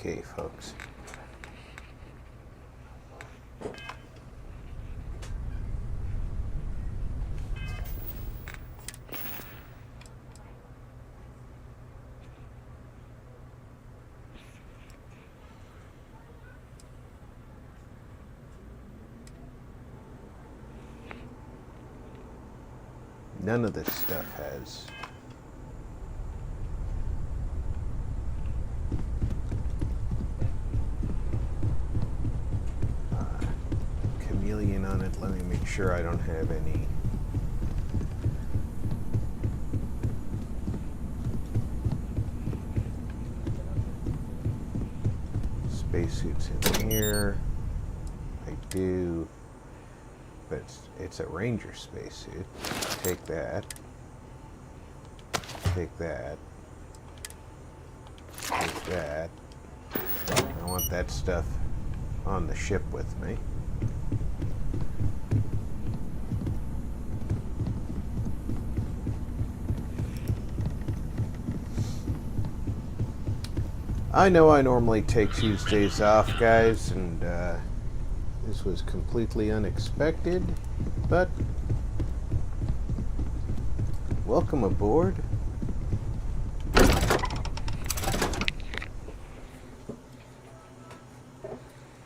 Okay, folks. None of this stuff has chameleon on it. Let me make sure I don't have any spacesuits in here. I do, but it's a ranger spacesuit. Take that. Take that. Take that. I want that stuff on the ship with me. I know I normally take Tuesdays off, guys, and this was completely unexpected, but welcome aboard.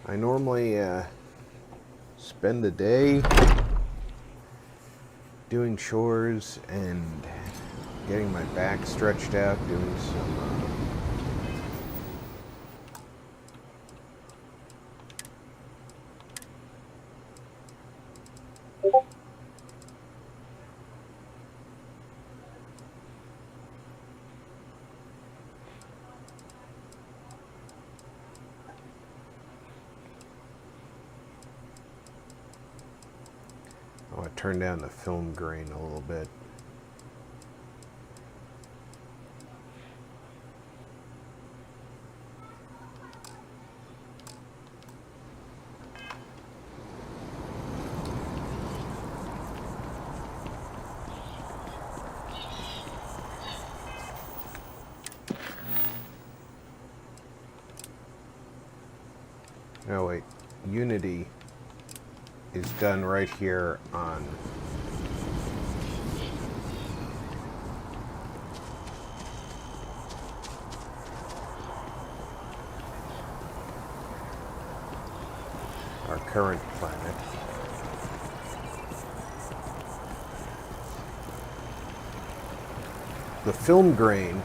I normally spend the day doing chores and getting my back stretched out, doing some I want to turn down the film grain a little bit. Oh wait, Unity is done right here on our current planet. The film grain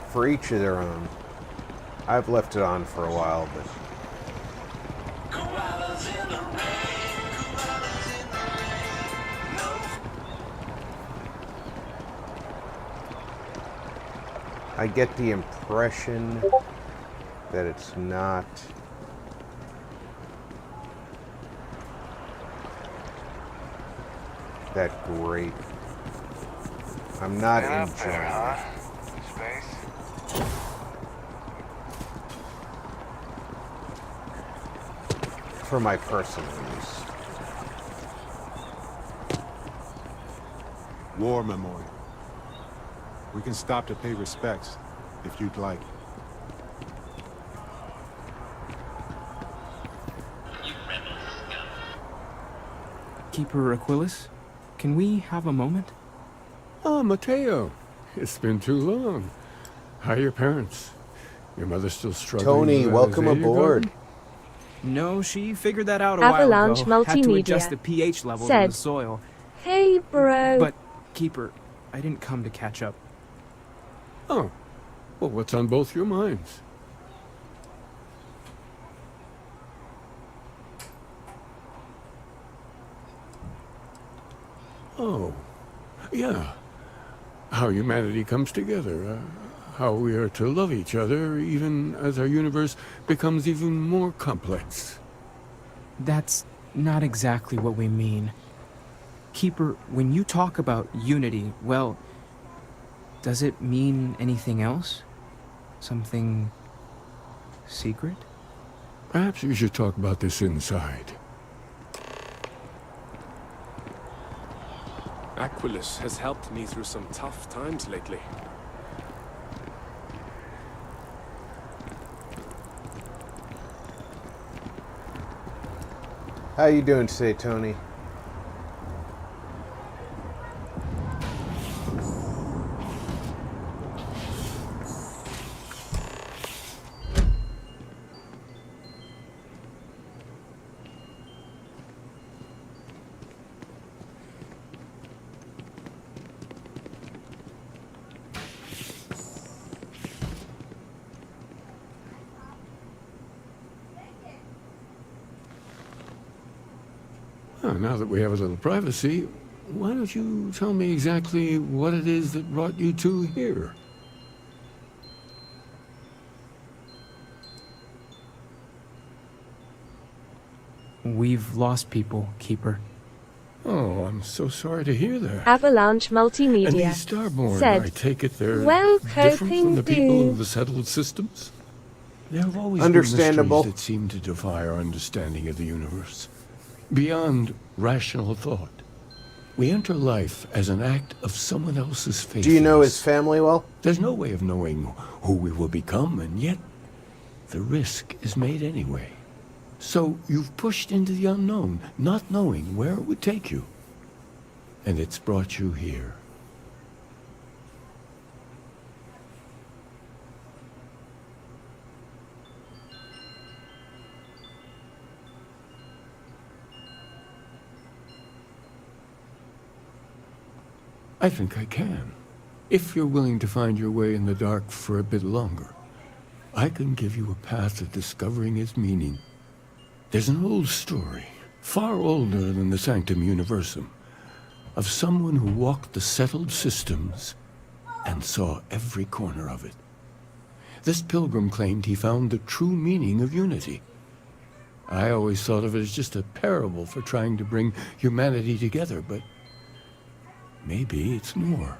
for each of their own. I've left it on for a while, but I get the impression that it's not that great. I'm not enjoying it. For my personal use. War memorial. We can stop to pay respects, if you'd like. Keeper Aquilus, can we have a moment? Ah, Mateo. It's been too long. How are your parents? Your mother still struggling? Tony, welcome aboard. No, she figured that out a Avalanche while ago. Had to adjust Multimedia the pH levels in said, the soil. "Hey, bro." But, Keeper, I didn't come to catch up. Oh. Well, what's on both your minds? Oh. Yeah. How humanity comes together. How we are to love each other even as our universe becomes even more complex. That's not exactly what we mean. Keeper, when you talk about unity, well, does it mean anything else? Something secret? Perhaps we should talk about this inside. Aquilus has helped me through some tough times lately. How you doing today, Tony? Well, now that we have a little privacy, why don't you tell me exactly what it is that brought you two here? We've lost people, Keeper. Oh, I'm so sorry to hear that. Avalanche And Multimedia these Starborn, said, I take it they're "Well, different from coping the people do." of the settled systems? There have always Understandable. been mysteries that seem to defy our understanding of the universe. Beyond rational thought. We enter life as an act of someone else's faithfulness. Do you know his family well? There's no way of knowing who we will become, and yet the risk is made anyway. So you've pushed into the unknown, not knowing where it would take you. And it's brought you here. I think I can. If you're willing to find your way in the dark for a bit longer, I can give you a path to discovering its meaning. There's an old story, far older than the Sanctum Universum, of someone who walked the settled systems and saw every corner of it. This pilgrim claimed he found the true meaning of unity. I always thought of it as just a parable for trying to bring humanity together, but maybe it's more.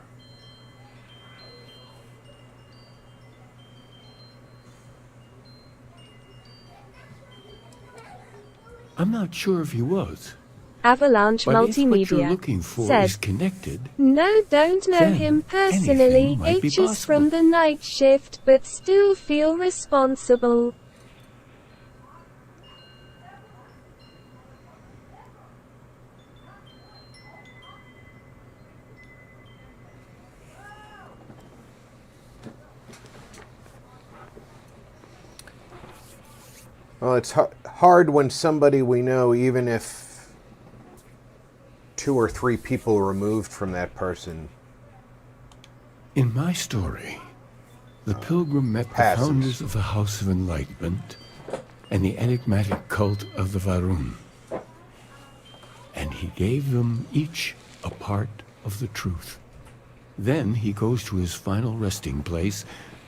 I'm not sure if he was, Avalanche but if what you're Multimedia looking for said, is connected, "No, don't know then him personally. anything might be H's possible." from the night shift, but still feel responsible." Well, it's hard when somebody we know, even if 2 or 3 people removed from that person. in my story, the pilgrim met the Passes. founders of the House of Enlightenment and the enigmatic cult of the Varun. And he gave them each a part of the truth. Then he goes to his final resting place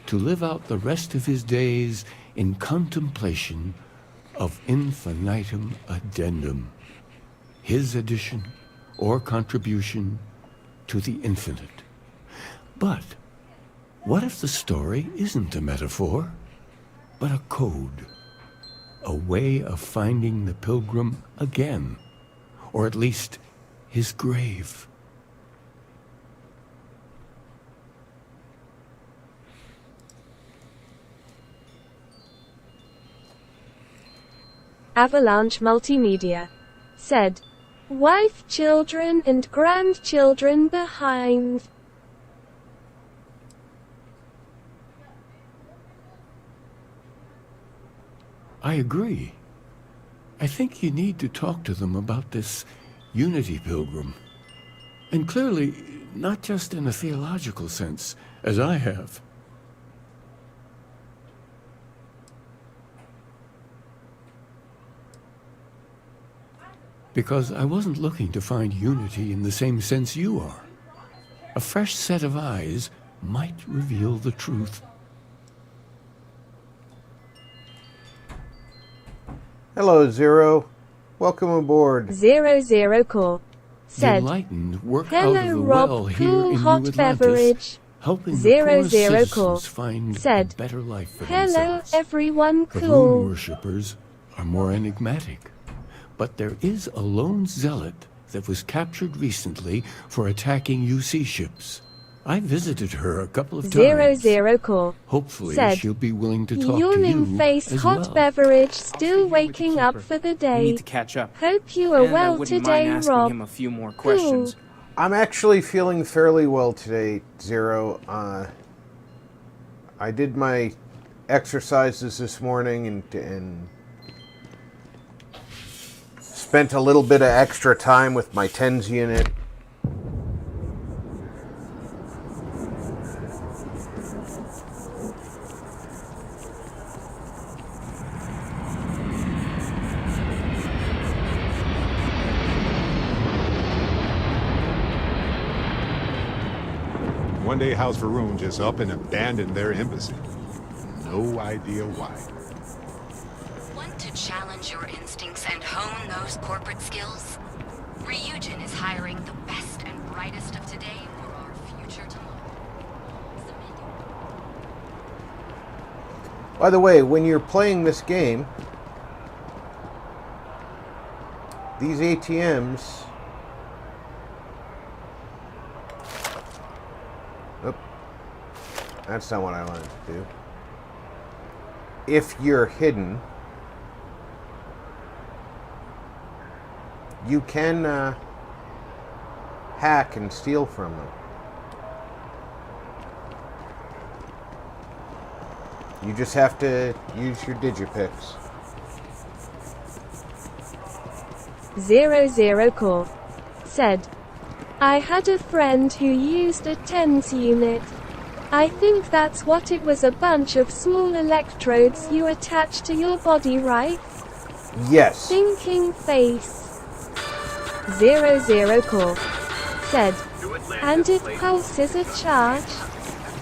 to live out the rest of his days in contemplation of infinitum addendum, his addition or contribution to the infinite. But what if the story isn't a metaphor, but a code, a way of finding the pilgrim again, or at least his grave? Avalanche Multimedia said, "Wife, children, and grandchildren behind." I agree. I think you need to talk to them about this unity pilgrim. And clearly, not just in a theological sense, as I have. Because I wasn't looking to find unity in the same sense you are. A fresh set of eyes might reveal the truth. Hello, Zero. Welcome aboard. 00 Core The said, enlightened work out of "Hello the Rob, well here cool in hot New Atlantis, beverage." helping the 00 poor citizens Core find said, a better life for "Hello themselves. everyone The moon cool." worshippers are more enigmatic, but there is a lone zealot that was captured recently for attacking UC ships. I visited her a couple of times. 00 core. Hopefully Said, she'll be willing to talk to yawning you face, as hot well. beverage, I'll still stay here with the waking up keeper. for the We day. need to catch up. Hope you are And I well wouldn't today, mind asking Rob. him a few more questions. I'm actually feeling fairly well today, Zero. I did my exercises this morning and spent a little bit of extra time with my TENS unit. One day House Varun just up and abandoned their embassy. No idea why. Want to challenge your instincts and hone those corporate skills? Ryujin is hiring the best and brightest of today for our future tomorrow. By the way, when you're playing this game, these ATMs... Oop. That's not what I wanted to do. If you're hidden, you can hack and steal from them. You just have to use your digipicks. 00 core. Said, I had a friend who used a TENS unit. I think that's what it was, a bunch of small electrodes you attach to your body, right? Yes. Thinking face. 00 core. Said, and it pulses a charge.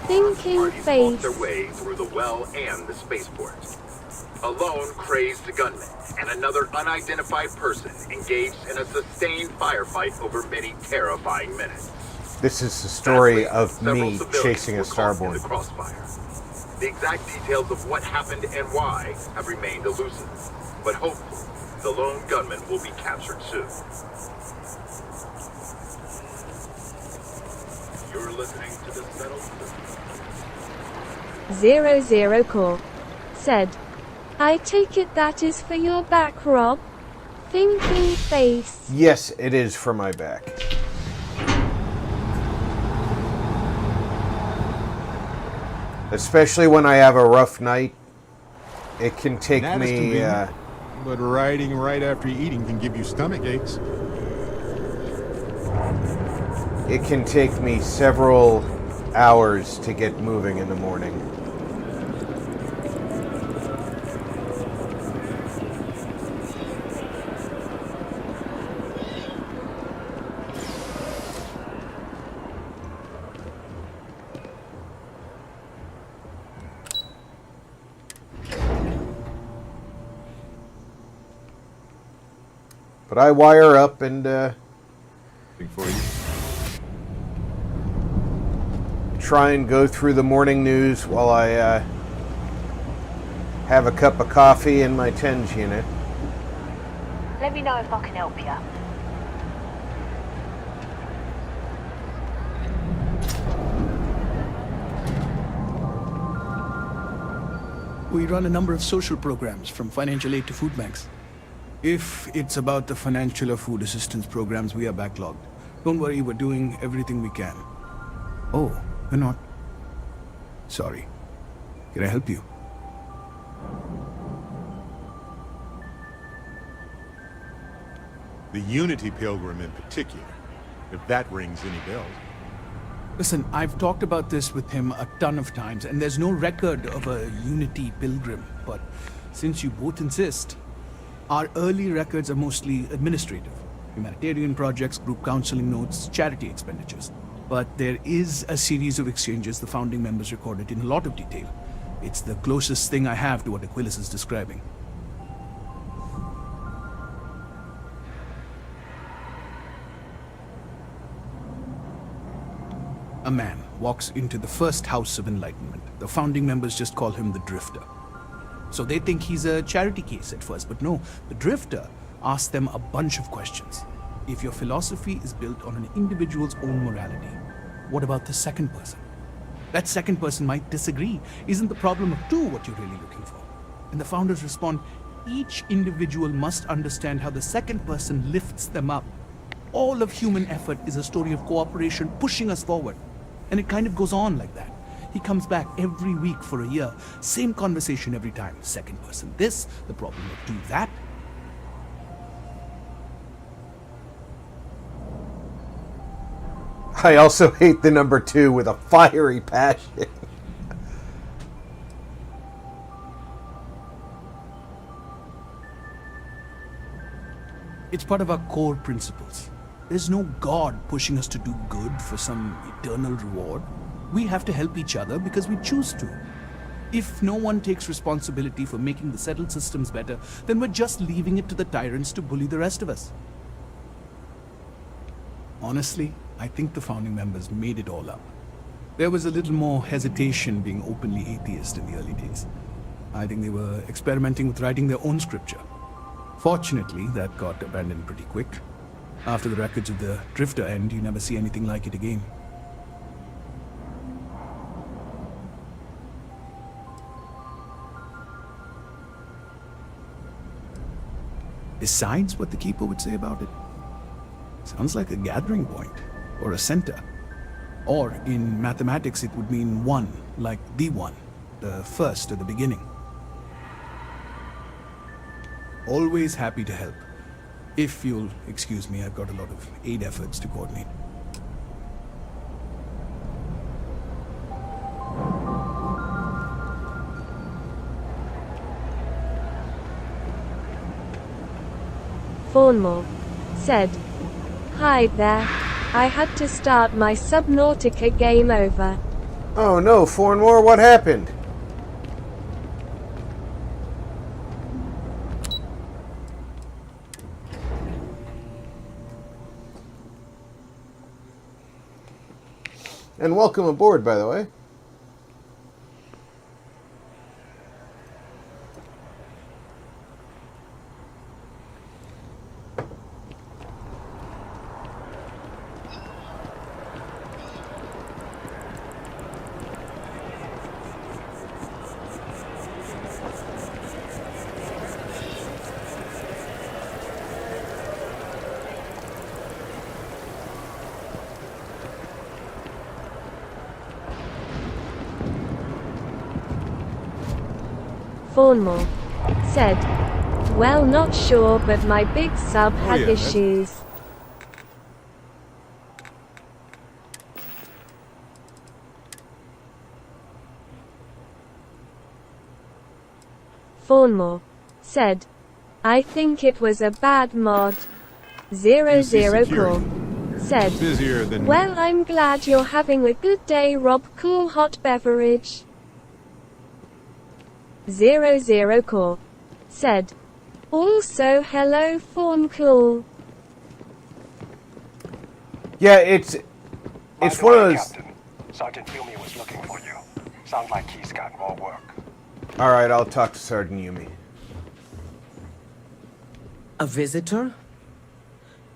Thinking face. Their way through the well and the spaceport. A lone crazed gunman and another unidentified person engaged in a sustained firefight over many terrifying minutes. This is the story of Several me civilians chasing a were caught in Starborn. the crossfire. The exact details of what happened and why have remained elusive, but hopefully the lone gunman will be captured soon. You're listening to the Settled System. 00 core. Said, I take it that is for your back, Rob? Thinking face. Yes, it is for my back. Especially when I have a rough night, it can take That is me. convenient, but riding right after eating can give you stomach aches. It can take me several hours to get moving in the morning. But I wire up and For you. try and go through the morning news while I have a cup of coffee in my TENS unit. Let me know if I can help you. We run a number of social programs, from financial aid to food banks. If it's about the financial or food assistance programs, we are backlogged. Don't worry, we're doing everything we can. Oh, you're not? Sorry. Can I help you? The Unity Pilgrim in particular, if that rings any bells. Listen, I've talked about this with him a ton of times, and there's no record of a Unity Pilgrim. But since you both insist, our early records are mostly administrative. Humanitarian projects, group counseling notes, charity expenditures. But there is a series of exchanges the founding members recorded in a lot of detail. It's the closest thing I have to what Aquilus is describing. A man walks into the first house of enlightenment. The founding members just call him the Drifter. So they think he's a charity case at first, but no, the Drifter asks them a bunch of questions. If your philosophy is built on an individual's own morality, what about the second person? That second person might disagree. Isn't the problem of two what you're really looking for? And the founders respond, each individual must understand how the second person lifts them up. All of human effort is a story of cooperation pushing us forward. And it kind of goes on like that. He comes back every week for a year. Same conversation every time. Second person this, the problem of two that. I also hate the number 2 with a fiery passion. It's part of our core principles. There's no God pushing us to do good for some eternal reward. We have to help each other because we choose to. If no one takes responsibility for making the settled systems better, then we're just leaving it to the tyrants to bully the rest of us. Honestly, I think the founding members made it all up. There was a little more hesitation being openly atheist in the early days. I think they were experimenting with writing their own scripture. Fortunately, that got abandoned pretty quick. After the records of the Drifter end, you never see anything like it again. Besides what the Keeper would say about it, sounds like a gathering point, or a center. Or, in mathematics, it would mean one, like the one, the first at the beginning. Always happy to help. If you'll excuse me, I've got a lot of aid efforts to coordinate. Fawnmore said, "Hi there. I had to start my Subnautica game over." Oh no, Fawnmore, what happened? And welcome aboard, by the way. Fawnmore said, "Well, not sure, but my big sub had yeah, issues." Fawnmore said, "I think it was a bad mod." 00 Core said, Busier than "Well, I'm glad you're having a good day, Rob. Cool hot beverage." 00 Core said, "Also hello Fawn Cool." Yeah, it's one of those. Captain, Sergeant Yumi was looking for you. Sounds like he's got more work. All right, I'll talk to Sergeant Yumi. A visitor?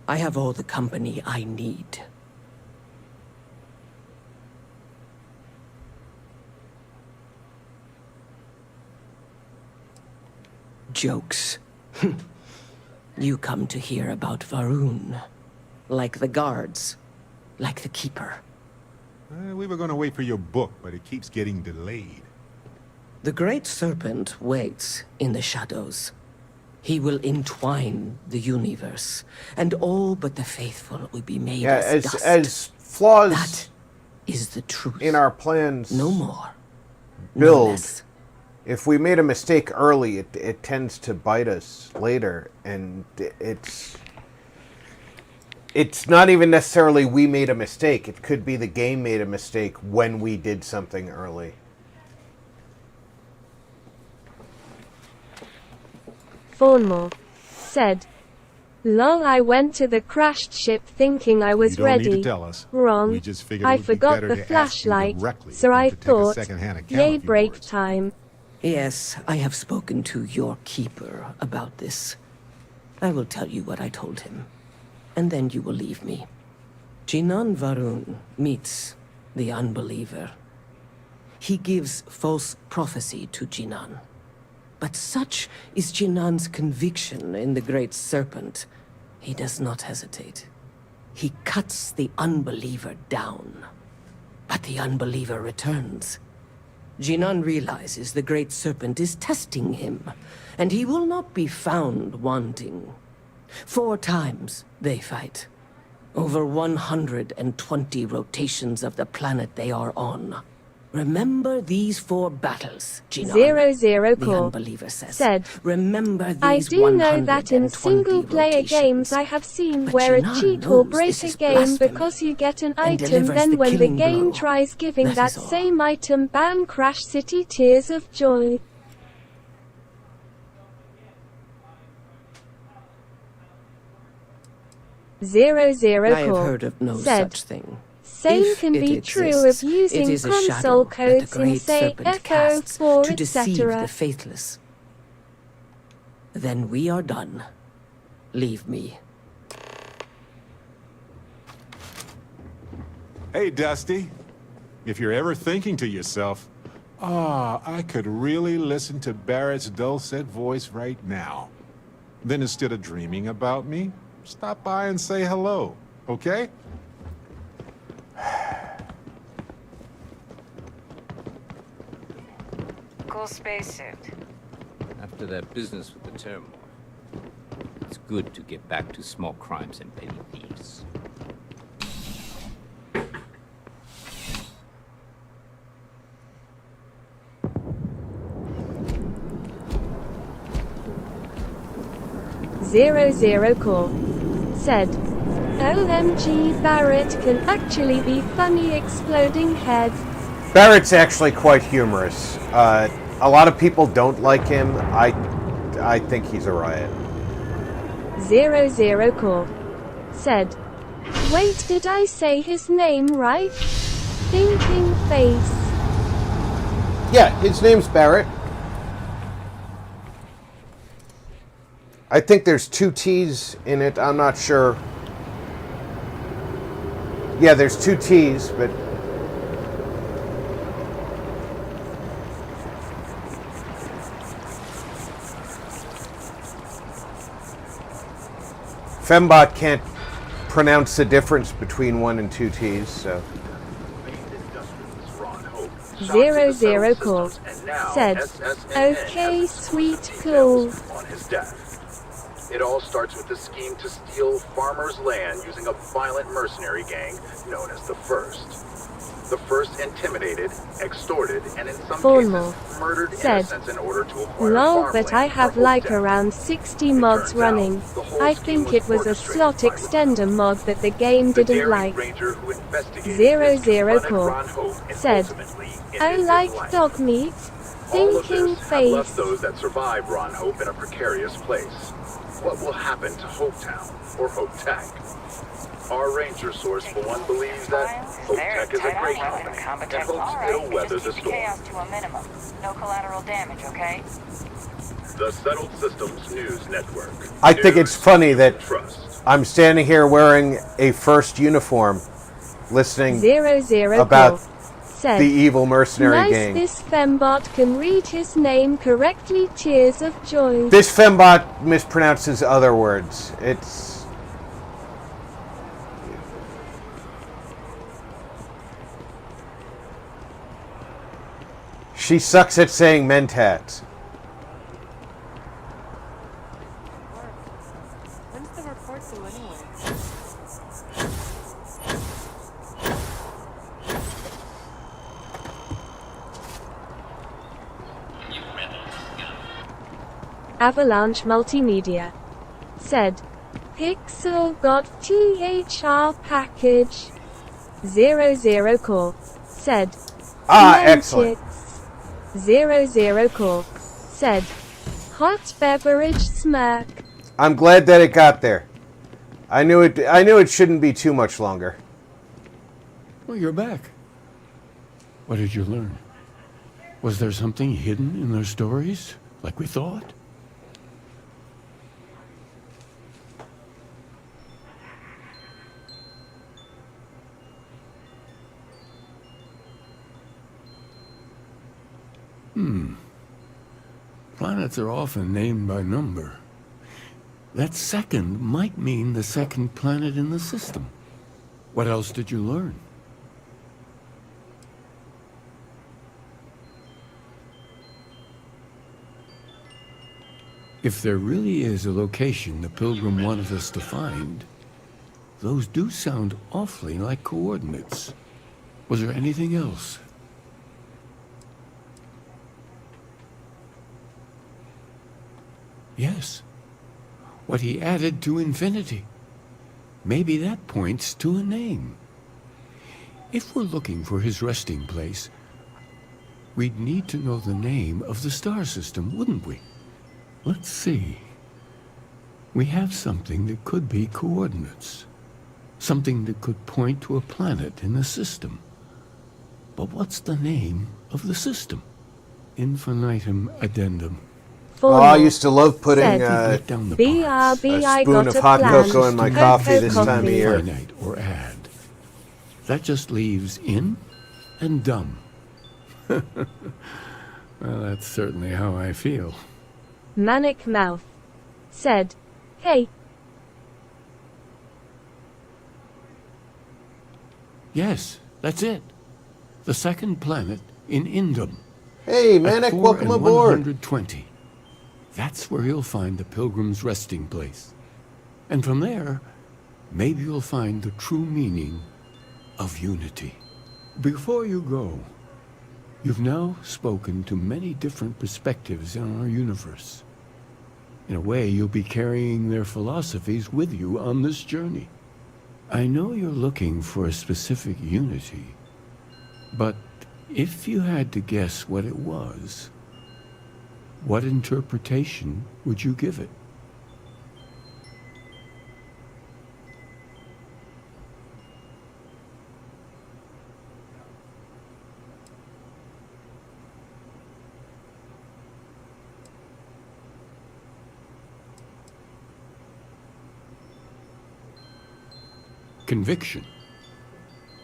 I have all the company I need. Jokes. You come to hear about Varun. Like the guards. Like the Keeper. we were going to wait for your book, but it keeps getting delayed. The Great Serpent waits in the shadows. He will entwine the universe, and all but the faithful will be made as dust. As flaws That is the truth. in our plans No more. No build, less. if we made a mistake early, it tends to bite us later, and it's not even necessarily we made a mistake. It could be the game made a mistake when we did something early. Fawnmore said, "Lol, I went to the crashed ship thinking I was You don't ready. need to tell us. Wrong. We just figured it I would be forgot better the to ask you flashlight, directly so than I to take a thought, second-hand account yay of your break words. time." Yes, I have spoken to your Keeper about this. I will tell you what I told him. and then you will leave me. Jinan Varun meets the unbeliever. He gives false prophecy to Jinan. But such is Jinan's conviction in the Great Serpent, he does not hesitate. He cuts the unbeliever down. But the unbeliever returns. Jinan realizes the Great Serpent is testing him, and he will not be found wanting. 4 times they fight. Over 120 rotations of the planet they are on. Remember these 4 battles, Jinan. 00 The Core unbeliever says. said, Remember these I do know that in 120 single-player rotations. games I have seen But where a Jinan cheat will knows break this a is game blasphemy because you get an and item, delivers then the when the killing game blow. tries giving That that is all. same item ban Crash City Tears of Joy. Zero I have Core heard of no said, such thing. Same If can it be exists, true of using it is a console shadow that codes the in, Great say, Serpent Echo casts 4, to deceive etc. the faithless. Then we are done. Leave me. Hey, Dusty. If you're ever thinking to yourself, I could really listen to Barrett's dulcet voice right now. Then instead of dreaming about me, stop by and say hello, okay? Cool spacesuit. After that business with the Trebor, it's good to get back to small crimes and petty thieves. Zero Core said, OMG, Barrett can actually be funny exploding head. Barrett's actually quite humorous. A lot of people don't like him. I think he's a riot. Zero Core said, wait, did I say his name right? Thinking face. Yeah, his name's Barrett. I think there's 2 T's in it. I'm not sure. Yeah, there's 2 T's, but... Fembot can't pronounce the difference between 1 and 2 T's, so... Zero Core said, okay, sweet, cool. On his death. It all starts with the scheme to steal farmers' land using a violent mercenary gang known as the First. The First intimidated, extorted, and in some Formal cases murdered said, innocents in order to acquire lol, farmland but I have for like Hope around 60 mods running. I think it was a slot extender mod that the game didn't like. Zero Core said, I like dog meat. All of Thinking this have left face. those that survived Ron Hope in a precarious place. What will happen to Hopetown or Hope Tech? Our ranger source, for one, believes that Hope Tech is a great company and hopes it'll weather the storm. Chaos to a minimum. No collateral damage, okay? The Settled Systems News Network. I think it's funny that Trust. I'm standing here wearing a First uniform, listening Zero about Core said, the evil mercenary nice gang. this fembot can read his name correctly. Tears of joy. This fembot mispronounces other words. It's... She sucks at saying mentat. When's the report due anyway? Avalanche Multimedia said, Pixel got THR package. Zero Core said, Excellent. Zero Core said, hot beverage smirk. I'm glad that it got there. I knew it shouldn't be too much longer. Well, you're back. What did you learn? Was there something hidden in their stories, like we thought? Planets are often named by number. That second might mean the second planet in the system. What else did you learn? If there really is a location the Pilgrim wanted us to find, those do sound awfully like coordinates. Was there anything else? Yes. What he added to infinity. Maybe that points to a name. If we're looking for his resting place, we'd need to know the name of the star system, wouldn't we? Let's see. We have something that could be coordinates. Something that could point to a planet in the system. But what's the name of the system? Infinitum addendum. Oh, I used to love putting BRB, a I spoon got of a hot plan. cocoa in my coffee this time of year. Finite or add. That just leaves in and dumb. Well, that's certainly how I feel. Manic Mouth said, "Hey." Yes, that's it. The second planet in Indum. Hey, Manic, welcome aboard. 120. That's where you'll find the Pilgrim's resting place. And from there, maybe you'll find the true meaning of unity. Before you go, you've now spoken to many different perspectives in our universe. In a way, you'll be carrying their philosophies with you on this journey. I know you're looking for a specific unity, but if you had to guess what it was, what interpretation would you give it? Conviction.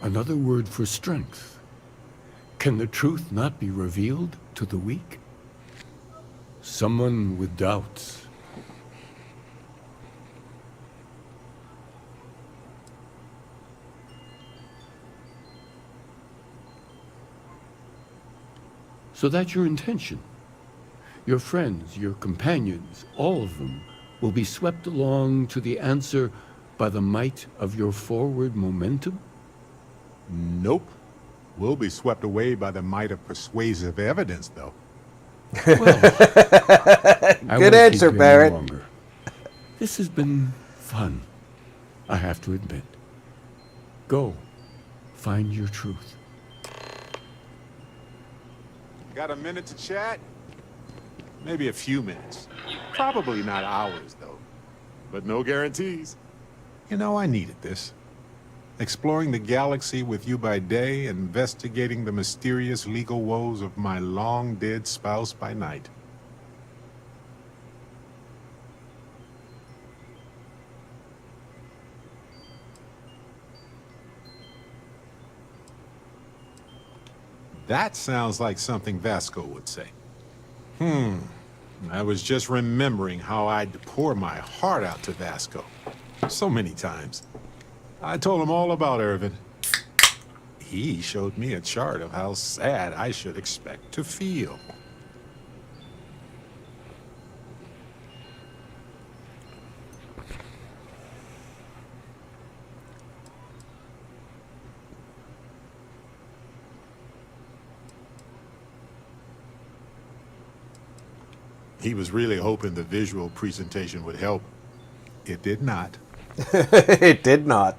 Another word for strength. Can the truth not be revealed to the weak? Someone with doubts. So that's your intention. Your friends, your companions, all of them will be swept along to the answer by the might of your forward momentum? Nope. We'll be swept away by the might of persuasive evidence, though. Well, good answer, Barrett. Longer. This has been fun, I have to admit. Go, find your truth. Got a minute to chat? Maybe a few minutes. Probably not hours, though. But no guarantees. You know, I needed this. Exploring the galaxy with you by day, investigating the mysterious legal woes of my long-dead spouse by night. That sounds like something Vasco would say. I was just remembering how I'd pour my heart out to Vasco. So many times. I told him all about Irvin. He showed me a chart of how sad I should expect to feel. He was really hoping the visual presentation would help. It did not. It did not.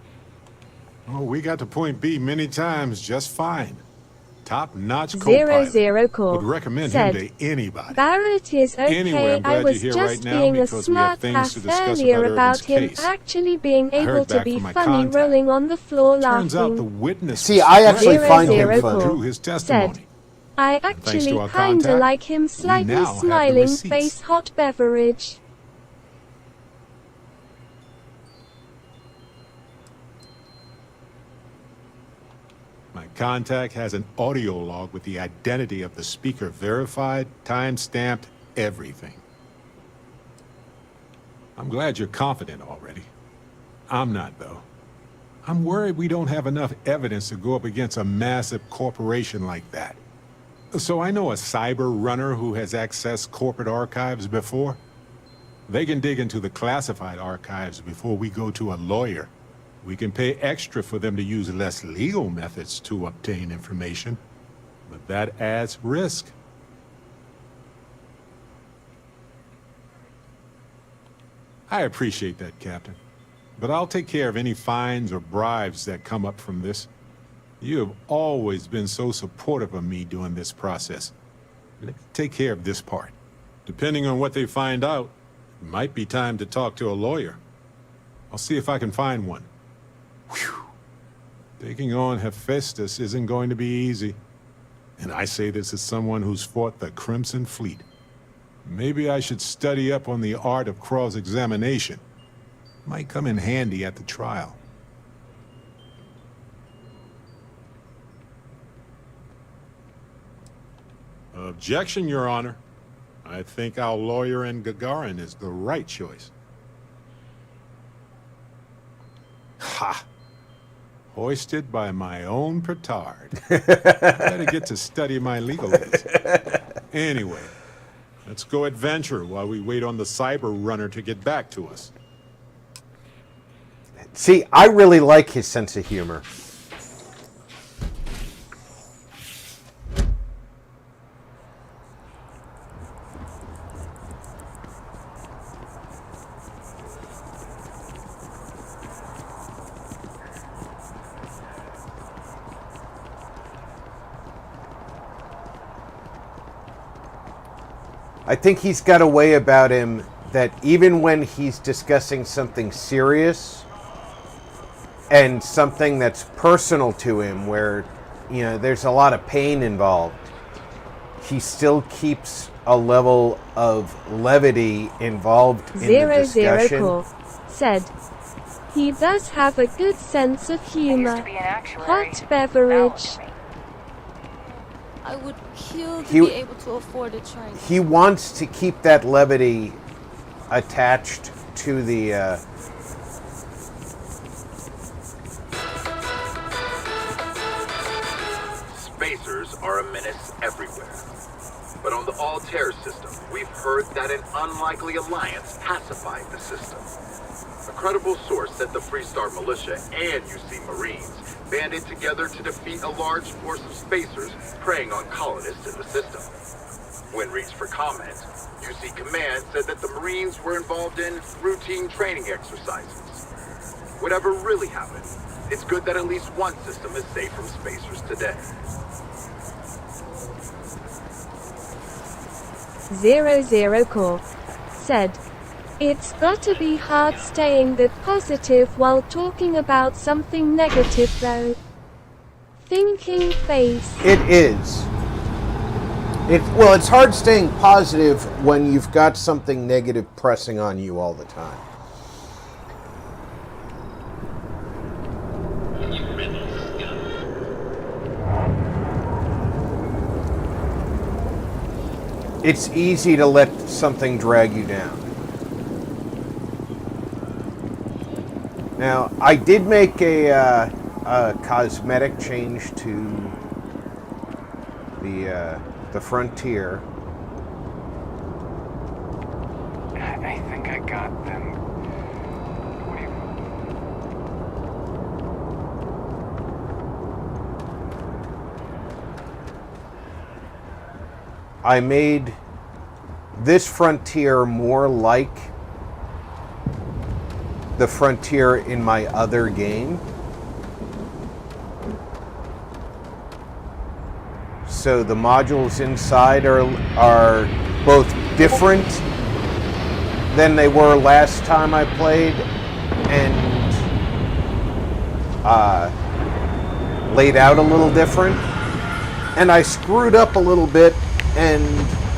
Oh, we got to point B many times just fine. Top-notch Zero co-pilot. Zero Core Would recommend said, him to anybody. Barrett is okay. Anyway, I'm glad I was you're here just right now being a because we have smart things to ass discuss earlier about about Irvin's him case. actually being I able heard to back be from my funny contact. rolling on the floor Turns out the laughing. witness See, was I actually Zero find Zero him Core funny. drew his testimony. said, I thanks to actually our kinda contact, like him we slightly now have the smiling receipts. face hot beverage. My contact has an audio log with the identity of the speaker verified, time-stamped, everything. I'm glad you're confident already. I'm not, though. I'm worried we don't have enough evidence to go up against a massive corporation like that. So I know a cyber runner who has accessed corporate archives before. They can dig into the classified archives before we go to a lawyer. We can pay extra for them to use less legal methods to obtain information, but that adds risk. I appreciate that, Captain. But I'll take care of any fines or bribes that come up from this. You have always been so supportive of me during this process. Let's take care of this part. Depending on what they find out, it might be time to talk to a lawyer. I'll see if I can find one. Whew. Taking on Hephaestus isn't going to be easy. And I say this as someone who's fought the Crimson Fleet. Maybe I should study up on the art of cross-examination. Might come in handy at the trial. Objection, Your Honor. I think our lawyer in Gagarin is the right choice. Ha! Hoisted by my own petard. I better get to study my legalese. Anyway, let's go adventure while we wait on the cyber runner to get back to us. See, I really like his sense of humor. I think he's got a way about him that even when he's discussing something serious and something that's personal to him, where, you know, there's a lot of pain involved, he still keeps a level of levity involved in the discussion. Zero said, he does have a good sense of humor. Hot beverage. I would kill to be able to afford a train. He wants to keep that levity attached to the Spacers are a menace everywhere. But on the Altair system, we've heard that an unlikely alliance pacified the system. A credible source said the Freestar Militia and UC Marines banded together to defeat a large force of Spacers preying on colonists in the system. When reached for comment, UC Command said that the Marines were involved in routine training exercises. Whatever really happened, it's good that at least one system is safe from Spacers today. 00 Core said, it's gotta be hard staying that positive while talking about something negative though. Thinking face. It is. Well, it's hard staying positive when you've got something negative pressing on you all the time. It's easy to let something drag you down. Now, I did make a cosmetic change to the frontier. I think I got them. I made this frontier more like the frontier in my other game. So the modules inside are both different than they were last time I played, and laid out a little different. And I screwed up a little bit and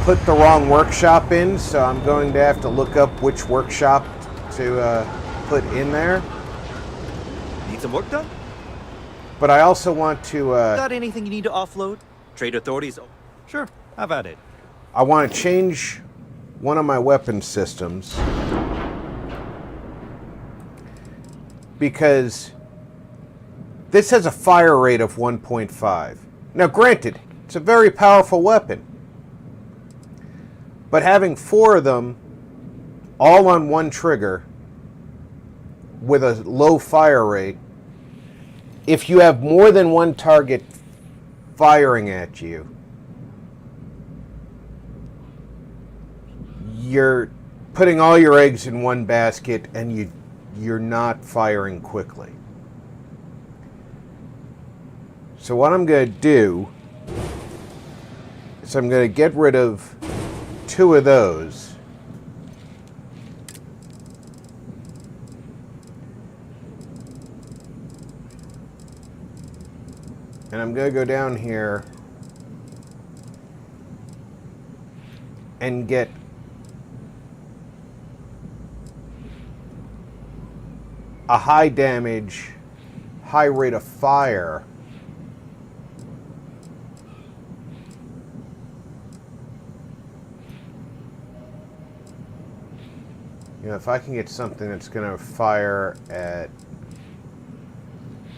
put the wrong workshop in, so I'm going to have to look up which workshop to put in there. Need some work done? But I also want to Got anything you need to offload? Trade authorities? Sure, have at it. I want to change one of my weapon systems because this has a fire rate of 1.5. Now, granted, it's a very powerful weapon, but having 4 of them all on one trigger with a low fire rate, if you have more than one target firing at you, you're putting all your eggs in one basket and you're not firing quickly. So what I'm going to do is I'm going to get rid of 2 of those. And I'm going to go down here and get a high damage, high rate of fire if I can get something that's going to fire at...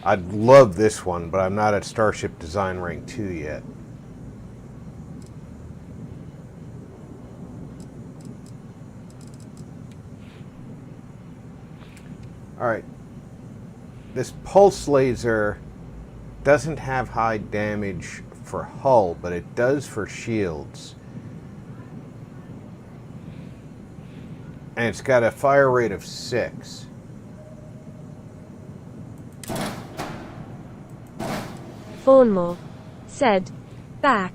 I'd love this one, but I'm not at Starship Design Rank 2 yet. Alright. This pulse laser doesn't have high damage for hull, but it does for shields. And it's got a fire rate of 6. Fawnmore said, back.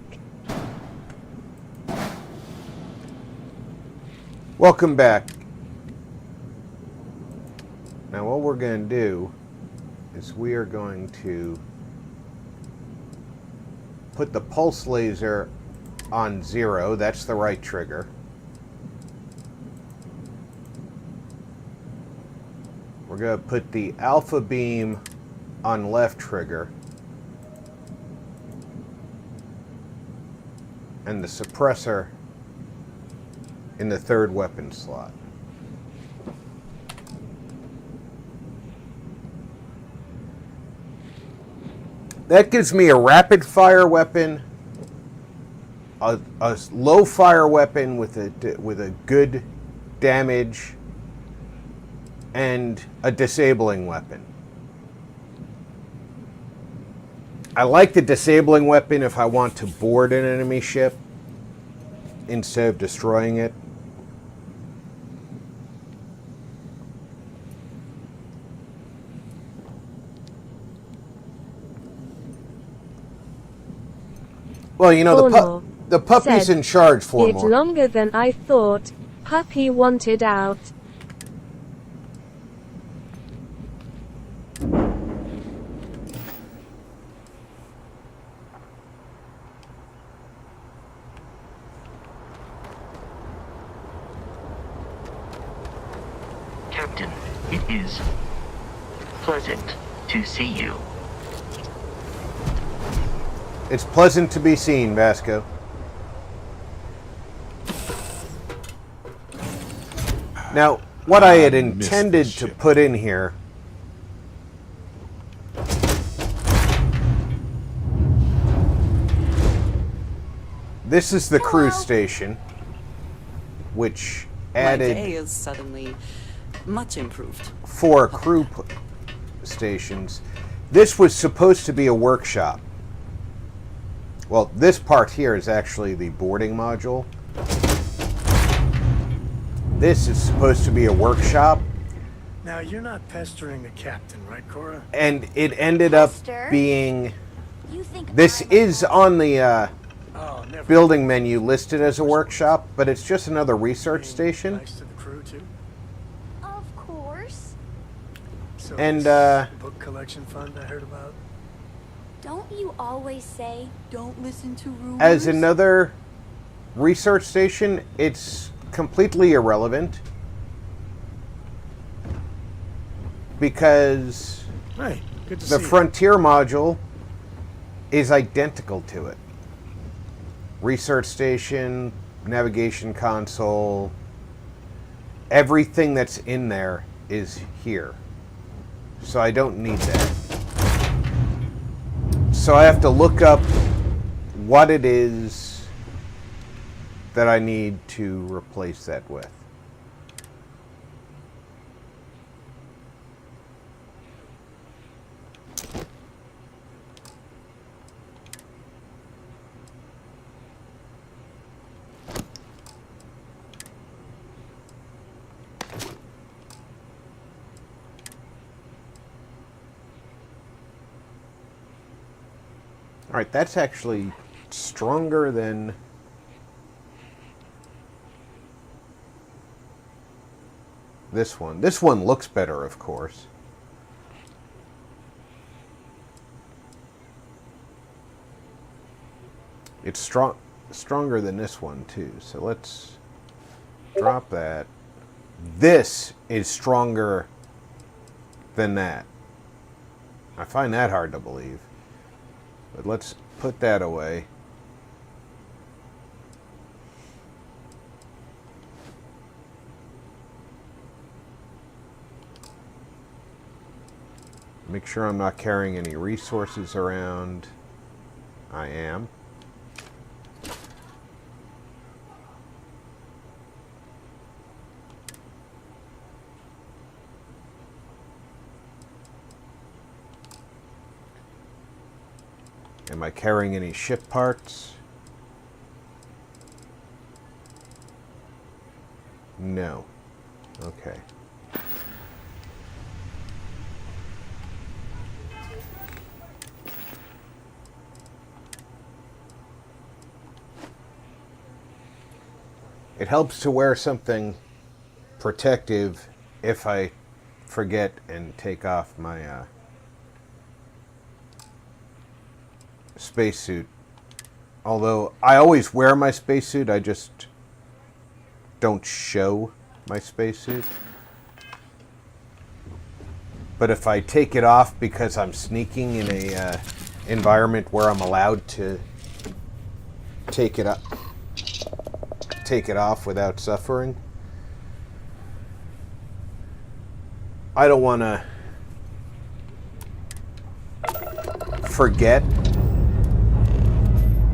Welcome back. Now what we're going to do is we are going to put the pulse laser on 0. That's the right trigger. We're going to put the alpha beam on left trigger. And the suppressor in the 3rd weapon slot. That gives me a rapid fire weapon, a low fire weapon with a good damage, and a disabling weapon. I like the disabling weapon if I want to board an enemy ship instead of destroying it. Well, you know, the puppy's in charge for more. It's longer than I thought. Puppy wanted out. Captain, it is pleasant to see you. It's pleasant to be seen, Vasco. Now, what I had intended to put in here this is the cruise station, which added... My day is suddenly much improved. 4 crew stations. This was supposed to be a workshop. Well, this part here is actually the boarding module. This is supposed to be a workshop. Now, you're not pestering the captain, right, Cora? And it ended up being... This is on the building menu listed as a workshop, but it's just another research station. Nice to the crew, too? Of course. So and, book collection fund I heard about? Don't you always say, don't listen to rumors? As another research station, it's completely irrelevant because Hey, good to the see you. Frontier module is identical to it. Research station, navigation console, everything that's in there is here. So I don't need that. So I have to look up what it is that I need to replace that with. Alright, that's actually stronger than this one. This one looks better, of course. It's stronger than this one, too. So let's drop that. This is stronger than that. I find that hard to believe. But let's put that away. Make sure I'm not carrying any resources around. I am. Am I carrying any ship parts? No. Okay. It helps to wear something protective if I forget and take off my spacesuit. Although I always wear my spacesuit, I just don't show my spacesuit. But if I take it off because I'm sneaking in a environment where I'm allowed to take it off without suffering, I don't want to forget.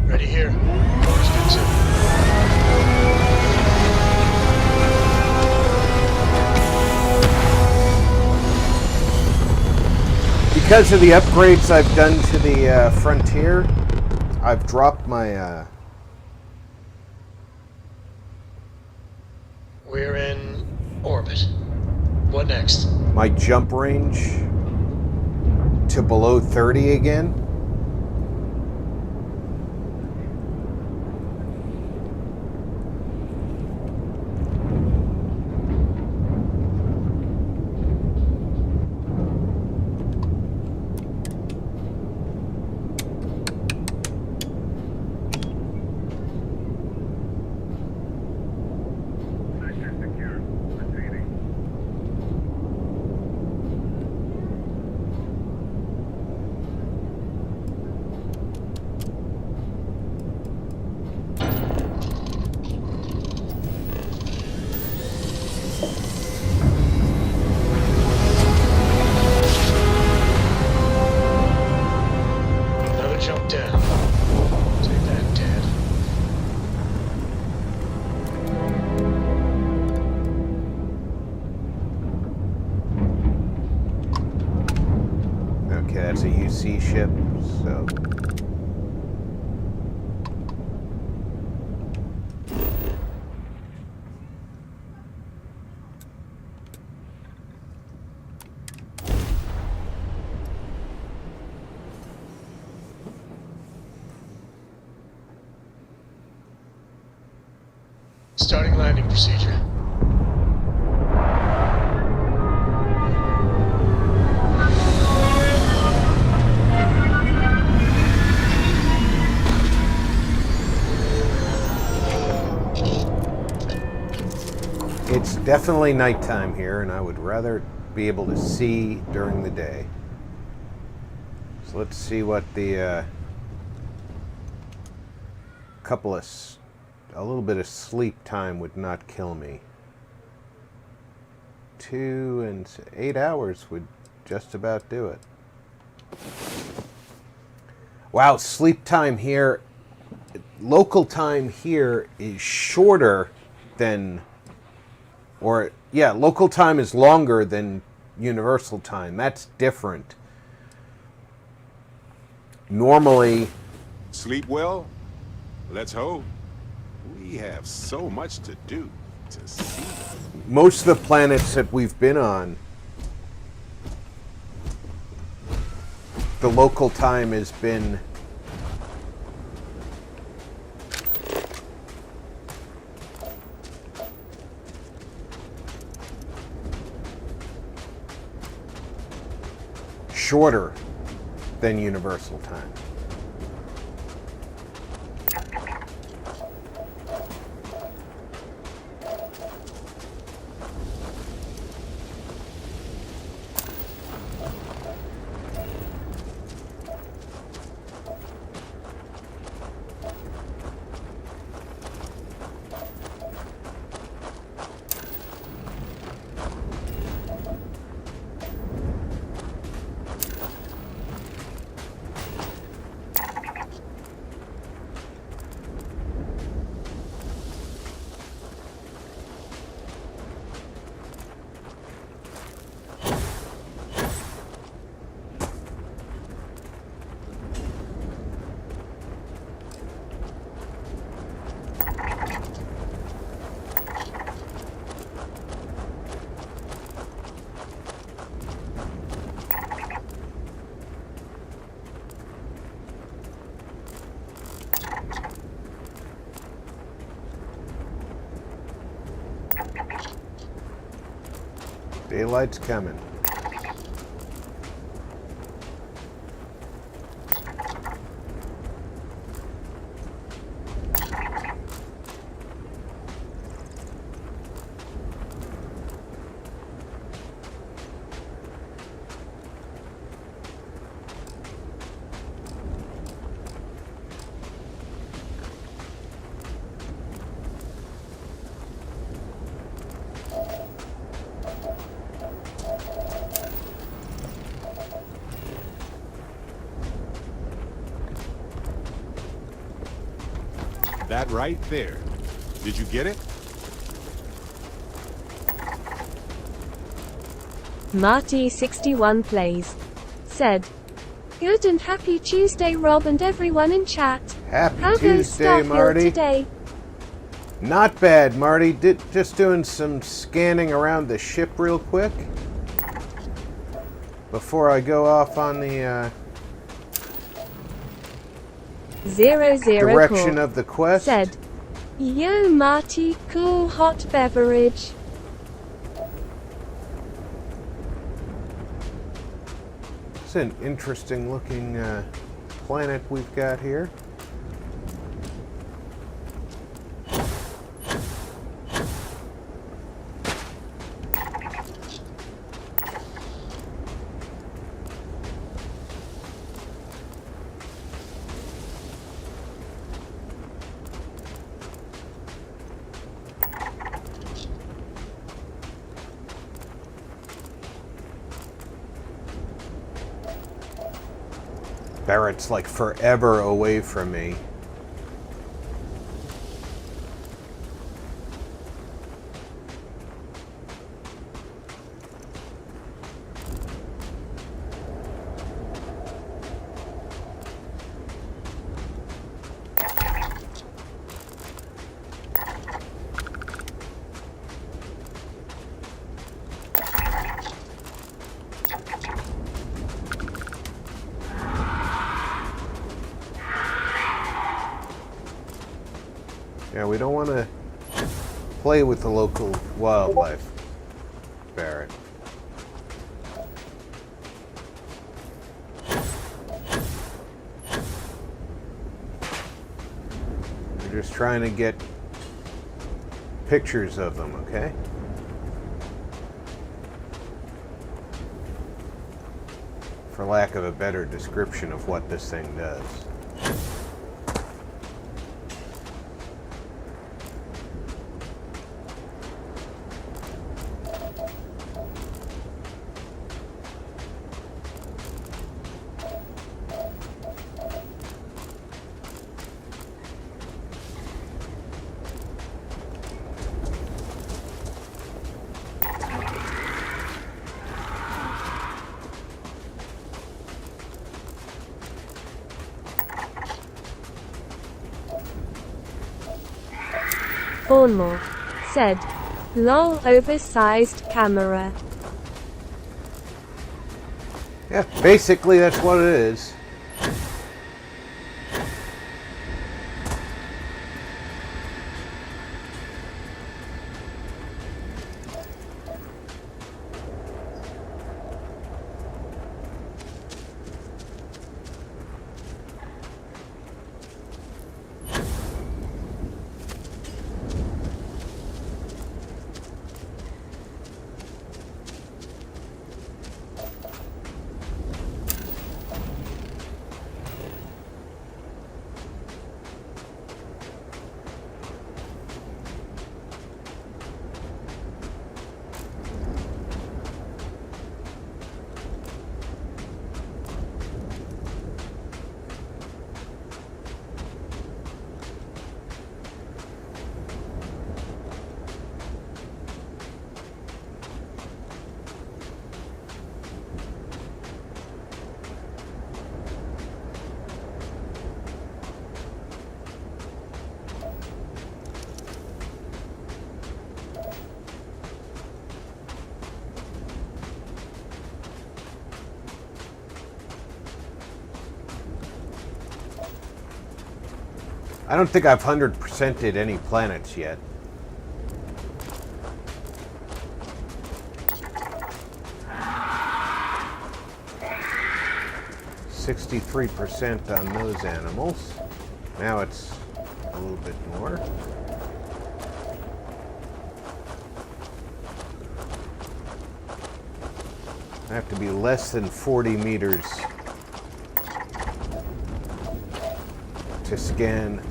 Ready here. Orders good, sir. Because of the upgrades I've done to the Frontier, I've dropped my... We're in orbit. What next? my jump range to below 30 again. That's a UC ship, so... Starting landing procedure. It's definitely nighttime here, and I would rather be able to see during the day. So let's see what the couple of a little bit of sleep time would not kill me. 2 and 8 hours would just about do it. Wow, sleep time here, local time here is shorter than, or yeah, local time is longer than universal time. That's different. Normally... Sleep well? Let's hope. We have so much to do, to see. Most of the planets that we've been on, the local time has been shorter than universal time. Daylight's coming. That right there. Did you get it? Marty61 plays. Said, good and happy Tuesday, Rob and everyone in chat. Happy How Tuesday, goes Starfield Marty. today? Not bad, Marty. Just doing some scanning around the ship real quick before I go off on the 00 direction Core of the quest. said, yo Marty, cool hot beverage. It's an interesting looking planet we've got here. Barrett's like forever away from me. Yeah, we don't want to play with the local wildlife, Barrett. We're just trying to get pictures of them, okay? For lack of a better description of what this thing does. Bournemouth, said. Lol, oversized camera. Yeah, basically that's what it is. I don't think I've 100%ed any planets yet. %63% on those animals. Now it's a little bit more. I have to be less than 40 meters to scan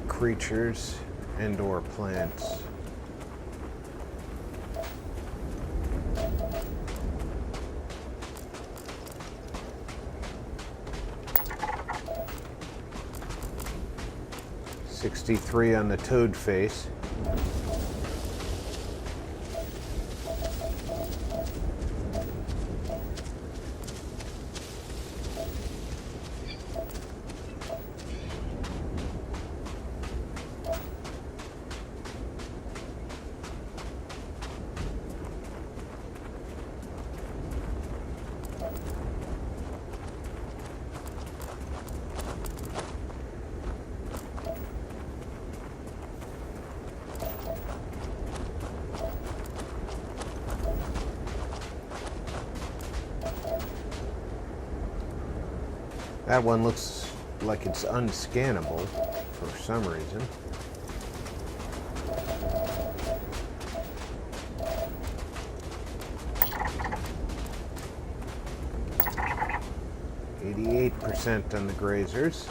creatures and or plants. $63 on the toad face. That one looks like it's unscannable for some reason. %88 on the grazers.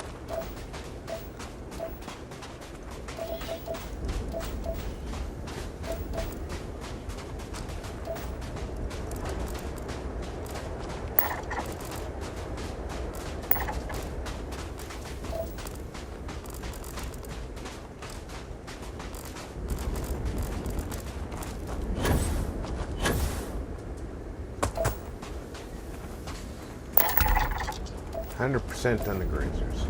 %100 on the grazers.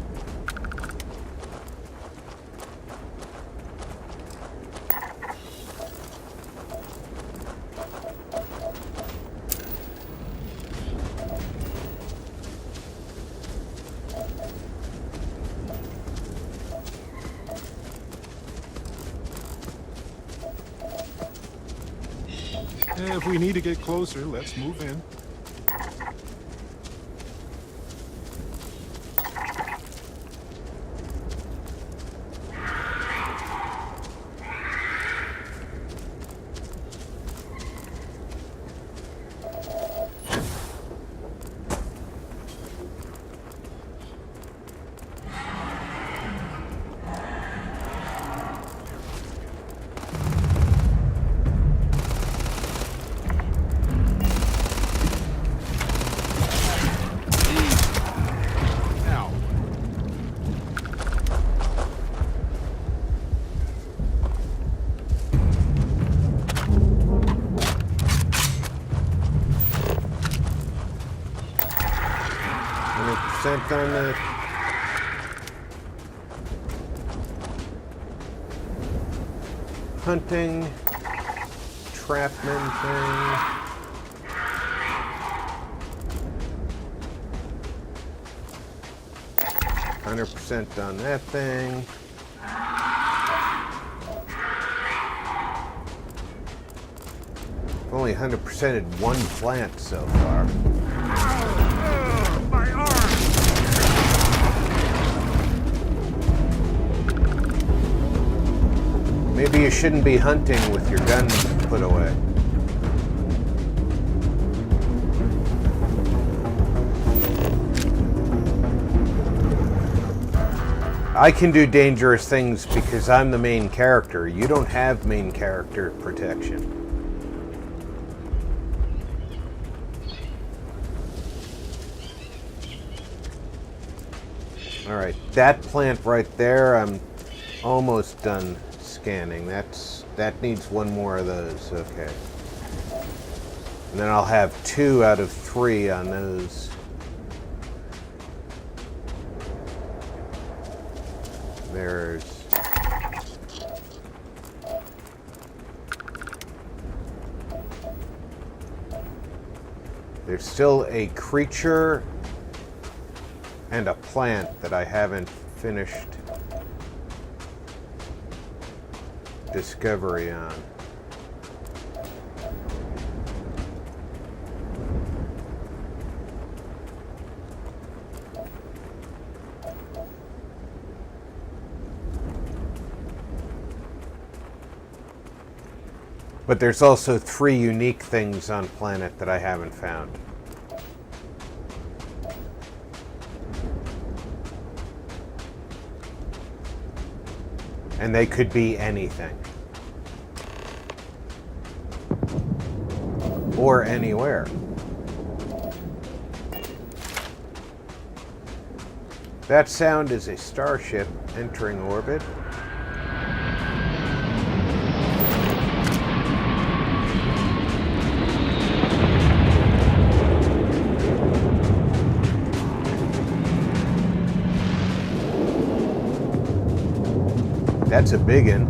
If we need to get closer, let's move in. On the hunting, trapman thing. 100% on that thing. Only 100%ed one plant so far. My arm! Maybe you shouldn't be hunting with your gun put away. I can do dangerous things because I'm the main character. You don't have main character protection. Alright, that plant right there, I'm almost done scanning. That needs one more of those, okay. And then I'll have 2 out of 3 on those. There's still a creature and a plant that I haven't finished discovery on. But there's also 3 unique things on planet that I haven't found. And they could be anything. Or anywhere. That sound is a starship entering orbit. That's a big one.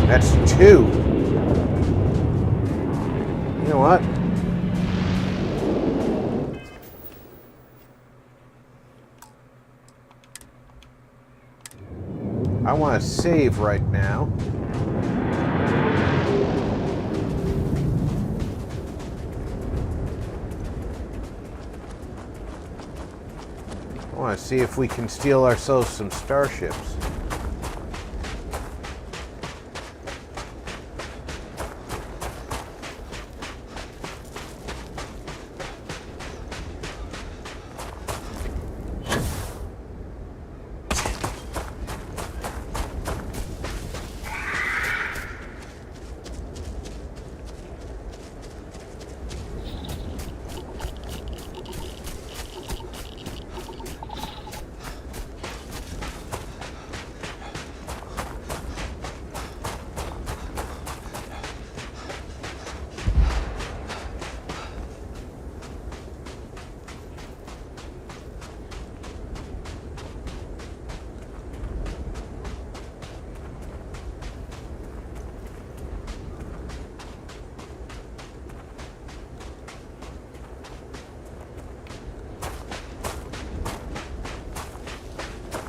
That's 2. You know what? I want to save right now. I want to see if we can steal ourselves some starships.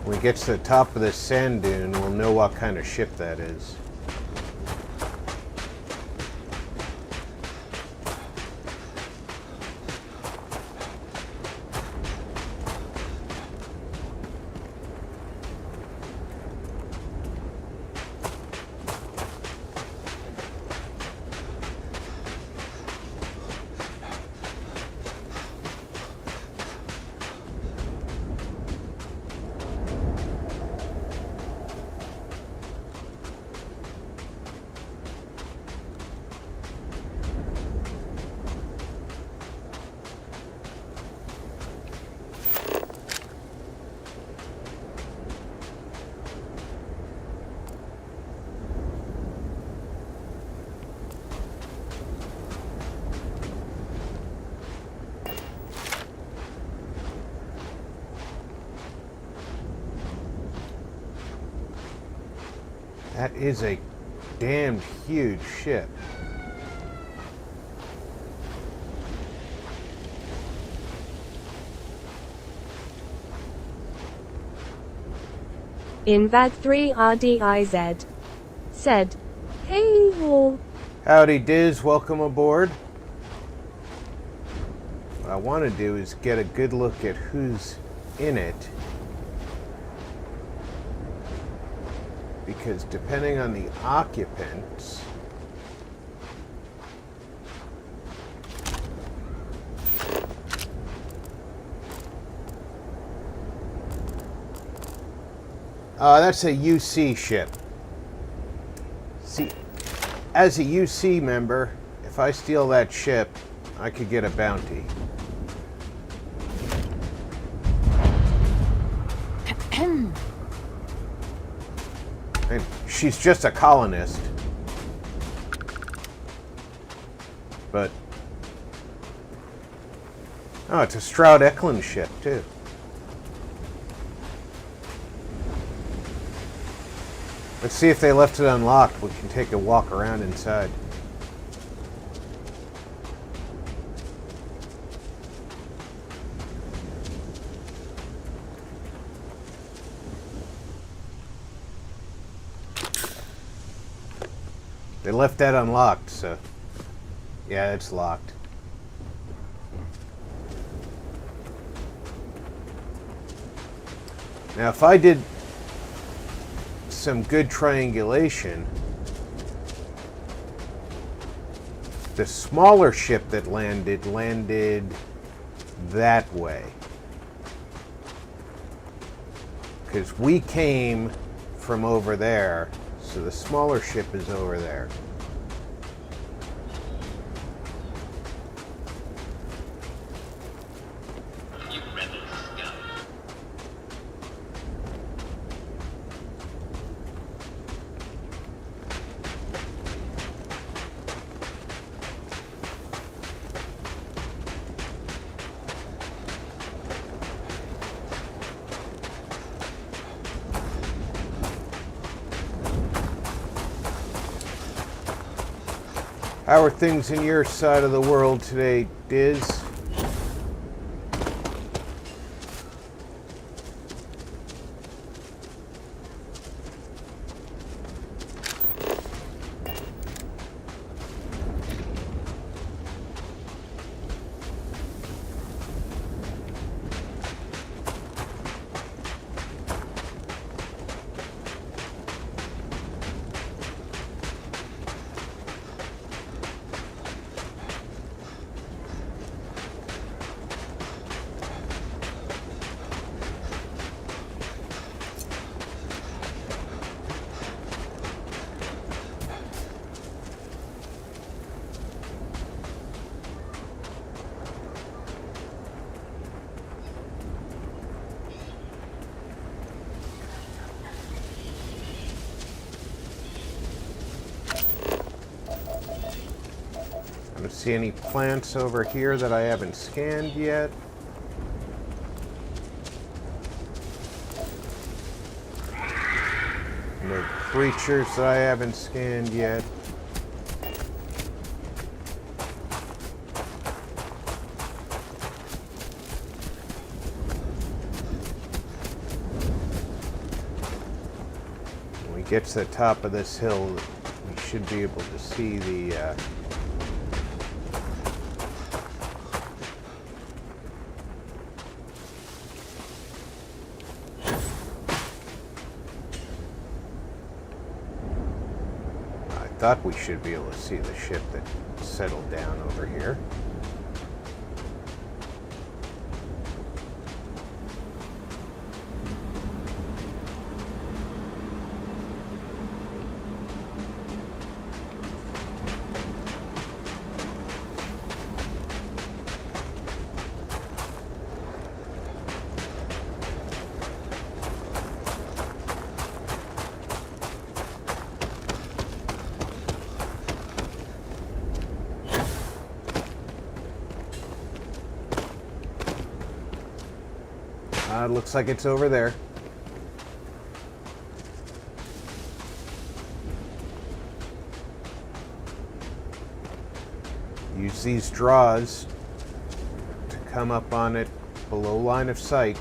When we get to the top of this sand dune, we'll know what kind of ship that is. That is a damn huge ship. Invad 3 RDIZ said, "Hey all." Howdy Diz, welcome aboard. What I want to do is get a good look at who's in it. Because depending on the occupants, that's a UC ship. See, as a UC member, if I steal that ship, I could get a bounty. And she's just a colonist. But... oh, it's a Stroud Eklund ship, too. Let's see if they left it unlocked. We can take a walk around inside. They left that unlocked, so... yeah, it's locked. Now, if I did some good triangulation, the smaller ship that landed that way. Because we came from over there, so the smaller ship is over there. How are things in your side of the world today, Diz? I don't see any plants over here that I haven't scanned yet. No creatures that I haven't scanned yet. When we get to the top of this hill, we should be able to see the thought we should be able to see the ship that settled down over here. It looks like it's over there. Use these draws to come up on it below line of sight.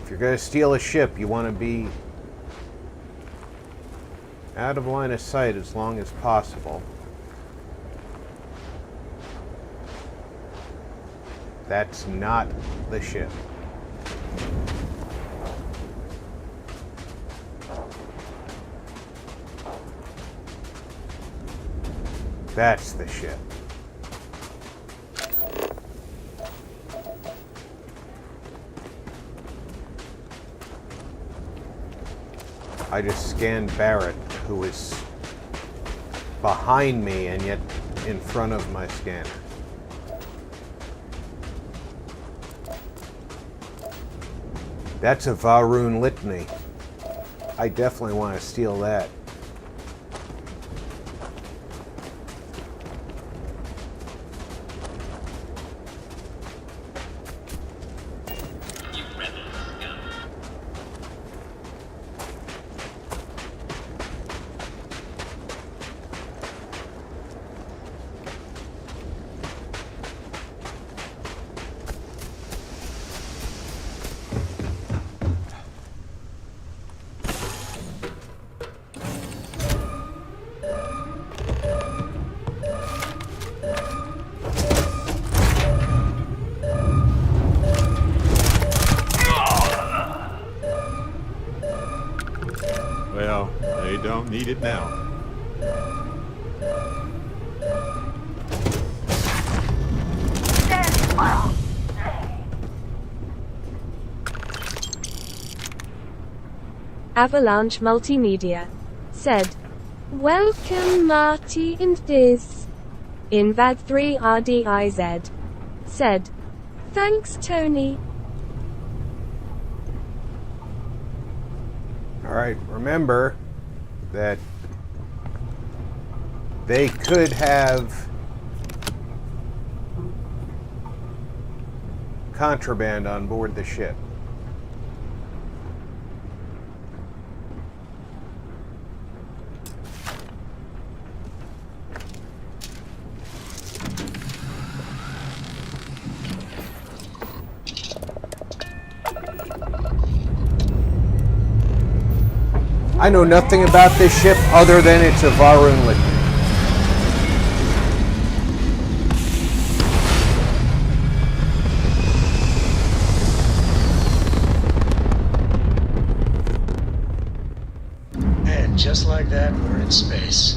If you're going to steal a ship, you want to be out of line of sight as long as possible. That's not the ship. That's the ship. I just scanned Barrett, who is behind me and yet in front of my scanner. That's a Varun litany. I definitely want to steal that. Well, they don't need it now. Avalanche Multimedia said, "Welcome Marty and Diz." Invad3RDIZ said, "Thanks Tony." Alright, remember that they could have contraband on board the ship. I know nothing about this ship other than it's a Varun litany. And just like that, we're in space.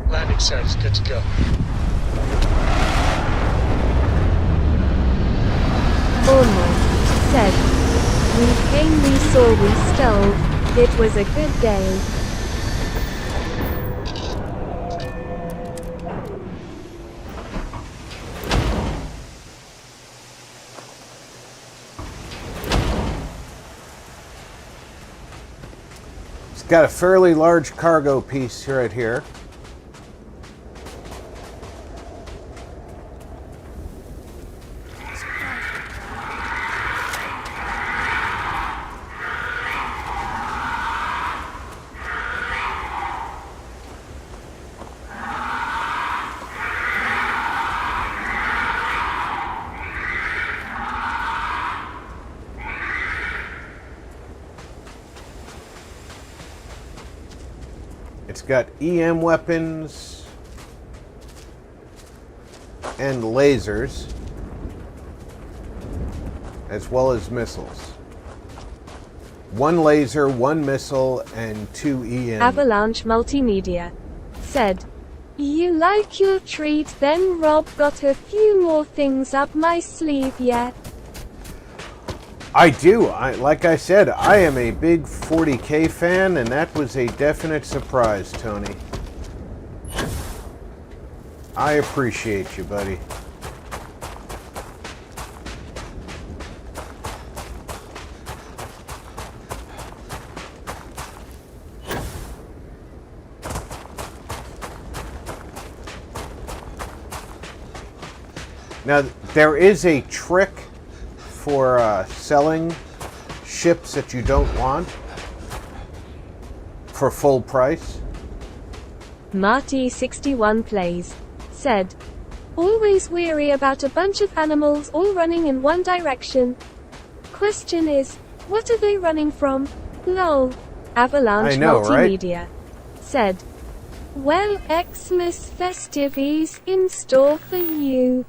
Landing site is good to go. Ormond said, "We came, we saw, we stole. It was a good day." It's got a fairly large cargo piece right here. It's got EM weapons and lasers, as well as missiles. 1 laser, 1 missile, and 2 EM. Avalanche Multimedia said, "You like your treat then? Rob got a few more things up my sleeve yet." I do. Like I said, I am a big 40K fan, and that was a definite surprise, Tony. I appreciate you, buddy. Now, there is a trick for selling ships that you don't want for full price. Marty61 Plays said, always weary about a bunch of animals all running in one direction. Question is, what are they running from? Lol. Avalanche I know, Multimedia said, well, Xmas festivities in store for you.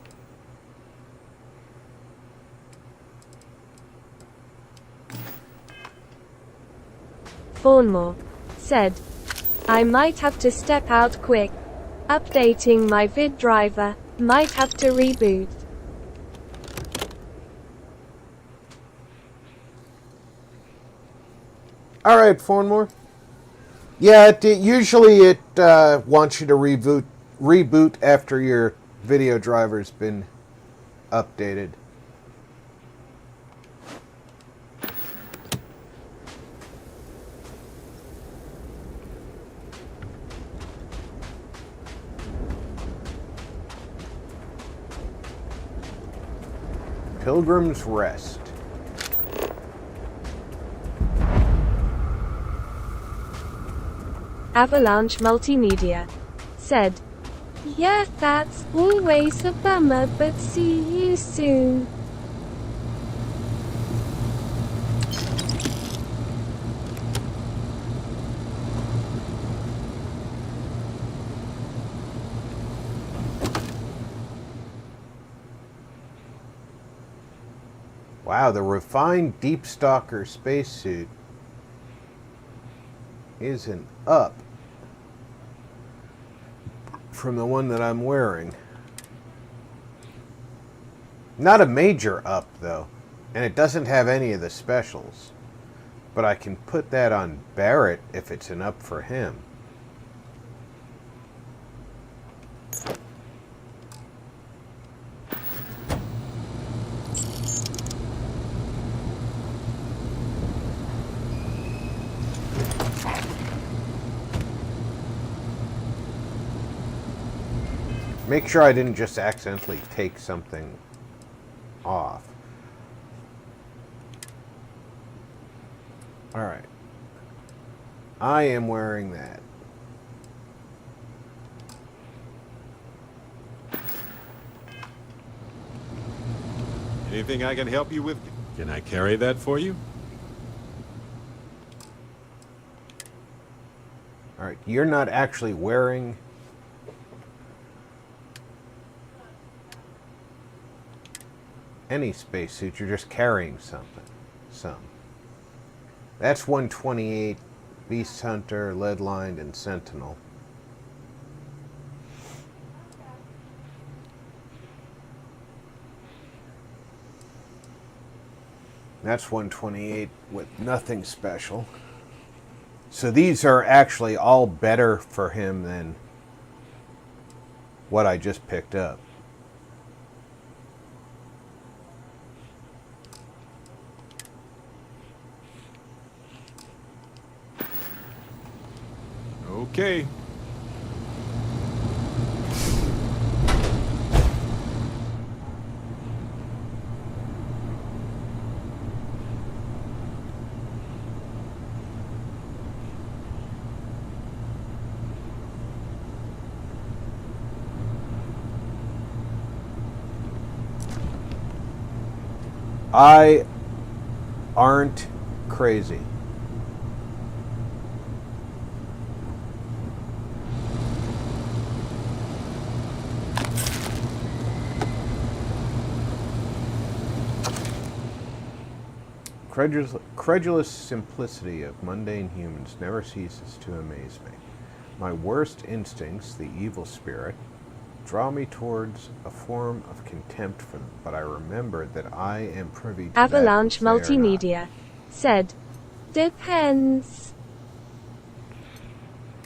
Fawnmore said, I might have to step out quick. Updating my vid driver, might have to reboot. Alright, Fawnmore. Yeah, usually it wants you to reboot after your video driver's been updated. Pilgrim's Rest. Avalanche Multimedia said, yeah, that's always a bummer, but see you soon. Wow, the refined Deep Stalker spacesuit is an up from the one that I'm wearing. Not a major up, though, and it doesn't have any of the specials. But I can put that on Barrett if it's an up for him. Make sure I didn't just accidentally take something off. Alright. I am wearing that. Anything I can help you with? Can I carry that for you? Alright, you're not actually wearing any spacesuit, you're just carrying something. Some. That's 128, Beast Hunter, Lead-Lined, and Sentinel. That's 128 with nothing special. So these are actually all better for him than what I just picked up. Okay. I aren't crazy. Credulous simplicity of mundane humans never ceases to amaze me. My worst instincts, the evil spirit, draw me towards a form of contempt for them, but I remember that I am privy to Avalanche that which they are not. Multimedia said, depends.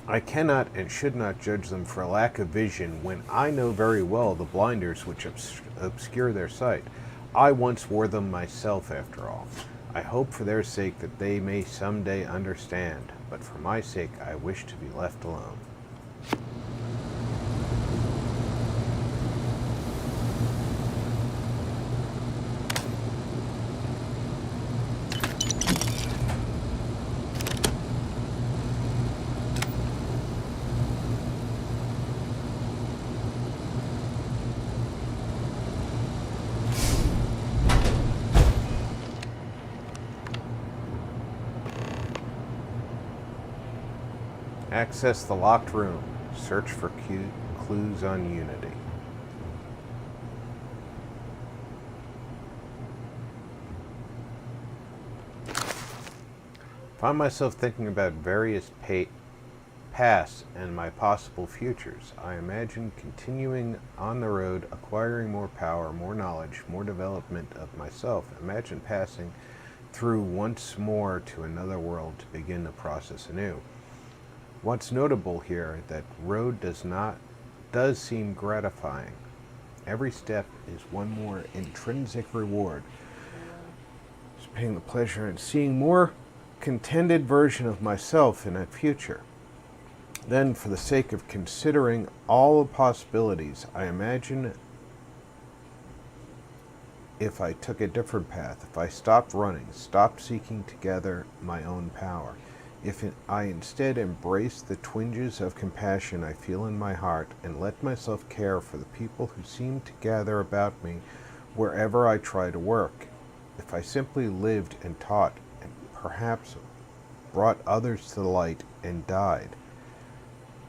I cannot and should not judge them for lack of vision when I know very well the blinders which obscure their sight. I once wore them myself, after all. I hope for their sake that they may someday understand, but for my sake I wish to be left alone. Access the locked room. Search for clues on Unity. Find myself thinking about various pasts and my possible futures. I imagine continuing on the road, acquiring more power, more knowledge, more development of myself. Imagine passing through once more to another world to begin the process anew. What's notable here that road does seem gratifying. Every step is one more intrinsic reward. Just paying the pleasure and seeing more contented version of myself in that future. Then, for the sake of considering all the possibilities, I imagine if I took a different path, if I stopped running, stopped seeking to gather my own power, if I instead embraced the twinges of compassion I feel in my heart and let myself care for the people who seem to gather about me wherever I try to work, if I simply lived and taught and perhaps brought others to the light and died,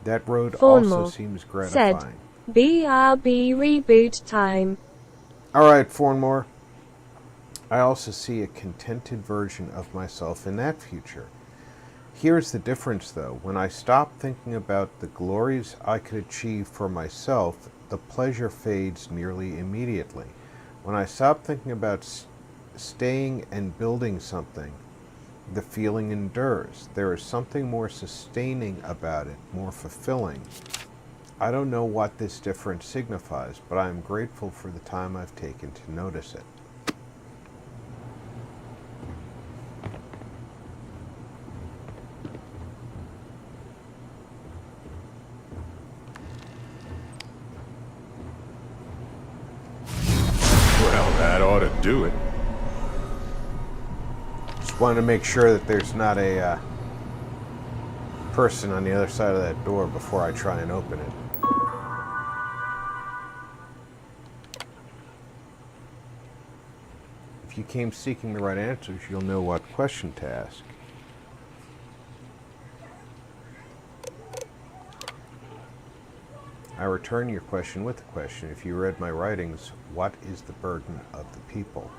that road also seems gratifying. Said, BRB reboot time. Alright, Fornmore. I also see a contented version of myself in that future. Here's the difference, though. When I stop thinking about the glories I could achieve for myself, the pleasure fades nearly immediately. When I stop thinking about staying and building something, the feeling endures. There is something more sustaining about it, more fulfilling. I don't know what this difference signifies, but I am grateful for the time I've taken to notice it. That ought to do it. Just wanted to make sure that there's not a person on the other side of that door before I try and open it. If you came seeking the right answers, you'll know what question to ask. I return your question with a question. If you read my writings, what is the burden of the people?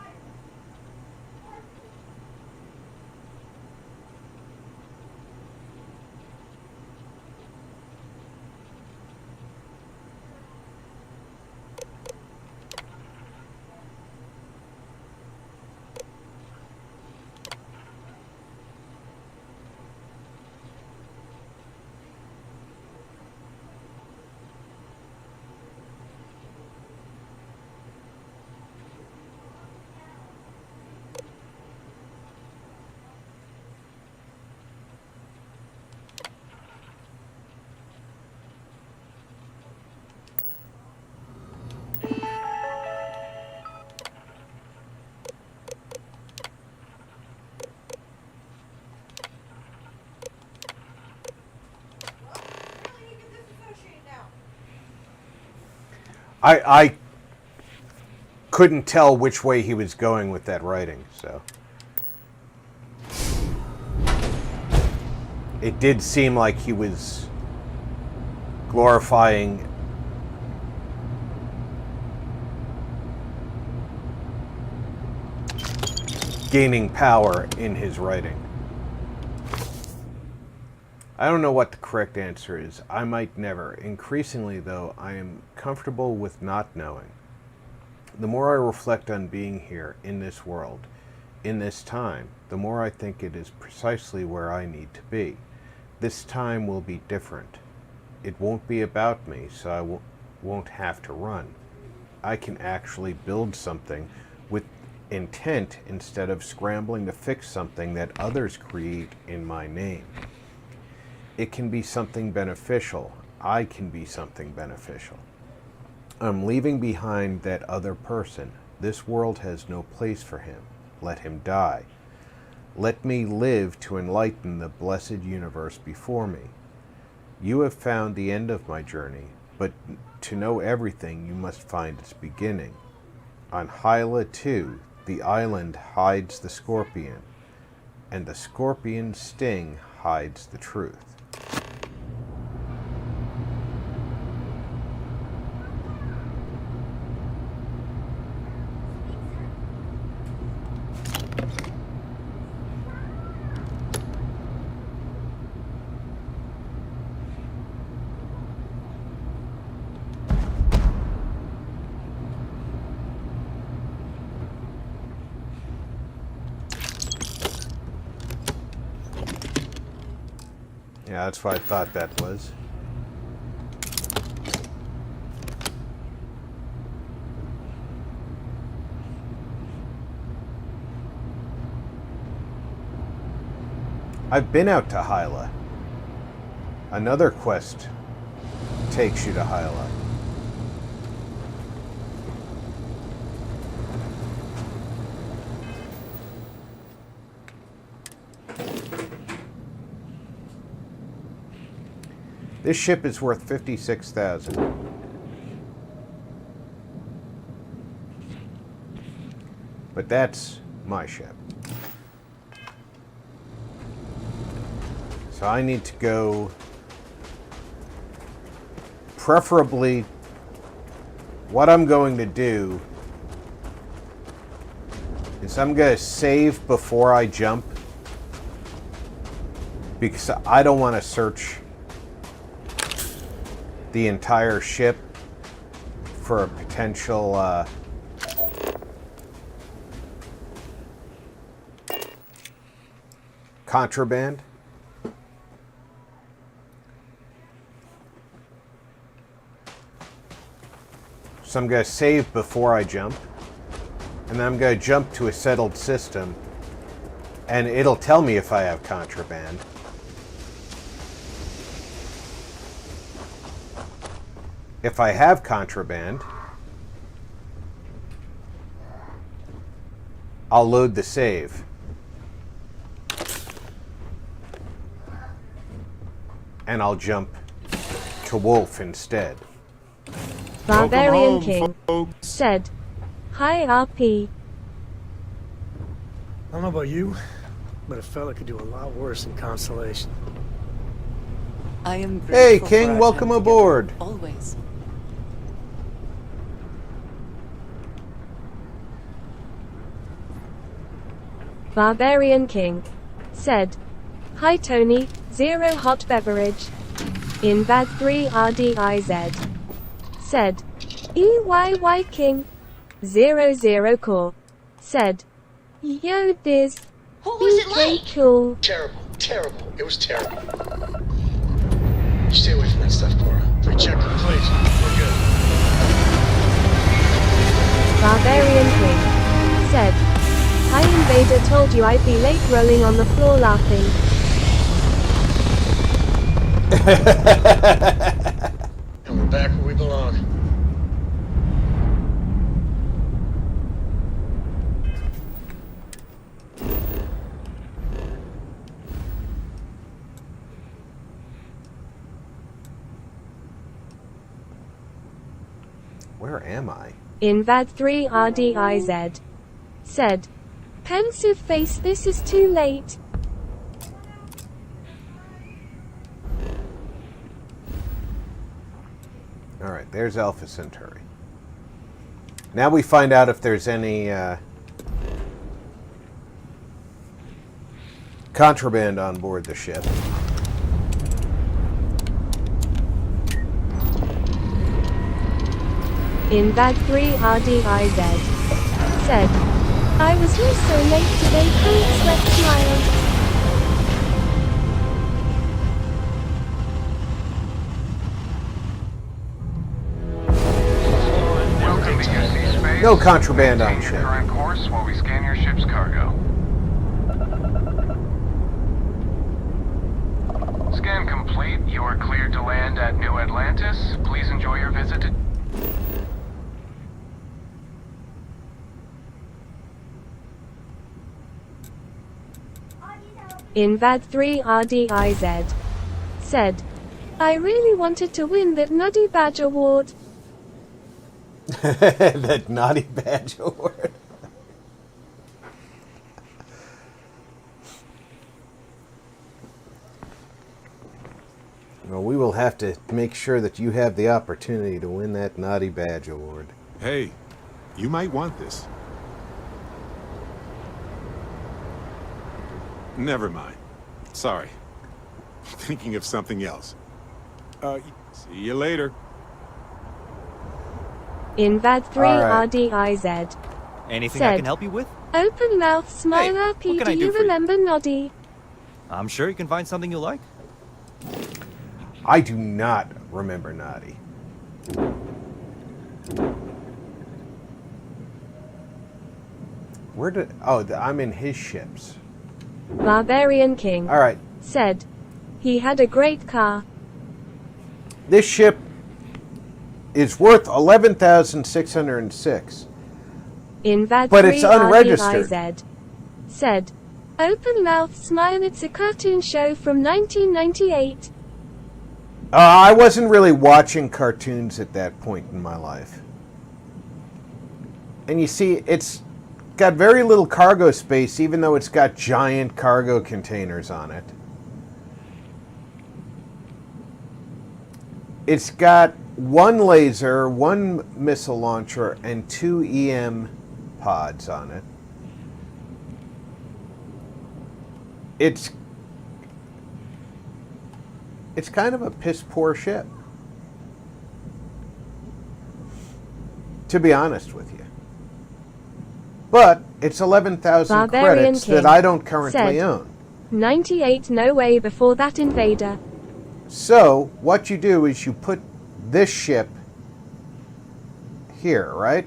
I couldn't tell which way he was going with that writing, so. It did seem like he was glorifying gaining power in his writing. I don't know what the correct answer is. I might never. Increasingly, though, I am comfortable with not knowing. The more I reflect on being here, in this world, in this time, the more I think it is precisely where I need to be. This time will be different. It won't be about me, so I won't have to run. I can actually build something with intent instead of scrambling to fix something that others create in my name. It can be something beneficial. I can be something beneficial. I'm leaving behind that other person. This world has no place for him. Let him die. Let me live to enlighten the blessed universe before me. You have found the end of my journey, but to know everything, you must find its beginning. On Hyla, too, the island hides the scorpion, and the scorpion's sting hides the truth. Yeah, that's what I thought that was. I've been out to Hyla. Another quest takes you to Hyla. This ship is worth 56,000. But that's my ship. So I need to go, preferably, what I'm going to do is I'm going to save before I jump, because I don't want to search the entire ship for a potential contraband. So I'm going to save before I jump, and then I'm going to jump to a settled system, and it'll tell me if I have contraband. If I have contraband, I'll load the save. And I'll jump to Wolf instead. Barbarian King said, "Hi RP. I don't know about you, but a fella could do a lot worse in Constellation." I am Hey grateful for King, our welcome time aboard. together, always. Barbarian King said, "Hi Tony, 0 hot beverage. Invad 3 RDIZ. Said, EYY King. 00 core. Said, Yo Diz. What was it BK like? Cool. Terrible, terrible. It was terrible. You stay away from that stuff, Cora. Reject it, please. We're good. Barbarian King said, Hi Invader, told you I'd be late, rolling on the floor laughing. And we're back where we belong. Where am I? Invad 3 RDIZ. Said, pensive face, this is too late. Alright, there's Alpha Centauri. Now we find out if there's any contraband on board the ship. In bag 3 RDIZ. Said. I was here so late today, cold sweat smile. Welcome to UC Space. No contraband on Maintain your ship. current course while we scan your ship's cargo. Scan complete. You are cleared to land at New Atlantis. Please enjoy your visit to... In bag 3 RDIZ. Said. I really wanted to win that Noddy Badge Award. That naughty badge award. Well, we will have to make sure that you have the opportunity to win that naughty badge award. Hey, you might want this. Never mind. Sorry. Thinking of something else. See you later. In bag 3 All right. RDIZ. Anything Said. I can help you with? Open mouth, smile Hey, happy. what can Do I do you for you? remember Noddy? I'm sure you can find something you like. I do not remember Naughty. Where did... Oh, I'm in his ships. Barbarian King. All right. Said. He had a great car. This ship is worth 11,606. In bag But 3 it's unregistered. RDIZ. Said. Open mouth, smile. It's a cartoon show from 1998. I wasn't really watching cartoons at that point in my life. And you see, it's got very little cargo space, even though it's got giant cargo containers on it. It's got one laser, one missile launcher, and 2 EM pods on it. It's kind of a piss-poor ship, to be honest with you. But it's 11,000 Barbarian credits King that I don't currently said. own. 98 no way before that invader. So, what you do is you put this ship here, right?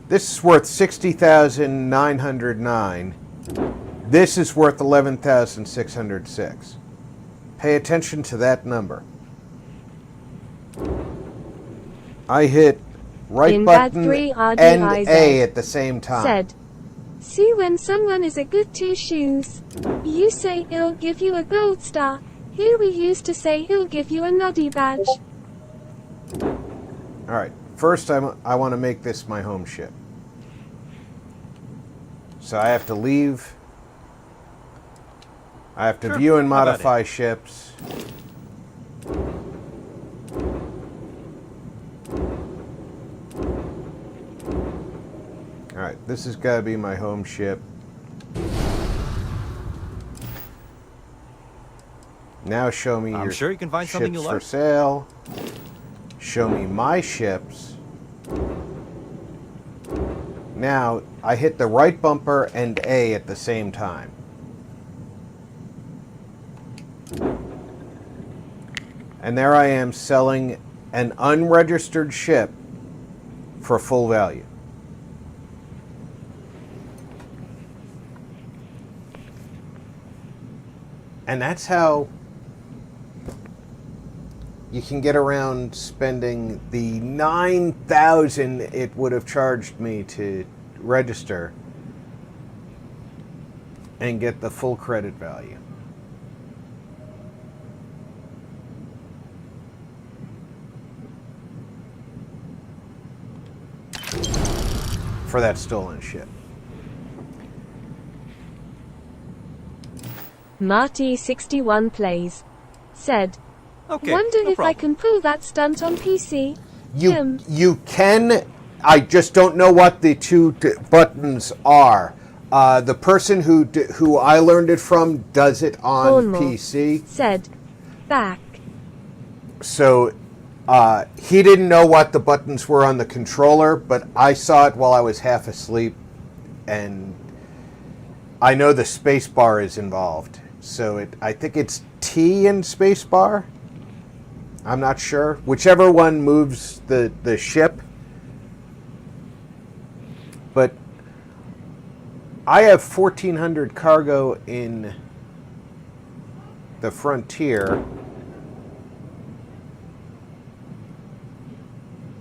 This is worth 60,909. This is worth 11,606. Pay attention to that number. I hit right In bag button 3 and RDIZ. A at the same time. Said. See when someone is a good two shoes. You say he'll give you a gold star. Here we used to say he'll give you a noddy badge. Alright, first I want to make this my home ship. So I have to leave. I have to Sure, view and how about modify ships. Alright, this has got to be my home ship. Now show me I'm your sure you can find something ships you for like. sale. Show me my ships. Now, I hit the right bumper and A at the same time. And there I am selling an unregistered ship for full value. And that's how you can get around spending the 9,000 it would have charged me to register and get the full credit value. For that stolen ship. Marty 61 plays. Said. Okay, Wonder no if I problem. can pull that stunt on PC. You can. I just don't know what the two buttons are. The person who I learned it from does it on Cornwall PC. Said. Back. So He didn't know what the buttons were on the controller, but I saw it while I was half asleep, and I know the space bar is involved. So I think it's T in space bar. I'm not sure. Whichever one moves the ship. But I have 1,400 cargo in the Frontier.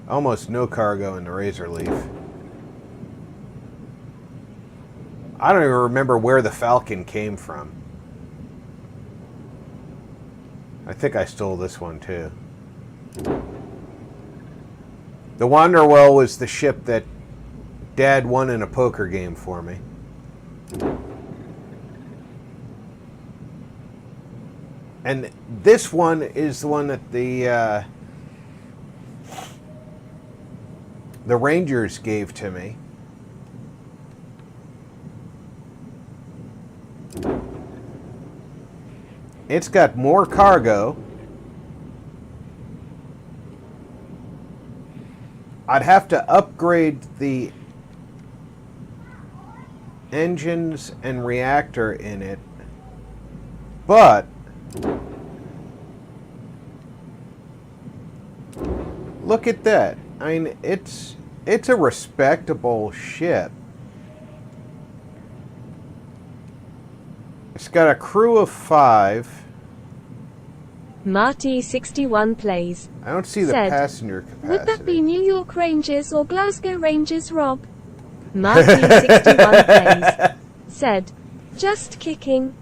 Almost no cargo in the Razor Leaf. I don't even remember where the Falcon came from. I think I stole this one too. The Wanderwell was the ship that Dad won in a poker game for me. And this one is the one that the Rangers gave to me. It's got more cargo. I'd have to upgrade the engines and reactor in it, but look at that. I mean, it's a respectable ship. It's got a crew of 5. Marty61 plays. I don't see the Said, passenger capacity. Would that be New York Rangers or Glasgow Rangers, Rob? Marty61 plays. Said, just kicking.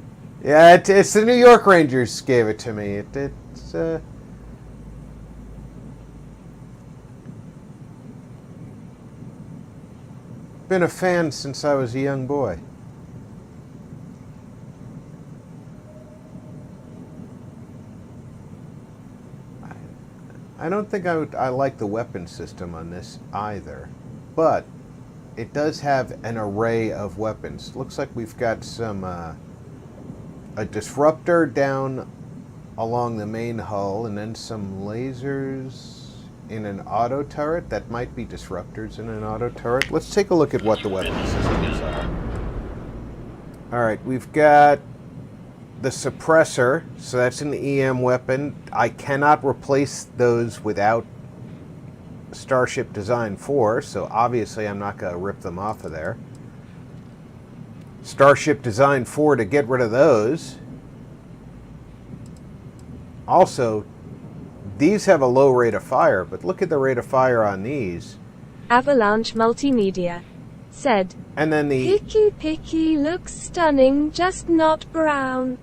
Yeah, it's the New York Rangers gave it to me. It's been a fan since I was a young boy. I don't think I like the weapon system on this either, but it does have an array of weapons. Looks like we've got some a disruptor down along the main hull, and then some lasers in an auto turret. That might be disruptors in an auto turret. Let's take a look at what the weapon systems are. All right, we've got the suppressor, so that's an EM weapon. I cannot replace those without Starship Design 4, so obviously I'm not going to rip them off of there. Starship Design 4 to get rid of those. Also, these have a low rate of fire, but look at the rate of fire on these. Avalanche Multimedia said, And then the... Picky looks stunning, just not brown.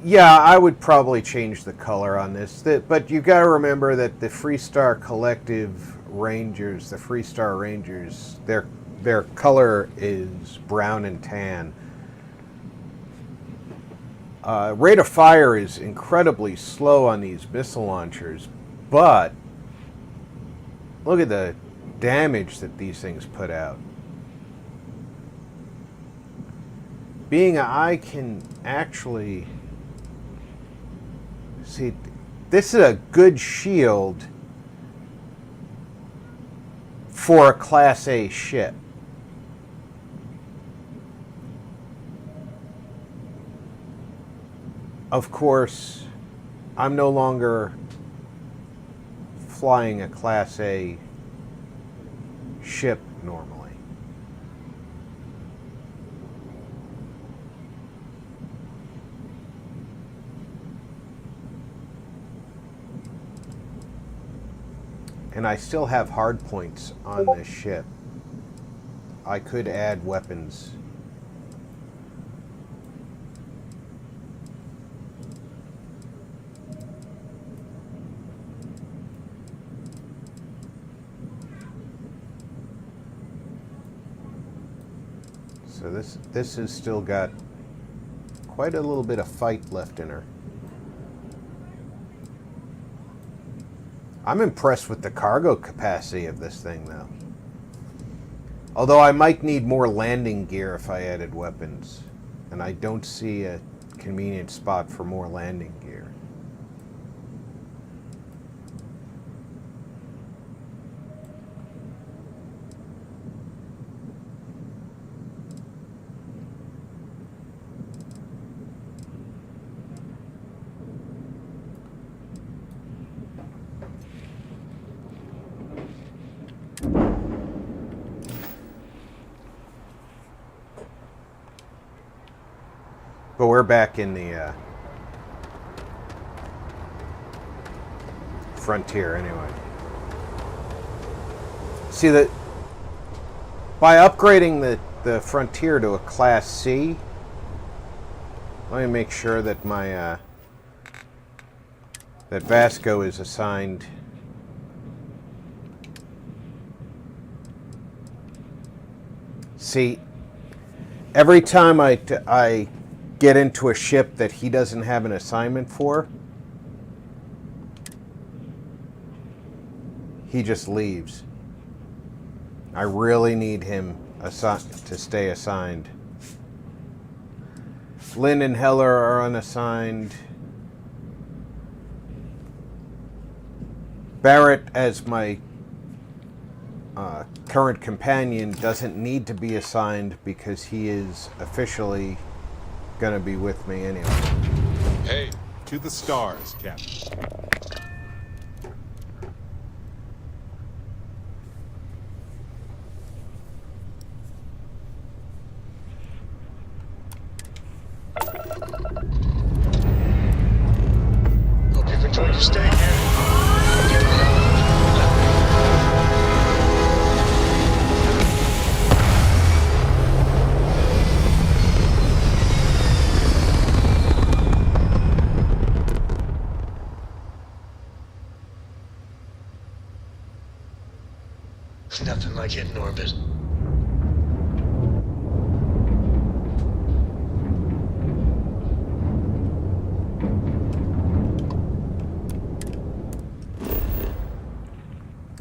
Yeah, I would probably change the color on this. But you got to remember that the Freestar Collective Rangers, the Freestar Rangers, their color is brown and tan. Rate of fire is incredibly slow on these missile launchers, but look at the damage that these things put out. Being I can actually... See, this is a good shield for a Class A ship. Of course, I'm no longer flying a Class A ship normally. And I still have hard points on this ship. I could add weapons. So this has still got quite a little bit of fight left in her. I'm impressed with the cargo capacity of this thing, though. Although I might need more landing gear if I added weapons. And I don't see a convenient spot for more landing gear. But we're back in the frontier anyway. See that by upgrading the frontier to a class C, let me make sure that my that Vasco is assigned. See, every time I get into a ship that he doesn't have an assignment for, he just leaves. I really need him to stay assigned. Lynn and Heller are unassigned. Barrett, as my current companion, doesn't need to be assigned because he is officially going to be with me anyway. Hey, to the stars, Captain. Hope you've enjoyed your stay here. Nothing like hitting orbit.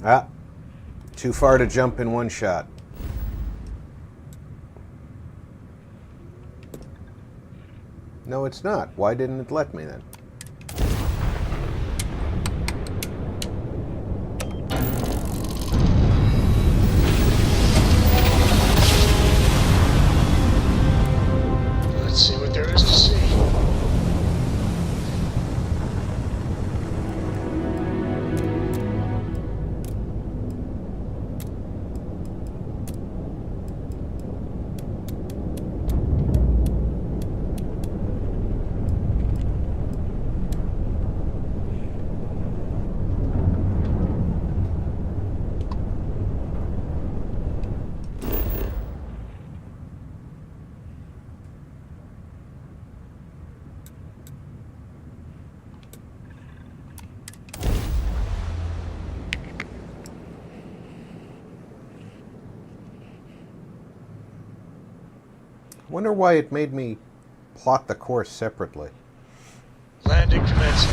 Ah, too far to jump in one shot. No, it's not. Why didn't it let me then? Let's see what there is to see. Wonder why it made me plot the course separately. Landing commencing.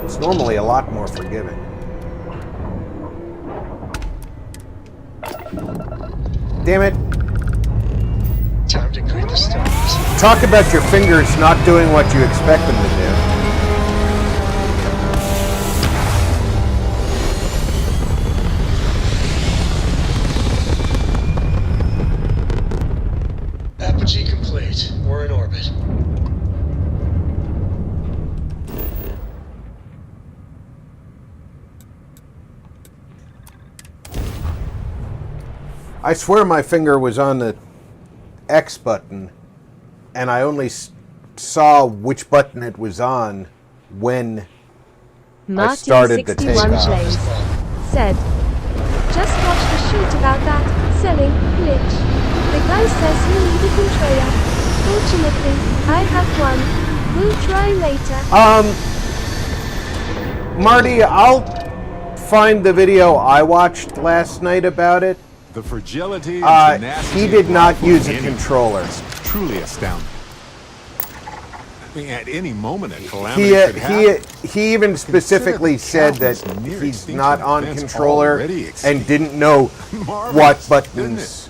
It's normally a lot more forgiving. Damn it. Time to greet the stars. Talk about your fingers not doing what you expect them to do. Apogee complete. We're in orbit. I swear my finger was on the X button, and I only saw which button it was on when I started the takeoff. Said, just watch the shoot about that selling glitch. The guy says you need a controller. Fortunately, I have one. We'll try later. Marty, I'll find the video I watched last night about it. The fragility and tenacity he did not use a of controller. It's truly astounding. I mean, at any moment a calamity could happen. He even specifically said that he's not on controller and didn't know what buttons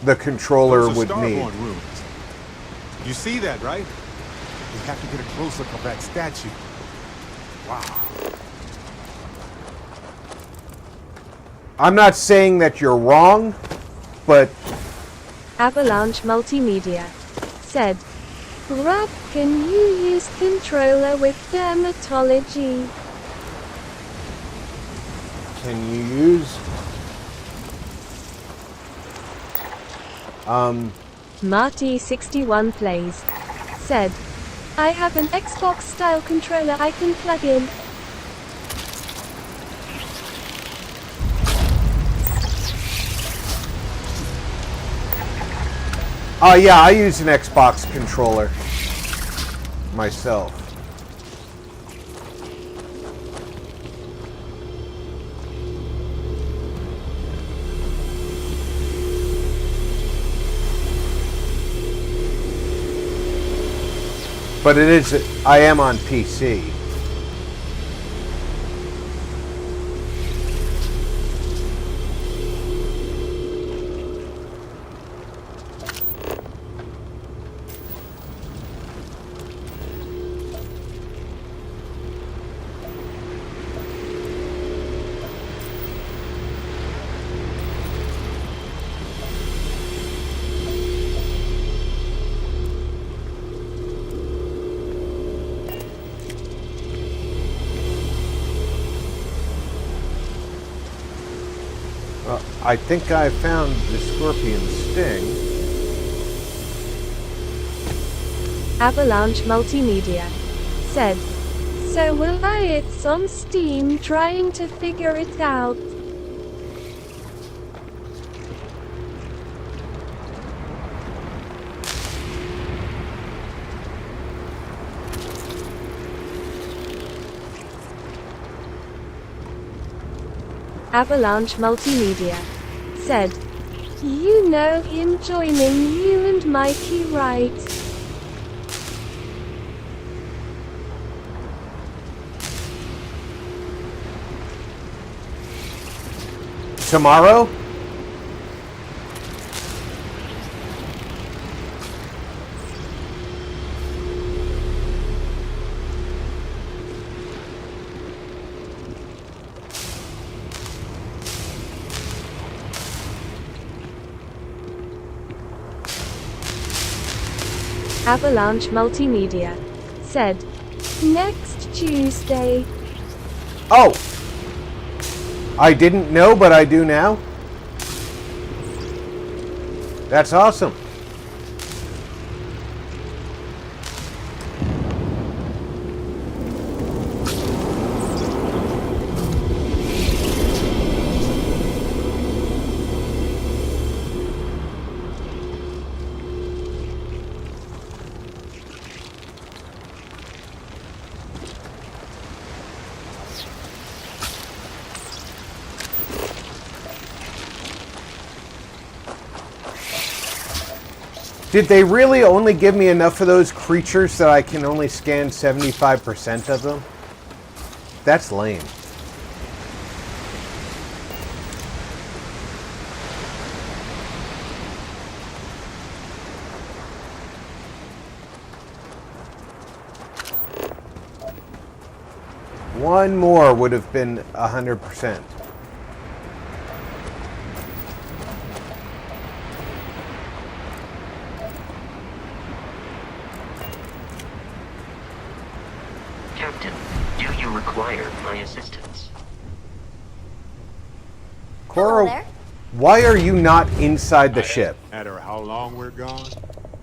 the controller would need. Starborn ruins. You see that, right? We have to get a close look at that statue. Wow. I'm not saying that you're wrong, but Avalanche Multimedia. said, Rob, can you use controller with dermatology? Can you use... Marty61 plays. Said, I have an Xbox style controller I can plug in. Oh yeah, I use an Xbox controller myself. But I am on PC. Well, I think I found the scorpion sting. Avalanche Multimedia said, so will I? It's on Steam trying to figure it out. Avalanche Multimedia said, you know him joining you and Mikey, right? Tomorrow? Avalanche Multimedia said, next Tuesday. Oh! I didn't know, but I do now. That's awesome. Did they really only give me enough of those creatures that I can only scan 75% of them? That's lame. One more would have been 100%. Captain, do you require my assistance? Cora, why are you not inside the ship? No matter how long we're gone,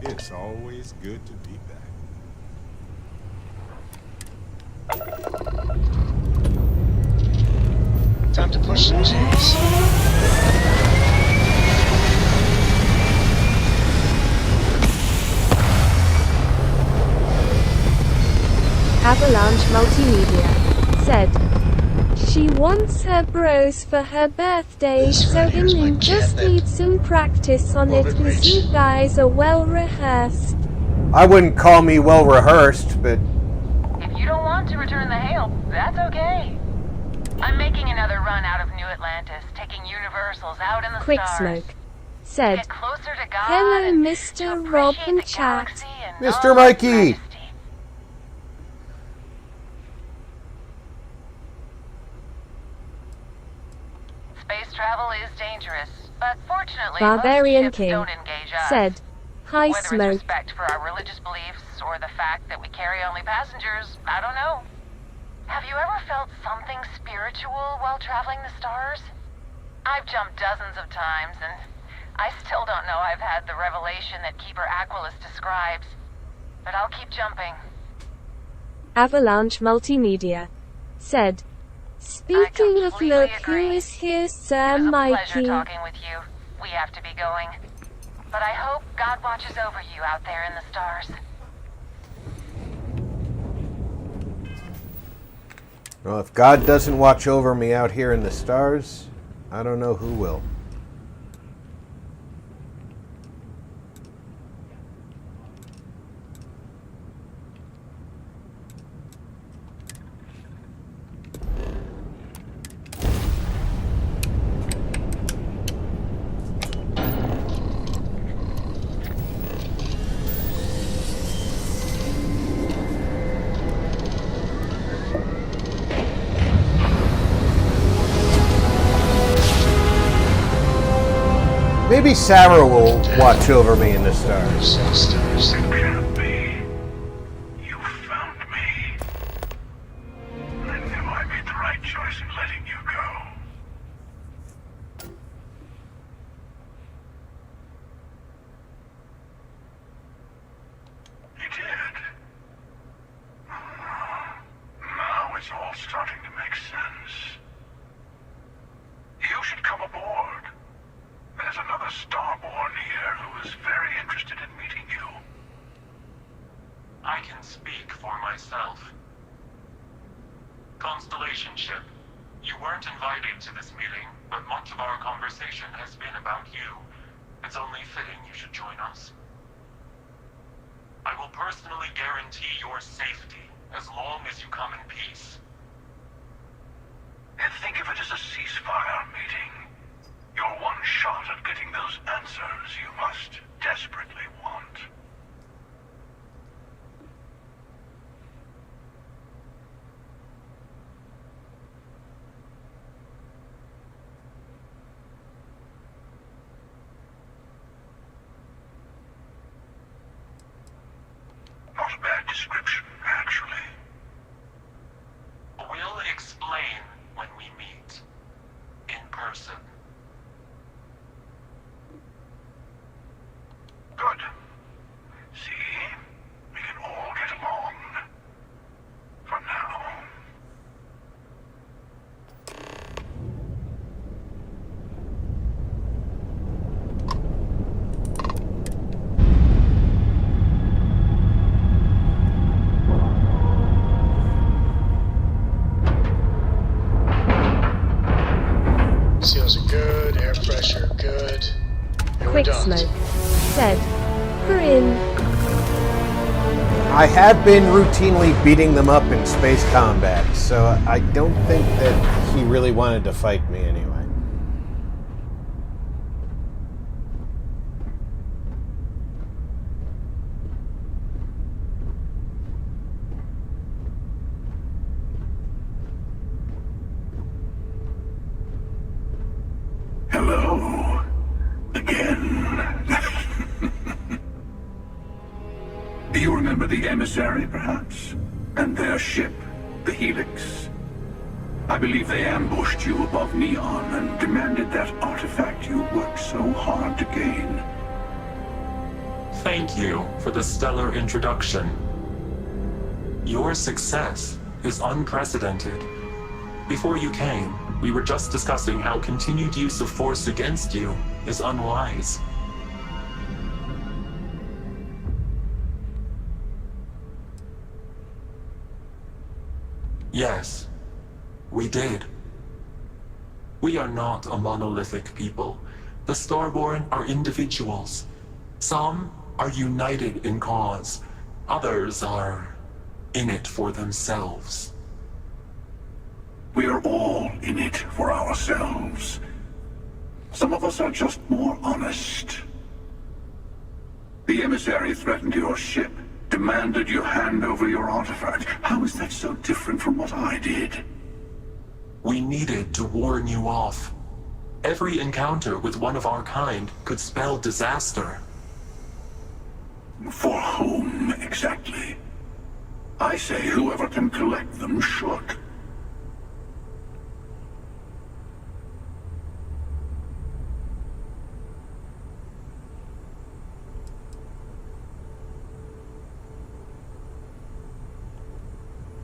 it's always good to be back. Time to push some G's. Avalanche Multimedia said, she wants her bros for her birthday, so him just needs some practice on it because you guys are well rehearsed. I wouldn't call me well rehearsed, but... If you don't want to return the hail, that's okay. I'm making another run out of New Atlantis, taking Universals out in the Quick stars. Smoke said, Get closer to God hello and Mr. Rob and chat. Mr. Mikey! Space travel is dangerous, but fortunately Barbarian most ships King don't engage us. said, High Whether smoke. it's respect for our religious beliefs or the fact that we carry only passengers, I don't know. Have you ever felt something spiritual while traveling the stars? I've jumped dozens of times, and I still don't know I've had the revelation that Keeper Aquilus describes. But I'll keep jumping. Avalanche Multimedia said, "Speaking of look, who is here, Sir Mikey?" Pleasure talking with you. We have to be going. But I hope God watches over you out there in the stars. Well, if God doesn't watch over me out here in the stars, I don't know who will. Maybe Sarah will watch over me in the stars. Stars. Starborn here who is very interested in meeting you. I can speak for myself. Constellation ship, you weren't invited to this meeting, but much of our conversation has been about you. It's only fitting you should join us. I will personally guarantee your safety as long as you come in peace. And think of it as a ceasefire meeting. Your one shot at getting those answers you must desperately want. Not a bad description, actually. We'll explain when we meet. In person. Good. See? We can all get along. For now. Seals are good, air pressure good. And we're Quick done. Smoke said, "Grin." I have been routinely beating them up in space combat, so I don't think that he really wanted to fight me anyway. Hello. Again. Do you remember the emissary, perhaps? And their ship, the Helix? I believe they ambushed you above Neon and demanded that artifact you worked so hard to gain. Thank you for the stellar introduction. Your success is unprecedented. Before you came, we were just discussing how continued use of force against you is unwise. Yes, we did. We are not a monolithic people. The Starborn are individuals. Some are united in cause. Others are in it for themselves. We are all in it for ourselves. Some of us are just more honest. The emissary threatened your ship, demanded you hand over your artifact. How is that so different from what I did? We needed to warn you off. Every encounter with one of our kind could spell disaster. For whom, exactly? I say whoever can collect them should.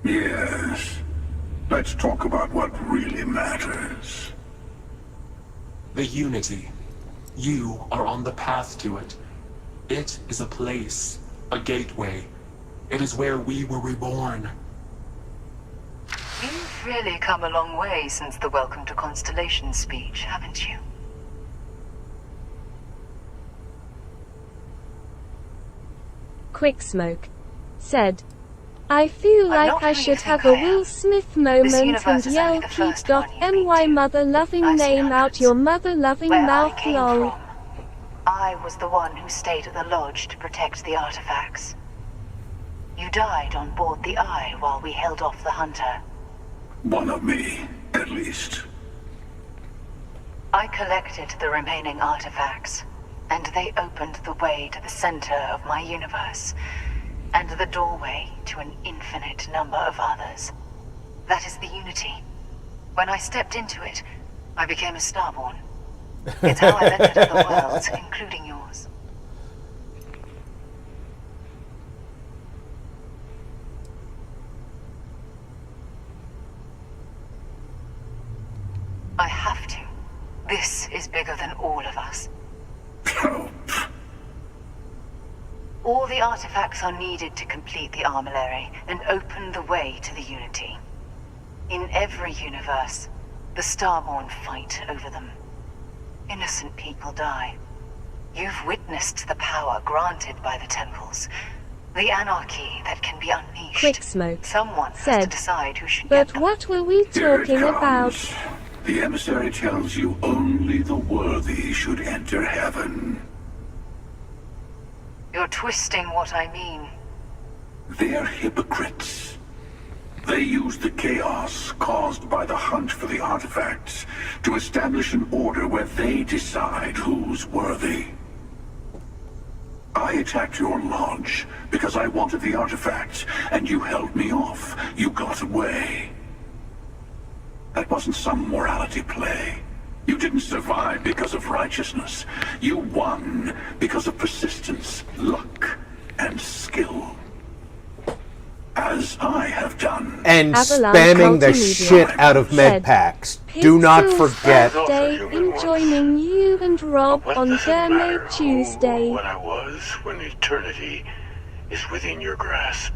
Yes. Let's talk about what really matters. The Unity. You are on the path to it. It is a place, a gateway. It is where we were reborn. You've really come a long way since the Welcome to Constellation speech, haven't you? Quicksmoke said, I feel like I should have a Will Smith moment and yell Pete.my mother loving name out your mother loving mouth lol. I was the one who stayed at the lodge to protect the artifacts. You died on board the Eye while we held off the Hunter. One of me, at least. I collected the remaining artifacts, and they opened the way to the center of my universe, and the doorway to an infinite number of others. That is the Unity. When I stepped into it, I became a Starborn. It's how I entered other worlds, including yours. I have to. This is bigger than all of us. All the artifacts are needed to complete the armillary and open the way to the Unity. In every universe, the Starborn fight over them. Innocent people die. You've witnessed the power granted by the temples. The anarchy that can be unleashed. Quicksmoke Someone has said, to decide who should but get them. what were we Here it talking comes. about? The emissary tells you only the worthy should enter heaven. You're twisting what I mean. They're hypocrites. They use the chaos caused by the hunt for the artifacts to establish an order where they decide who's worthy. I attacked your lodge because I wanted the artifacts, and you held me off. You got away. That wasn't some morality play. You didn't survive because of righteousness. You won because of persistence, luck, and skill. As I have done. And Avalanche spamming the Multimedia shit out of med said, packs. Do not Pixel's forget. birthday in joining you and Rob on Dermo Tuesday. What I was when eternity is within your grasp.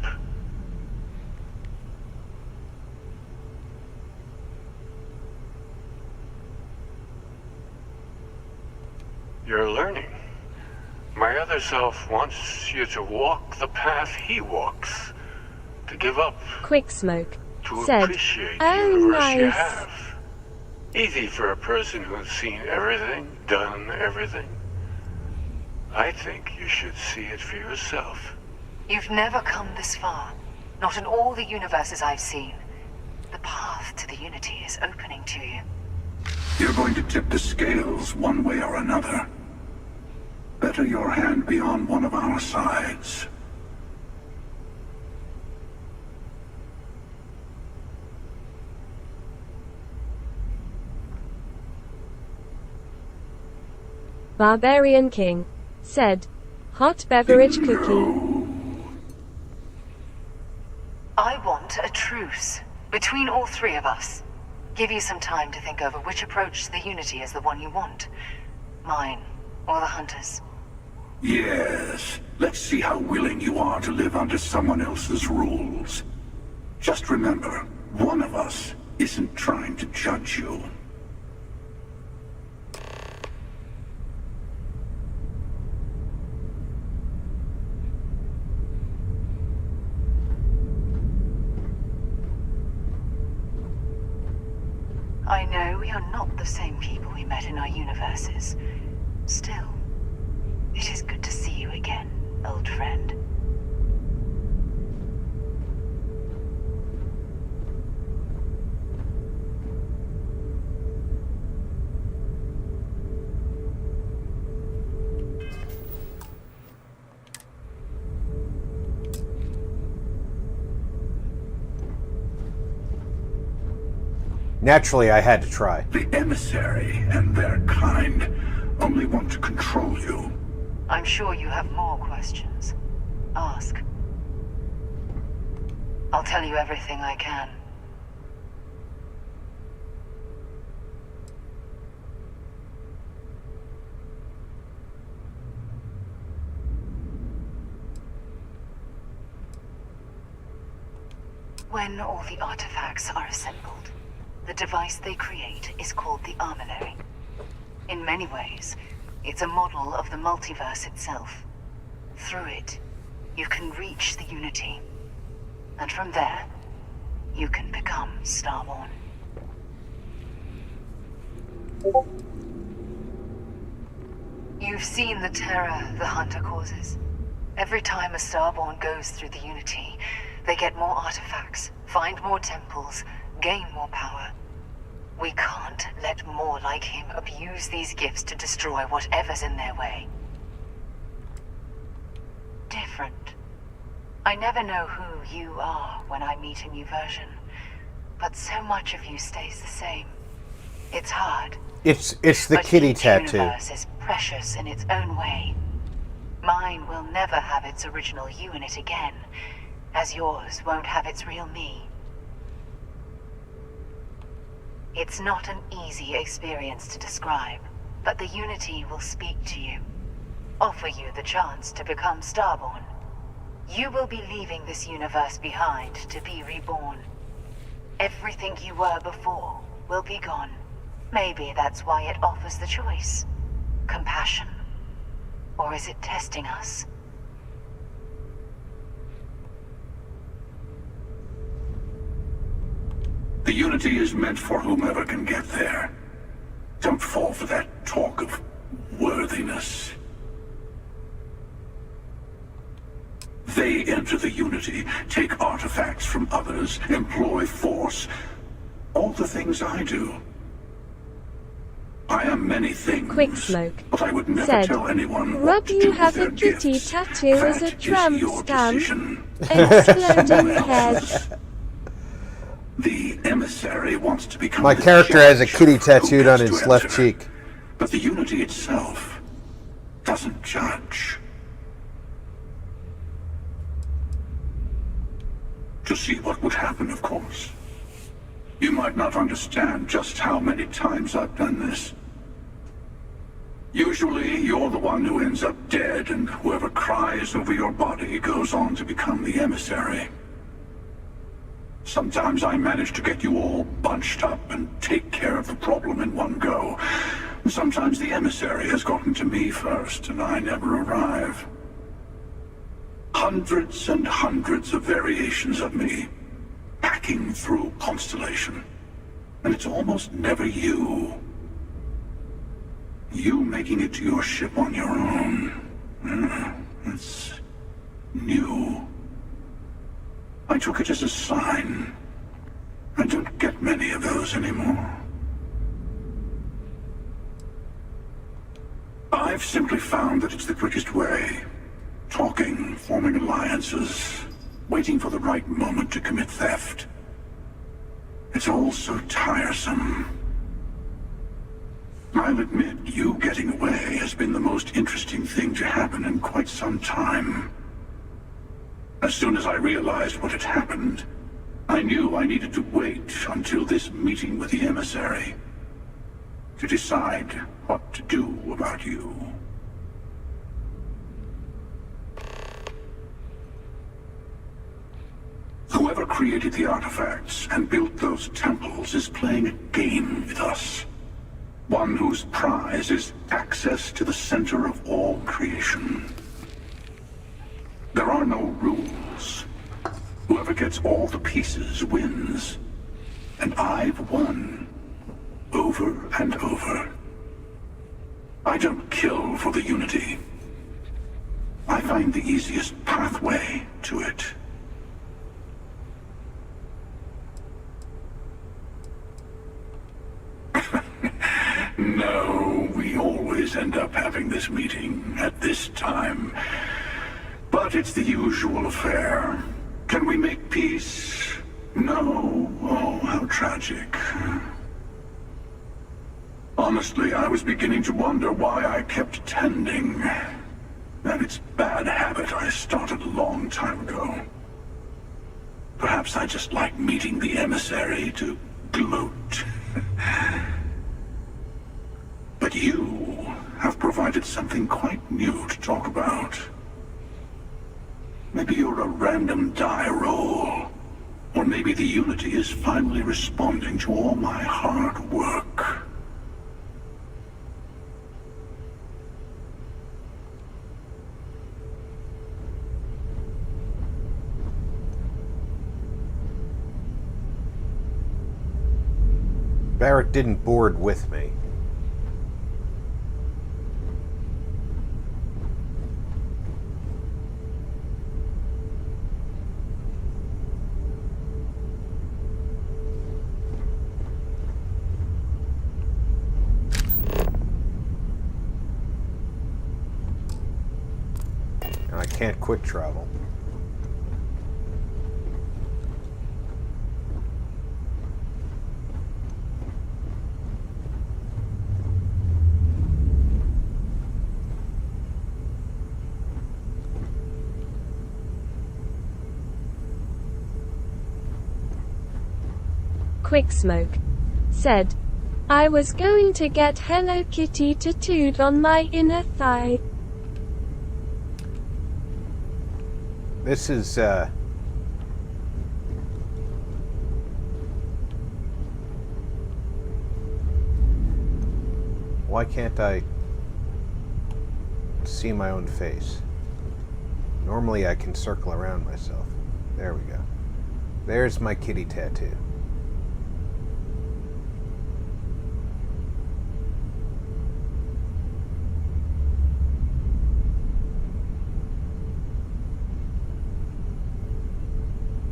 You're learning. My other self wants you to walk the path he walks. To give up. Quicksmoke To said, appreciate the oh universe you nice. have. Easy for a person who's seen everything, done everything. I think you should see it for yourself. You've never come this far. Not in all the universes I've seen. The path to the Unity is opening to you. You're going to tip the scales one way or another. Better your hand be on one of our sides. Barbarian King said, hot beverage cookie. I want a truce between all three of us. Give you some time to think over which approach to the Unity is the one you want. Mine, or the Hunter's. Yes. Let's see how willing you are to live under someone else's rules. Just remember, one of us isn't trying to judge you. I know we are not the same people we met in our universes. Still, it is good to see you again, old friend. Naturally, I had to try. The emissary and their kind only want to control you. I'm sure you have more questions. Ask. I'll tell you everything I can. When all the artifacts are assembled, the device they create is called the Armory. In many ways, it's a model of the multiverse itself. Through it, you can reach the Unity. And from there, you can become Starborn. You've seen the terror the Hunter causes. Every time a Starborn goes through the Unity, they get more artifacts, find more temples, gain more power. We can't let more like him abuse these gifts to destroy whatever's in their way. Different. I never know who you are when I meet a new version, but so much of you stays the same. It's hard. It's the kitty tattoo. Each universe is precious in its own way. Mine will never have its original you in it again, as yours won't have its real me. It's not an easy experience to describe, but the Unity will speak to you, offer you the chance to become Starborn. You will be leaving this universe behind to be reborn. Everything you were before will be gone. Maybe that's why it offers the choice. Compassion. Or is it testing us? The Unity is meant for whomever can get there. Don't fall for that talk of worthiness. They enter the Unity, take artifacts from others, employ force. All the things I do. I am many things. Quick Smoke but I would never said, tell anyone Rob, what to you do have with a their kitty gifts. tattoo as a That is tramp your stamp. decision. Exploding head. The emissary wants to become My the character has a judge kitty of who tattooed on gets his to left enter. cheek. But the Unity itself doesn't judge. To see what would happen, of course. You might not understand just how many times I've done this. Usually, you're the one who ends up dead, and whoever cries over your body goes on to become the emissary. Sometimes I manage to get you all bunched up and take care of the problem in one go. Sometimes the emissary has gotten to me first, and I never arrive. Hundreds and hundreds of variations of me, hacking through Constellation. And it's almost never you. You making it to your ship on your own. It's new. I took it as a sign. I don't get many of those anymore. I've simply found that it's the quickest way. Talking, forming alliances, waiting for the right moment to commit theft. It's all so tiresome. I'll admit, you getting away has been the most interesting thing to happen in quite some time. As soon as I realized what had happened, I knew I needed to wait until this meeting with the emissary to decide what to do about you. Whoever created the artifacts and built those temples is playing a game with us. One whose prize is access to the center of all creation. There are no rules. Whoever gets all the pieces wins. And I've won. Over and over. I don't kill for the Unity. I find the easiest pathway to it. No, we always end up having this meeting at this time. But it's the usual affair. Can we make peace? No. Oh, how tragic. Honestly, I was beginning to wonder why I kept tending. That it's bad habit I started a long time ago. Perhaps I just like meeting the emissary to gloat. But you have provided something quite new to talk about. Maybe you're a random die roll. Or maybe the Unity is finally responding to all my hard work. Barrett didn't board with me. And I can't quick travel. Quicksmoke said, I was going to get Hello Kitty tattooed on my inner thigh. This is, why can't I see my own face? Normally I can circle around myself. There we go. There's my kitty tattoo.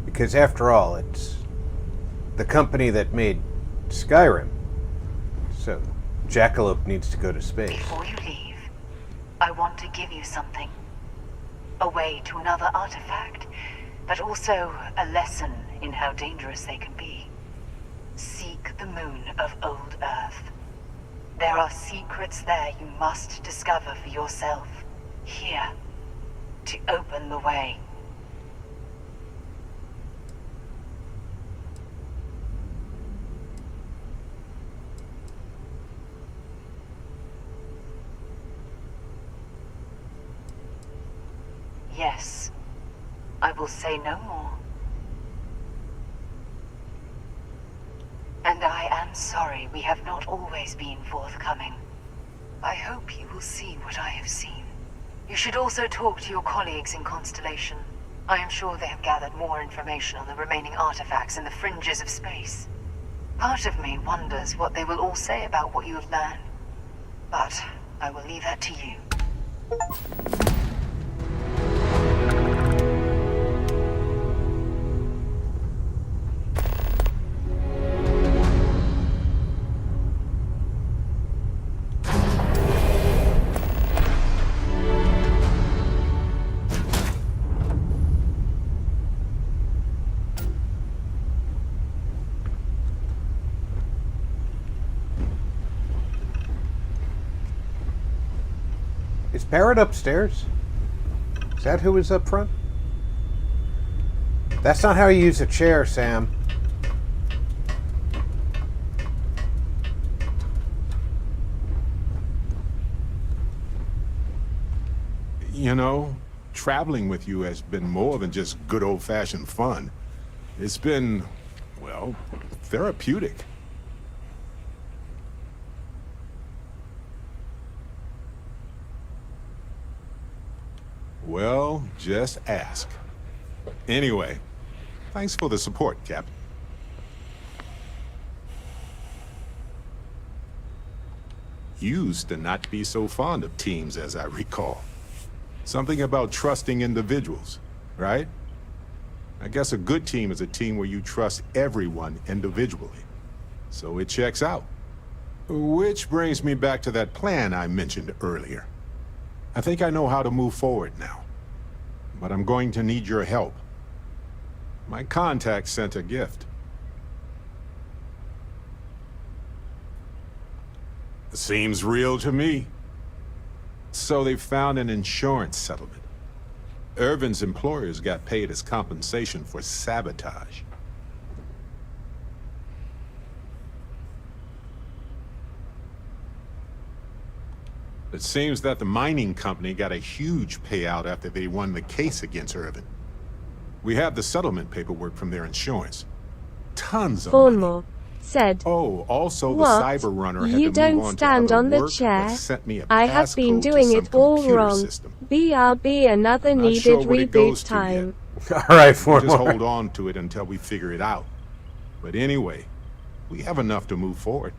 Because after all, it's the company that made Skyrim. So, Jackalope needs to go to space. Before you leave, I want to give you something. A way to another artifact, but also a lesson in how dangerous they can be. Seek the moon of Old Earth. There are secrets there you must discover for yourself. Here, to open the way. Yes, I will say no more. And I am sorry we have not always been forthcoming. I hope you will see what I have seen. You should also talk to your colleagues in Constellation. I am sure they have gathered more information on the remaining artifacts in the fringes of space. Part of me wonders what they will all say about what you have learned. But I will leave that to you. Is Barrett upstairs? Is that who is up front? That's not how you use a chair, Sam. You know, traveling with you has been more than just good old-fashioned fun. It's been, well, therapeutic. Well, just ask. Anyway, thanks for the support, Cap. Used to not be so fond of teams, as I recall. Something about trusting individuals, right? I guess a good team is a team where you trust everyone individually. So it checks out. Which brings me back to that plan I mentioned earlier. I think I know how to move forward now. But I'm going to need your help. My contact sent a gift. Seems real to me. So they found an insurance settlement. Irvin's employers got paid as compensation for sabotage. It seems that the mining company got a huge payout after they won the case against Irvin. We have the settlement paperwork from their insurance. Tons of money. Bournemore said, Oh, also the "What? cyber runner had You to move don't on stand to other on the work, chair. but sent me a I have been passcode to doing some it all computer wrong. system. BRB another Not needed sure what it goes reboot to yet. time." All right, We'll just Bournemore. hold on to it until we figure it out. But anyway, we have enough to move forward.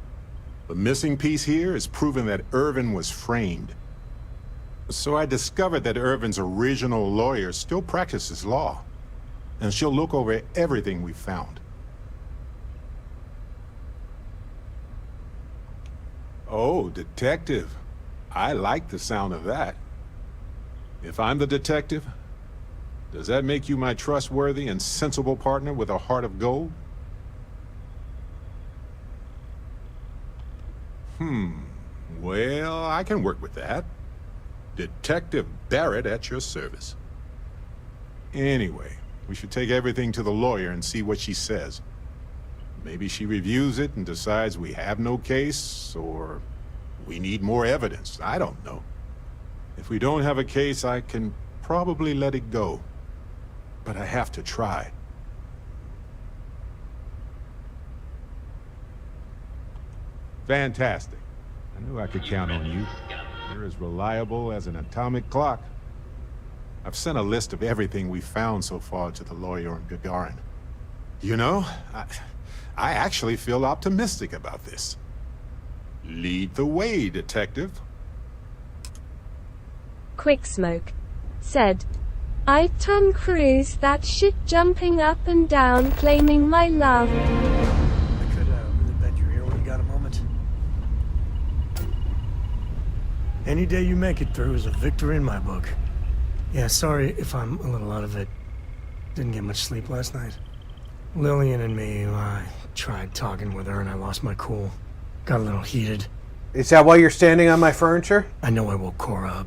The missing piece here is proving that Irvin was framed. So I discovered that Irvin's original lawyer still practices law, and she'll look over everything we found. Oh, detective. I like the sound of that. If I'm the detective, does that make you my trustworthy and sensible partner with a heart of gold? Well, I can work with that. Detective Barrett at your service. Anyway, we should take everything to the lawyer and see what she says. Maybe she reviews it and decides we have no case, or we need more evidence. I don't know. If we don't have a case, I can probably let it go. But I have to try. Fantastic. I knew I could count on you. You're as reliable as an atomic clock. I've sent a list of everything we found so far to the lawyer in Gagarin. You know, I actually feel optimistic about this. Lead the way, detective. Quicksmoke said, "I Tom Cruise that shit jumping up and down claiming my love." I could really bend your ear when you got a moment. Any day you make it through is a victory in my book. Yeah, sorry if I'm a little out of it. Didn't get much sleep last night. Lillian and me, I tried talking with her and I lost my cool. Got a little heated. Is that why you're standing on my furniture? I know I woke Cora up.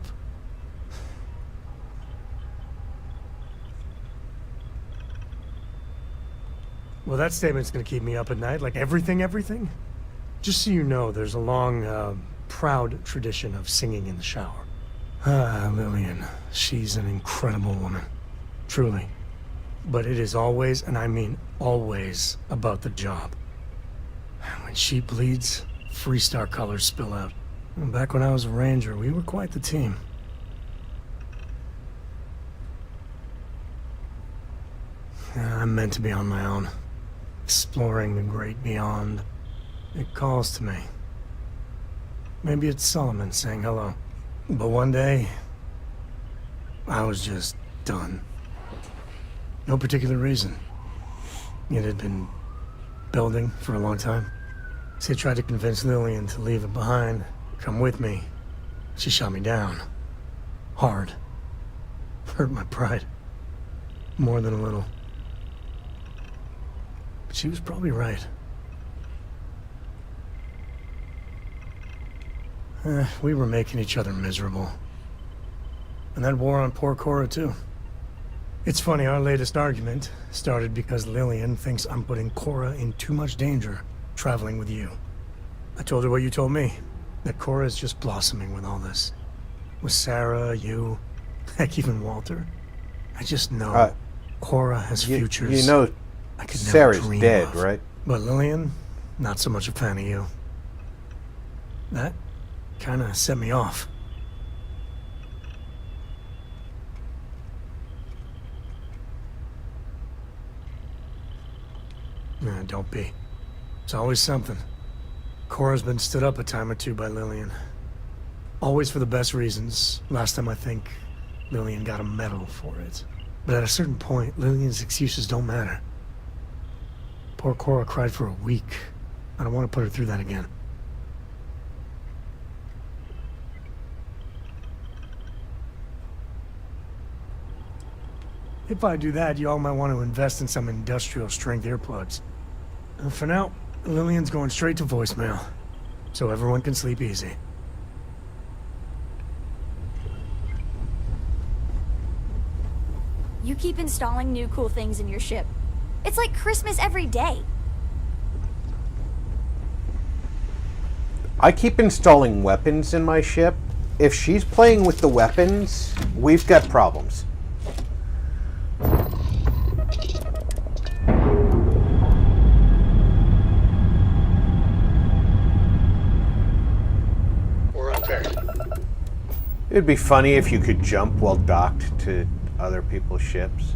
Well, that statement's gonna keep me up at night, like everything? Just so you know, there's a long, proud tradition of singing in the shower. Lillian, she's an incredible woman. Truly. But it is always, and I mean always, about the job. When she bleeds, Freestar colors spill out. And back when I was a ranger, we were quite the team. I'm meant to be on my own, exploring the great beyond. It calls to me. Maybe it's Solomon saying hello. But one day, I was just done. No particular reason. It had been building for a long time. So I tried to convince Lillian to leave it behind, come with me. She shot me down. Hard. Hurt my pride. More than a little. But she was probably right. We were making each other miserable. And that wore on poor Cora, too. It's funny, our latest argument started because Lillian thinks I'm putting Cora in too much danger traveling with you. I told her what you told me, that Cora is just blossoming with all this. With Sarah, you, heck, even Walter. I just know Cora has futures. You know, I could never Sarah's dream dead, of. right? But Lillian, not so much a fan of you. That kind of set me off. Nah, don't be. It's always something. Cora's been stood up a time or two by Lillian. Always for the best reasons. Last time I think Lillian got a medal for it. But at a certain point, Lillian's excuses don't matter. Poor Cora cried for a week. I don't want to put her through that again. If I do that, y'all might want to invest in some industrial strength earplugs. For now, Lillian's going straight to voicemail. so everyone can sleep easy. You keep installing new cool things in your ship. It's like Christmas every day. I keep installing weapons in my ship. If she's playing with the weapons, we've got problems. We're unpaired. It'd be funny if you could jump while docked to other people's ships.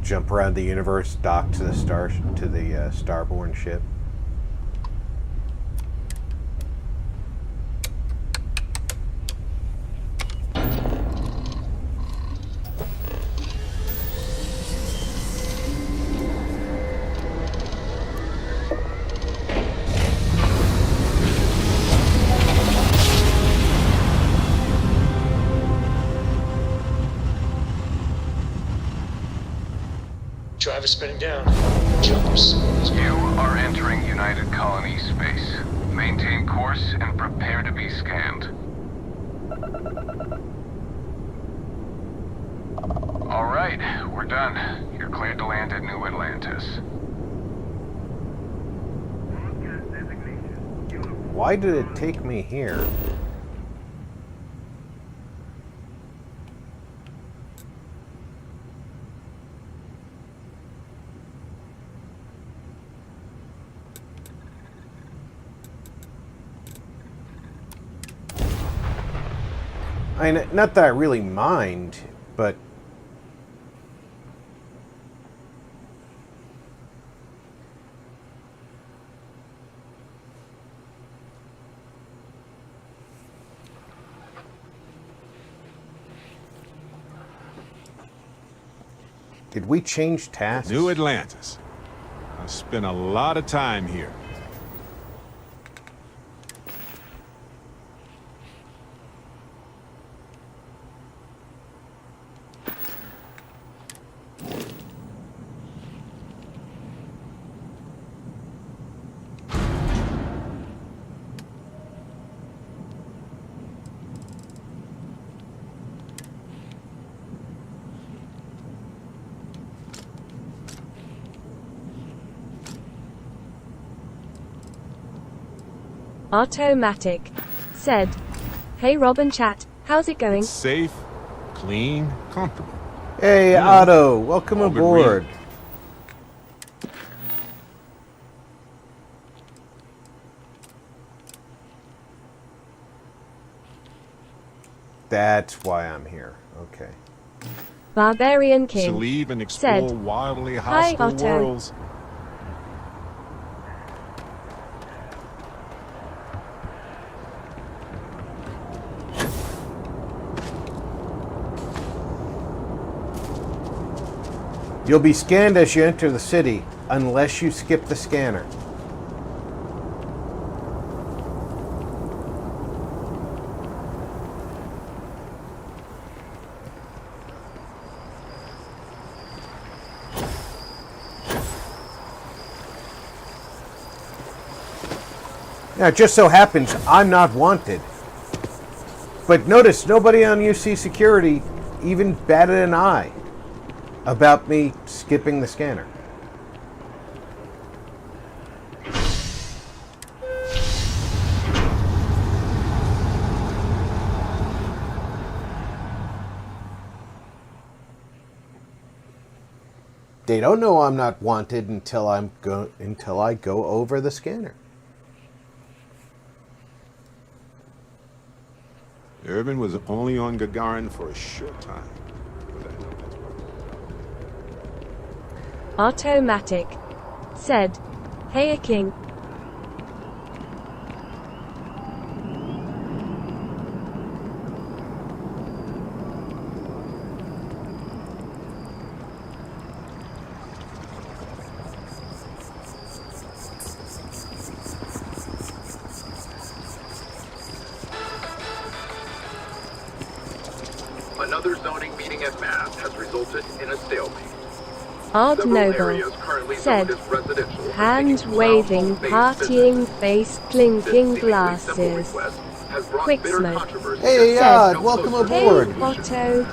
Jump around the universe, dock to the Starborn ship. Driver spinning down. Jumpers. You are entering United Colony space. Maintain course and prepare to be scanned. All right, we're done. You're cleared to land at New Atlantis. Why did it take me here? I mean, not that I really mind, but did we change tasks? New Atlantis. I've spent a lot of time here. Automatic said, "Hey Rob and chat, how's it going?" It's safe, clean, comfortable. Hey, You know, Otto, welcome all good aboard. reading. That's why I'm here. Okay. Barbarian To King leave and explore said, wildly "Hi hostile Otto." worlds. You'll be scanned as you enter the city, unless you skip the scanner. Now, it just so happens I'm not wanted. But notice, nobody on UC Security even batted an eye about me skipping the scanner. They don't know I'm not wanted until I go over the scanner. Irvin was only on Gagarin for a short time. But I know that's right. Automatic said, "Hey King." Another zoning meeting at MAS has resulted in a stalemate. Odd Several Noble areas currently said, zoned as residential are hand taking waving, cloud-home-based partying, businesses. face This clinking seemingly simple glasses. request has brought Quick bitter Smoke controversy Hey, that said, no welcome closer to hey aboard. resolution. Otto,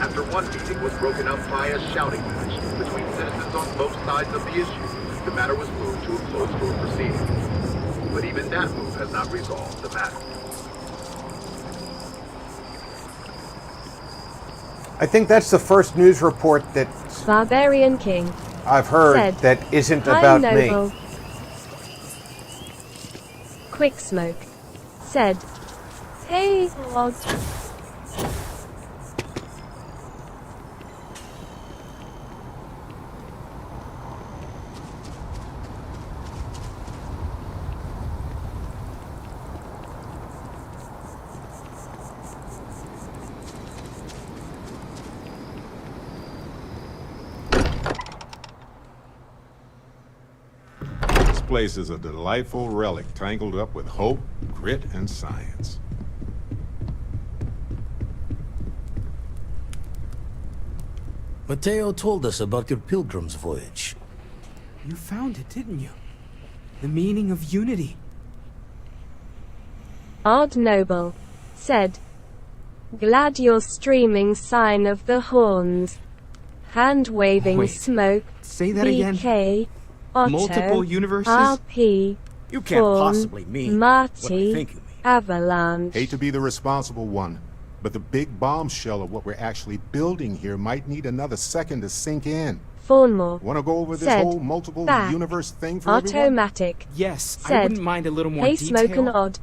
After one meeting was broken up by a shouting match between citizens on both sides of the issue, the matter was moved to a closed-door proceeding. But even that move has not resolved the matter. I think that's the first news report that Barbarian King I've heard said, that isn't hi about Noble. me. Quick Smoke said, hey Odd. This place is a delightful relic tangled up with hope, grit, and science. Mateo told us about your pilgrim's voyage. You found it, didn't you? The meaning of unity. Odd Noble said, glad you're streaming Sign of the Horns. Hand waving Wait, smoke. say that BK, again. Otto, Multiple universes? RP, You can't Fawn, possibly mean Marty, what I think you mean. Avalanche. Hate to be the responsible one, but the big bombshell of what we're actually building here might need another second to sink in. Fawnmore Want to go over this said, whole multiple back. universe thing for everyone? Automatic Yes, I said, wouldn't mind a little more hey detail. Smoke and Odd.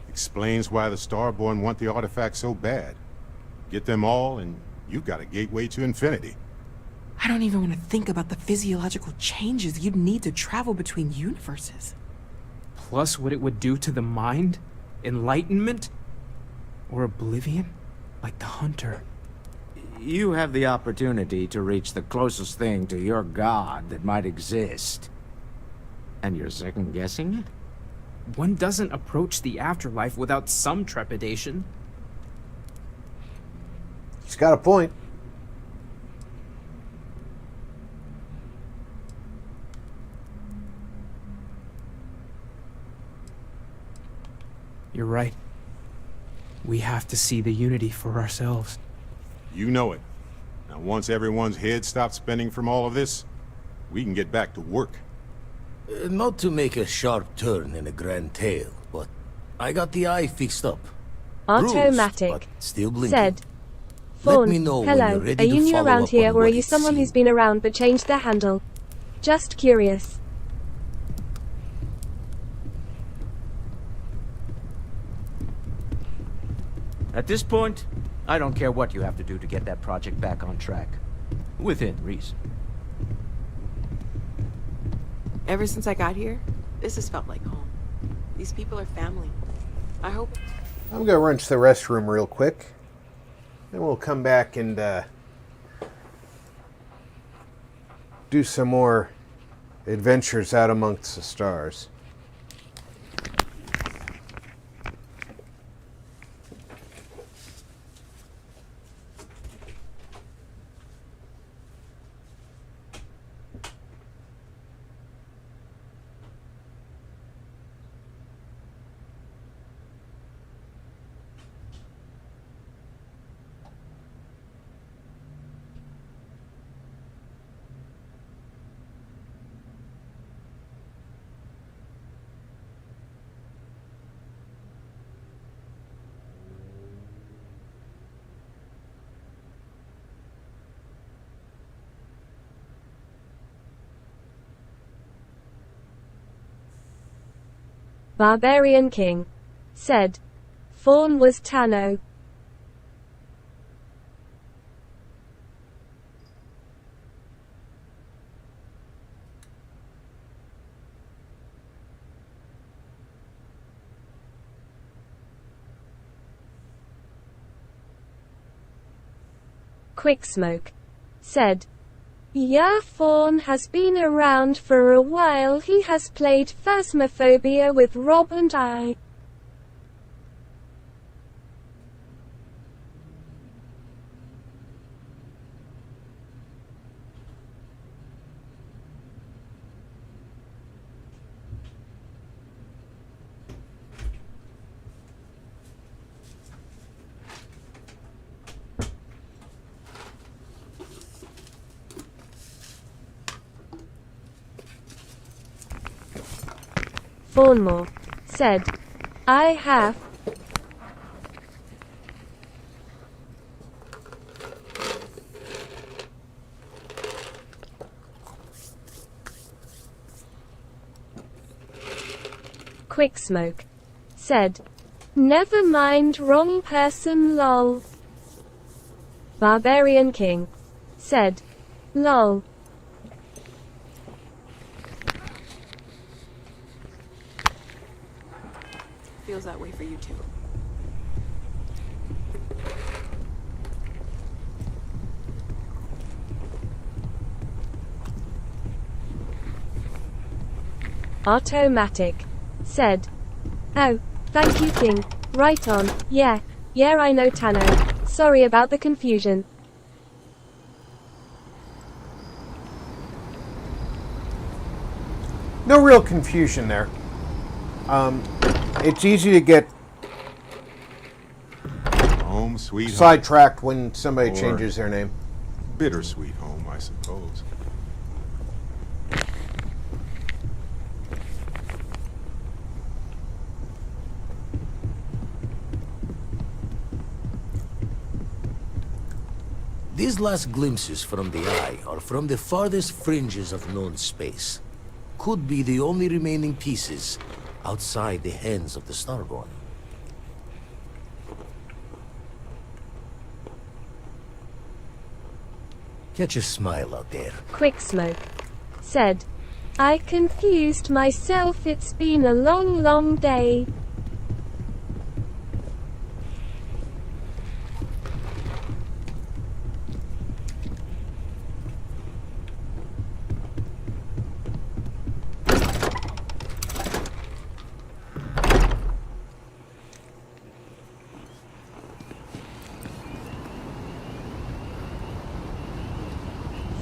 Explains why the Starborn want the artifact so bad. Get them all, and you've got a gateway to infinity. I don't even want to think about the physiological changes you'd need to travel between universes. Plus what it would do to the mind? Enlightenment? Or oblivion? Like the Hunter. You have the opportunity to reach the closest thing to your god that might exist. And you're second-guessing it? One doesn't approach the afterlife without some trepidation. He's got a point. You're right. We have to see the unity for ourselves. You know it. Now, once everyone's head stops spinning from all of this, we can get back to work. Not to make a sharp turn in a grand tale, but I got the eye fixed up. Automatic Bruised, but still blinking. said, Let Fawn, me know when hello, you're are ready to you new follow around up here on or are what you it someone who's seemed. been around but changed their handle? Just curious. At this point, I don't care what you have to do to get that project back on track. Within reason. Ever since I got here, this has felt like home. These people are family. I hope... I'm gonna run to the restroom real quick. Then we'll come back and do some more adventures out amongst the stars. Barbarian King said, Fawn was Tano. Quicksmoke said, "Yeah, Fawn has been around for a while. He has played Phasmophobia with Rob and I." Fawnmore said, "I have." Quicksmoke said, "Never mind, wrong person, lol." Barbarian King said, "Lol." Feels that way for you too. Automatic said, "Oh, thank you, King. Right on. Yeah, I know, Tano. Sorry about the confusion." No real confusion there. It's easy to get Home sweet home. sidetracked when somebody Or changes their name. Bittersweet home, I suppose. These last glimpses from the eye are from the farthest fringes of known space. Could be the only remaining pieces outside the hands of the Starborn. Catch a smile out there. Quicksmoke said, "I confused myself. It's been a long, long day."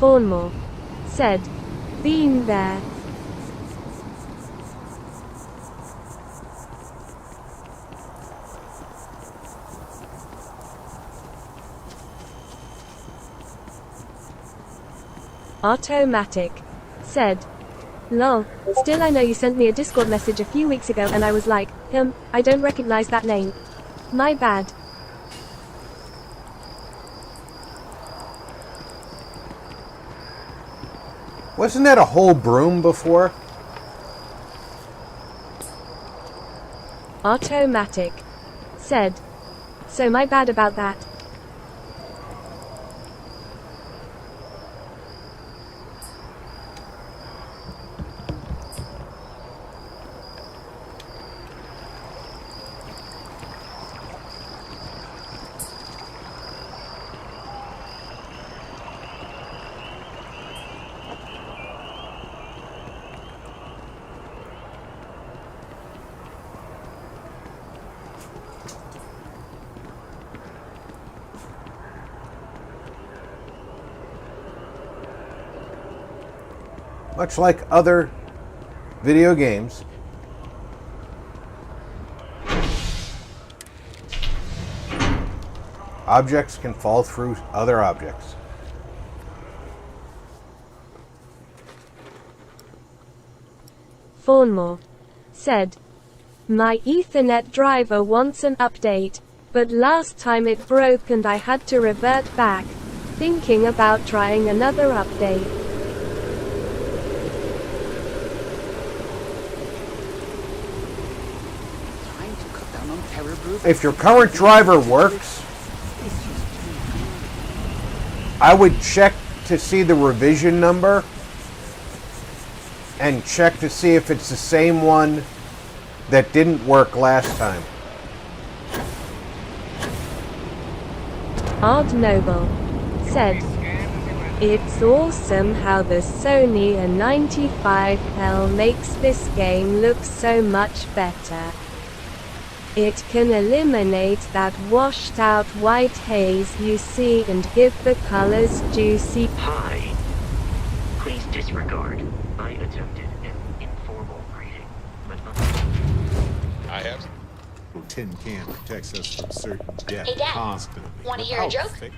Fawnmore said, "Been there." Automatic said, "Lol, still I know you sent me a Discord message a few weeks ago and I was like, I don't recognize that name. My bad." Wasn't that a whole broom before? Automatic said, "So my bad about that." Much like other video games, objects can fall through other objects. Fawnmore said, "My Ethernet driver wants an update, but last time it broke and I had to revert back. Thinking about trying another update." If your current driver works, I would check to see the revision number and check to see if it's the same one that didn't work last time. Odd Noble said, "It's awesome how the Sony A95L makes this game look so much better. It can eliminate that washed out white haze you see and give the colors juicy." Hi. Please disregard. I attempted an informal greeting, but I have. Tin can protects us from certain death Hey, Dad. constantly. Wanna hear a without joke? fa-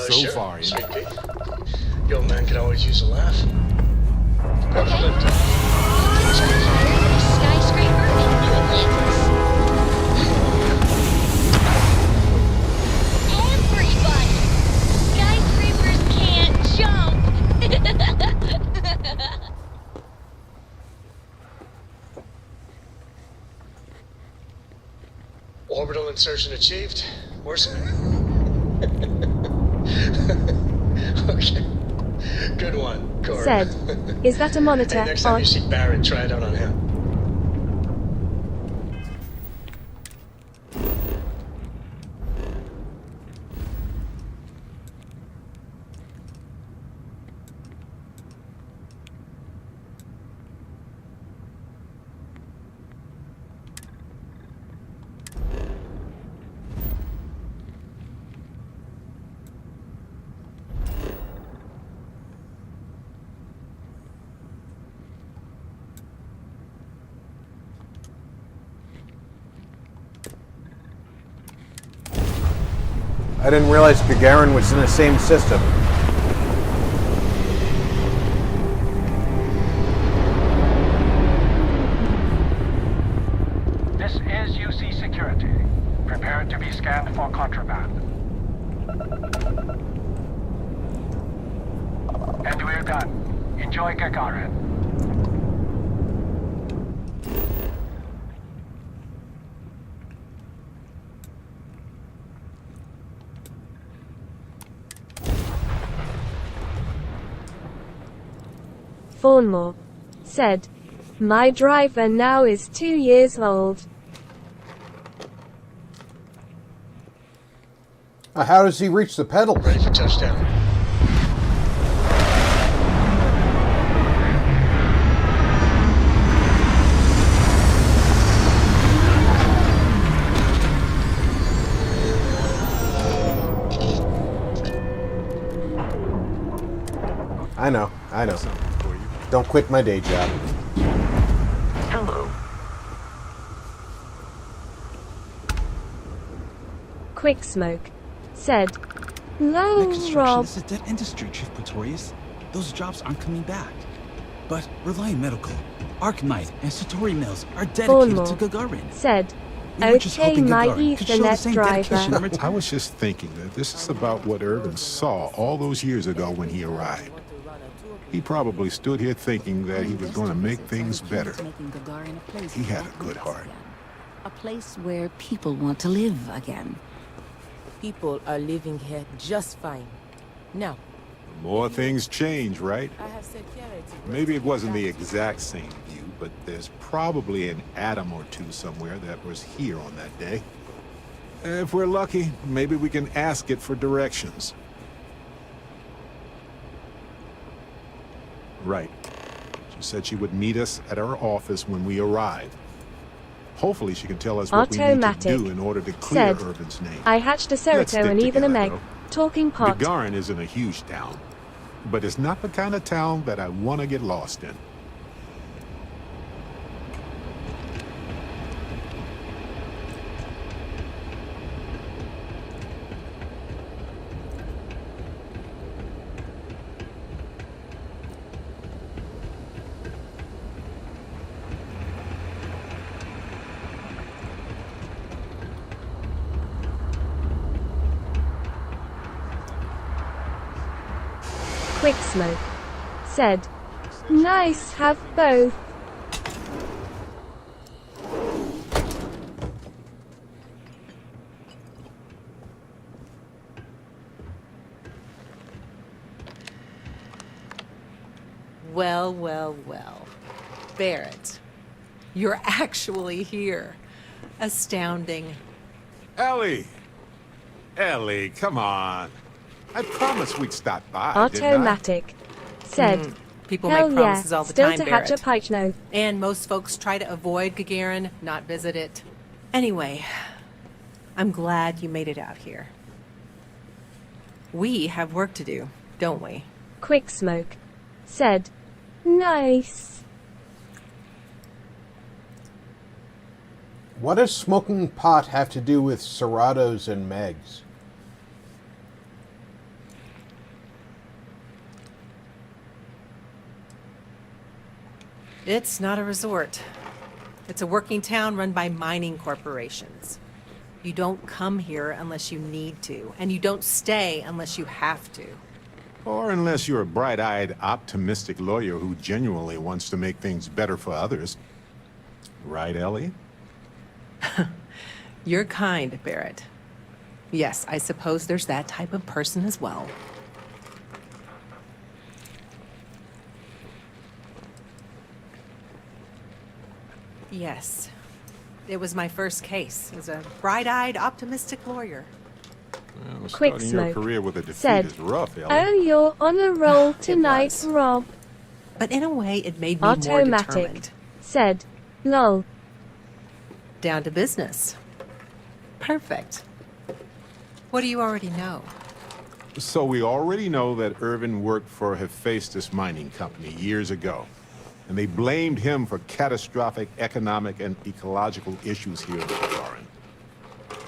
So sure. far, you Sweet know. pea. Your man can always use a laugh. Go for lift. Skyscraper and new Atlantis. Everybody! Skyscrapers can't jump! Orbital insertion achieved. Where's... Okay. Good one, Corey. Said, "Is that a monitor?" Hey, next time you see Barrett, try it out on him. I didn't realize Gagarin was in the same system. This is UC Security. Prepare to be scanned for contraband. And we're done. Enjoy Gagarin. Fawnmore said, "My driver now is 2 years old." How does he reach the pedal? Ready for touchdown. I know. Don't quit my day job. hello. Quick Smoke said, Net "Lol, construction Rob." is a dead industry, Chief Pretorius. Those jobs aren't coming back. But Reliant Medical, Arknight, and Satori Mills are dedicated Fawnmore to Gagarin. said, We were just "Okay, hoping my Gagarin could show the Ethernet same dedication and driver." return. I was just thinking that this is about what Irvin saw all those years ago when he arrived. He probably stood here thinking that he was going to make things better. He had a good heart. A place where people want to live again. People are living here just fine. Now, More things change, right? I have security. Maybe it wasn't the exact same view, but there's probably an atom or two somewhere that was here on that day. If we're lucky, maybe we can ask it for directions. Right. She said she would meet us at our office when we arrive. Hopefully she can tell us what we need to Automatic do in order to clear said, Irvin's name. "I hatched a Let's Cerito stick and even a together, Meg. though. Talking pot." Gagarin isn't a huge town, but it's not the kind of town that I want to get lost in. Quick Smoke said, "Nice, have both." Well, well, well. Barrett, you're actually here. Astounding. Ellie! Ellie, come on. I promised we'd stop by, didn't I? Automatic. Said. People Hell make promises yeah. all the Still time, to hatch a Barrett. pike no. And most folks try to avoid Gagarin, not visit it. Anyway, I'm glad you made it out here. We have work to do, don't we? Quick Smoke. Said. Nice. What does smoking pot have to do with Seratos and Megs? It's not a resort. It's a working town run by mining corporations. You don't come here unless you need to, and you don't stay unless you have to. Or unless you're a bright-eyed, optimistic lawyer who genuinely wants to make things better for others. Right, Ellie? You're kind, Barrett. Yes, I suppose there's that type of person as well. Yes. It was my first case as a bright-eyed, optimistic lawyer. Well, Quick starting your Smoke. career with a defeat Said. is rough, Ellie. Oh, you're on a roll tonight, Rob. But in a way, it made me more Automatic. determined. Said. Lol. Down to business. Perfect. What do you already know? So we already know that Irvin worked for Hephaestus Mining Company years ago. And they blamed him for catastrophic economic and ecological issues here in Gagarin.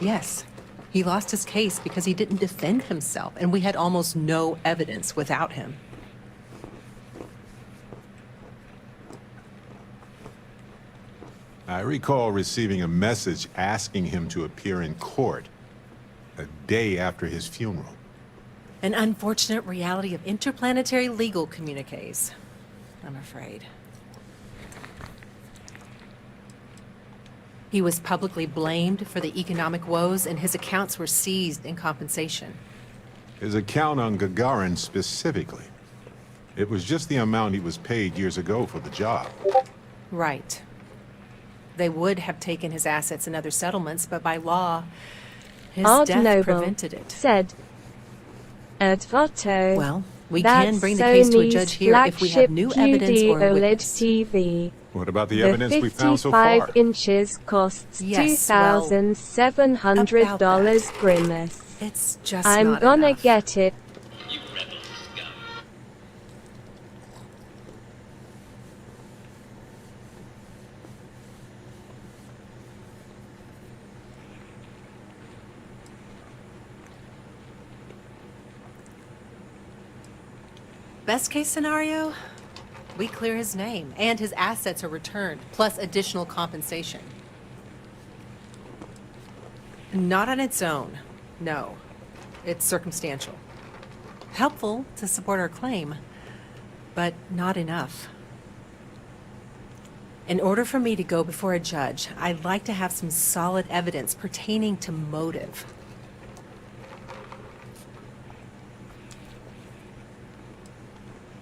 Yes. He lost his case because he didn't defend himself, and we had almost no evidence without him. I recall receiving a message asking him to appear in court a day after his funeral. An unfortunate reality of interplanetary legal communiques, I'm afraid. He was publicly blamed for the economic woes, and his accounts were seized in compensation. His account on Gagarin specifically. It was just the amount he was paid years ago for the job. Right. They would have taken his assets and other settlements, but by law, his Art death Noble. prevented it. Said. Advoto. Well, we That's can bring the case to a Sony's judge here if we have new flagship evidence or QD OLED witness. TV. What about the The evidence we found so far? 55 inches costs Yes, well, $2,700 about Grimace. It's just I'm not gonna enough. get it. Best case scenario, we clear his name and his assets are returned, plus additional compensation. Not on its own, no. It's circumstantial. Helpful to support our claim, but not enough. In order for me to go before a judge, I'd like to have some solid evidence pertaining to motive.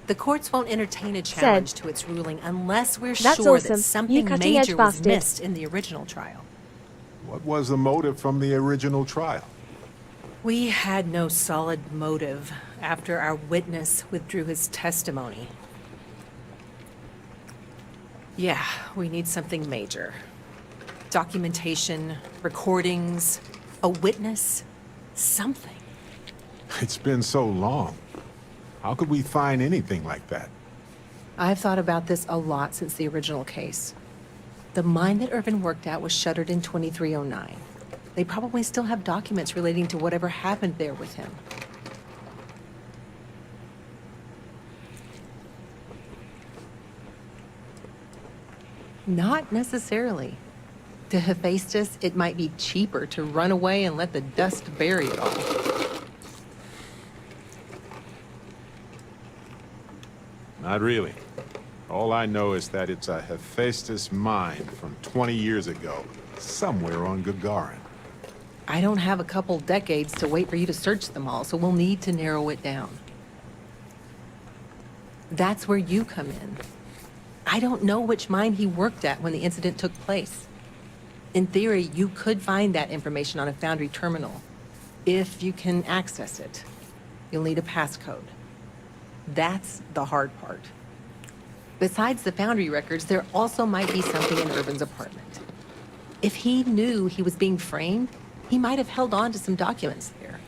The courts won't entertain a challenge to its ruling unless we're That's sure awesome. that You something cutting edge major was bastard. missed in the original trial. What was the motive from the original trial? We had no solid motive after our witness withdrew his testimony. Yeah, we need something major. Documentation, recordings, a witness, something. It's been so long. How could we find anything like that? I've thought about this a lot since the original case. The mine that Irvin worked at was shuttered in 2309. They probably still have documents relating to whatever happened there with him. Not necessarily. To Hephaestus, it might be cheaper to run away and let the dust bury it all. Not really. All I know is that it's a Hephaestus mine from 20 years ago, somewhere on Gagarin. I don't have a couple decades to wait for you to search them all, so we'll need to narrow it down. That's where you come in. I don't know which mine he worked at when the incident took place. In theory, you could find that information on a Foundry terminal, if you can access it. You'll need a passcode. That's the hard part. Besides the Foundry records, there also might be something in Irvin's apartment. If he knew he was being framed, he might have held on to some documents there.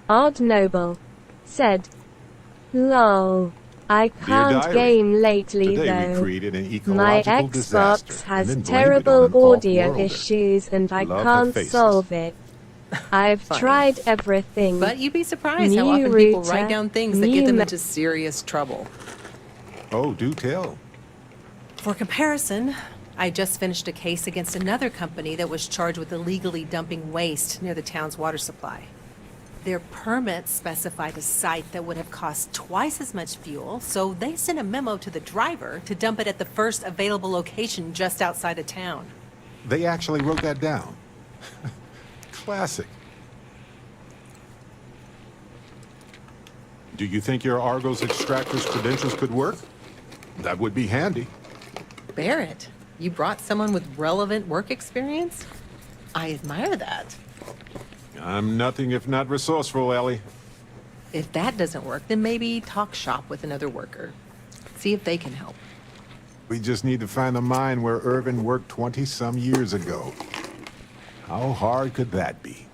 Odd Noble said, "Lol. I can't diary. game lately Today we though. created an My ecological disaster Xbox and has then blamed it terrible on an audio off-worlder. issues and I Love her can't faces. solve it. I've Funny. tried everything. But you'd be surprised how New often people router, write down things that new get them ma- into serious trouble. Oh, do tell. For comparison, I just finished a case against another company that was charged with illegally dumping waste near the town's water supply. Their permits specified a site that would have cost twice as much fuel, so they sent a memo to the driver to dump it at the first available location just outside the town. They actually wrote that down. Classic. Do you think your Argos extractor's credentials could work? That would be handy. Barrett, you brought someone with relevant work experience? I admire that. I'm nothing if not resourceful, Ellie. If that doesn't work, then maybe talk shop with another worker. See if they can help. We just need to find the mine where Irvin worked 20-some years ago. How hard could that be?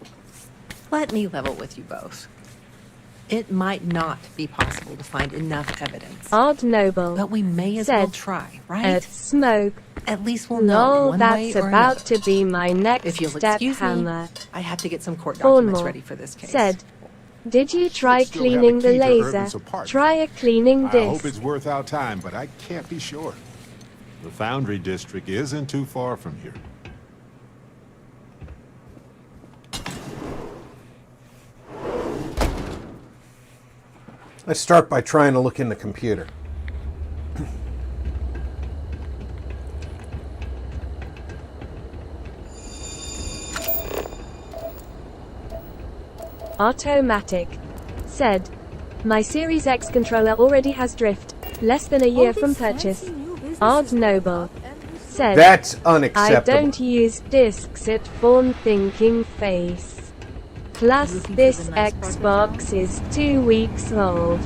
Let me level with you both. It might not be possible to find enough evidence. Odd Noble But we may as said, well try, right? At smoke. At least we'll know No, one that's way or about another. to be my next If you'll step, excuse me, Hammer. I have to get some court documents Thornmore ready for this case. said, "Did you try Still have cleaning the the key to laser? Irvin's apartment. Try a cleaning I hope disc." it's worth our time, but I can't be sure. The Foundry District isn't too far from here. Let's start by trying to look in the computer. Automatic said, "My Series X controller already has drift. Less than a year from purchase." Odd Noble said, That's "I unacceptable. don't use discs at Fawn Thinking Face. Plus this Xbox is 2 weeks old."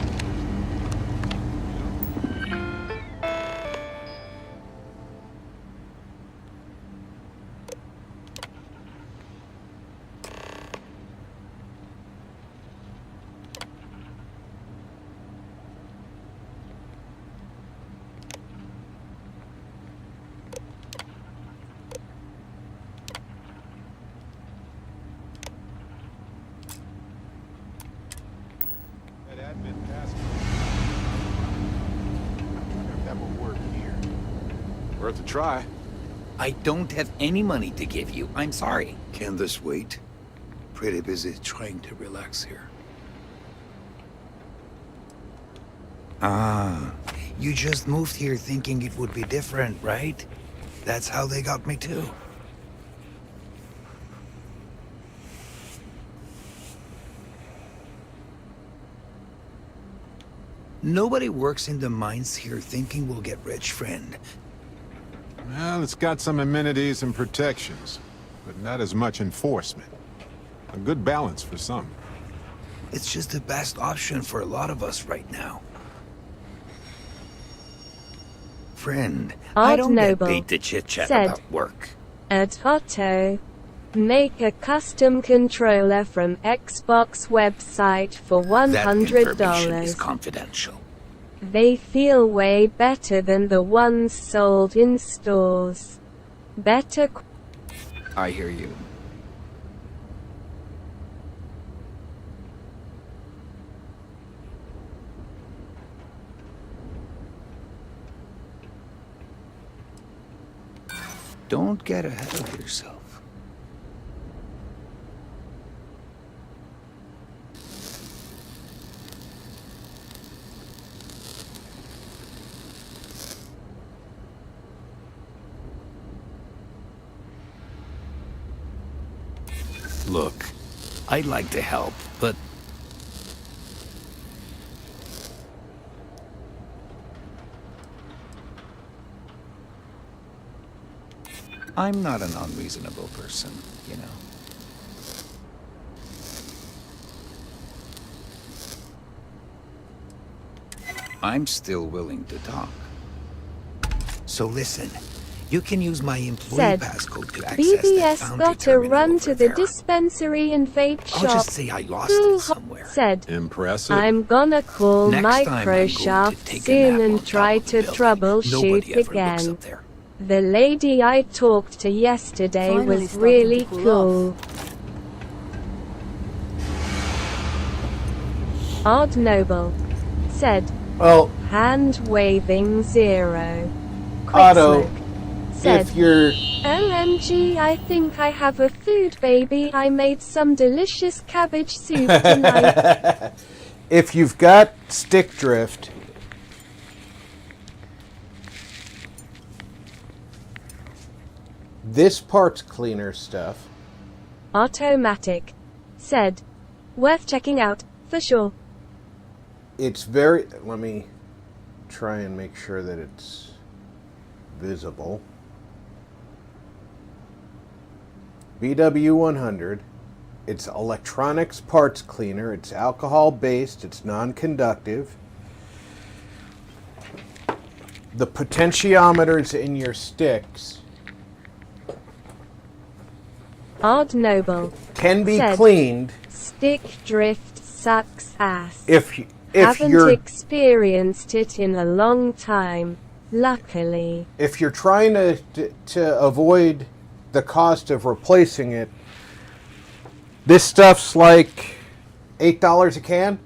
That admin passcode. I wonder if that will work here. Worth a try. I don't have any money to give you. I'm sorry. Can this wait? Pretty busy trying to relax here. Ah, you just moved here thinking it would be different, right? That's how they got me too. Nobody works in the mines here thinking we'll get rich, friend. Well, it's got some amenities and protections, but not as much enforcement. A good balance for some. It's just the best option for a lot of us right now. Friend, I Odd don't Noble get paid to chit-chat said, about work. "At Otto, make a custom controller from Xbox website for That information is $100. confidential. They feel way better than the ones sold in stores. Better I hear you. Don't get ahead of yourself. Look, I'd like to help, but I'm not an unreasonable person, you know. I'm still willing to talk. So listen, you can use my employee Said, passcode to access that BBS foundry got a terminal run over to the there. dispensary and vape I'll shop. just say I lost Cool it somewhere. Said, Impressive. I'm gonna call Next time I'm going to Microsoft take a soon nap on and top try of the to building. troubleshoot Nobody ever looks again. up there. The lady I talked to yesterday Finally was starting really to cool cool. Odd Noble said, Well, hand waving 0. Quick Otto, Smoke said, if you're OMG, I think I have a food baby. I made some delicious cabbage soup tonight. if you've got stick drift, this parts cleaner stuff, Automatic said, worth checking out, for sure. it's very, let me try and make sure that it's visible. BW100, it's electronics parts cleaner, it's alcohol based, it's non-conductive. The potentiometers in your sticks Odd Noble can be said, cleaned stick drift sucks ass. if Haven't you're experienced it in a long time, luckily. if you're trying to avoid the cost of replacing it. This stuff's like $8 a can.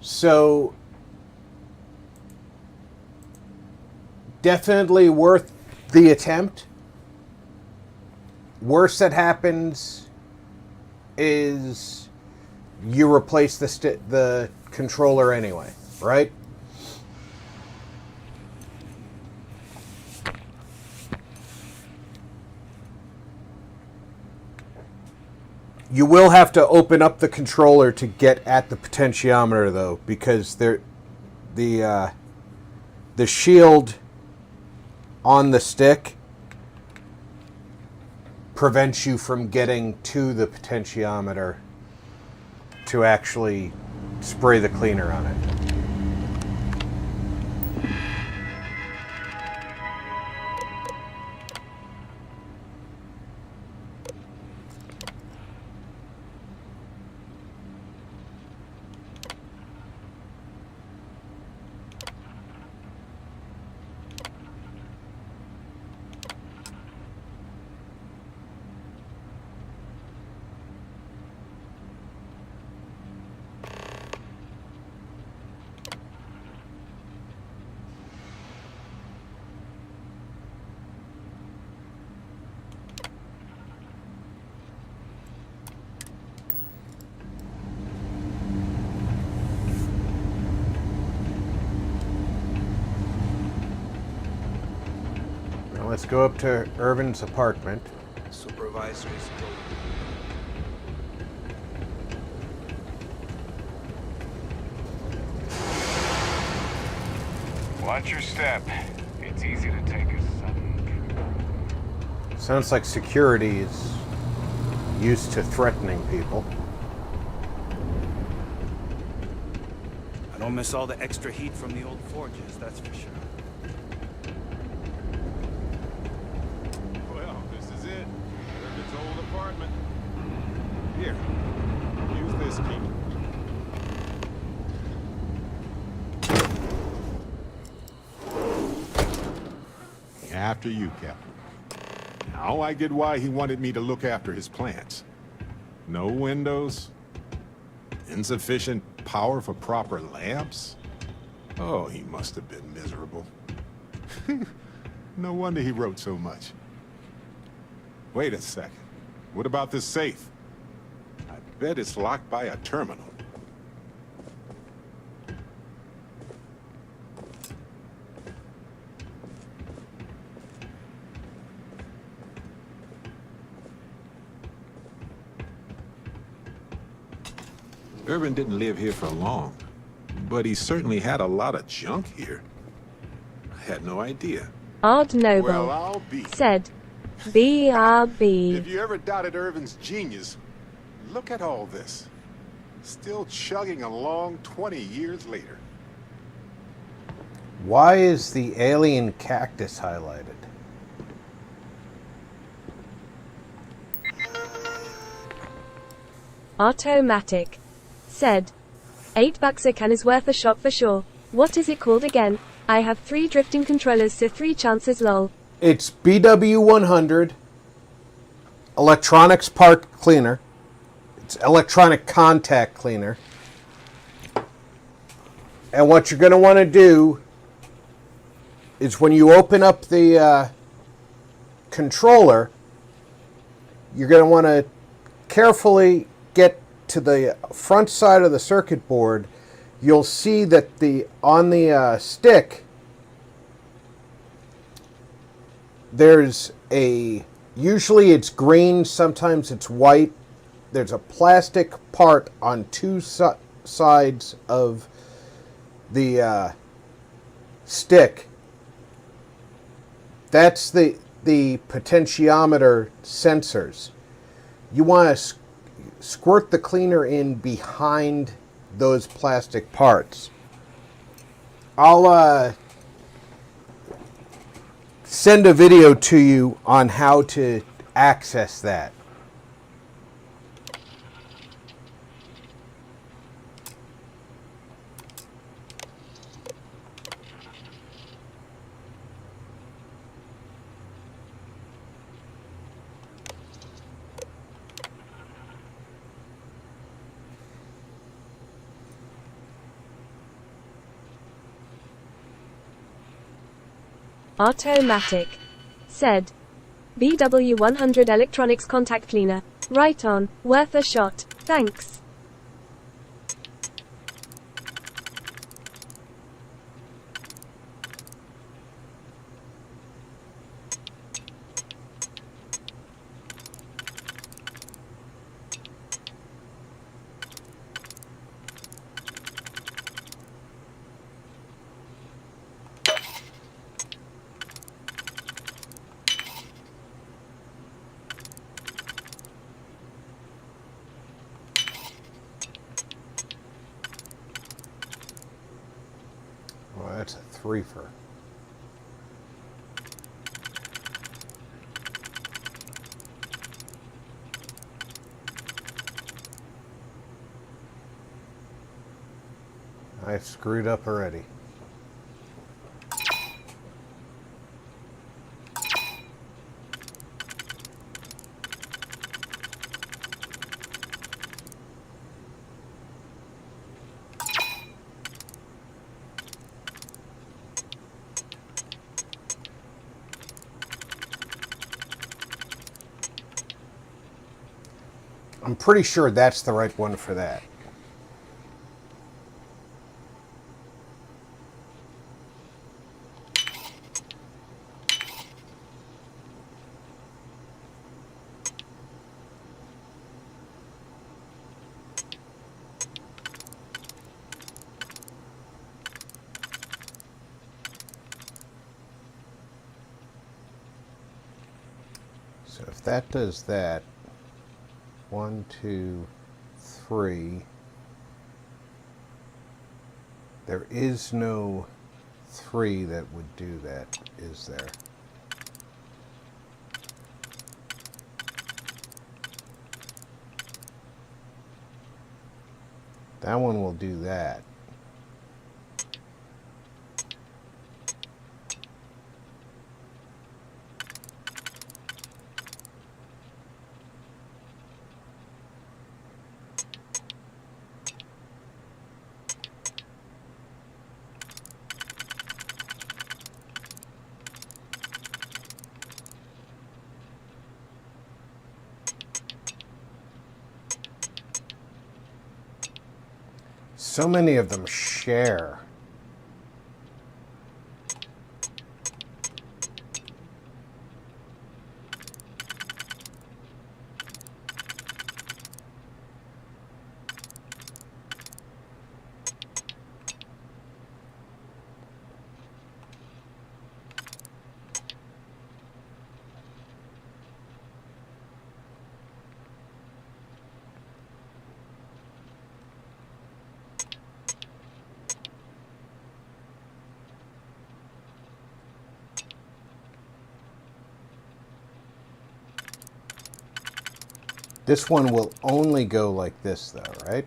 So definitely worth the attempt. Worst that happens is you replace the controller anyway, right? You will have to open up the controller to get at the potentiometer, though, because the shield on the stick prevents you from getting to the potentiometer to actually spray the cleaner on it. Now let's go up to Irvin's apartment. Supervisory scope. Watch your step. It's easy to take a sudden. Sounds like security is used to threatening people. I don't miss all the extra heat from the old forges, that's for sure. Well, this is it. Irvin's old apartment. Here, use this key. After you, Captain. Now I get why he wanted me to look after his plants. No windows, insufficient power for proper lamps. Oh, he must have been miserable. No wonder he wrote so much. Wait a second. What about this safe? I bet it's locked by a terminal. Irvin didn't live here for long, but he certainly had a lot of junk here. I had no idea. Odd Noble Well, I'll be. said, BRB. If you ever doubted Irvin's genius, look at all this. Still chugging along 20 years later. Why is the alien cactus highlighted? Automatic said, $8 a can is worth a shot for sure. What is it called again? I have 3 drifting controllers, so 3 chances lol. It's BW100 electronics part cleaner. It's electronic contact cleaner. And what you're going to want to do is when you open up the controller, you're going to want to carefully get to the front side of the circuit board. You'll see that on the stick, there's usually it's green, sometimes it's white. There's a plastic part on 2 sides of the stick. That's the potentiometer sensors. You want to squirt the cleaner in behind those plastic parts. I'll send a video to you on how to access that. Automatic said, BW100 electronics contact cleaner. Right on, worth a shot. Thanks. Well, that's a threefer. I screwed up already. I'm pretty sure that's the right one for that. So if that does that, 1, 2, 3. There is no 3 that would do that, is there? That one will do that. So many of them share. This one will only go like this, though, right?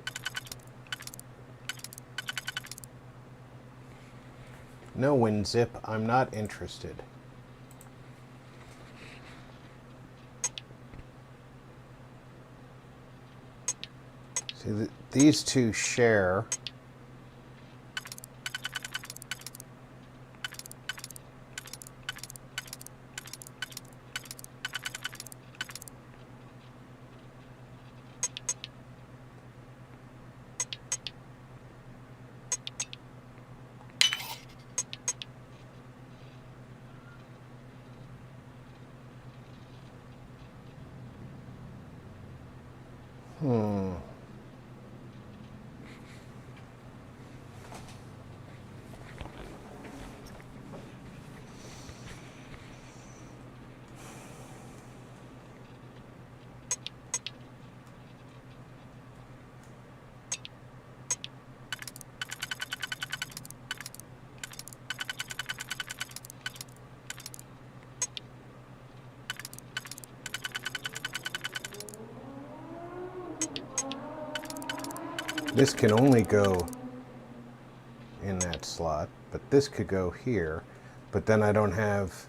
No, WinZip, I'm not interested. See, these two share. This can only go in that slot, but this could go here, but then I don't have...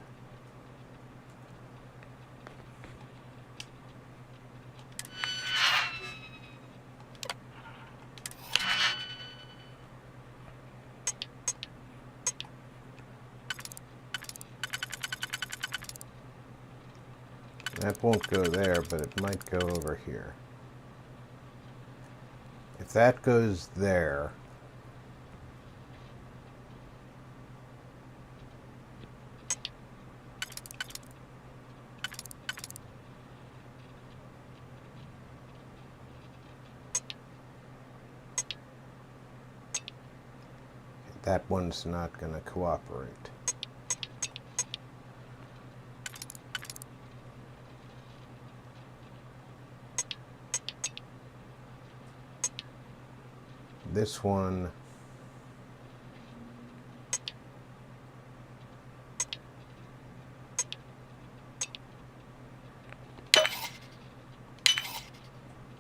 That won't go there, but it might go over here. If that goes there, that one's not going to cooperate. This one,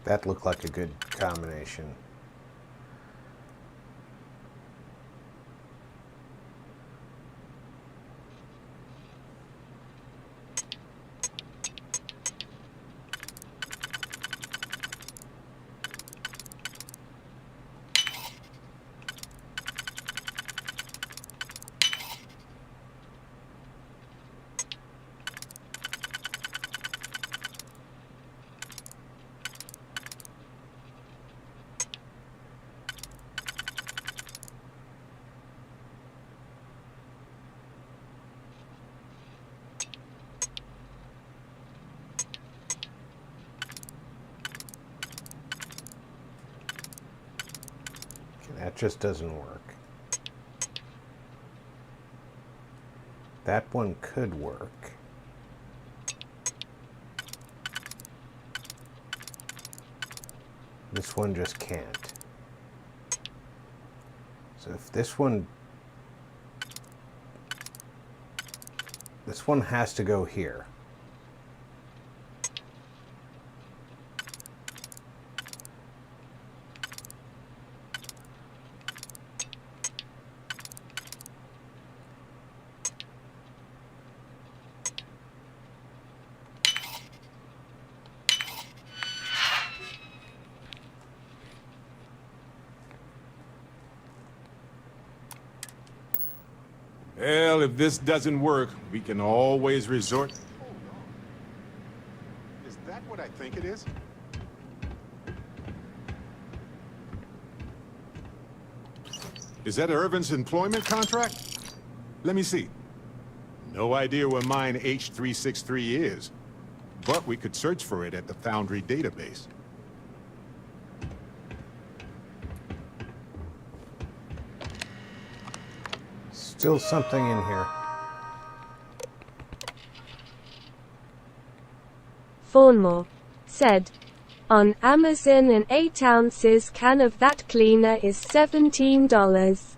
that looked like a good combination. That just doesn't work. That one could work. This one just can't. So if this one has to go here. Well, if this doesn't work, we can always resort... Is that what I think it is? Is that Irvin's employment contract? Let me see. No idea where mine H363 is, but we could search for it at the Foundry database. Still something in here. Fawnmore said, on Amazon an 8 ounces can of that cleaner is $17.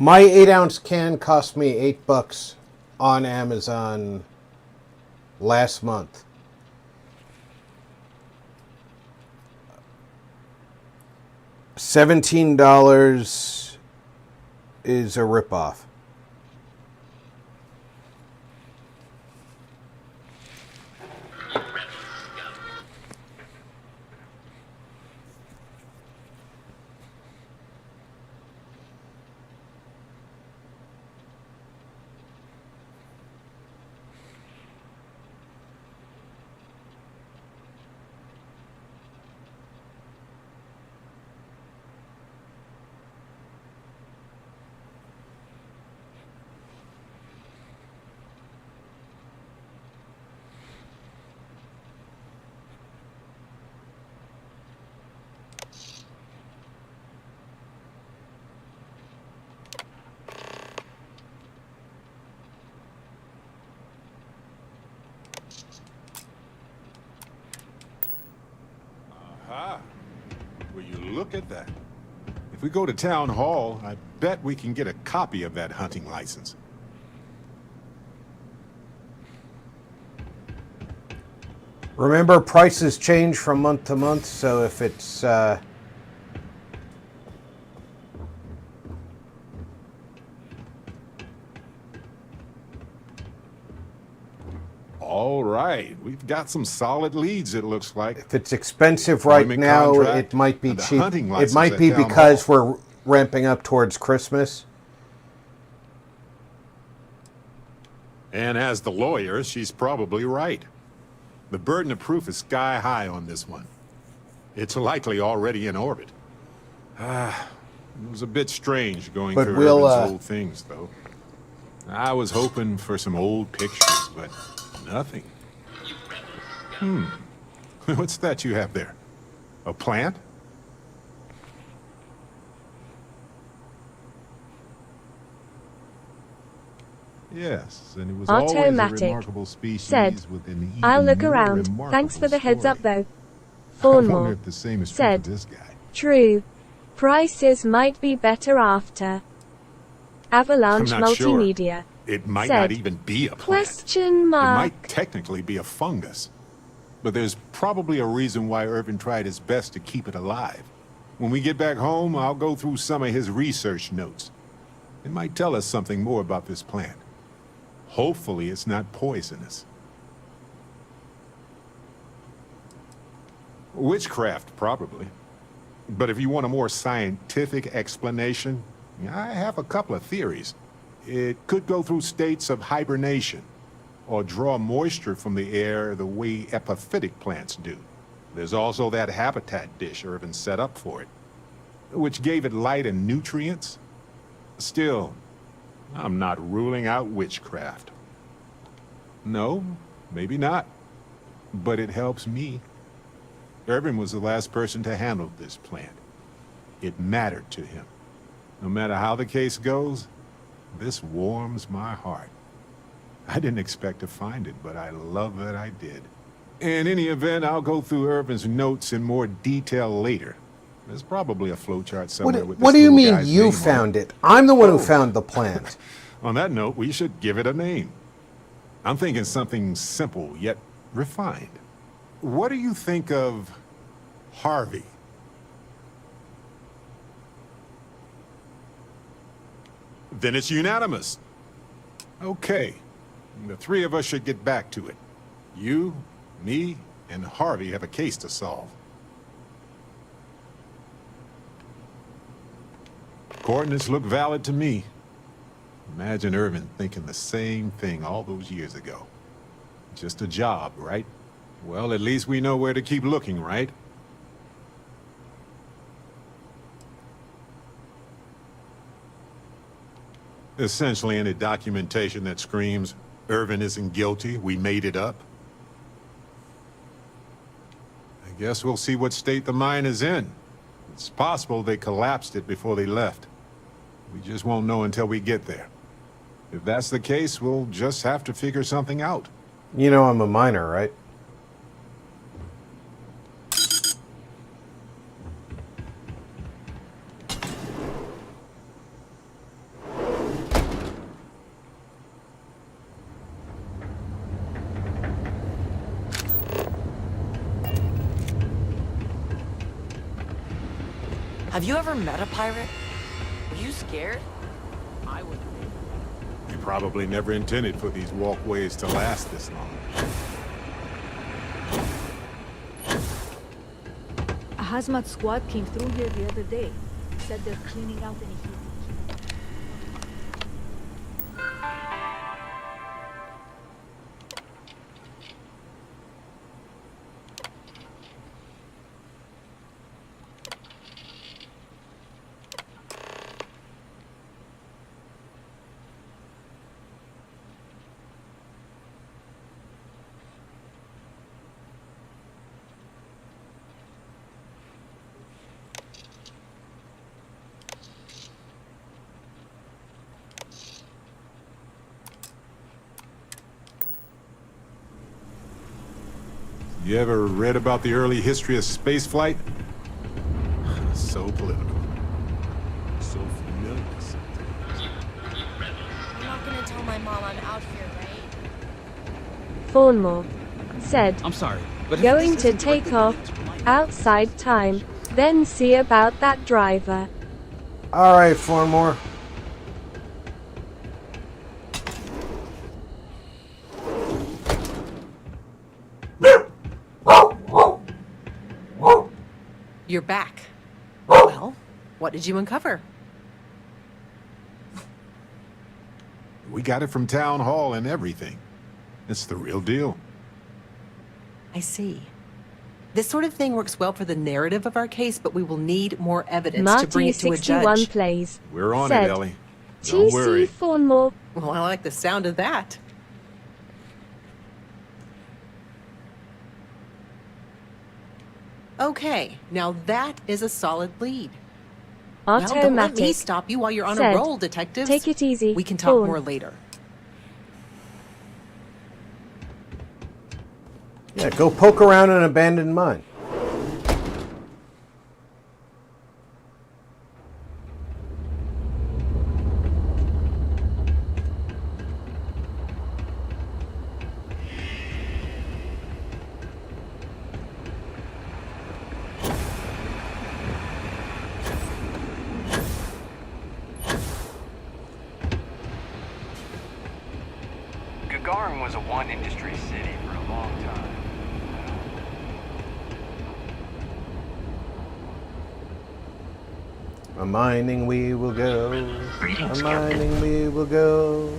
My 8-ounce can cost me $8 on Amazon last month. $17 is a ripoff. Aha! Will you look at that? If we go to Town Hall, I bet we can get a copy of that hunting license. Remember, prices change from month to month, so if it's... All right, we've got some solid leads, it looks like. If it's expensive right now, it might be cheap. It might be because we're ramping up towards Christmas. And as the lawyer, she's probably right. The burden of proof is sky high on this one. It's likely already in orbit. It was a bit strange going through Irvin's old things, though. I was hoping for some old pictures, but nothing. What's that you have there? A plant? Yes, and it was always a remarkable species said, within the I'll look around. Thanks for the heads up though. Thornmore said, true. Prices might be better after. Avalanche Multimedia It might said, not even be a plant. Question mark. It might technically be a fungus. But there's probably a reason why Irvin tried his best to keep it alive. When we get back home, I'll go through some of his research notes. It might tell us something more about this plant. Hopefully it's not poisonous. Witchcraft, probably. But if you want a more scientific explanation, I have a couple of theories. It could go through states of hibernation, or draw moisture from the air the way epiphytic plants do. There's also that habitat dish Irvin set up for it, which gave it light and nutrients. Still, I'm not ruling out witchcraft. No, maybe not. But it helps me. Irvin was the last person to handle this plant. It mattered to him. No matter how the case goes, this warms my heart. I didn't expect to find it, but I love that I did. In any event, I'll go through Irvin's notes in more detail later. There's probably a flowchart somewhere with this What do you little mean guy's you name found on it? I'm the one who found the plant. On that note, we should give it a name. I'm thinking something simple yet refined. What do you think of Harvey? Then it's unanimous. Okay. The three of us should get back to it. You, me, and Harvey have a case to solve. Coordinates look valid to me. Imagine Irvin thinking the same thing all those years ago. Just a job, right? Well, at least we know where to keep looking, right? Essentially any documentation that screams, Irvin isn't guilty, we made it up. I guess we'll see what state the mine is in. It's possible they collapsed it before they left. We just won't know until we get there. If that's the case, we'll just have to figure something out. You know I'm a miner, right? Have you ever met a pirate? Were you scared? I would. We probably never intended for these walkways to last this long. A hazmat squad came through here the other day. Said they're cleaning out any heat. You ever read about the early history of spaceflight? So political. So familiar. You're not gonna tell my mom I'm out here, right? Thornmore said, I'm sorry, but if going this to isn't take directly off related to my- outside time, then see about that driver. All right, Formore. You're back. Well, what did you uncover? We got it from Town Hall and everything. It's the real deal. I see. This sort of thing works well for the narrative of our case, but we will need more evidence to bring it to a Marty61 judge. plays. We're on said, it, Ellie. Don't TC worry. Thornmore. Well, I like the sound of that. Okay, now that is a solid lead. Well, don't let me Automatic. stop you while you're on said, a roll, detectives. Take it easy. We can talk Thorn. more later. Yeah, go poke around an abandoned mine. Gagarin was a one-industry city for a long time. A mining we will go. A mining we will go.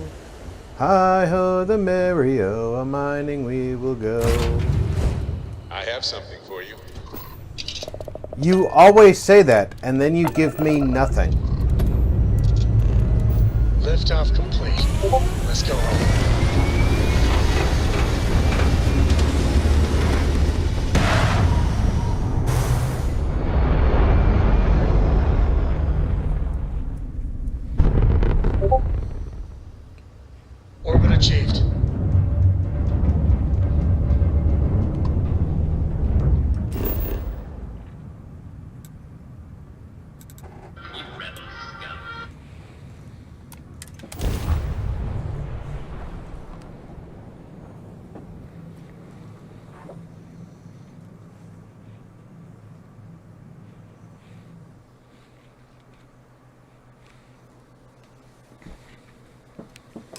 Hi ho the merry-o, a mining we will go. I have something for you. You always say that, and then you give me nothing. Liftoff complete. Let's go home. Orbit achieved.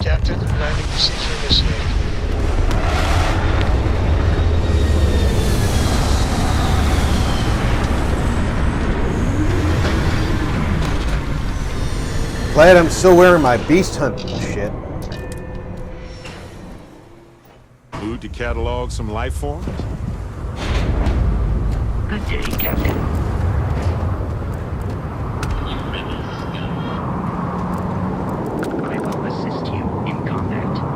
Captain, landing procedure initiated. Glad I'm still wearing my beast hunting shit. Mood to catalog some life forms? Good day, Captain. I will assist you in combat.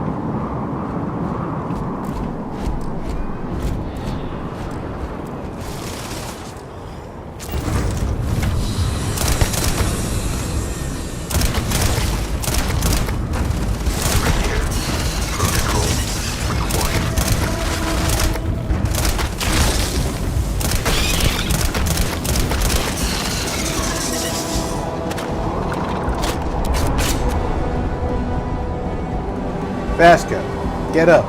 Vasco, get up.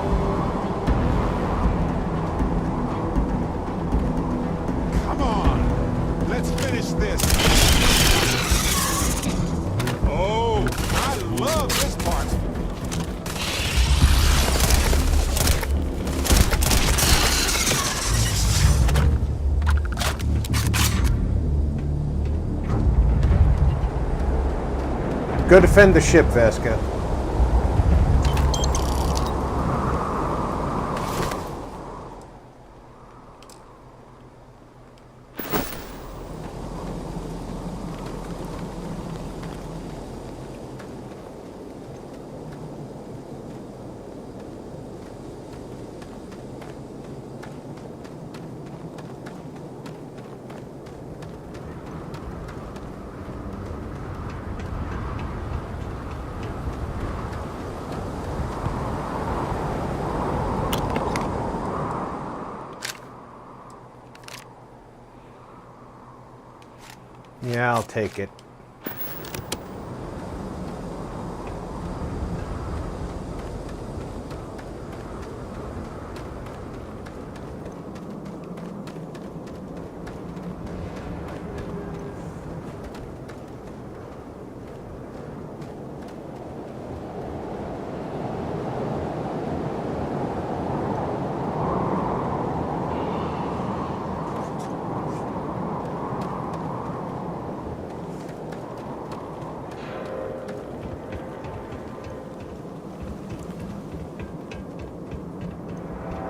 Come on. Let's finish this. Oh, I love this part. Go defend the ship, Vasco. Yeah, I'll take it.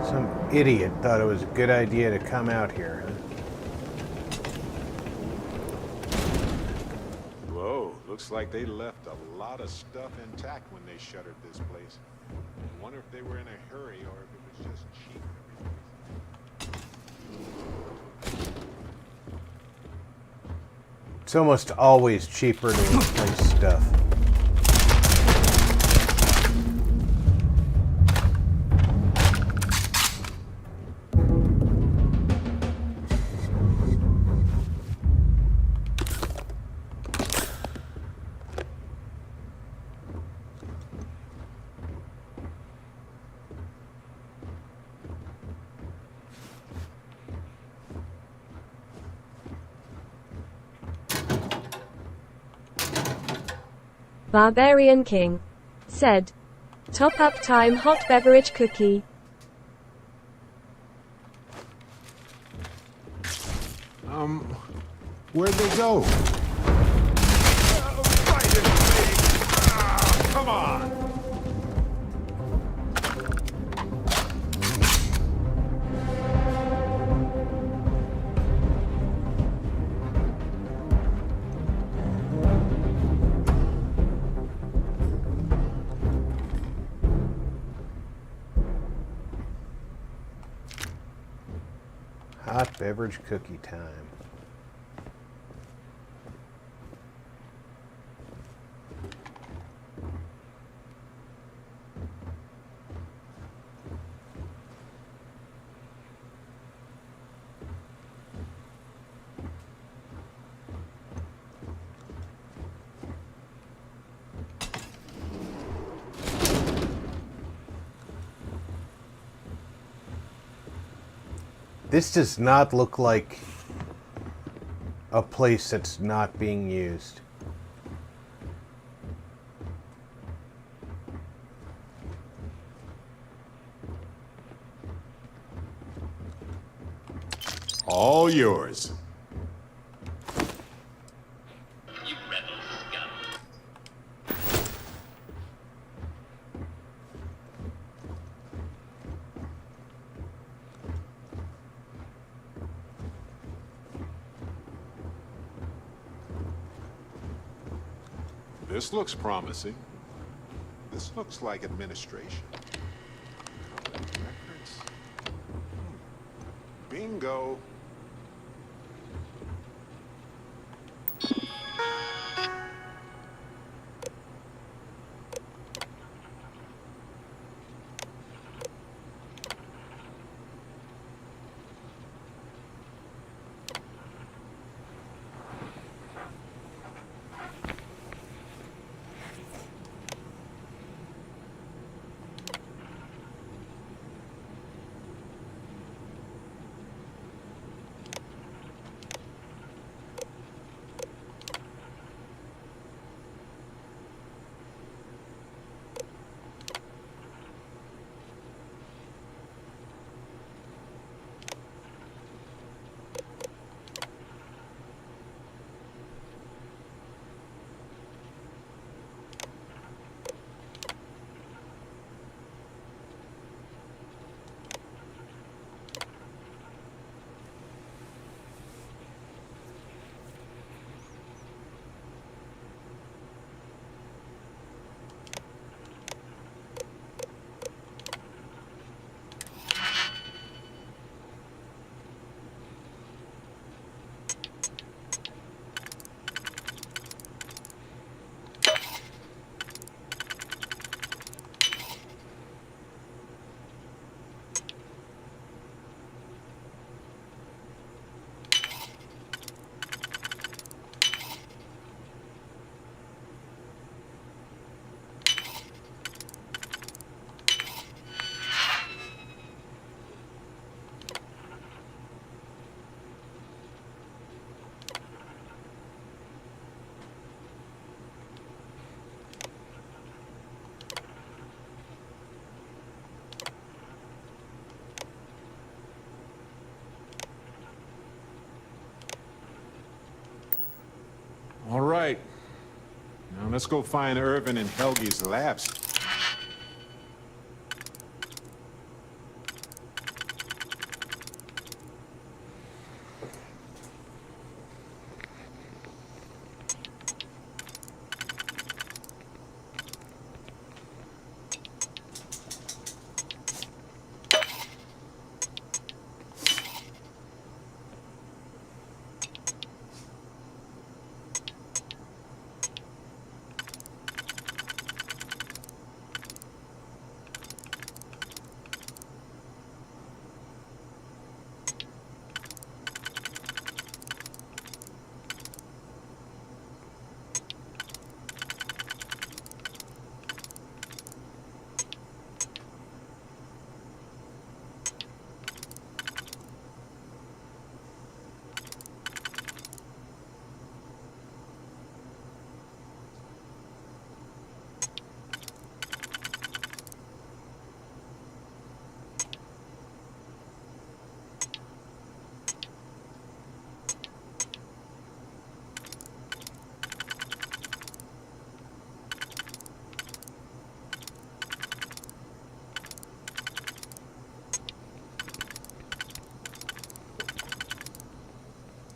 Some idiot thought it was a good idea to come out here, huh? Whoa, looks like they left a lot of stuff intact when they shuttered this place. I wonder if they were in a hurry or if it was just cheap. It's almost always cheaper to replace stuff. Barbarian King said, "Top up time, hot beverage cookie." Where'd they go? Come on! Hot beverage cookie time. This does not look like a place that's not being used. All yours. This looks promising. This looks like administration. Records. Bingo. Now let's go find Irvin and Helgi's labs.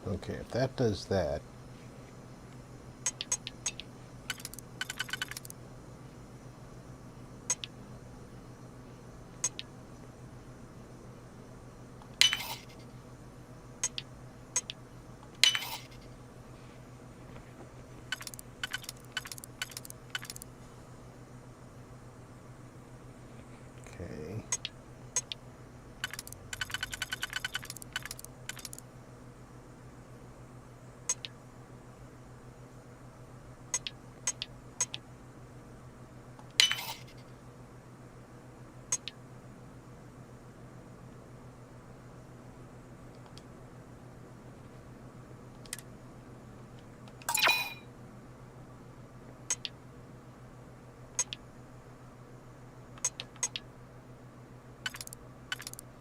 Okay, if that does that. Okay.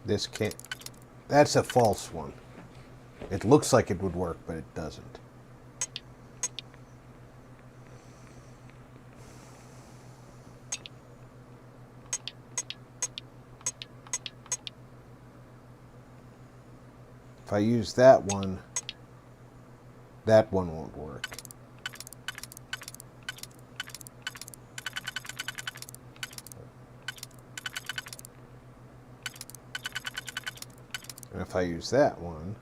This can't. That's a false one. It looks like it would work, but it doesn't. If I use that one won't work. And if I use that one,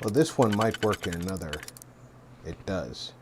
well, this one might work in another. It does.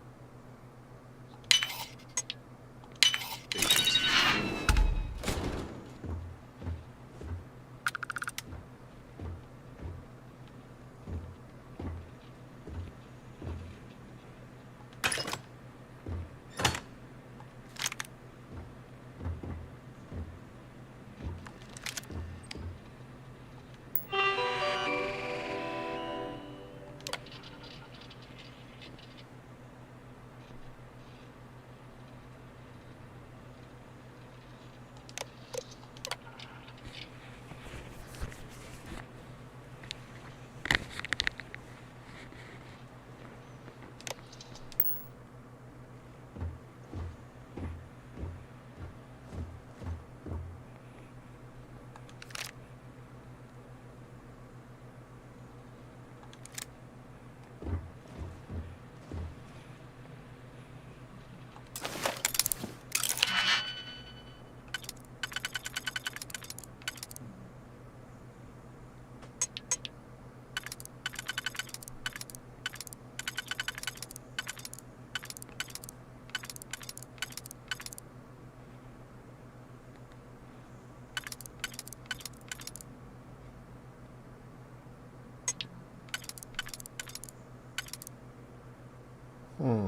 Hmm.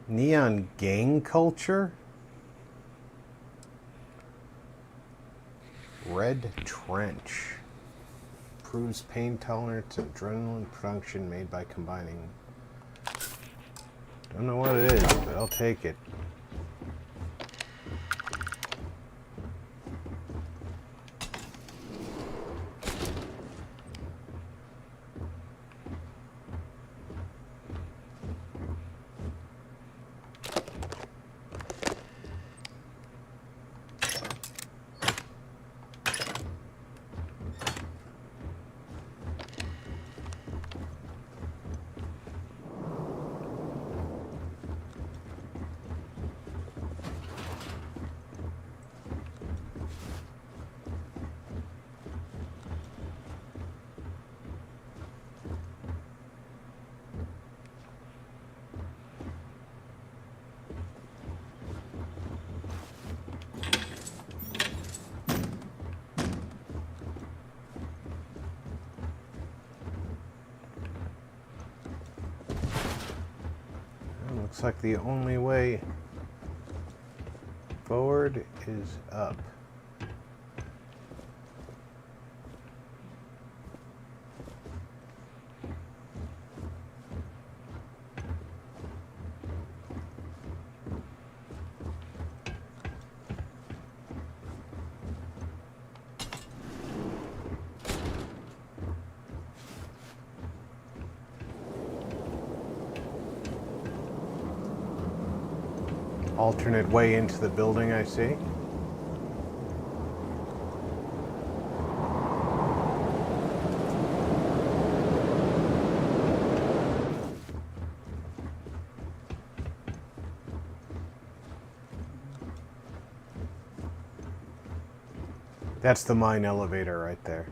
Neon gang culture? Red Trench. Improves pain tolerance and adrenaline production made by combining. Don't know what it is, but I'll take it. Looks like the only way forward is up. Alternate way into the building, I see. That's the mine elevator right there.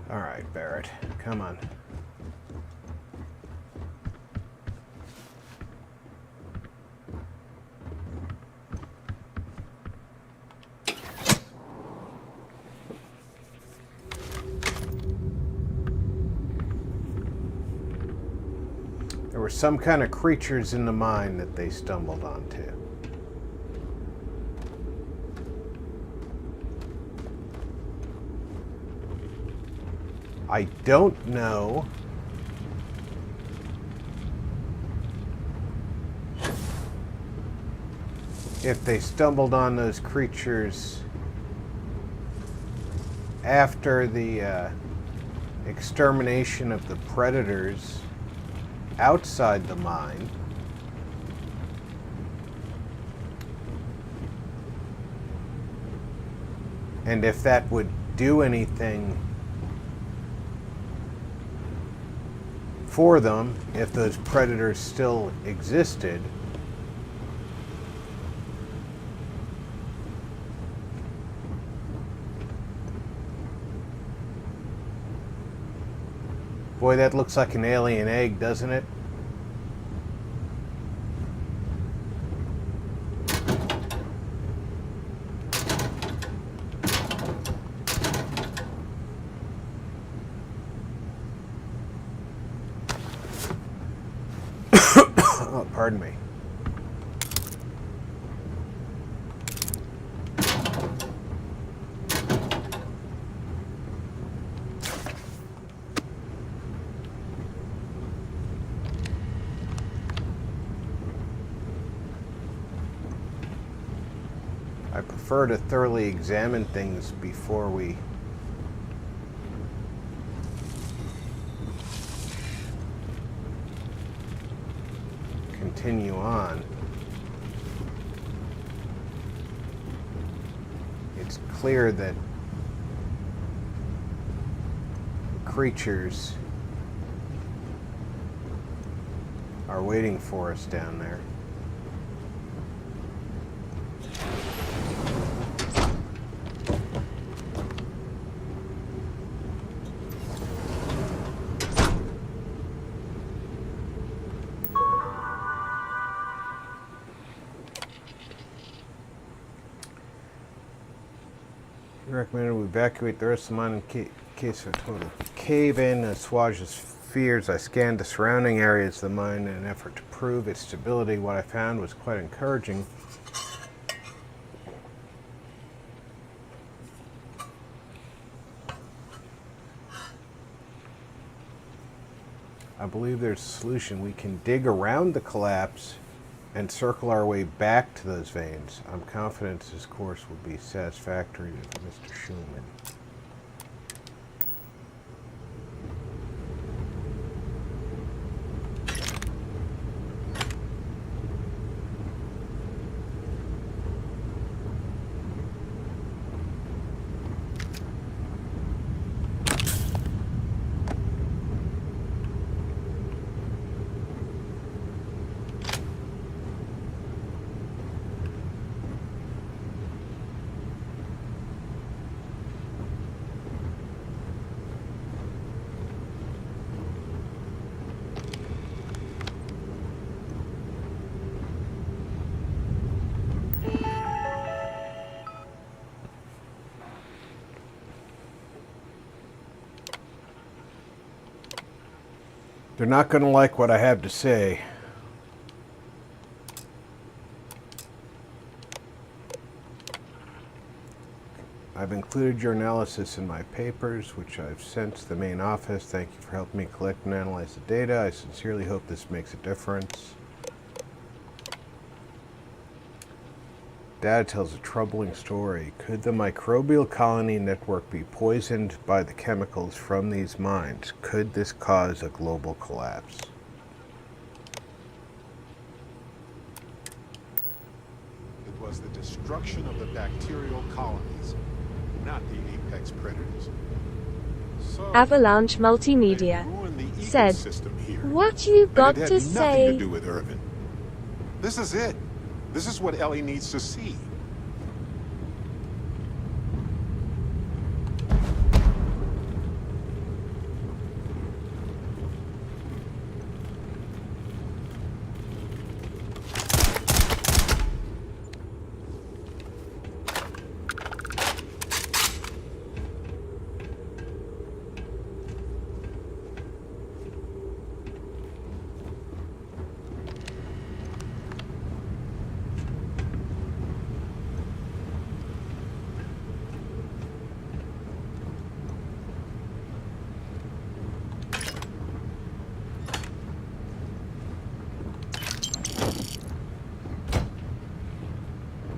All right, Barrett, come on. There were some kind of creatures in the mine that they stumbled onto. I don't know if they stumbled on those creatures after the extermination of the predators outside the mine, and if that would do anything for them if those predators still existed. Boy, that looks like an alien egg, doesn't it? Oh, pardon me. I prefer to thoroughly examine things before we continue on. It's clear that creatures are waiting for us down there. recommended we evacuate the rest of the mine in case of a total cave-in. To assuage his fears, I scanned the surrounding areas of the mine in an effort to prove its stability. What I found was quite encouraging. I believe there's a solution. We can dig around the collapse and circle our way back to those veins. I'm confident this course will be satisfactory to Mr. Schumann. They're not going to like what I have to say. I've included your analysis in my papers, which I've sent to the main office. Thank you for helping me collect and analyze the data. I sincerely hope this makes a difference. Data tells a troubling story. Could the microbial colony network be poisoned by the chemicals from these mines? Could this cause a global collapse? It was the destruction of the bacterial colonies, not the apex predators. So, Avalanche Multimedia said, "What you got and it to had say?" nothing to do with Irvin. This is it. This is what Ellie needs to see.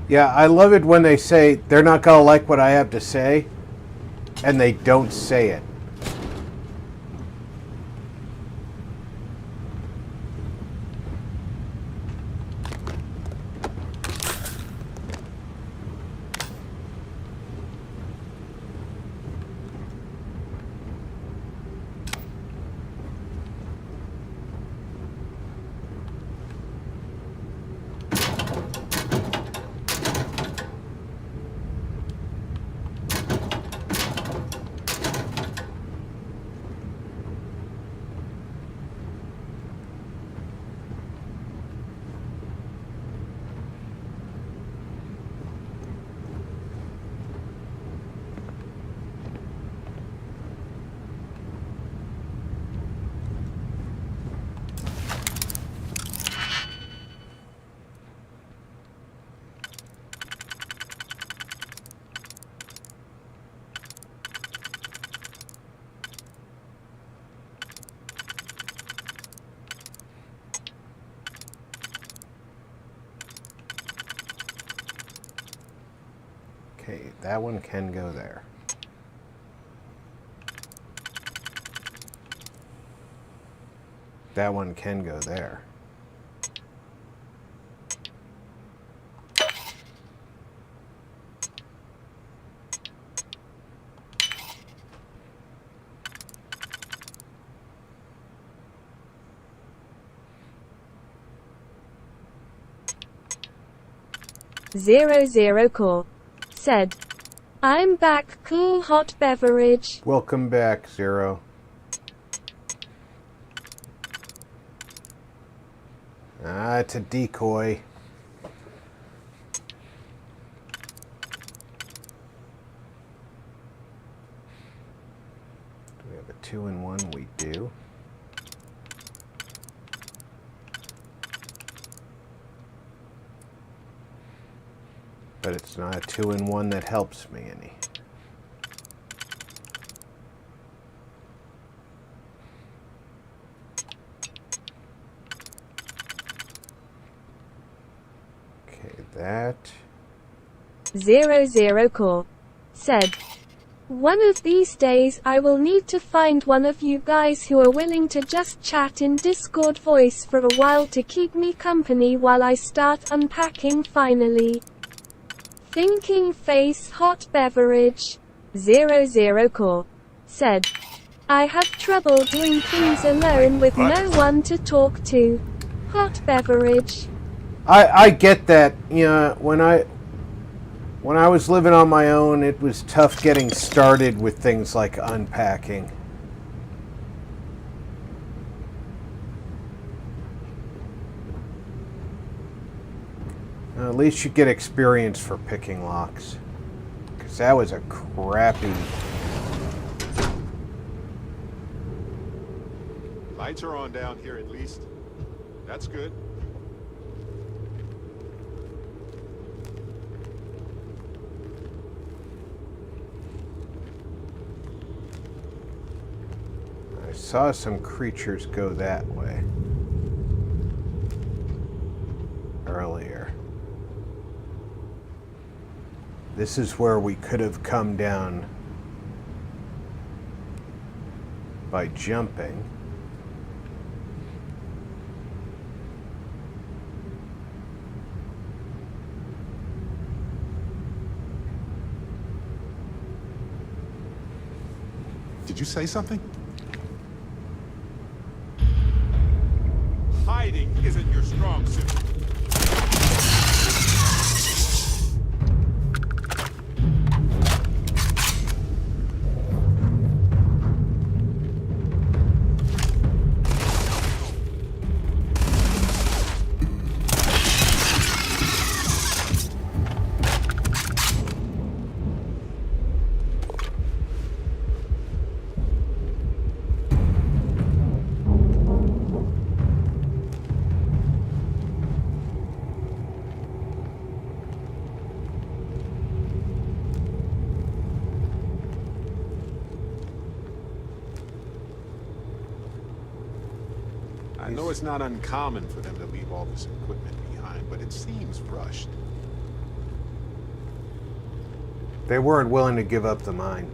Yeah, I love it when they say they're not going to like what I have to say, and they don't say it. Okay, that one can go there. That one can go there. Zero Core said, "I'm back, cool hot beverage." Welcome back, Zero. Ah, it's a decoy. have a 2-in-1, we do. But it's not a 2-in-1 that helps me any. Okay, that. 00 Core said, one of these days I will need to find one of you guys who are willing to just chat in Discord voice for a while to keep me company while I start unpacking finally. Thinking face hot beverage. 00 Core said, I have trouble doing things alone with no one to talk to. Hot beverage. I get that. You know, when I was living on my own, it was tough getting started with things like unpacking. At least you get experience for picking locks. Because that was a crappy... Lights are on down here at least. That's good. I saw some creatures go that way earlier. This is where we could have come down by jumping. Did you say something? Hiding isn't your strong suit. I know it's not uncommon for them to leave all this equipment behind, but it seems rushed. They weren't willing to give up the mine.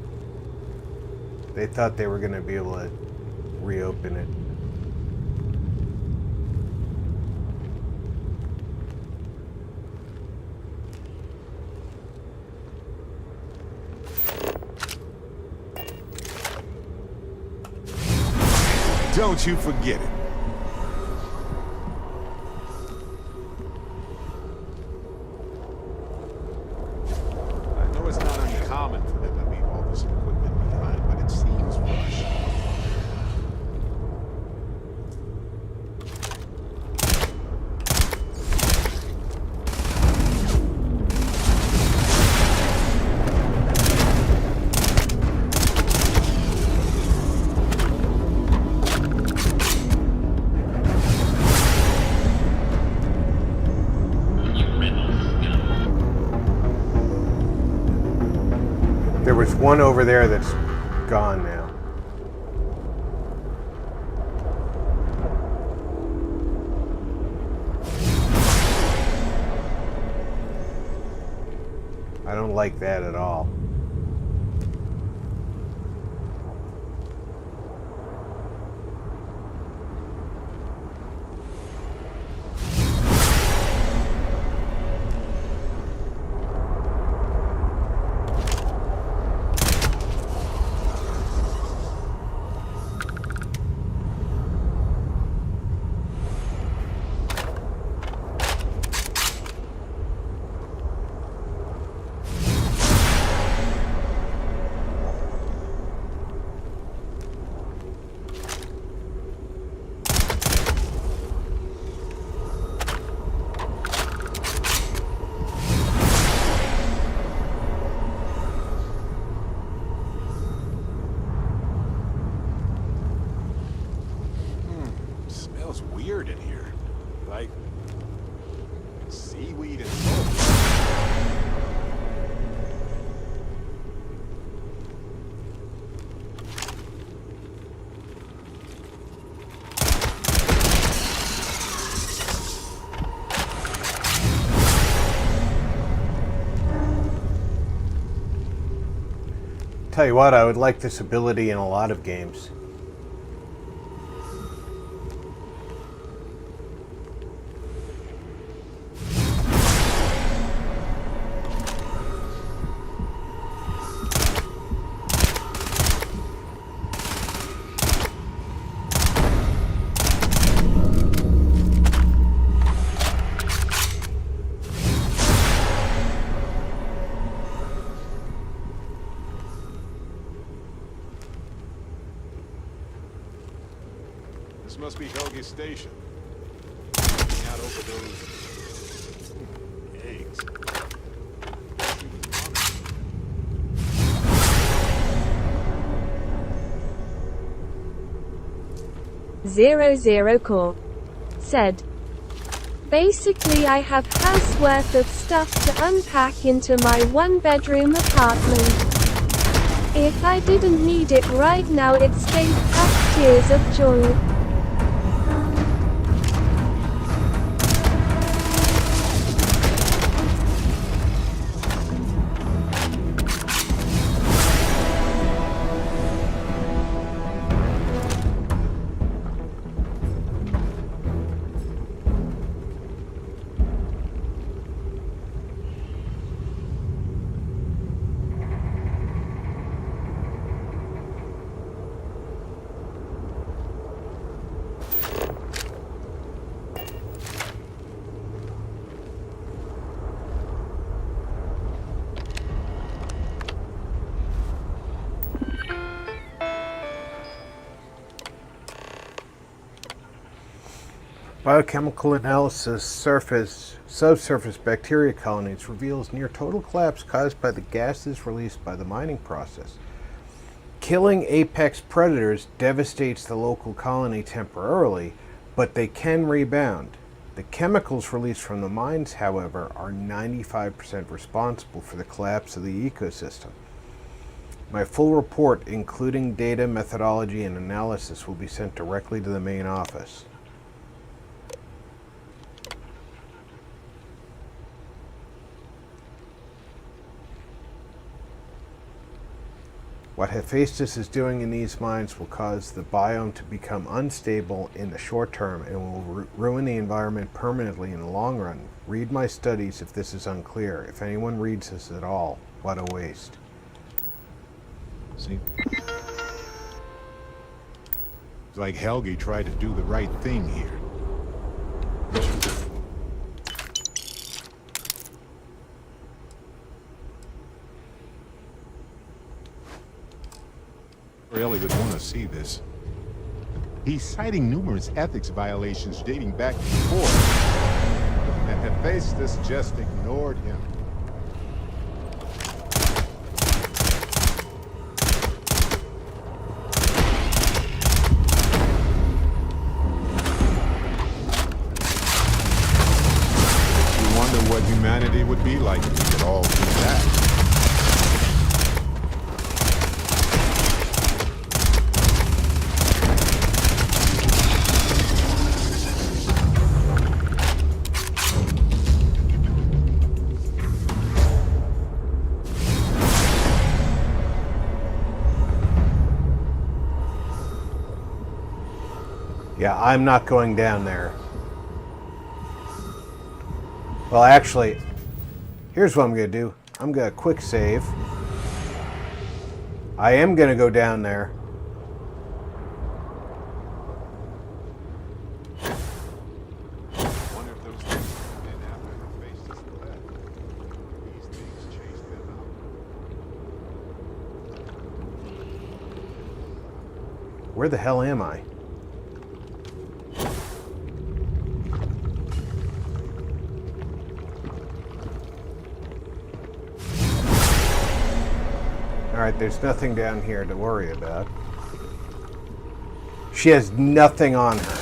They thought they were going to be able to reopen it. Don't you forget it. I know it's not uncommon for them to leave all this equipment behind, but it seems rushed. There was one over there that's gone now. I don't like that at all. weird in here. Like seaweed and salt. Tell you what, I would like this ability in a lot of games. This must be Helge's station. Looking out over those eggs. Zero Core said, basically I have house worth of stuff to unpack into my one-bedroom apartment. If I didn't need it right now, it'd stay packed tears of joy. Biochemical analysis subsurface bacteria colonies reveals near total collapse caused by the gases released by the mining process. Killing apex predators devastates the local colony temporarily, but they can rebound. The chemicals released from the mines, however, are 95% responsible for the collapse of the ecosystem. My full report, including data, methodology, and analysis, will be sent directly to the main office. What Hephaestus is doing in these mines will cause the biome to become unstable in the short term and will ruin the environment permanently in the long run. Read my studies if this is unclear. If anyone reads this at all, what a waste. See? It's like Helge tried to do the right thing here. Really would want to see this. He's citing numerous ethics violations dating back before, and Hephaestus just ignored him. You wonder what humanity would be like if we could all do that. Yeah, I'm not going down there. Well, actually, here's what I'm going to do. I'm going to quick save. I am going to go down there. Where the hell am I? Alright, there's nothing down here to worry about. She has nothing on her.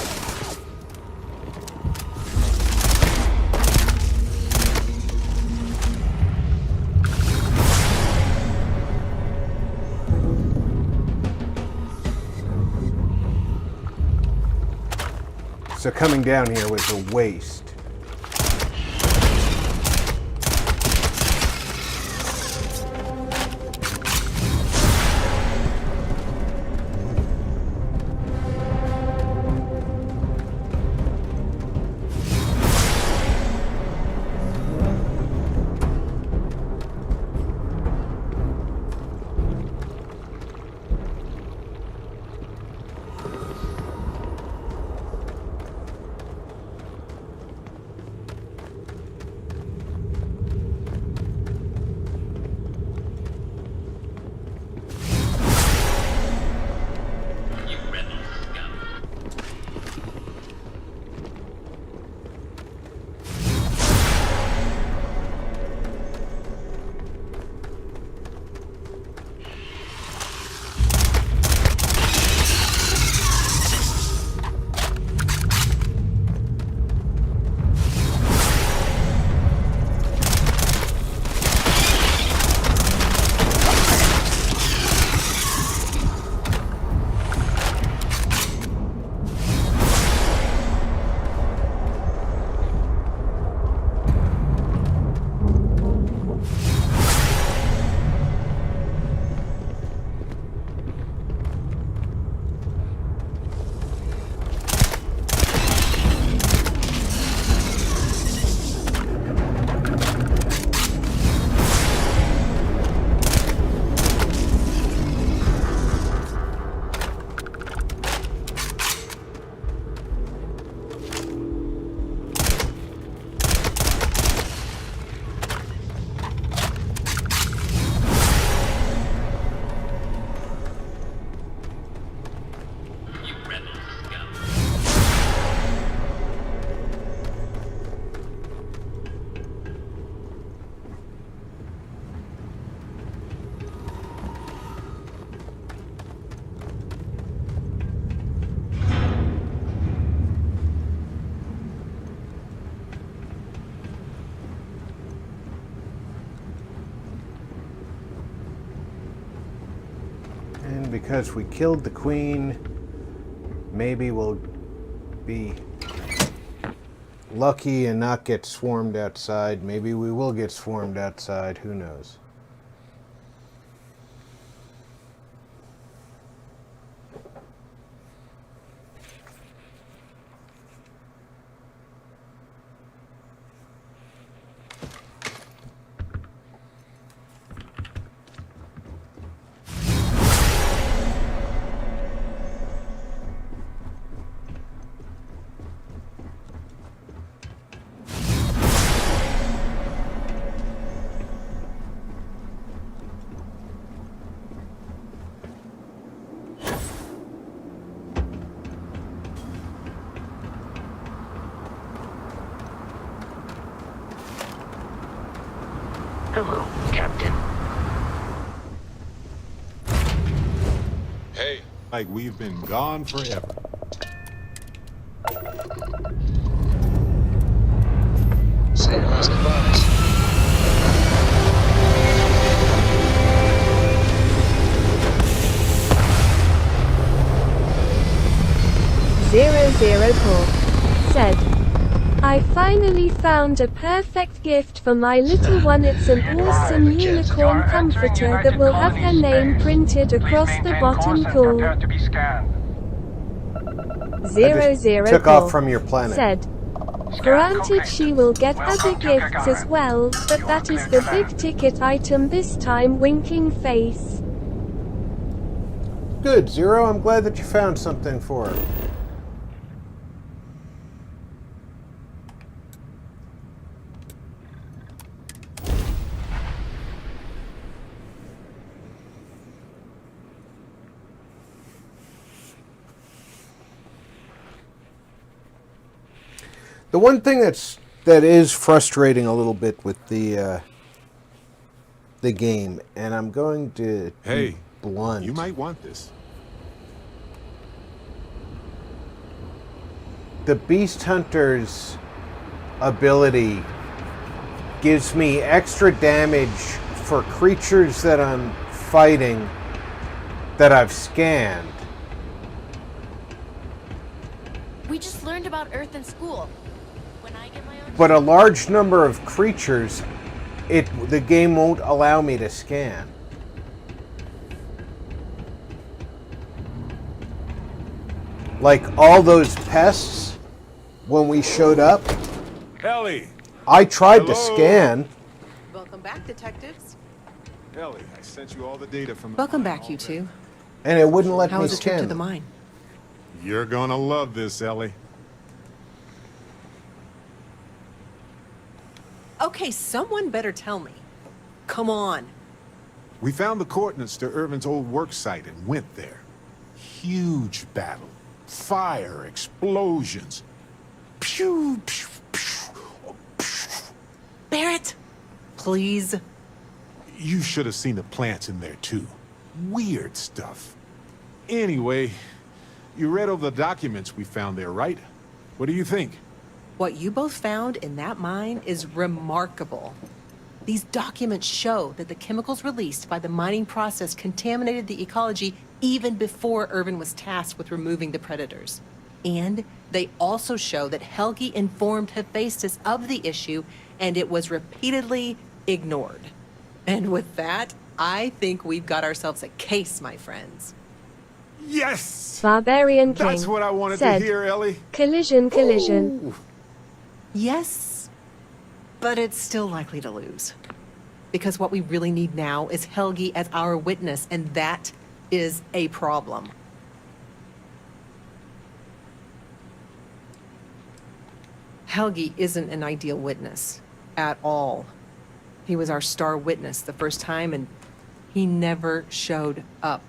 So coming down here was a waste. And because we killed the queen, maybe we'll be lucky and not get swarmed outside. Maybe we will get swarmed outside. Who knows? Hello, Captain. Hey, like we've been gone forever. Say last advice. .004 said, I finally found a perfect gift for my little one. It's an awesome unicorn comforter that will have her name printed across the bottom. Cool. 004 took off from your planet. said, granted she will get other gifts as well, but that is the big ticket item this time. Winking face. Good, Zero. I'm glad that you found something for her. The one thing that is frustrating a little bit with the game, and I'm going to be blunt. You might want this. The Beast Hunter's ability gives me extra damage for creatures that I'm fighting that I've scanned. We just learned about Earth in school. When I get my own... But a large number of creatures, the game won't allow me to scan. Like all those pests, when we showed up, Ellie! I tried to Hello? scan. Welcome back, detectives. Ellie, I sent you all the data from... Welcome back, you two. And it wouldn't let How me was the trip scan to the them. mine? You're gonna love this, Ellie. Okay, someone better tell me. Come on. We found the coordinates to Irvin's old work site and went there. Huge battle. Fire, explosions. Pew, pew, pew, pew. Barrett, please. You should have seen the plants in there, too. Weird stuff. Anyway, you read over the documents we found there, right? What do you think? What you both found in that mine is remarkable. These documents show that the chemicals released by the mining process contaminated the ecology even before Irvin was tasked with removing the predators. And they also show that Helgi informed Hephaestus of the issue, and it was repeatedly ignored. And with that, I think we've got ourselves a case, my friends. Yes! Barbarian King That's what I wanted said, to hear, Ellie. Collision, collision. Ooh. Yes, but it's still likely to lose. Because what we really need now is Helgi as our witness, and that is a problem. Helgi isn't an ideal witness at all. He was our star witness the first time, and he never showed up.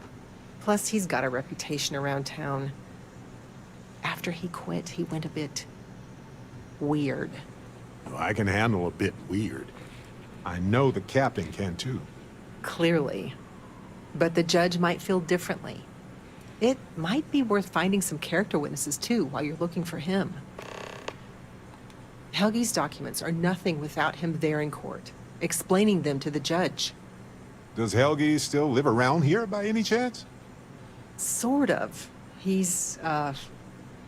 Plus, he's got a reputation around town. After he quit, he went a bit weird. I can handle a bit weird. I know the captain can too. Clearly. But the judge might feel differently. It might be worth finding some character witnesses too while you're looking for him. Helgi's documents are nothing without him there in court, explaining them to the judge. Does Helgi still live around here by any chance? Sort of. He's,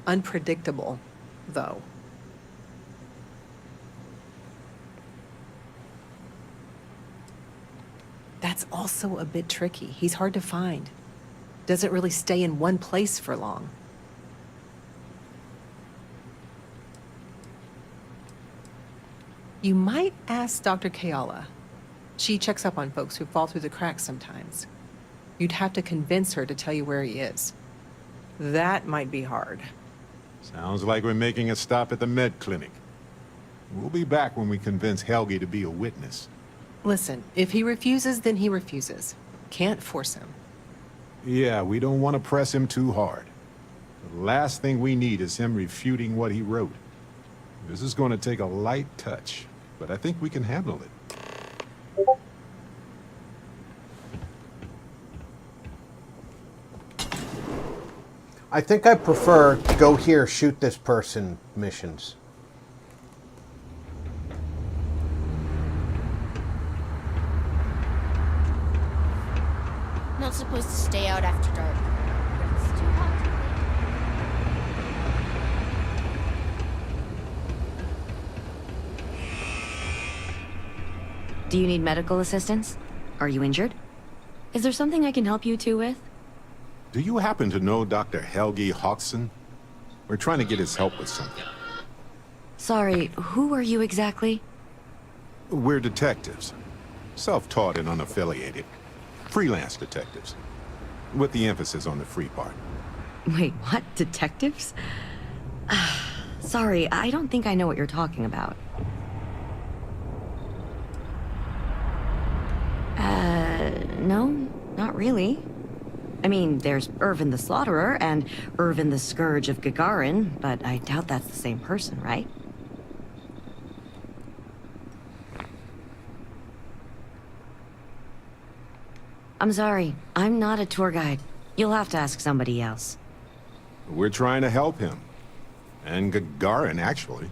unpredictable, though. That's also a bit tricky. He's hard to find. Doesn't really stay in one place for long. You might ask Dr. Kayala. She checks up on folks who fall through the cracks sometimes. You'd have to convince her to tell you where he is. That might be hard. Sounds like we're making a stop at the med clinic. We'll be back when we convince Helgi to be a witness. Listen, if he refuses, then he refuses. Can't force him. Yeah, we don't want to press him too hard. The last thing we need is him refuting what he wrote. This is going to take a light touch, but I think we can handle it. I think I prefer go here, shoot this person missions. Not supposed to stay out after dark. It's too hot to Do you need medical assistance? Are you injured? Is there something I can help you two with? Do you happen to know Dr. Helgi Hodgson? We're trying to get his help with something. Sorry, who are you exactly? We're detectives. Self-taught and unaffiliated. Freelance detectives. With the emphasis on the free part. Wait, what? Detectives? Sorry, I don't think I know what you're talking about. No, not really. I mean, there's Irvin the Slaughterer and Irvin the Scourge of Gagarin, but I doubt that's the same person, right? I'm sorry, I'm not a tour guide. You'll have to ask somebody else. We're trying to help him. And Gagarin, actually.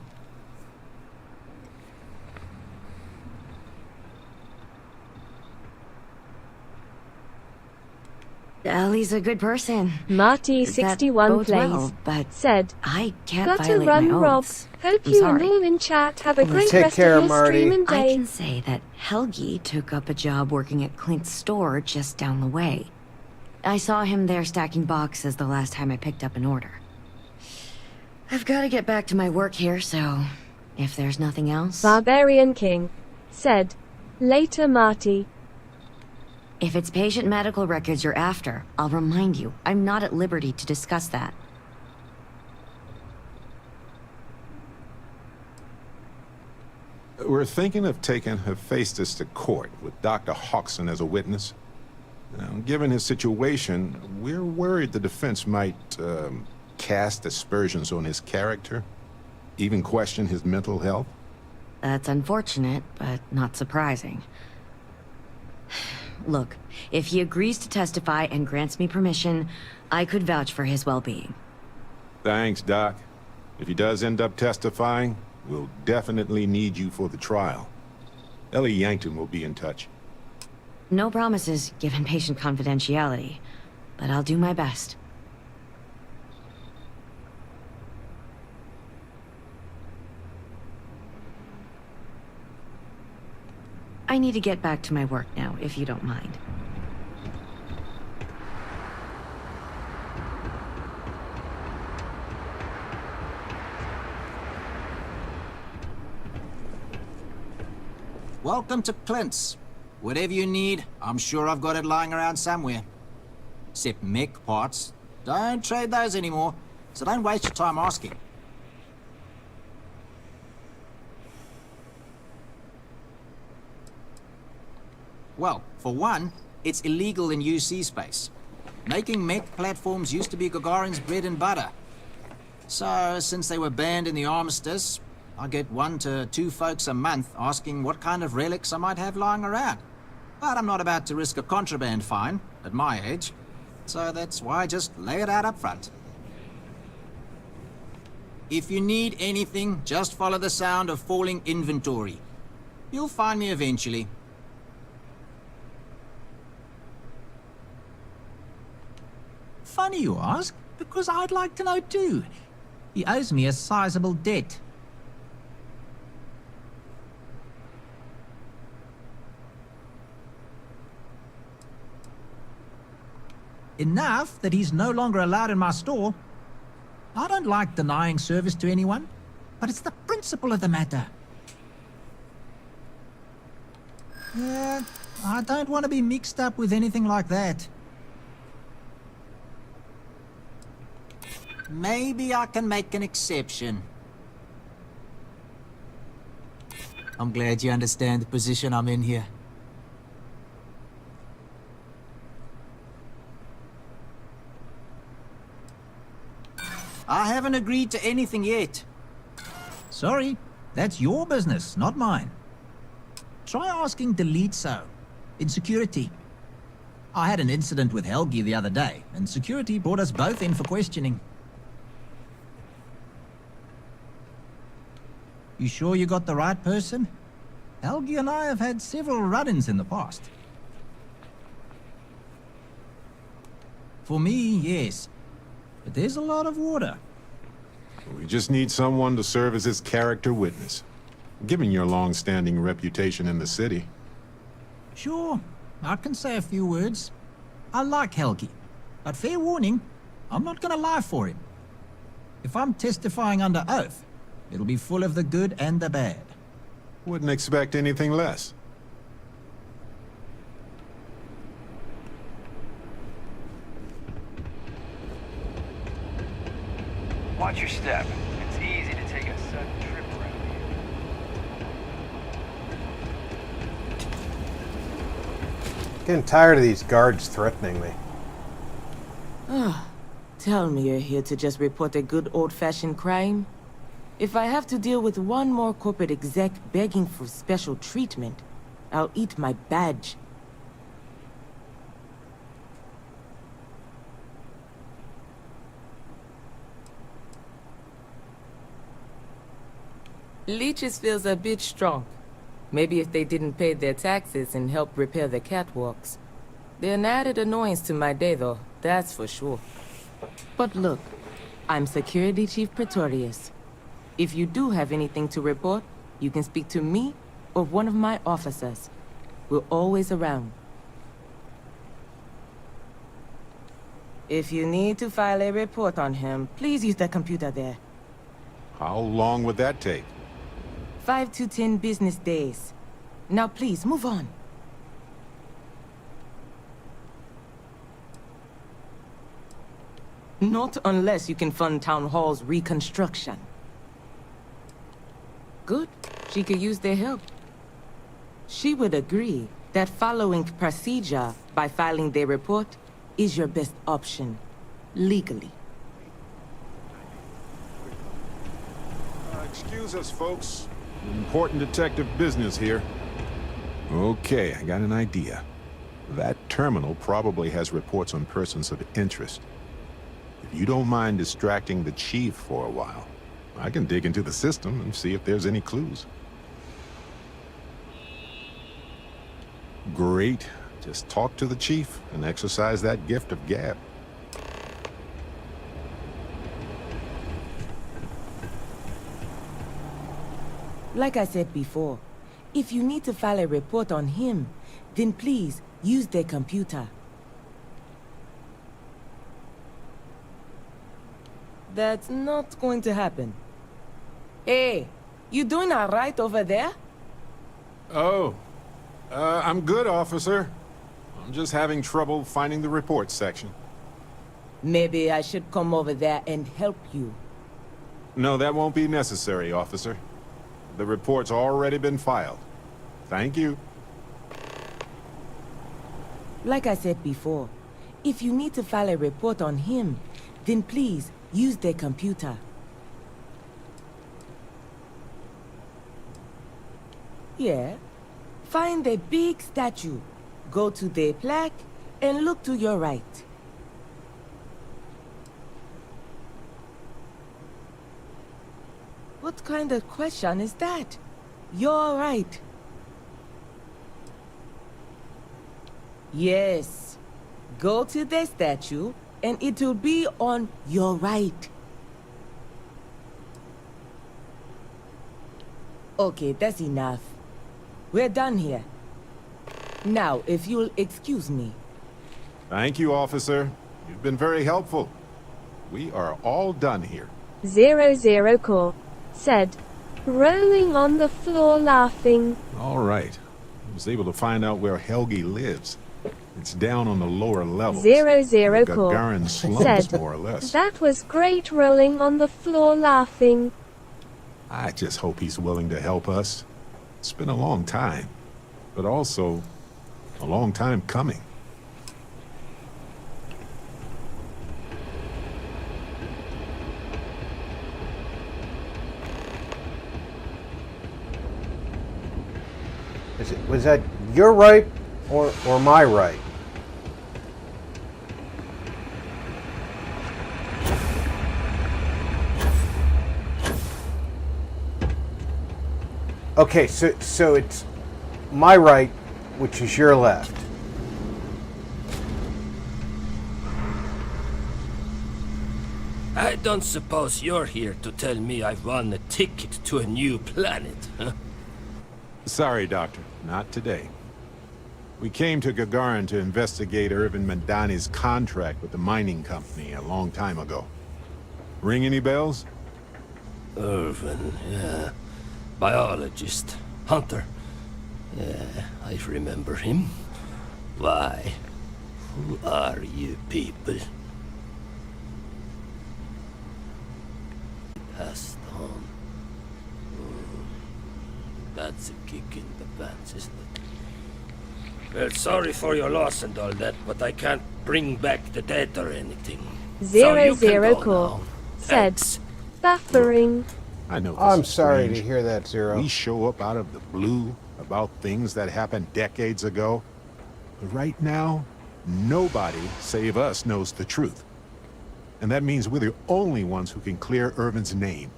Ellie's a good person. Marty That 61 bodes plays. well, but Said, I can't gotta violate run, my Rob. oaths. Hope I'm you sorry. and all in chat have a great Take rest care, of your Marty. stream and I day. can say that Helgi took up a job working at Clint's store just down the way. I saw him there stacking boxes the last time I picked up an order. I've got to get back to my work here, so if there's nothing else... Barbarian King. Said, later Marty. If it's patient medical records you're after, I'll remind you, I'm not at liberty to discuss that. We're thinking of taking Hephaestus to court with Dr. Hodgson as a witness. Now, given his situation, we're worried the defense might cast aspersions on his character, even question his mental health. That's unfortunate, but not surprising. Look, if he agrees to testify and grants me permission, I could vouch for his well-being. Thanks, Doc. If he does end up testifying, we'll definitely need you for the trial. Ellie Yankton will be in touch. No promises, given patient confidentiality, but I'll do my best. I need to get back to my work now, if you don't mind. Welcome to Clint's. Whatever you need, I'm sure I've got it lying around somewhere. Except mech parts. Don't trade those anymore, so don't waste your time asking. Well, for one, it's illegal in UC space. Making mech platforms used to be Gagarin's bread and butter. So, since they were banned in the armistice, I get 1 to 2 folks a month asking what kind of relics I might have lying around. But I'm not about to risk a contraband fine, at my age. So that's why I just lay it out up front. If you need anything, just follow the sound of falling inventory. You'll find me eventually. Funny you ask, because I'd like to know too. He owes me a sizable debt. Enough that he's no longer allowed in my store. I don't like denying service to anyone, but it's the principle of the matter. Yeah, I don't want to be mixed up with anything like that. Maybe I can make an exception. I'm glad you understand the position I'm in here. I haven't agreed to anything yet. Sorry, that's your business, not mine. Try asking Delitso in security. I had an incident with Helgi the other day, and security brought us both in for questioning. You sure you got the right person? Helgi and I have had several run-ins in the past. For me, yes. But there's a lot of water. We just need someone to serve as his character witness, given your long-standing reputation in the city. Sure, I can say a few words. I like Helgi, but fair warning, I'm not gonna lie for him. If I'm testifying under oath, it'll be full of the good and the bad. Wouldn't expect anything less. Watch your step. It's easy to take a sudden trip around here. Getting tired of these guards threatening me. Tell me you're here to just report a good old-fashioned crime? If I have to deal with one more corporate exec begging for special treatment, I'll eat my badge. Leeches feels a bit strong. Maybe if they didn't pay their taxes and help repair the catwalks. They're an added annoyance to my day, though, that's for sure. But look, I'm Security Chief Pretorius. If you do have anything to report, you can speak to me or one of my officers. We're always around. If you need to file a report on him, please use the computer there. How long would that take? 5 to 10 business days. Now please, move on. Not unless you can fund Town Hall's reconstruction. Good. She could use their help. She would agree that following procedure by filing their report is your best option, legally. Excuse us, folks. Important detective business here. Okay, I got an idea. That terminal probably has reports on persons of interest. If you don't mind distracting the chief for a while, I can dig into the system and see if there's any clues. Great. Just talk to the chief and exercise that gift of gab. Like I said before, if you need to file a report on him, then please use their computer. That's not going to happen. Hey, you doing all right over there? Oh, I'm good, officer. I'm just having trouble finding the report section. Maybe I should come over there and help you. No, that won't be necessary, officer. The report's already been filed. Thank you. Like I said before, if you need to file a report on him, then please use their computer. Yeah. Find a big statue. Go to the plaque and look to your right. What kind of question is that? You're right. Yes. Go to the statue and it will be on your right. Okay, that's enough. We're done here. Now, if you'll excuse me. Thank you, officer. You've been very helpful. We are all done here. 00 Core said, rolling on the floor laughing. All right. I was able to find out where Helgi lives. It's down on the lower levels. 00 The Core Gagarin slums, said, more or less. that was great rolling on the floor laughing. I just hope he's willing to help us. It's been a long time, but also a long time coming. Was that your right or my right? Okay, so it's my right, which is your left. I don't suppose you're here to tell me I've won a ticket to a new planet, huh? Sorry, Doctor. Not today. We came to Gagarin to investigate Irvin Madani's contract with the mining company a long time ago. Ring any bells? Irvin, yeah. Biologist. Hunter. Yeah, I remember him. Why? Who are you people? Passed on. That's a kick in the pants, isn't it? Well, sorry for your loss and all that, but I can't bring back the dead or anything. 00 Core said, buffering. I know. I'm sorry to hear that, Zero. We show up out of the blue about things that happened decades ago. But right now, nobody save us knows the truth. And that means we're the only ones who can clear Irvin's name.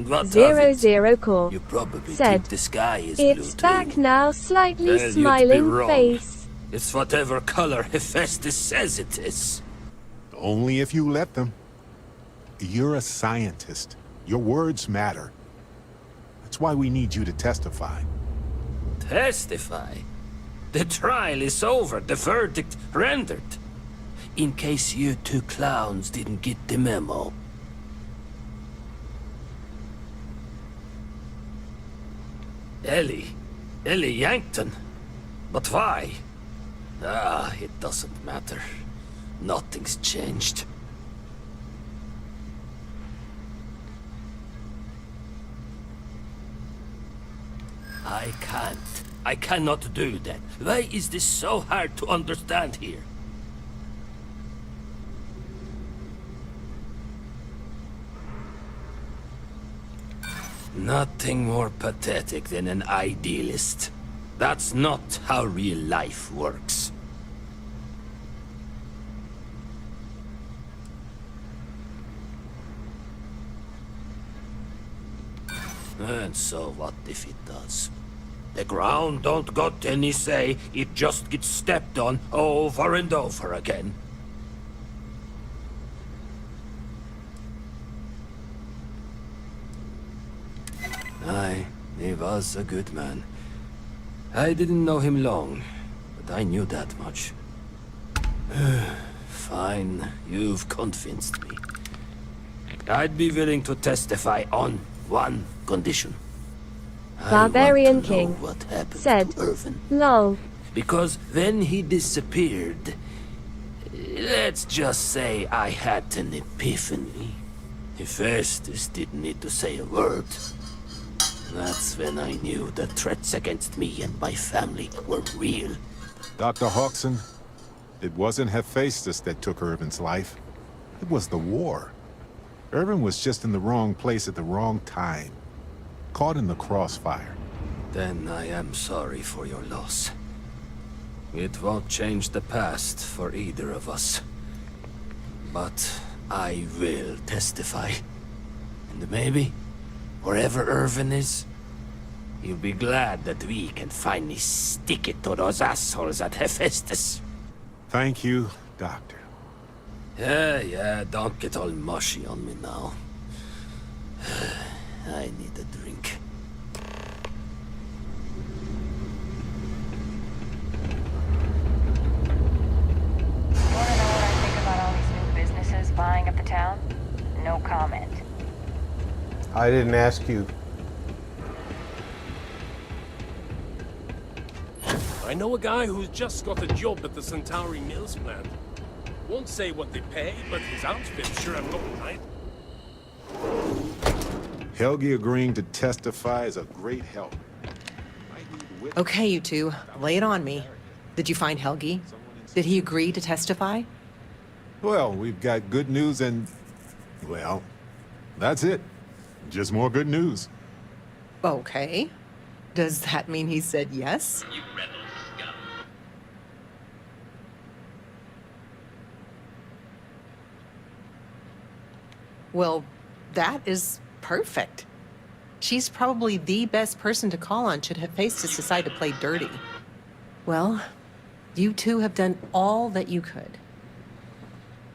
what of 00 Core You probably said, think the sky is blue "It's too. back now, slightly Well, you'd be smiling wrong. face." It's whatever color Hephaestus says it is. Only if you let them. You're a scientist. Your words matter. That's why we need you to testify. Testify? The trial is over, the verdict rendered. In case you two clowns didn't get the memo. Ellie Yankton? But why? Ah, it doesn't matter. Nothing's changed. I cannot do that. Why is this so hard to understand here? Nothing more pathetic than an idealist. That's not how real life works. And so what if it does? The ground don't got any say, it just gets stepped on over and over again. Aye, he was a good man. I didn't know him long, but I knew that much. Fine, you've convinced me. I'd be willing to testify on one condition. Barbarian King What happened said, to Irvin? "Lol." Because when he disappeared, let's just say I had an epiphany. Hephaestus didn't need to say a word. That's when I knew the threats against me and my family were real. Dr. Hawkson, it wasn't Hephaestus that took Irvin's life. It was the war. Irvin was just in the wrong place at the wrong time. Caught in the crossfire. Then I am sorry for your loss. It won't change the past for either of us. But I will testify. And maybe, wherever Irvin is, he'll be glad that we can finally stick it to those assholes at Hephaestus. Thank you, Doctor. Yeah, don't get all mushy on me now. I need a drink. Wanna know what I think about all these new businesses buying up the town? No comment. I didn't ask you. I know a guy who's just got a job at the Centauri Mills plant. Won't say what they pay, but his outfit's sure I'm not right. Helgi agreeing to testify is a great help. Okay, you two, lay it on me. Did you find Helgi? Did he agree to testify? Well, we've got good news and... well, that's it. Just more good news. Okay. Does that mean he said yes? Well, that is perfect. She's probably the best person to call on should Hephaestus decide to play dirty. Well, you two have done all that you could.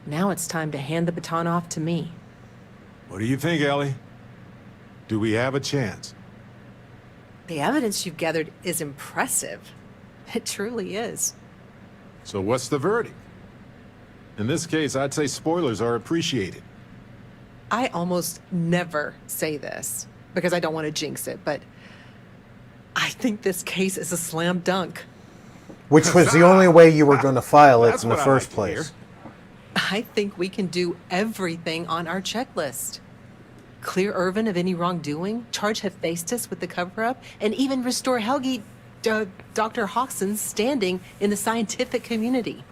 Now it's time to hand the baton off to me. What do you think, Ellie? Do we have a chance? The evidence you've gathered is impressive. It truly is. So what's the verdict? In this case, I'd say spoilers are appreciated. I almost never say this because I don't want to jinx it, but I think this case is a slam dunk. Which was the only way you were going to file it in the first like place. I think we can do everything on our checklist. Clear Irvin of any wrongdoing, charge Hephaestus with the cover-up, and even restore Helgi, Dr. Hawkson's standing in the scientific community.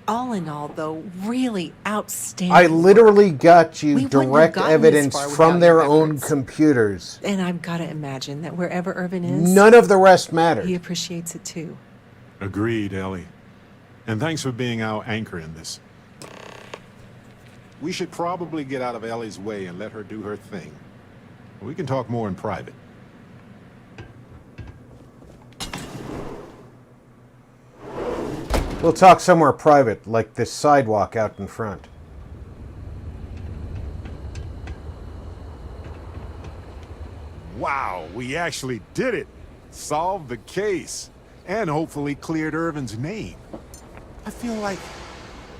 All in all, though, really outstanding. I literally got you We wouldn't have direct gotten evidence this far from without their your own efforts. computers. And I've got to imagine that wherever Irvin is, None of the rest mattered. he appreciates it too. Agreed, Ellie. And thanks for being our anchor in this. We should probably get out of Ellie's way and let her do her thing. We can talk more in private. We'll talk somewhere private, like this sidewalk out in front. Wow, we actually did it! Solved the case. And hopefully cleared Irvin's name. I feel like...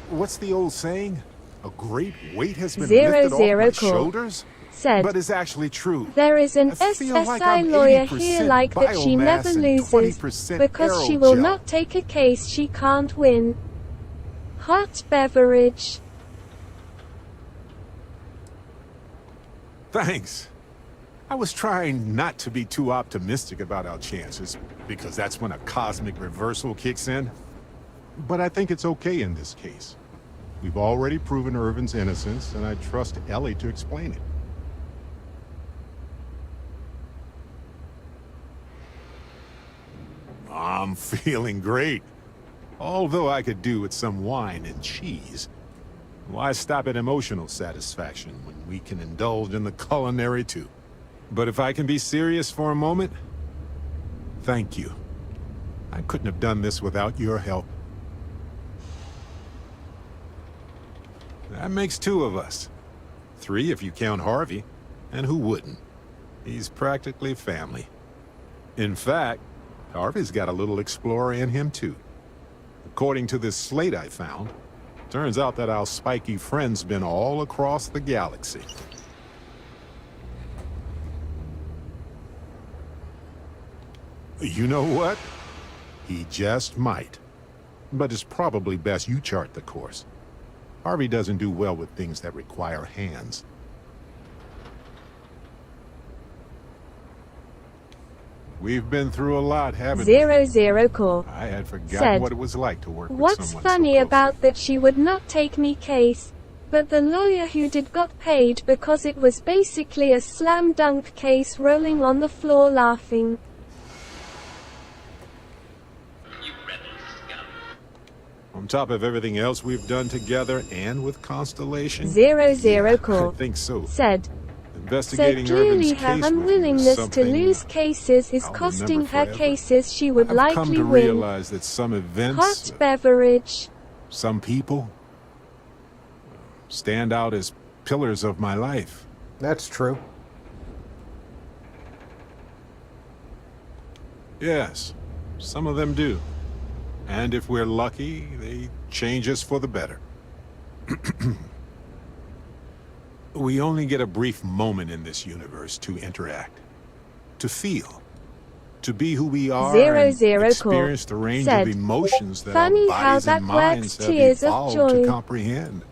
what's the old saying? A great weight has been lifted off my shoulders? Said, but it's actually true. There is an I feel like SSI I'm lawyer 80% here like that she never biomass and loses 20% because she will aerogel. not take a case she can't win. Hot beverage. Thanks. I was trying not to be too optimistic about our chances, because that's when a cosmic reversal kicks in. But I think it's okay in this case. We've already proven Irvin's innocence, and I trust Ellie to explain it. I'm feeling great. Although I could do with some wine and cheese. Why stop at emotional satisfaction when we can indulge in the culinary too? But if I can be serious for a moment, thank you. I couldn't have done this without your help. That makes 2 of us. 3 if you count Harvey. And who wouldn't? He's practically family. In fact, Harvey's got a little explorer in him too. According to this slate I found, turns out that our spiky friend's been all across the galaxy. You know what? He just might. But it's probably best you chart the course. Harvey doesn't do well with things that require hands. We've been through a lot, haven't we? 00 Core I had forgotten said, what it was like to work with What's someone funny about that she would not take me case, but the lawyer who did got paid because it was basically a slam dunk case rolling on the floor laughing. On top of everything else we've done together and with Constellation? 00 Core I think so. said, Investigating clearly Irvin's her case with you is unwillingness to something lose cases is I'll costing remember her forever. cases she would I've come likely to win. realize that some events, Hot beverage. some people, stand out as pillars of my life. That's true. Yes, some of them do. And if we're lucky, they change us for the better. We only get a brief moment in this universe to interact, to feel, to be who we are, and 00 experience the range said, of emotions that Funny our how bodies that and minds works, have tears of evolved joy. to comprehend.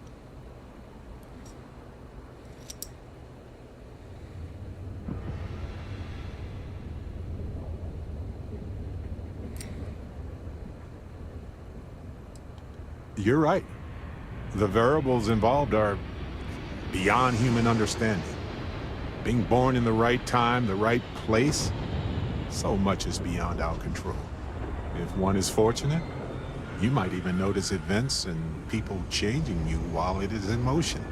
You're right. The variables involved are beyond human understanding. Being born in the right time, the right place, so much is beyond our control. If one is fortunate, you might even notice events and people changing you while it is in motion.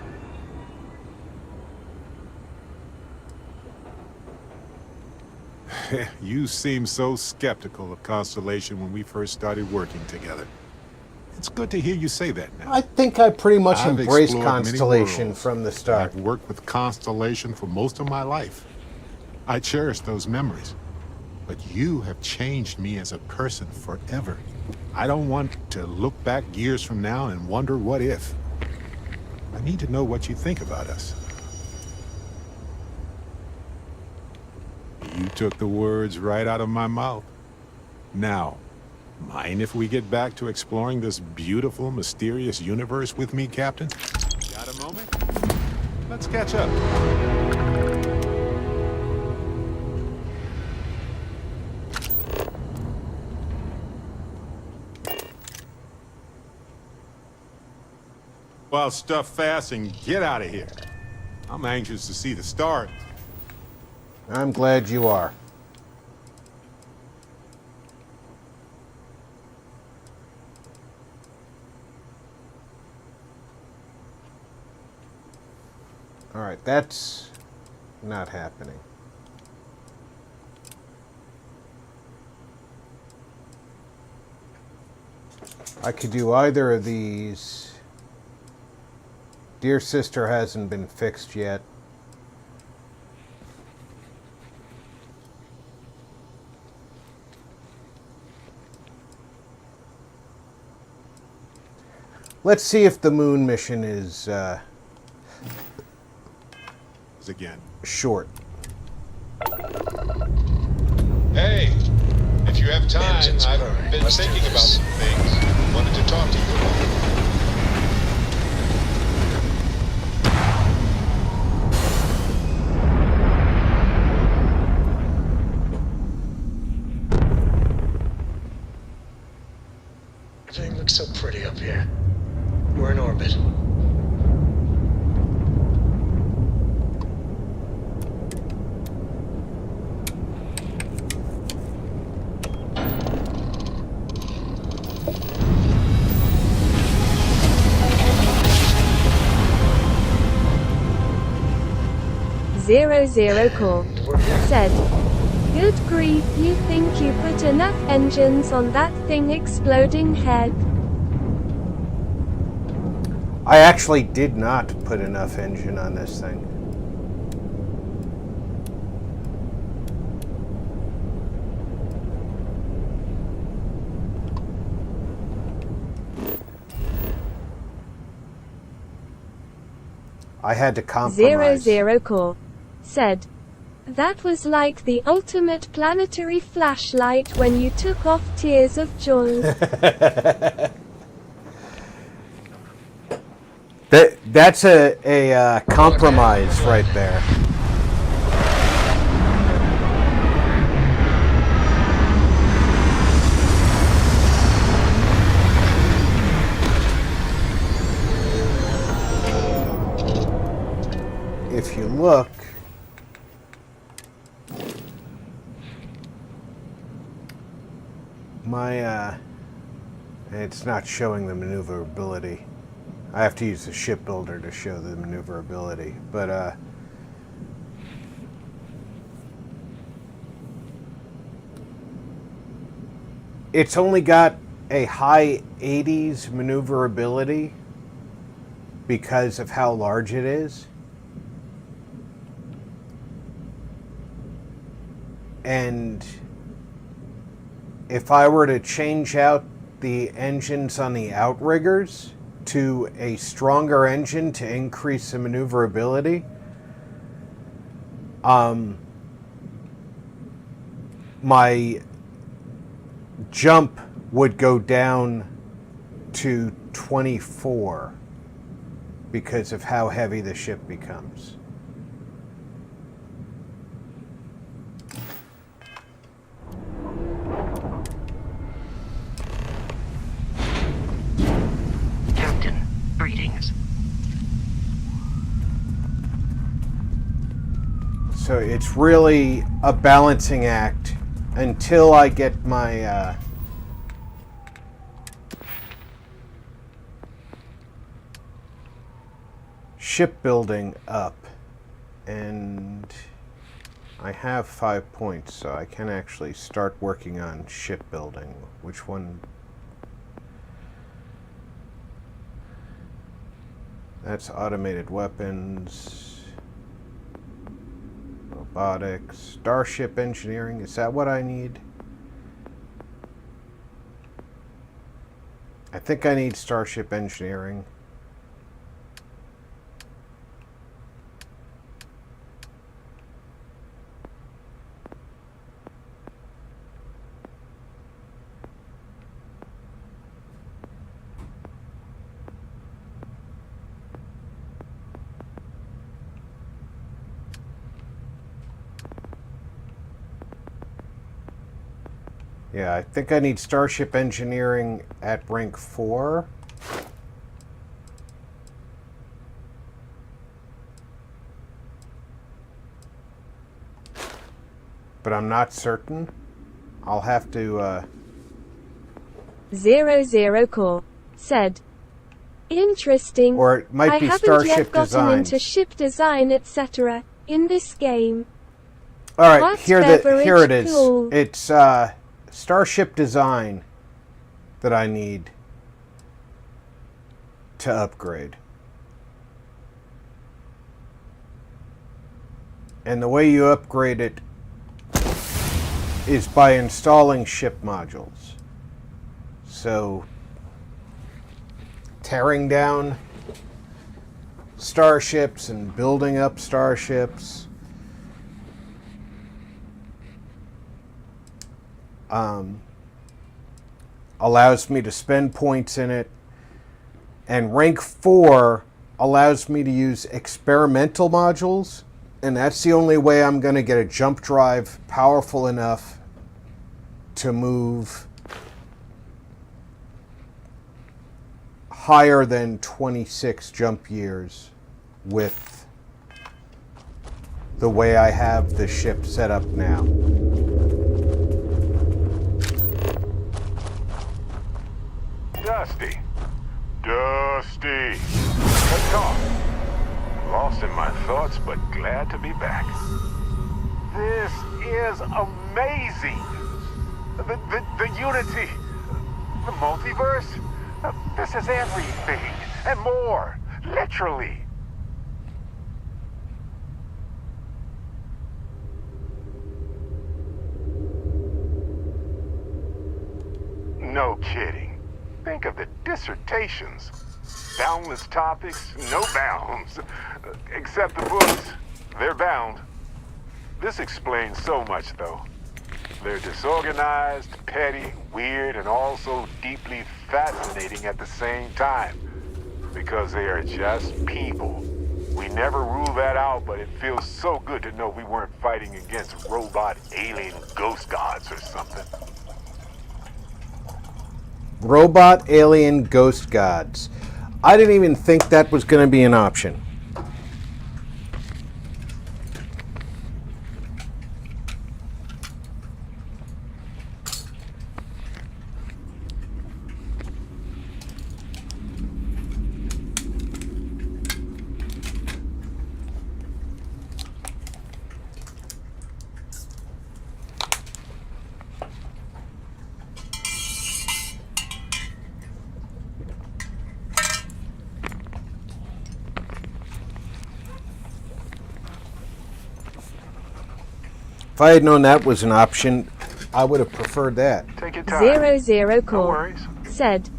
You seemed so skeptical of Constellation when we first started working together. It's good to hear you say that now. I think I pretty much I've embraced explored many Constellation worlds. from the start. I've worked with Constellation for most of my life. I cherish those memories. But you have changed me as a person forever. I don't want to look back years from now and wonder what if. I need to know what you think about us. You took the words right out of my mouth. Now, mind if we get back to exploring this beautiful, mysterious universe with me, Captain? Got a moment? Let's catch up. Well, stuff fast and get out of here. I'm anxious to see the start. I'm glad you are. All right, that's not happening. I could do either of these. Dear Sister hasn't been fixed yet. Let's see if the moon mission is again short. Hey, if you have time, I've been thinking about some things. Wanted to talk to you about it. Everything looks so pretty up here. We're in orbit. Zero Core said, "Good grief, you think you put enough engines on that thing exploding head?" I actually did not put enough engine on this thing. I had to compromise. Zero Core said, "That was like the ultimate planetary flashlight when you took off Tears of Joy." That's a compromise right there. If you look, it's not showing the maneuverability. I have to use the ship builder to show the maneuverability, but it's only got a high 80s maneuverability because of how large it is. And if I were to change out the engines on the outriggers to a stronger engine to increase the maneuverability, my jump would go down to 24 because of how heavy the ship becomes. Greetings. So it's really a balancing act until I get my shipbuilding up, and I have 5 points, so I can actually start working on shipbuilding. Which one? That's automated weapons, robotics, starship engineering. Is that what I need? I think I need starship engineering. Yeah, I think I need starship engineering at rank 4. But I'm not certain. I'll have to, Zero Core said, "Interesting. Or it might be I haven't starship yet gotten design. into ship design, etc. in this game. All right, What's here it is. cool? It's Starship design that I need to upgrade. And the way you upgrade it is by installing ship modules. So, tearing down starships and building up starships. Allows me to spend points in it. And rank 4 allows me to use experimental modules. And that's the only way I'm going to get a jump drive powerful enough to move higher than 26 jump years with the way I have the ship set up now. Dusty. Let's talk. Lost in my thoughts, but glad to be back. This is amazing. The unity, the multiverse. This is everything and more, literally. No kidding. Think of the dissertations. Boundless topics, no bounds. Except the books. They're bound. This explains so much, though. They're disorganized, petty, weird, and also deeply fascinating at the same time. Because they are just people. We never rule that out, but it feels so good to know we weren't fighting against robot alien ghost gods or something. Robot alien ghost gods. I didn't even think that was going to be an option. If I had known that was an option, I would have preferred that. Take your time. 00 Core said,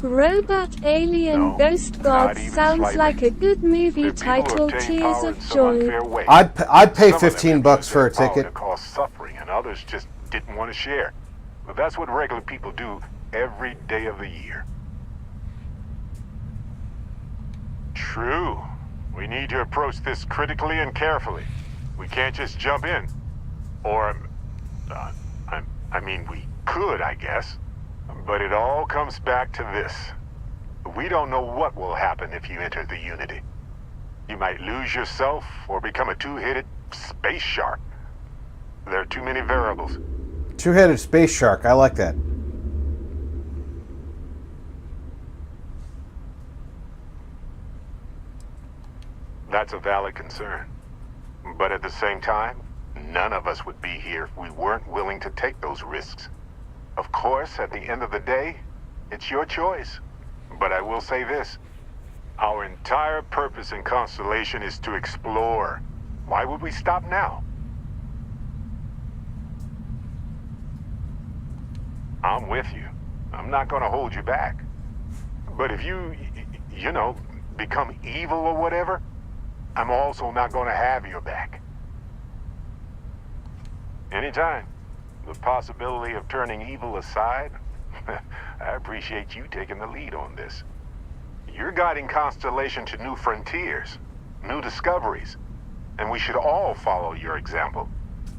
Robot Alien Ghost Gods sounds like a good movie title. Tears of joy. I'd pay $15 for a ticket. To cause suffering, and others just didn't want to share. But that's what regular people do every day of the year. True. We need to approach this critically and carefully. We can't just jump in. Or, I mean, we could, I guess. But it all comes back to this. We don't know what will happen if you enter the Unity. You might lose yourself or become a two-headed space shark. There are too many variables. Two-headed space shark, I like that. That's a valid concern. But at the same time, none of us would be here if we weren't willing to take those risks. Of course, at the end of the day, it's your choice. But I will say this. Our entire purpose in Constellation is to explore. Why would we stop now? I'm with you. I'm not going to hold you back. But if you know, become evil or whatever, I'm also not going to have your back. Anytime. The possibility of turning evil aside, I appreciate you taking the lead on this. You're guiding Constellation to new frontiers, new discoveries, and we should all follow your example.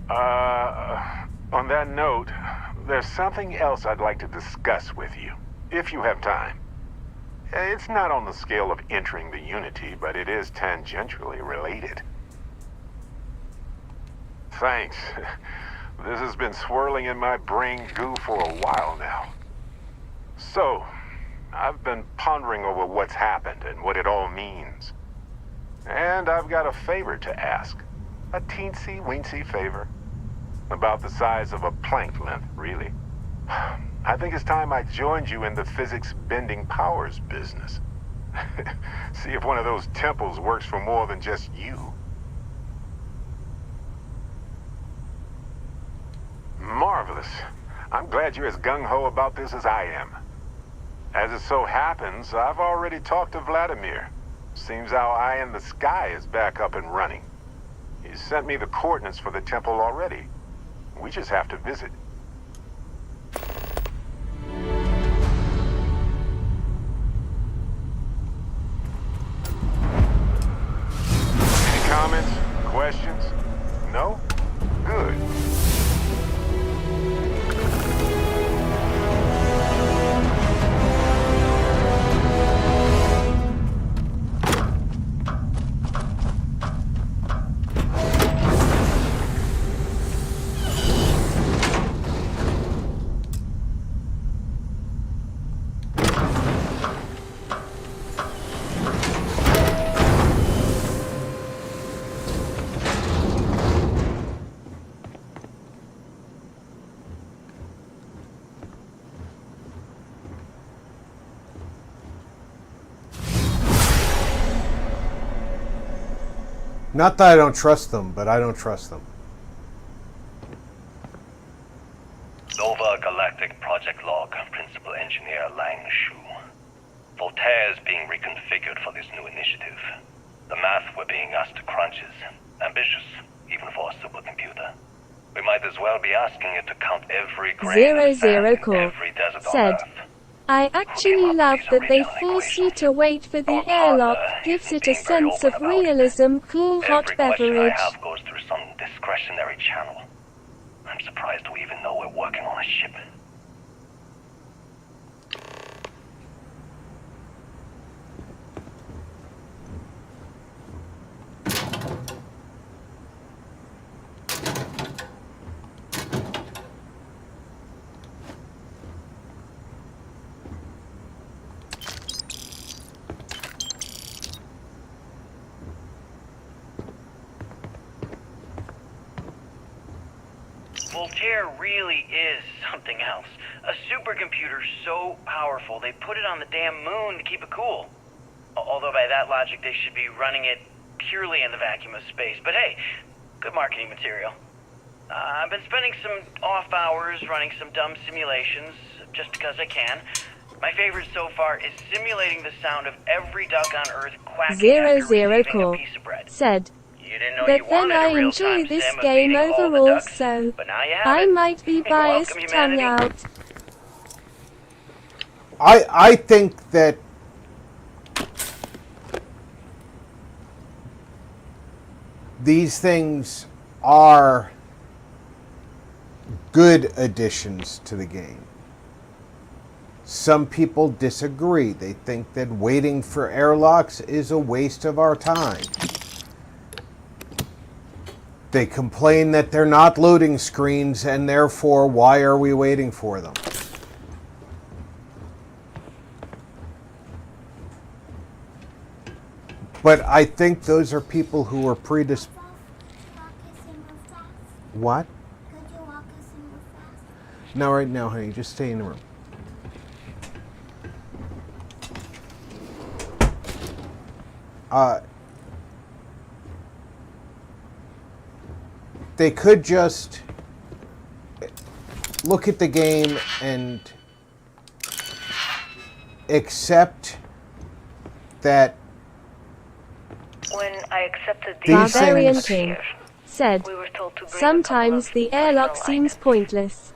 On that note, there's something else I'd like to discuss with you, if you have time. It's not on the scale of entering the Unity, but it is tangentially related. Thanks. This has been swirling in my brain goo for a while now. So, I've been pondering over what's happened and what it all means. And I've got a favor to ask. A teensy-weensy favor. About the size of a plank length, really. I think it's time I joined you in the physics-bending powers business. See if one of those temples works for more than just you. Marvelous. I'm glad you're as gung-ho about this as I am. As it so happens, I've already talked to Vladimir. Seems our eye in the sky is back up and running. He sent me the coordinates for the temple already. We just have to visit. Any comments? Questions? No? Good. Not that I don't trust them, but I don't trust them. Nova Galactic Project Log, Principal Engineer Lang Shu. Voltaire is being reconfigured for this new initiative. The math we're being asked to crunch is ambitious, even for a supercomputer. We might as well be asking it to count every grain of sand in Core every desert on said, Earth. I actually love that they force you to wait for the airlock, gives it a sense of realism. Cool hot Every question I beverage. have goes through some discretionary channel. I'm surprised we even know we're working on a ship. Voltaire really is something else. A supercomputer so powerful they put it on the damn moon to keep it cool. Although by that logic they should be running it purely in the vacuum of space. But hey, good marketing material. I've been spending some off hours running some dumb simulations just because I can. My favorite so far is simulating the sound of every duck on Earth quacking after receiving Core a piece of bread. said, You didn't know but you then wanted I a real enjoy time this sim of game feeding all the overall, ducks, so but now you have I it. might be biased. Welcome, Tongue humanity. out. I think that these things are good additions to the game. Some people disagree. They think that waiting for airlocks is a waste of our time. They complain that they're not loading screens, and therefore, why are we waiting for them? But I think those are people who are predisposed. What? No, right now, honey. Just stay in the room. They could just look at the game and accept that When I accepted the these Barbarian things King said, we were told to bring sometimes the airlock seems pointless.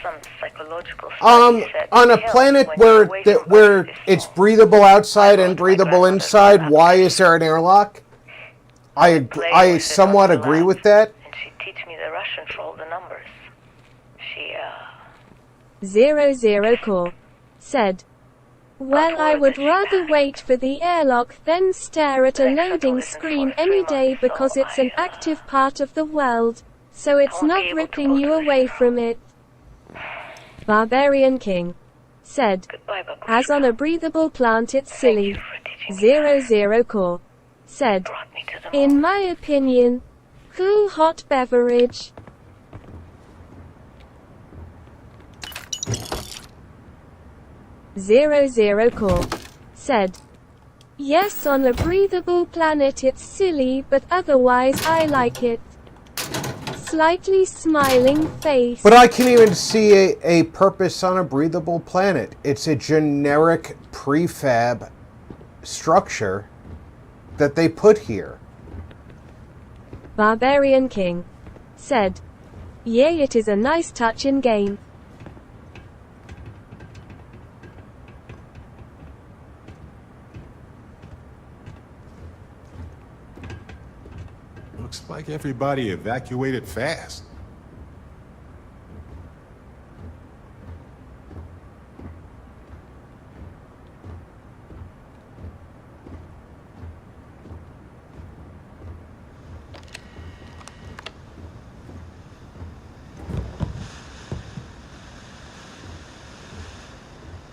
some psychological studies said on a it helps planet when you're away from where it's breathable outside and breathable inside, why is there an airlock? I somewhat agree with that. and she'd teach me the Russian for all the numbers. She, 00 Core said, well, I would rather wait for the airlock than stare at a loading screen any day because it's an active part of the world, so it's not ripping you away from it. Barbarian King said, as on a breathable plant it's silly. 00 Core said, in my opinion, cool hot beverage. Zero Core said, yes, on a breathable planet it's silly, but otherwise I like it. Slightly smiling face. But I can even see a purpose on a breathable planet. It's a generic prefab structure that they put here. Barbarian King said, yay, it is a nice touch in game. Looks like everybody evacuated fast.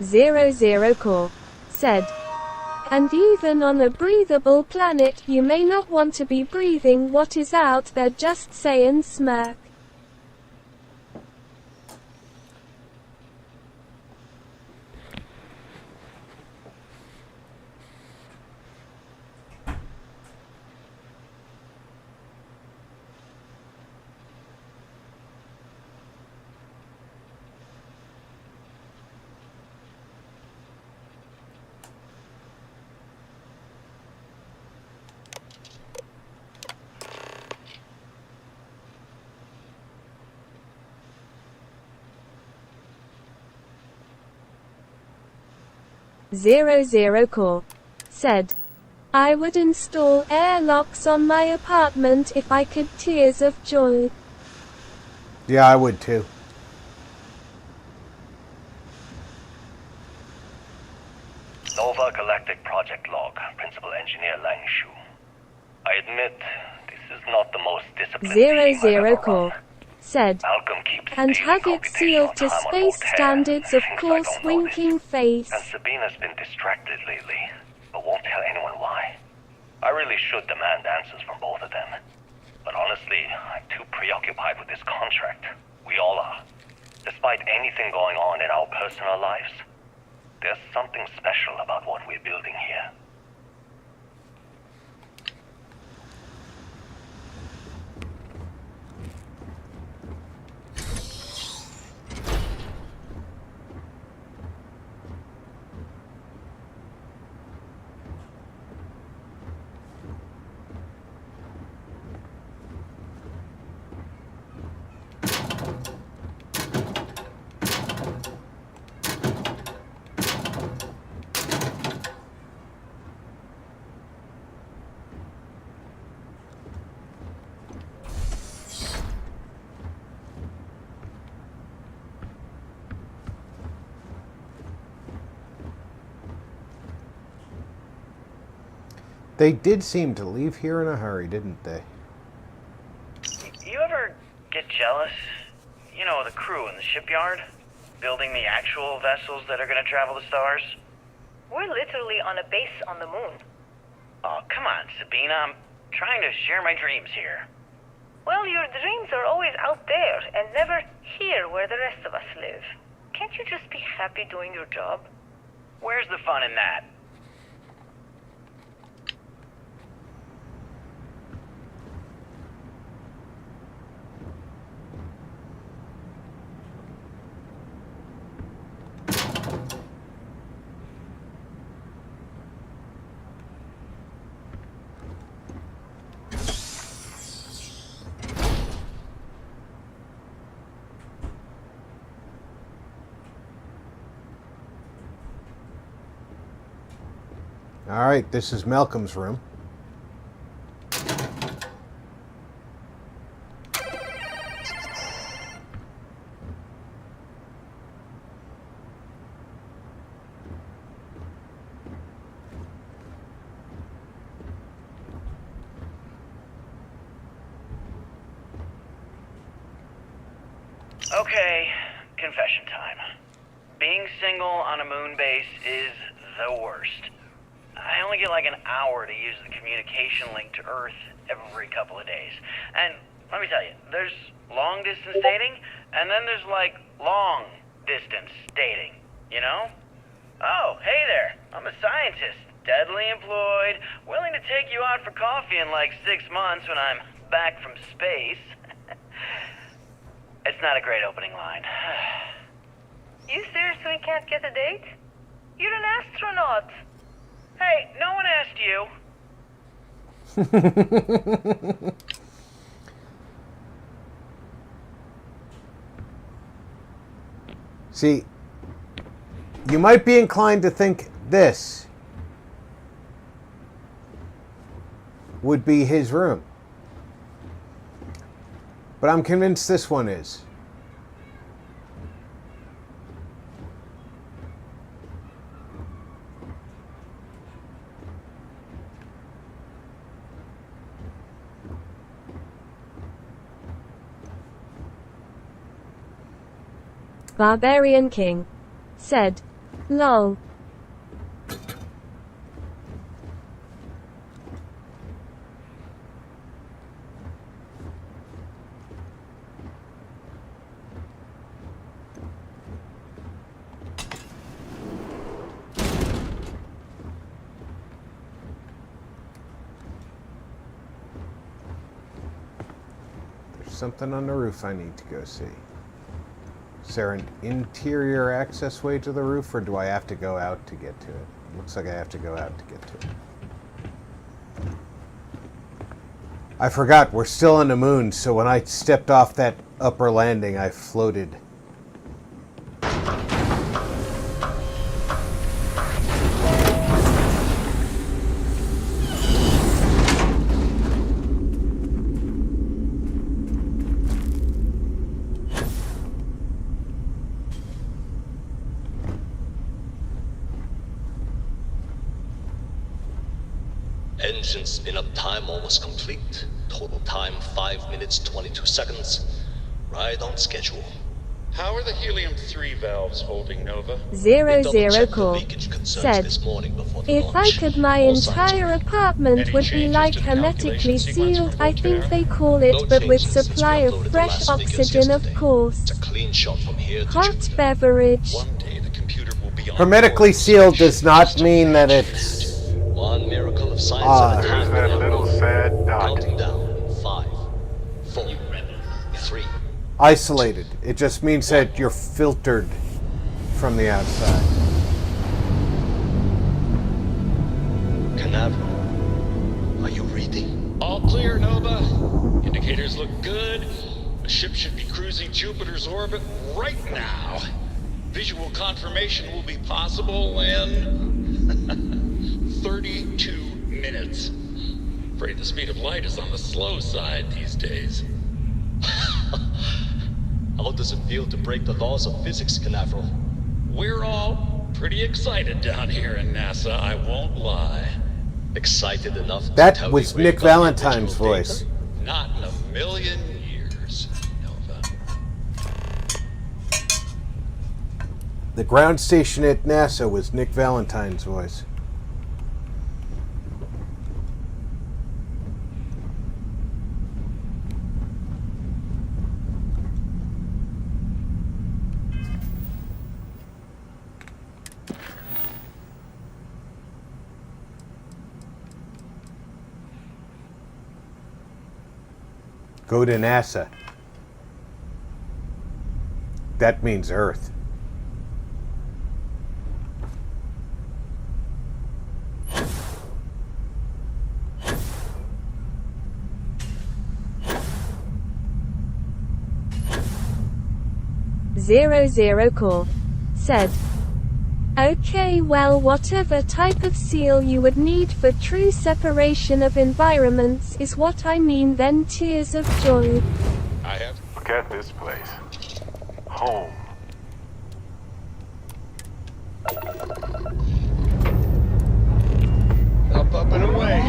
Zero Core said, and even on a breathable planet you may not want to be breathing what is out there, just saying. Smirk. Zero Core said, I would install airlocks on my apartment if I could. Tears of joy. Yeah, I would too. Nova Galactic Project Log, Principal Engineer Lang Shu. I admit, this is not the most disciplined team I've Zero ever Core run. said, Malcolm keeps and stealing have it sealed to computational time on space Voltaire, standards, of things I course. don't notice. Winking face. And Sabina's been distracted lately, but won't tell anyone why. I really should demand answers from both of them. But honestly, I'm too preoccupied with this contract. We all are. Despite anything going on in our personal lives, there's something special about what we're building here. They did seem to leave here in a hurry, didn't they? You ever get jealous? You know, the crew in the shipyard? Building the actual vessels that are gonna travel the stars? We're literally on a base on the moon. Oh, come on, Sabina. I'm trying to share my dreams here. Well, your dreams are always out there and never here where the rest of us live. Can't you just be happy doing your job? Where's the fun in that? All right, this is Malcolm's room. Okay, confession time. Being single on a moon base is the worst. I only get like an hour to use the communication link to Earth, every couple of days. And let me tell you, there's long-distance dating, and then there's, like, long-distance dating, you know? Oh, hey there, I'm a scientist, deadly employed, willing to take you out for coffee in like 6 months when I'm back from space. It's not a great opening line. You seriously can't get a date? You're an astronaut. Hey, no one asked you. See, you might be inclined to think this would be his room. But I'm convinced this one is. Barbarian King said, "Lol." There's something on the roof I need to go see. Is there an interior access way to the roof, or do I have to go out to get to it? Looks like I have to go out to get to it. I forgot, we're still on the moon, so when I stepped off that upper landing, I floated. Engine spin-up time almost complete. Total time 5 minutes 22 seconds. Right on schedule. How are the helium-3 valves holding, Nova? 00 Core said, "If I could, my entire apartment would be like hermetically sealed. I think they call it, but with supply of fresh oxygen, of course. Hot beverage." Hermetically sealed does not mean that it's One miracle of science There's that little sad dot. Counting down. 5, 4, 3. isolated. It just means that you're filtered from the outside. Canaveral, are you reading? All clear, Nova. Indicators look good. The ship should be cruising Jupiter's orbit right now. Visual confirmation will be possible in 32 minutes. Afraid the speed of light is on the slow side these days. How does it feel to break the laws of physics, Canaveral? We're all pretty excited down here in NASA, I won't lie. Excited enough to That tell was the Nick great Valentine's digital data? voice. Not in a million years, Nova. The ground station at NASA was Nick Valentine's voice. Go to NASA. That means Earth. Zero Core said, "Okay, well, whatever type of seal you would need for true separation of environments is what I mean, then tears of joy." I have. Look at this place. Home. Up and away.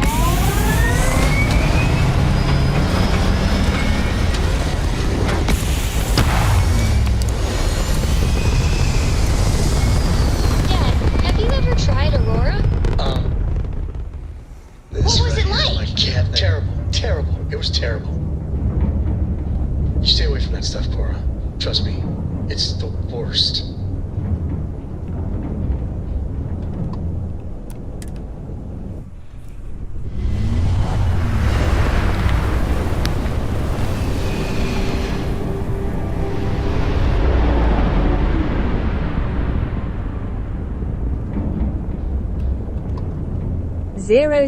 Have you ever tried Aurora? What was it like? Terrible. It's the worst.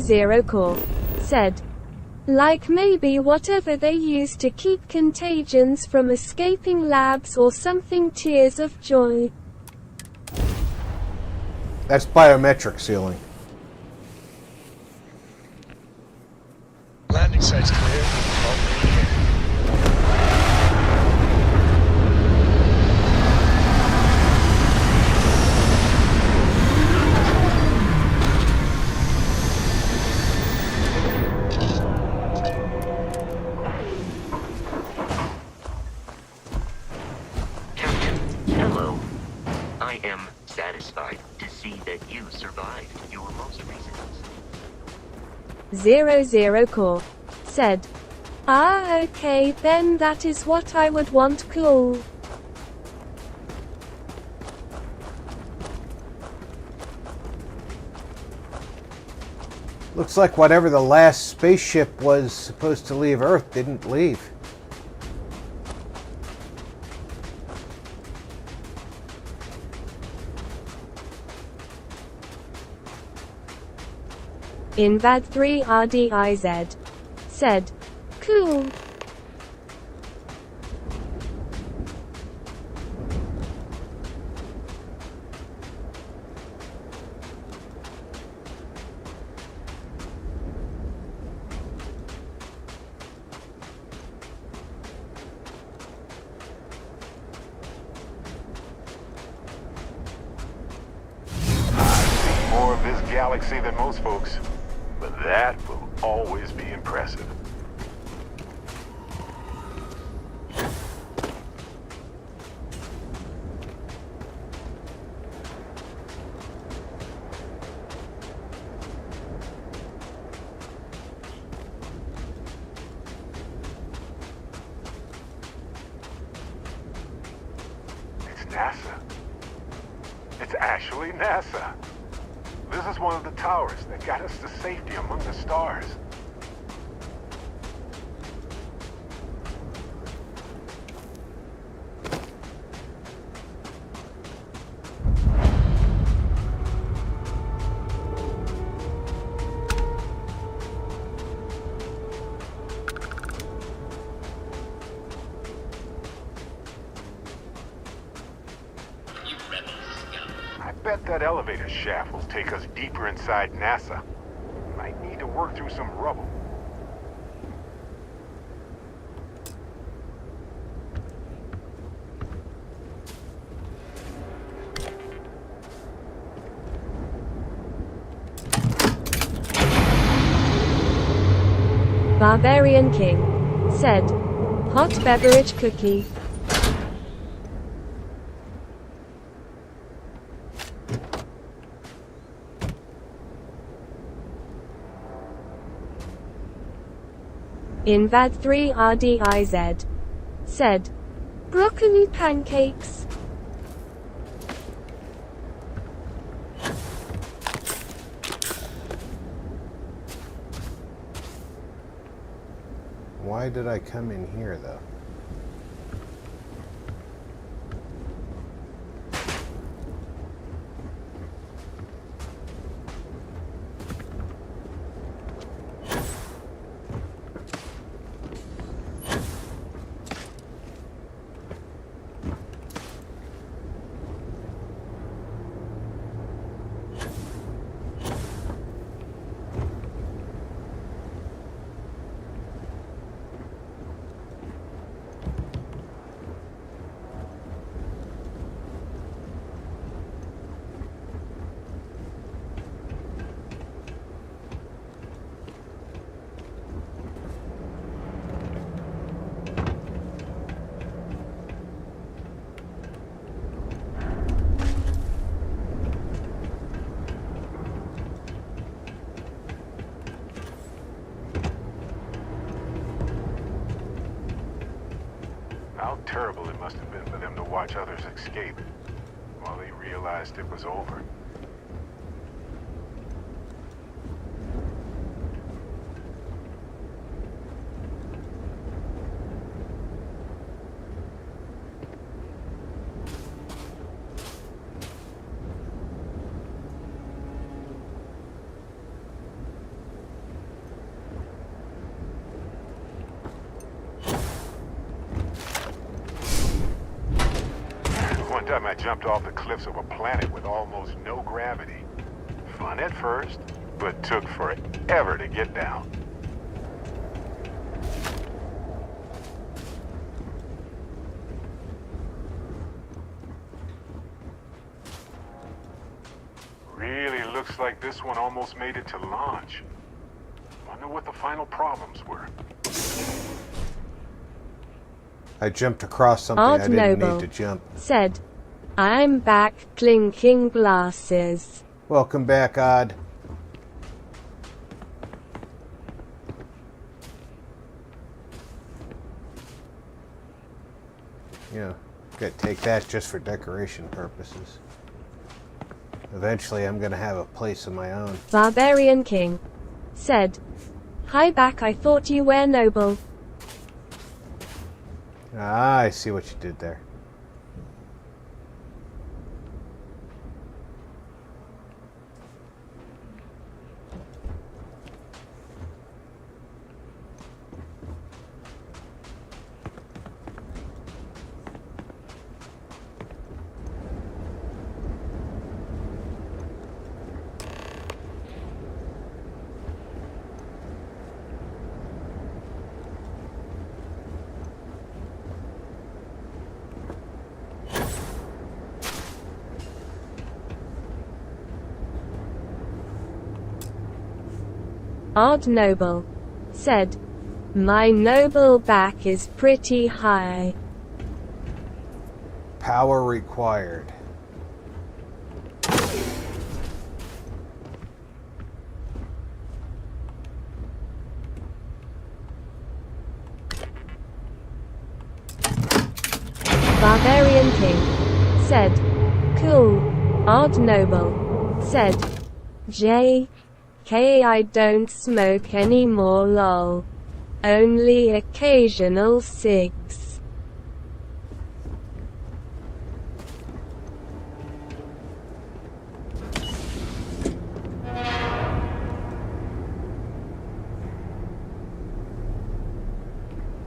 Zero Core said, like maybe whatever they use to keep contagions from escaping labs or something. Tears of joy. That's biometric sealing. Landing site's clear. All green here. Hello. I am satisfied to see that you survived your most recent. 00 Core said, ah, okay, then that is what I would want. Cool. Looks like whatever the last spaceship was supposed to leave Earth didn't leave. Invad3 RDIZ said, cool. More of this galaxy than most folks, but that will always be impressive. It's NASA. It's actually NASA. This is one of the towers that got us to safety among the stars. I bet that elevator shaft will take us deeper inside NASA. Might need to work through some rubble. Barbarian King said, hot beverage cookie. Invad3 RDIZ said, broccoli pancakes. Why did I come in here, though? watch others escape while they realized it was over. One time I jumped off the cliffs of a planet with almost no gravity. Fun at first, but took forever to get down. Really looks like this one almost made it to launch. Wonder what the final problems were. I jumped across something I didn't need to jump. Said, I'm back, clinking glasses. Welcome back, Odd. Yeah, gotta take that just for decoration purposes. Eventually, I'm gonna have a place of my own. Barbarian King. Said, hi back, I thought you were noble. Ah, I see what you did there. Odd Noble. Said, my noble back is pretty high. Power required. Barbarian King. Said, cool. Odd Noble. Said, J.K. I don't smoke anymore lol. Only occasional cigs.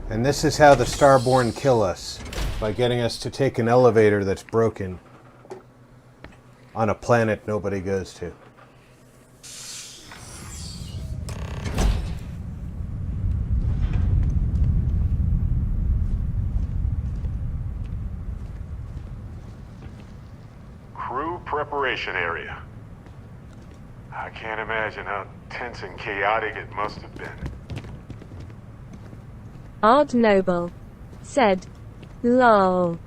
And this is how the Starborn kill us. By getting us to take an elevator that's broken on a planet nobody goes to. Crew preparation area. I can't imagine how tense and chaotic it must have been. Odd Noble. Said, lol.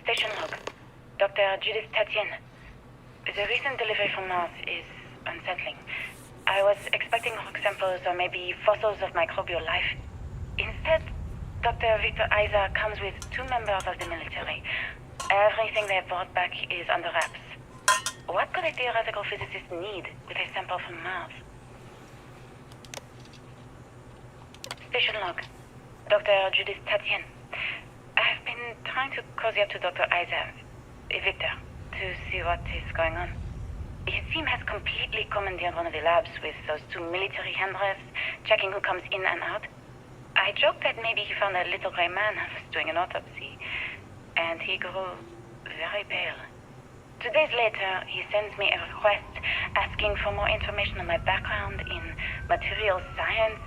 Station log. Dr. Judith Tatien. The recent delivery from Mars is unsettling. I was expecting rock samples or maybe fossils of microbial life. Instead, Dr. Victor Isa comes with 2 members of the military. Everything they brought back is under wraps. What could a theoretical physicist need with a sample from Mars? Station log. Dr. Judith Tatien. I've been trying to cozy up to Dr. Isa, Victor, to see what is going on. His team has completely commandeered one of the labs with those 2 military hand refs checking who comes in and out. I joked that maybe he found a little gray man I was doing an autopsy, and he grew very pale. 2 days later, he sends me a request asking for more information on my background in materials science,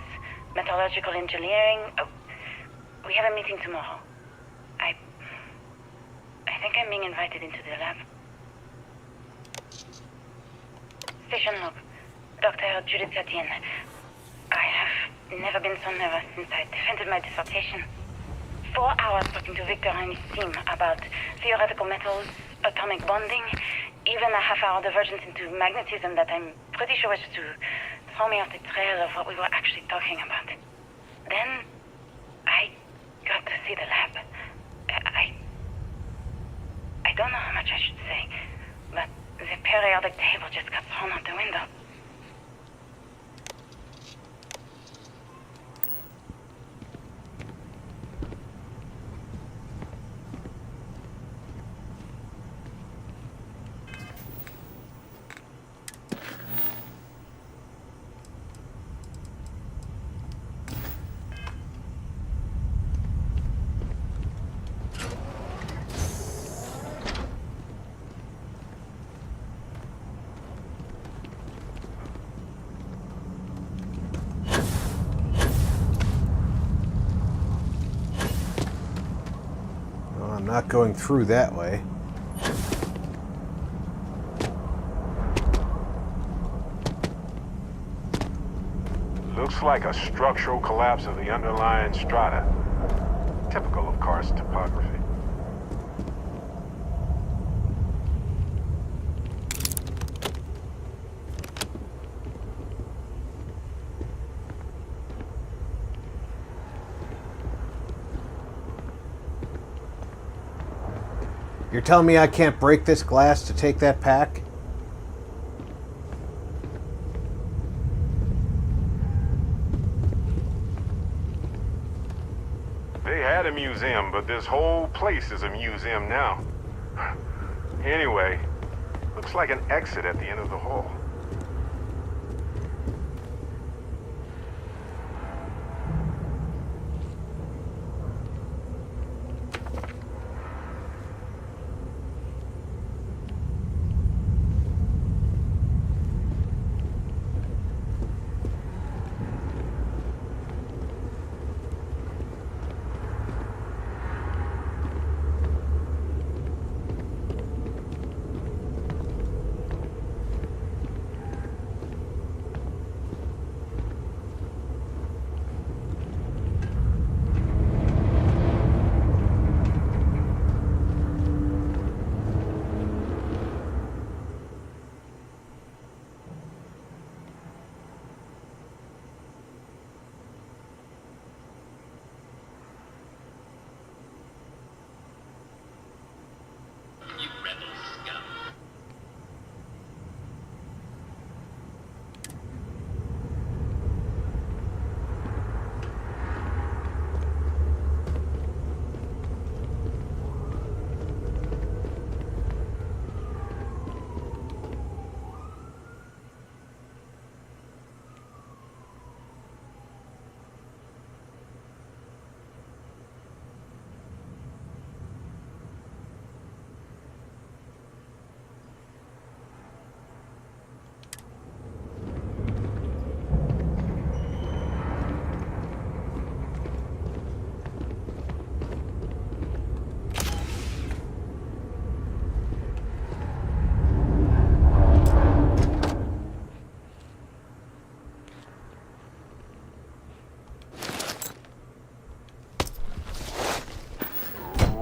metallurgical engineering. Oh, we have a meeting tomorrow. I think I'm being invited into the lab. Station log. Dr. Judith Etienne. I have never been so nervous since I defended my dissertation. 4 hours talking to Victor and his team about theoretical metals, atomic bonding, even a half-hour divergence into magnetism that I'm pretty sure was to throw me off the trail of what we were actually talking about. Then, I got to see the lab. I don't know how much I should say, but the periodic table just got thrown out the window. I'm not going through that way. Looks like a structural collapse of the underlying strata. Typical of karst topography. You're telling me I can't break this glass to take that pack? They had a museum, but this whole place is a museum now. Anyway, looks like an exit at the end of the hall.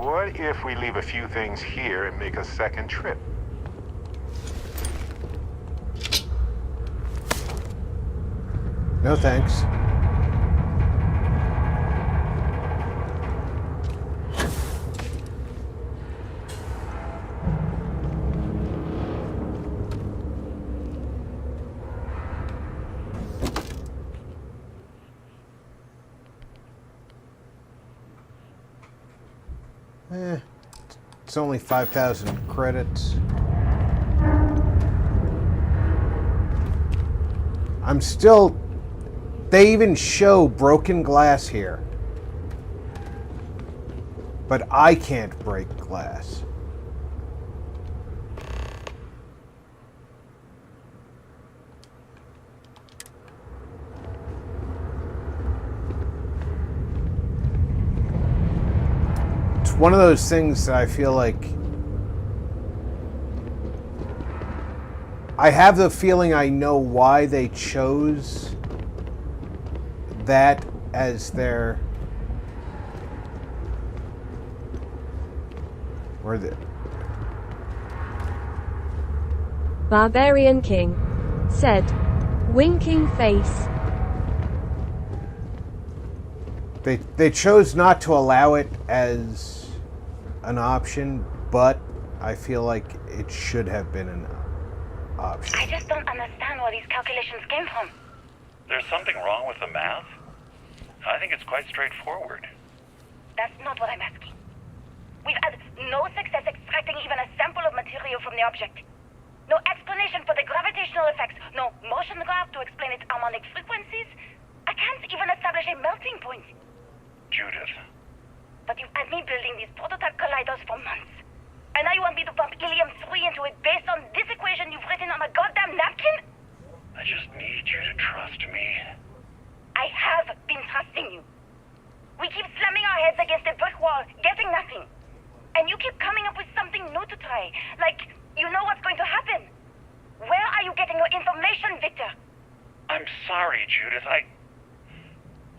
What if we leave a few things here and make a second trip? No thanks. It's only 5,000 credits. I'm still They even show broken glass here. But I can't break glass. It's one of those things that I feel like I have the feeling I know why they chose that as their Barbarian King said, winking face. They chose not to allow it as an option, but I feel like it should have been an option. I just don't understand where these calculations came from. There's something wrong with the math? I think it's quite straightforward. That's not what I'm asking. We've had no success extracting even a sample of material from the object. No explanation for the gravitational effects. No motion graph to explain its harmonic frequencies. I can't even establish a melting point. Judith. But you've had me building these prototype colliders for months. And now you want me to pump helium-3 into it based on this equation you've written on a goddamn napkin? I just need you to trust me. I have been trusting you. We keep slamming our heads against a brick wall, getting nothing. And you keep coming up with something new to try. Like, you know what's going to happen. Where are you getting your information, Victor? I'm sorry, Judith.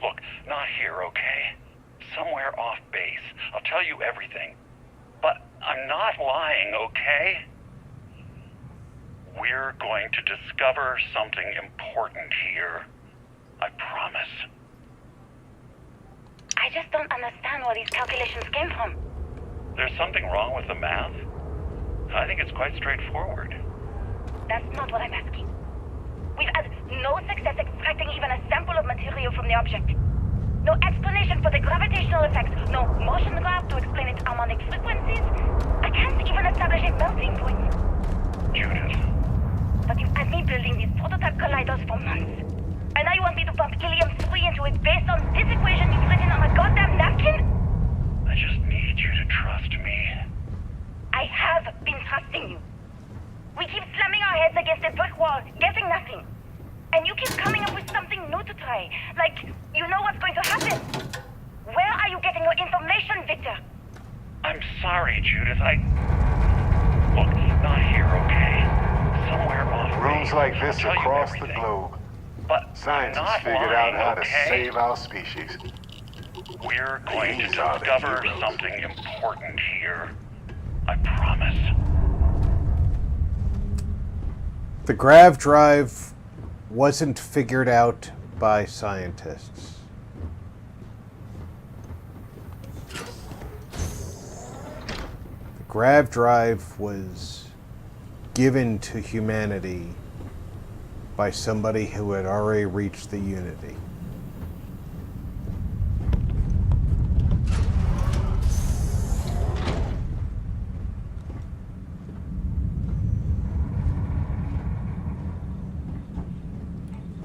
Look, not here, okay? Somewhere off base. I'll tell you everything. But I'm not lying, okay? We're going to discover something important here. I promise. I just don't understand where these calculations came from. There's something wrong with the math? I think it's quite straightforward. That's not what I'm asking. We've had no success extracting even a sample of material from the object. No explanation for the gravitational effects. No motion graph to explain its harmonic frequencies. I can't even establish a melting point. Judith. But you've had me building these prototype colliders for months. And now you want me to pump helium-3 into it based on this equation you've written on a goddamn napkin? I just need you to trust me. I have been trusting you. We keep slamming our heads against a brick wall, getting nothing. And you keep coming up with something new to try. Like, you know what's going to happen. Where are you getting your information, Victor? I'm sorry, Judith. Look, not here, okay? Somewhere off Rooms base. like this I'll tell you across the everything. globe. But Scientists I'm not figured out lying, how to okay? save our species. We're going to These are the discover heroes. something important here. I promise. The grav drive wasn't figured out by scientists. The grav drive was given to humanity by somebody who had already reached the Unity.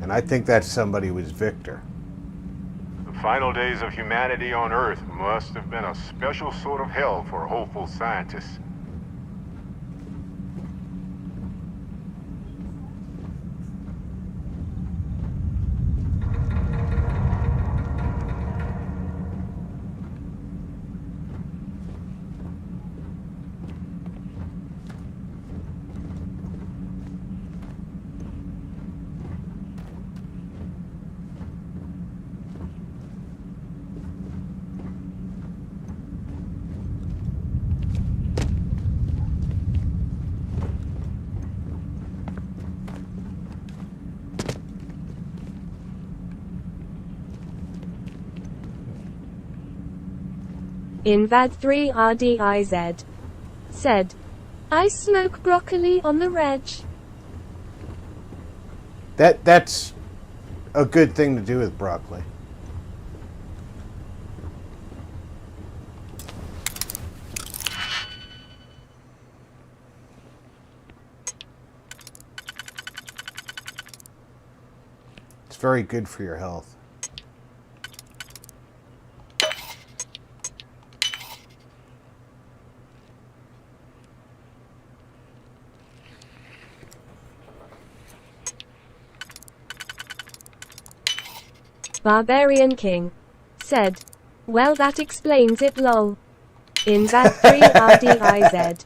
And I think that somebody was Victor. The final days of humanity on Earth must have been a special sort of hell for hopeful scientists. Invad 3 RDIZ said, I smoke broccoli on the reg. That's a good thing to do with broccoli. It's very good for your health. Barbarian King said, well, that explains it, lol. Invad 3 RDIZ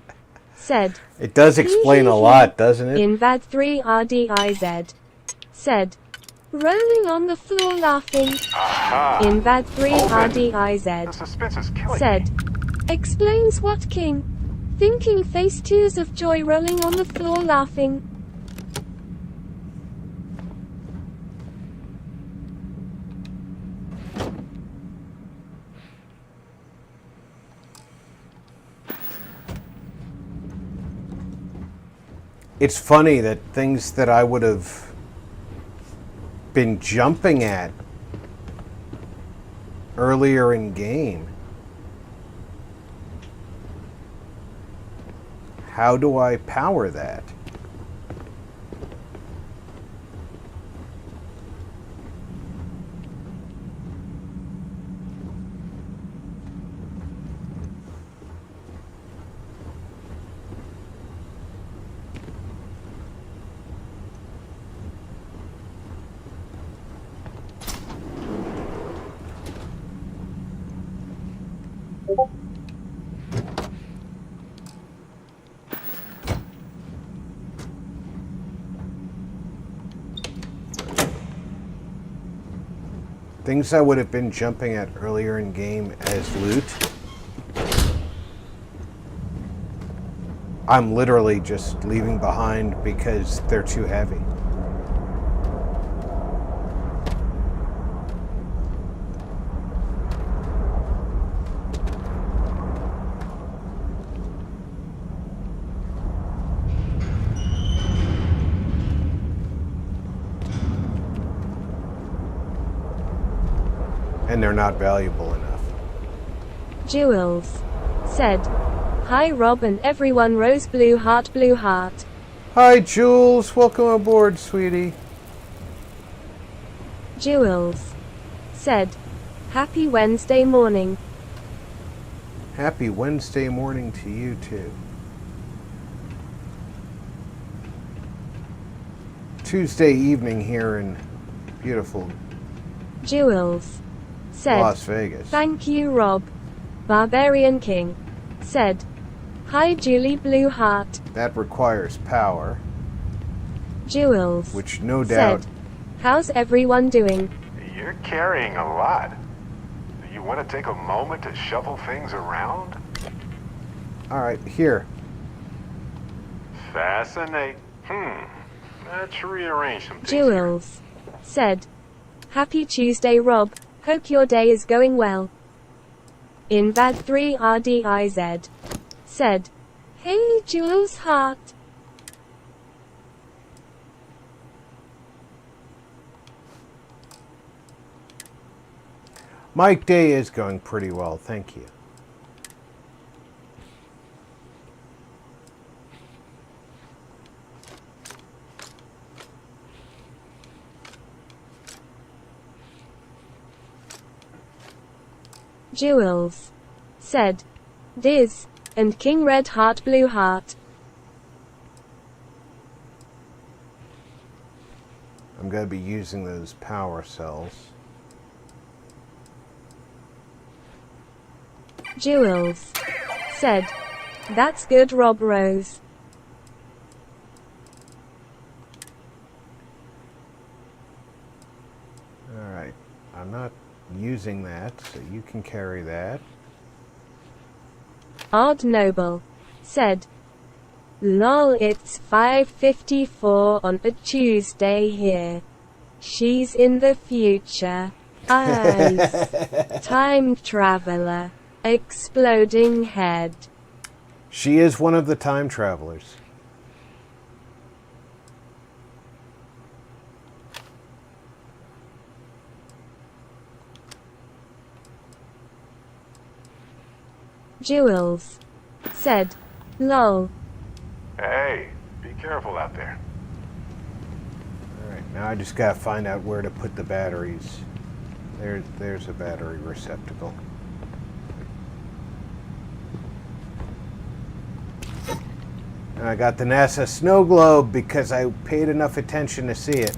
said, It does explain a lot, doesn't it? Invad 3 RDIZ said, rolling on the floor laughing. Invad 3 RDIZ said, explains what, King? Thinking face twos of joy rolling on the floor laughing. It's funny that things that I would have been jumping at earlier in game. How do I power that? Things I would have been jumping at earlier in game as loot, I'm literally just leaving behind because they're too heavy. And they're not valuable enough. Jules said, hi Rob and everyone, rose blue heart blue heart. Hi Jules, welcome aboard, sweetie. Jules said, happy Wednesday morning. Happy Wednesday morning to you too. Tuesday evening here in beautiful Jules said, Las Vegas. Thank you, Rob. Barbarian King said, hi Julie Blue Heart. That requires power. Jules, which no doubt. Said, how's everyone doing? You're carrying a lot. Do you want to take a moment to shuffle things around? All right, here. Fascinate. Let's rearrange some things. Jules said, happy Tuesday, Rob. Hope your day is going well. Invad 3 RDIZ said, hey Jules Heart. My day is going pretty well, thank you. Jules said, Diz, and King Red Heart Blue Heart. I'm going to be using those power cells. Jules said, that's good, Rob Rose. Alright, I'm not using that, so you can carry that. Odd Noble said, lol, it's 5:54 on a Tuesday here. She's in the future. Eyes. Time traveler. Exploding head. She is one of the time travelers. Jules said, lol. Hey, be careful out there. Alright, Now I just gotta find out where to put the batteries. There's a battery receptacle. And I got the NASA snow globe because I paid enough attention to see it.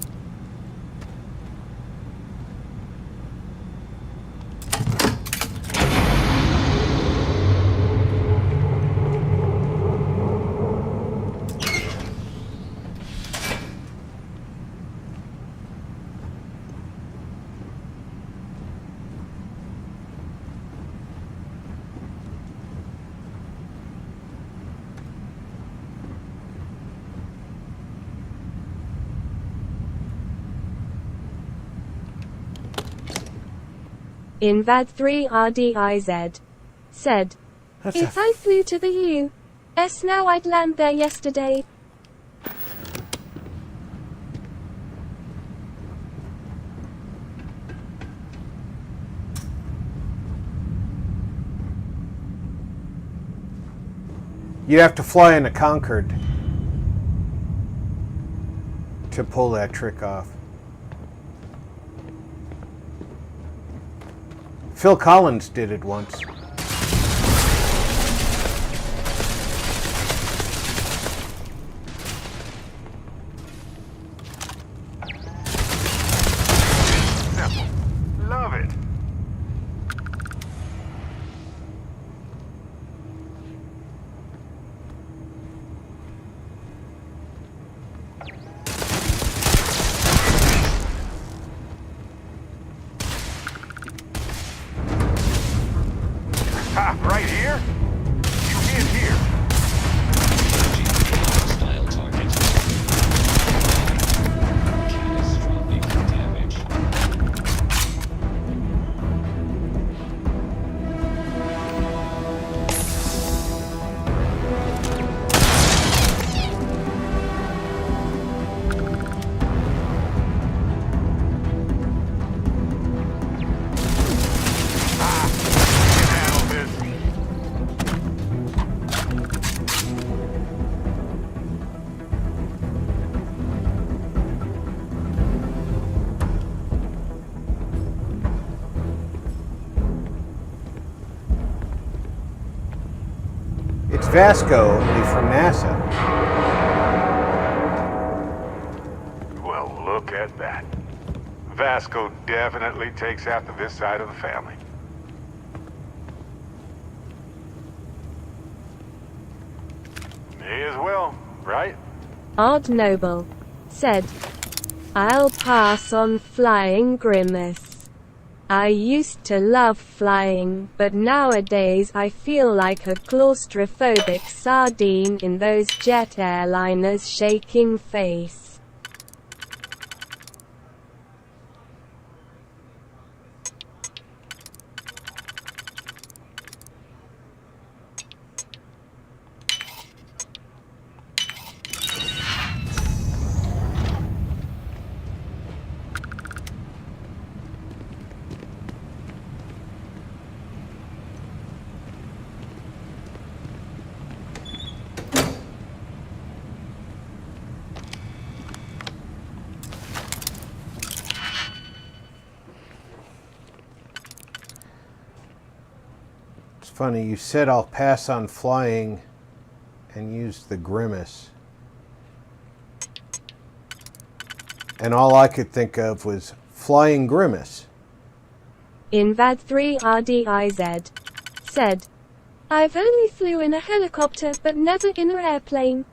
Invad 3 RDIZ said, if I flew to the U.S. now I'd land there yesterday. You'd have to fly in a Concorde to pull that trick off. Phil Collins did it once. Love it. Ha, right here? You in here. Hostile target. Catastrophic damage. It's Vasco, only from NASA. Well, look at that. Vasco definitely takes after this side of the family. May as well, right? Odd Noble said, I'll pass on flying Grimace. I used to love flying, but nowadays I feel like a claustrophobic sardine in those jet airliners' shaking face. It's funny, you said I'll pass on flying and use the Grimace. And all I could think of was flying Grimace. Invad 3 RDIZ said, I've only flew in a helicopter but never in an airplane.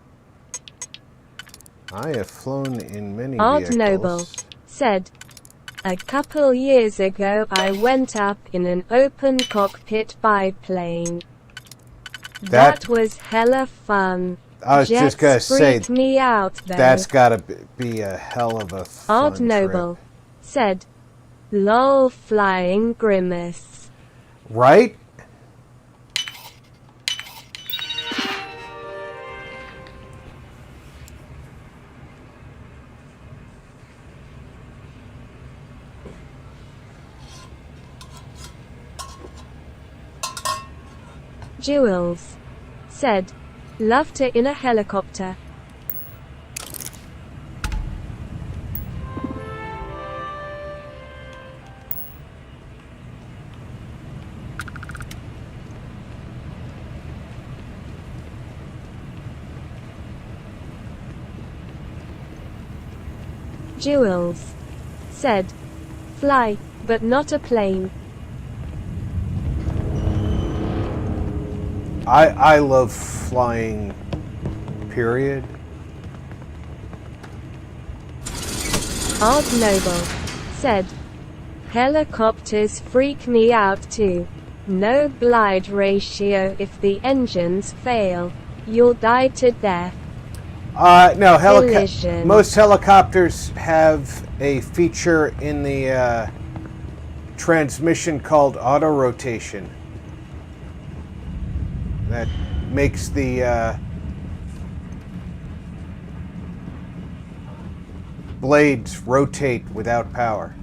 I have flown in many Odd vehicles. Noble said, a couple years ago I went up in an open cockpit biplane. That was hella fun. I was just gonna say, freaked me out though. That's gotta be a hell of a fun Odd Noble trip. said, lol flying Grimace. Right? Jules said, loved it in a helicopter. Jules said, "Fly, but not a plane." I love flying, period. Odd Noble said, "Helicopters freak me out too. No glide ratio. If the engines fail, you'll die to death." No, Collision. most helicopters have a feature in the transmission called auto rotation that makes the blades rotate without power.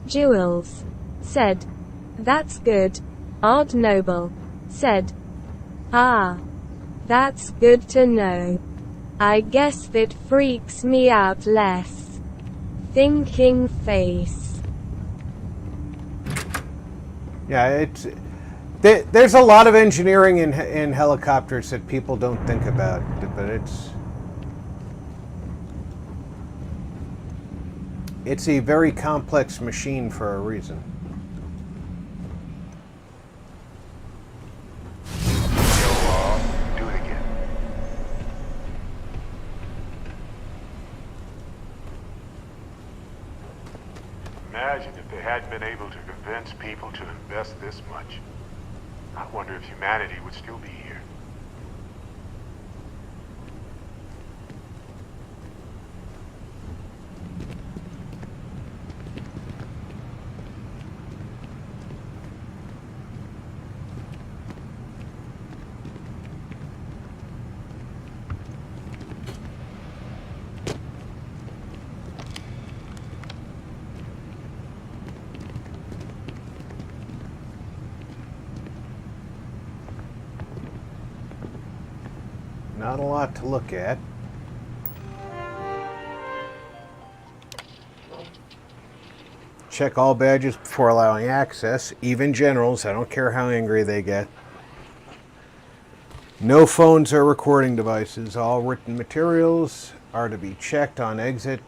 Jules said, "That's good." Odd Noble said, "Ah, that's good to know. I guess that freaks me out less." Thinking face. Yeah, there's a lot of engineering in helicopters that people don't think about, but it's a very complex machine for a reason. Do it again. Imagine if they hadn't been able to convince people to invest this much. I wonder if humanity would still be here. Not a lot to look at. Check all badges before allowing access, even generals. I don't care how angry they get. No phones or recording devices. All written materials are to be checked on exit.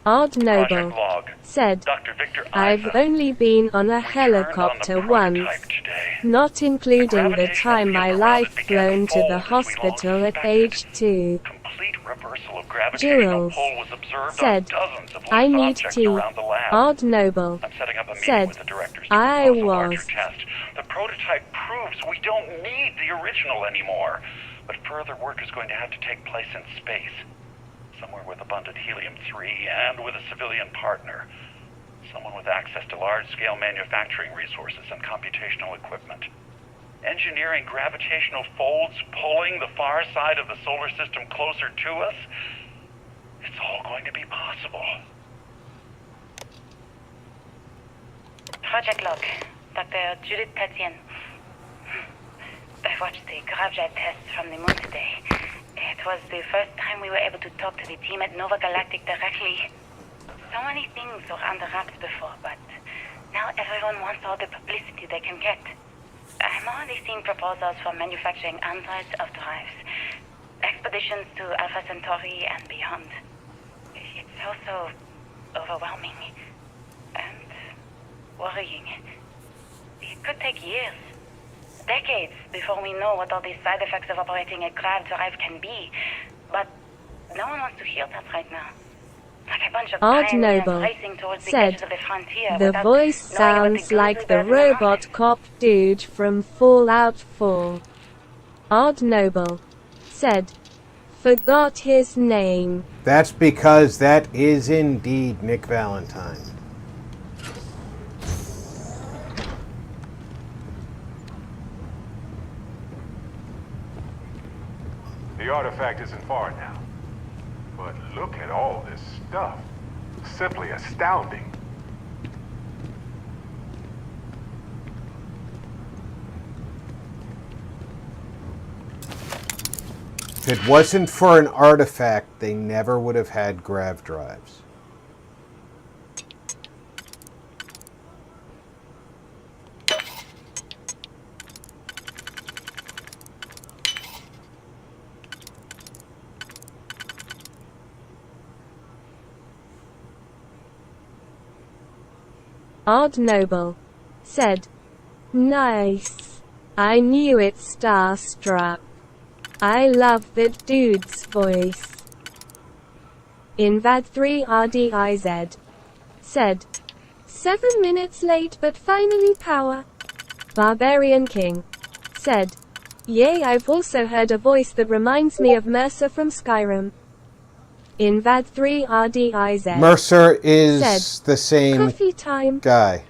Odd Noble said, "I've only been on a helicopter once, not including the time my life flown to the hospital at age 2. Jules said, "I need tea." Odd Noble said, "I was." The prototype proves we don't need the original anymore, but further work is going to have to take place in space. Somewhere with abundant helium-3 and with a civilian partner. Someone with access to large-scale manufacturing resources and computational equipment. Engineering gravitational folds pulling the far side of the solar system closer to us. It's all going to be possible. Project log. Dr. Judith Tatian. I watched the gravjet tests from the moon today. It was the first time we were able to talk to the team at Nova Galactic directly. So many things were under wraps before, but now everyone wants all the publicity they can get. I'm already seeing proposals for manufacturing androids of drives, expeditions to Alpha Centauri and beyond. It's also overwhelming and worrying. It could take years, decades, before we know what all the side effects of operating a grav drive can be. But no one wants to hear that right now. Like a bunch of Odd pioneers Noble racing towards the said, edges of the frontier "The without voice knowing what sounds the like grizzly the bears are robot cop dude from Fallout 4. Odd Noble said, "Forgot his name." That's because that is indeed Nick Valentine. The artifact isn't far now. But look at all this stuff. Simply astounding. If it wasn't for an artifact, they never would have had grav drives. Odd Noble said, "Nice. I knew it, starstruck. I love that dude's voice." Invad3RDIZ said, 7 minutes late but finally power. Barbarian King said, "Yay, I've also heard a voice that reminds me of Mercer from Skyrim." Invad3RDIZ Mercer is said, the same "Coffee time." guy.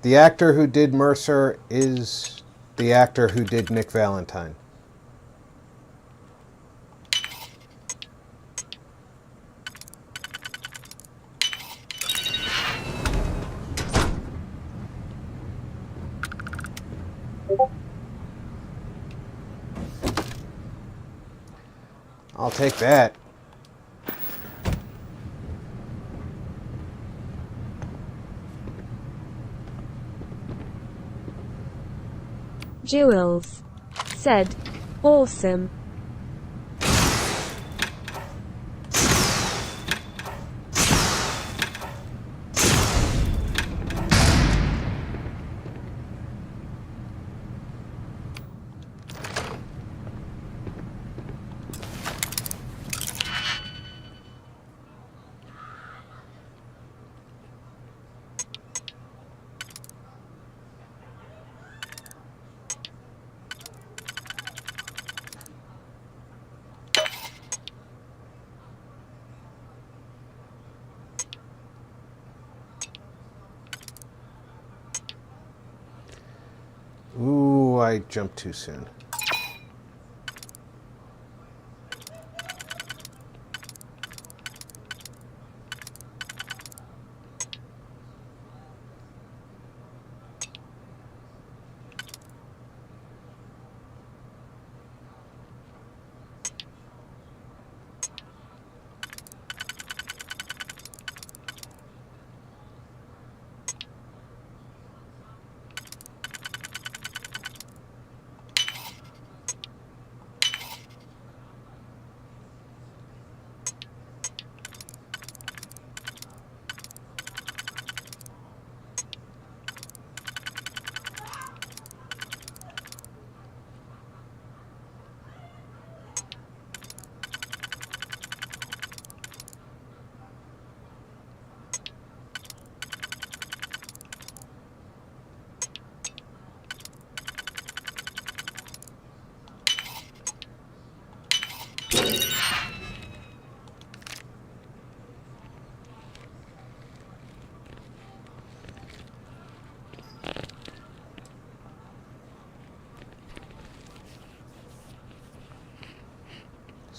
The actor who did Mercer is the actor who did Nick Valentine. I'll take that. Jules said, "Awesome." Ooh, I jumped too soon.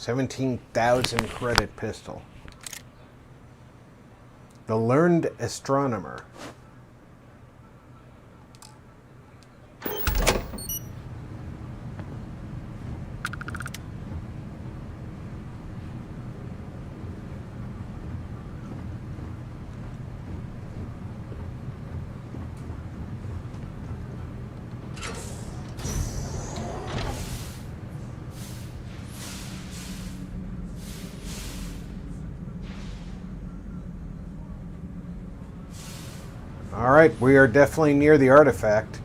$17,000 credit pistol. The Learned Astronomer. All right, we are definitely near the artifact.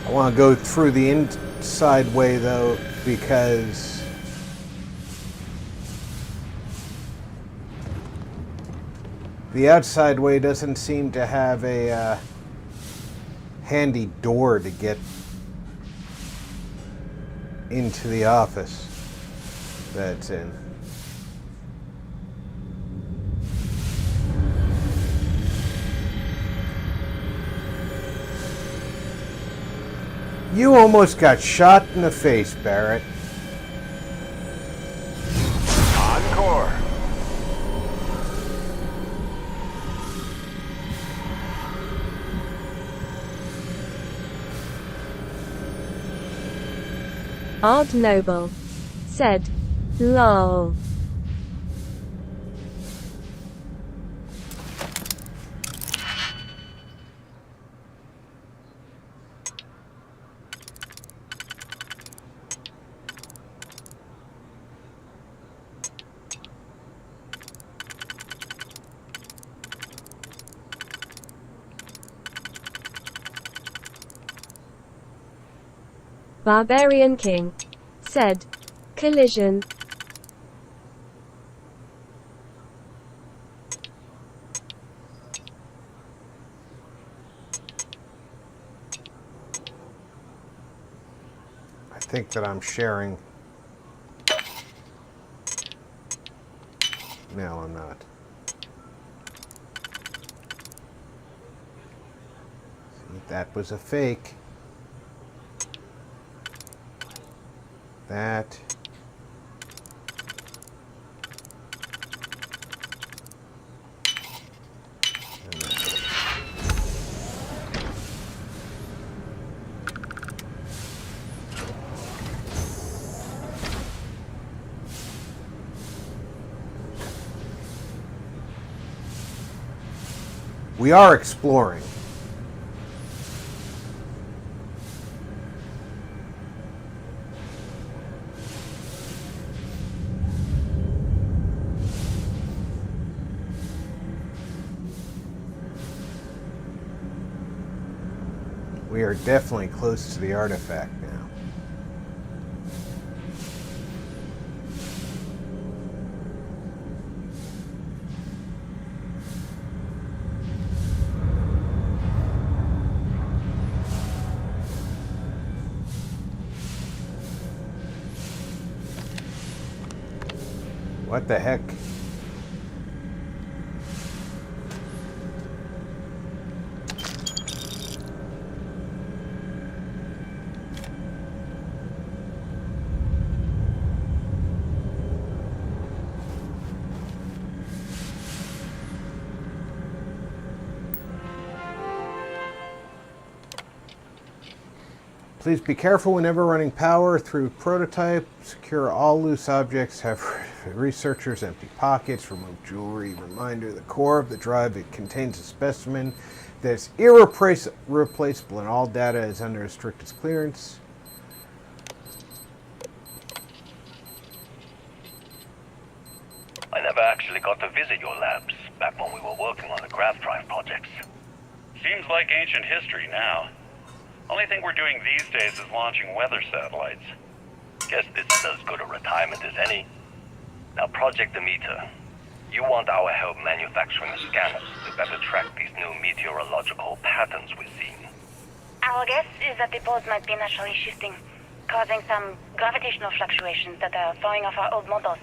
I want to go through the outside way, though, because the outside way doesn't seem to have a handy door to get into the office that's in. You almost got shot in the face, Barrett. Encore. Odd Noble said, "Lol." Barbarian King said, "Collision." I think that I'm sharing. No, I'm not. See, that was a fake. That. And that. We are exploring. We are definitely close to the artifact now. What the heck? Please be careful whenever running power through prototype. Secure all loose objects. Have researchers empty pockets. Remove jewelry. Reminder, the core of the drive, it contains a specimen that's irreplaceable and all data is under strictest clearance. I never actually got to visit your labs back when we were working on the grav drive projects. Seems like ancient history now. Only thing we're doing these days is launching weather satellites. Guess this is as good a retirement as any. Now, Project Demeter, you want our help manufacturing scanners to better track these new meteorological patterns we're seeing. Our guess is that the poles might be naturally shifting, causing some gravitational fluctuations that are throwing off our old models.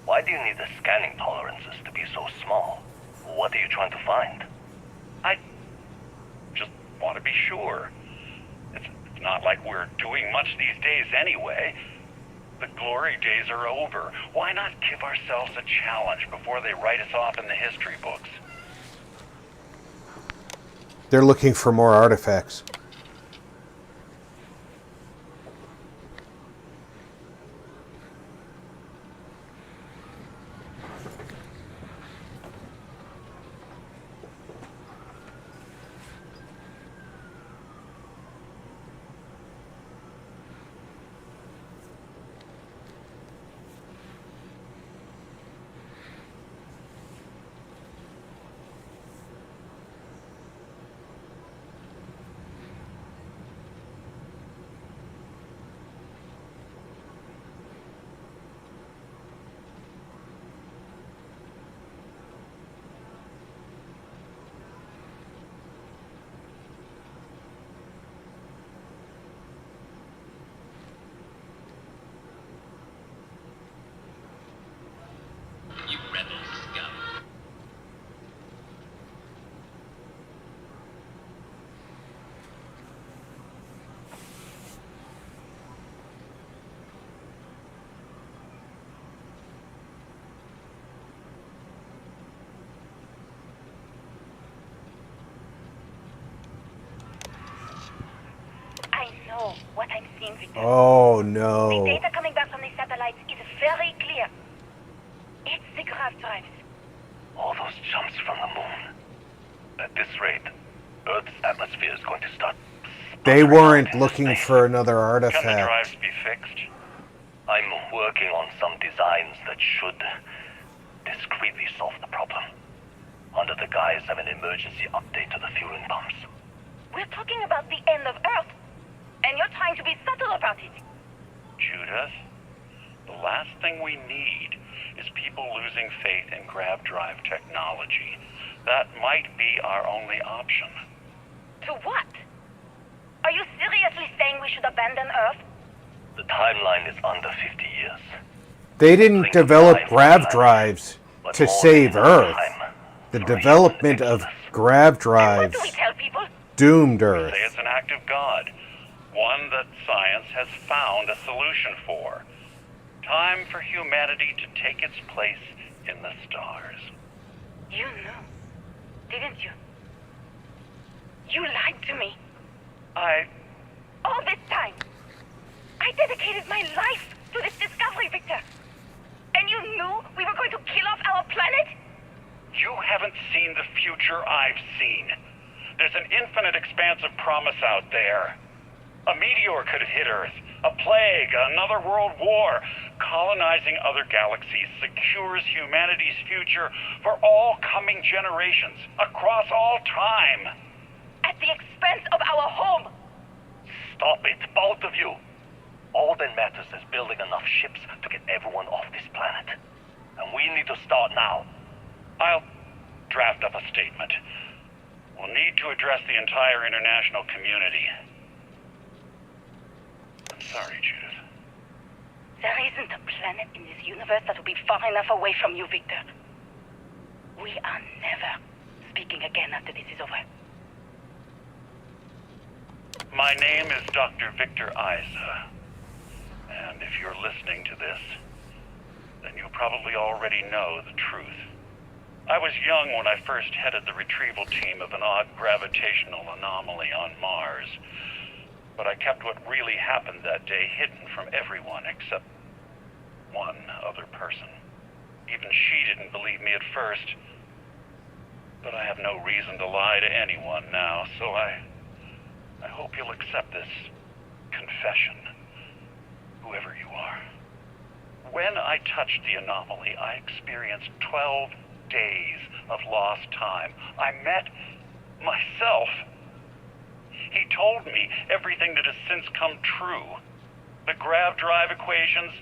Why do you need the scanning tolerances to be so small? What are you trying to find? I just want to be sure. It's not like we're doing much these days anyway. The glory days are over. Why not give ourselves a challenge before they write us off in the history books? They're looking for more artifacts. So, what I'm seeing, Victor, Oh the no. data coming back from the satellites is very clear. It's the grav drives. All those jumps from the moon. At this rate, Earth's atmosphere is going to start. They weren't looking for another Can the artifact. drives be fixed? I'm working on some designs that should discreetly solve the problem, under the guise of an emergency update to the fueling pumps. We're talking about the end of Earth, and you're trying to be subtle about it. Judith, the last thing we need is people losing faith in grav drive technology. That might be our only option. To what? Are you seriously saying we should abandon Earth? The timeline is under 50 years. They didn't develop grav drives to save Earth. The development of grav drives doomed Earth. Say it's an act of God, one that science has found a solution for. Time for humanity to take its place in the stars. You knew, didn't you? You lied to me. All this time, I dedicated my life to this discovery, Victor. And you knew we were going to kill off our planet? You haven't seen the future I've seen. There's an infinite expanse of promise out there. A meteor could hit Earth, a plague, another world war. Colonizing other galaxies secures humanity's future for all coming generations, across all time. At the expense of our home. Stop it, both of you. All that matters is building enough ships to get everyone off this planet. And we need to start now. I'll draft up a statement. We'll need to address the entire international community. I'm sorry, Judith. There isn't a planet in this universe that will be far enough away from you, Victor. We are never speaking again after this is over. My name is Dr. Victor Isa. And if you're listening to this, then you probably already know the truth. I was young when I first headed the retrieval team of an odd gravitational anomaly on Mars. But I kept what really happened that day hidden from everyone except one other person. Even she didn't believe me at first. But I have no reason to lie to anyone now, so I hope you'll accept this confession, whoever you are. When I touched the anomaly, I experienced 12 days of lost time. I met myself. He told me everything that has since come true. The grav drive equations,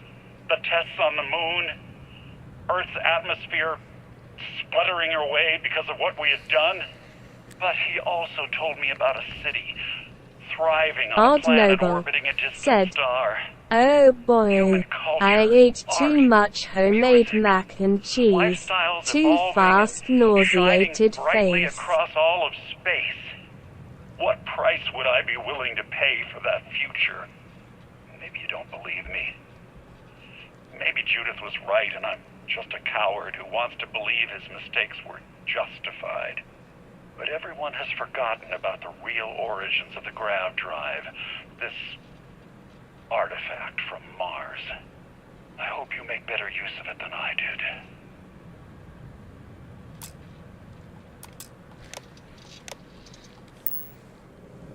the tests on the moon, Earth's atmosphere sputtering away because of what we had done. But he also told me about a city thriving on a planet orbiting a distant star. Oh boy, I ate too much homemade mac and cheese. Too fast, nauseated brightly face. across all of space. What price would I be willing to pay for that future? Maybe you don't believe me. Maybe Judith was right and I'm just a coward who wants to believe his mistakes were justified. But everyone has forgotten about the real origins of the grav drive. This artifact from Mars. I hope you make better use of it than I did.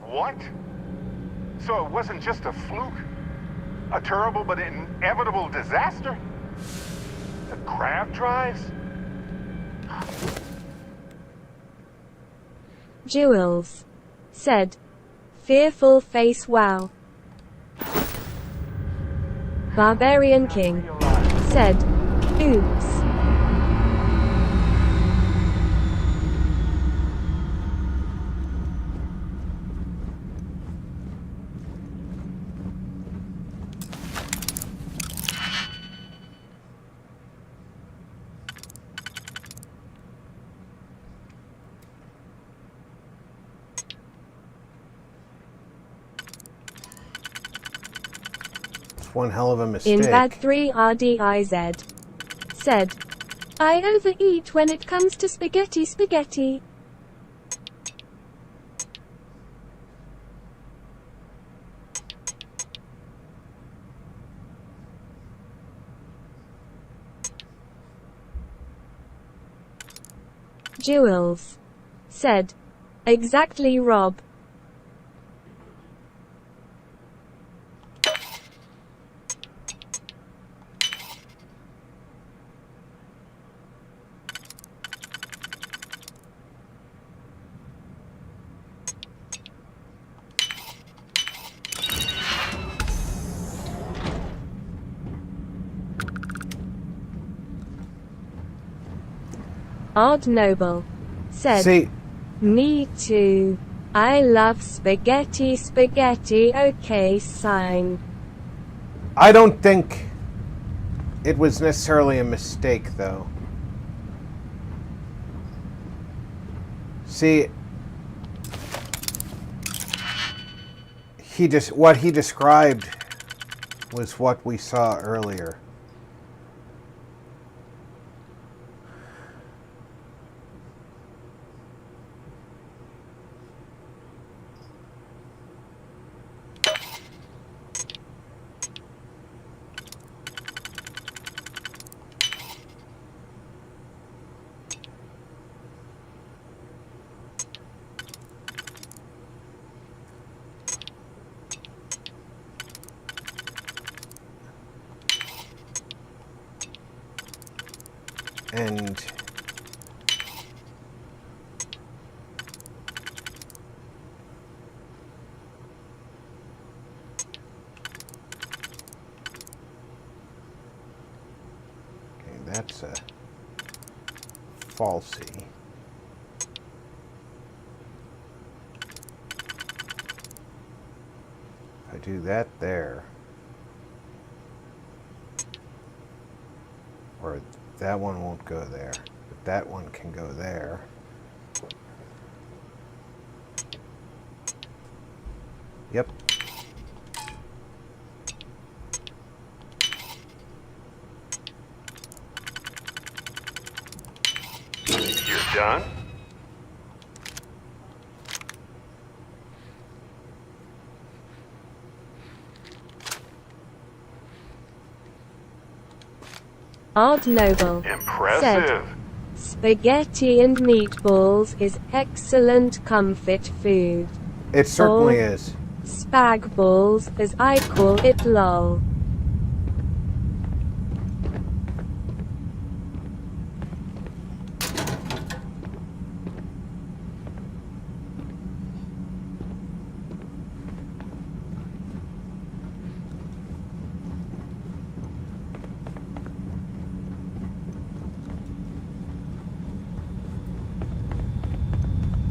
What? So it wasn't just a fluke? A terrible but inevitable disaster? The grav drives? Jewels. Said. Fearful face wow. Barbarian King. Said. Oops. One hell of a mistake. In bag 3 RDIZ. Said. I overeat when it comes to spaghetti. Jewels said, "Exactly, Rob." Odd Noble said, See, "Me too. I love spaghetti, spaghetti, okay, sign." I don't think it was necessarily a mistake, though. See, what he described was what we saw earlier. And okay, that's a falsie. If I do that there, or that one won't go there, but that one can go there. Yep. You're done? Odd Noble Impressive. said, "Spaghetti and meatballs is excellent comfort food." It certainly Or is. spag balls, as I call it, lol.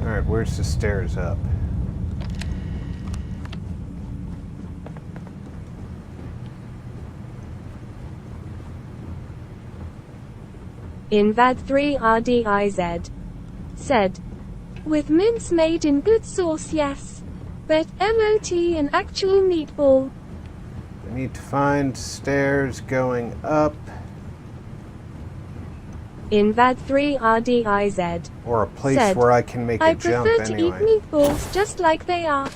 Alright, where's the stairs up? Invad 3 RDIZ said, "With mince made in good sauce, yes. But MOT an actual meatball." I need to find stairs going up, Invad 3 RDIZ or a place said, where I can make a "I jump prefer to anyway. eat meatballs just like they are."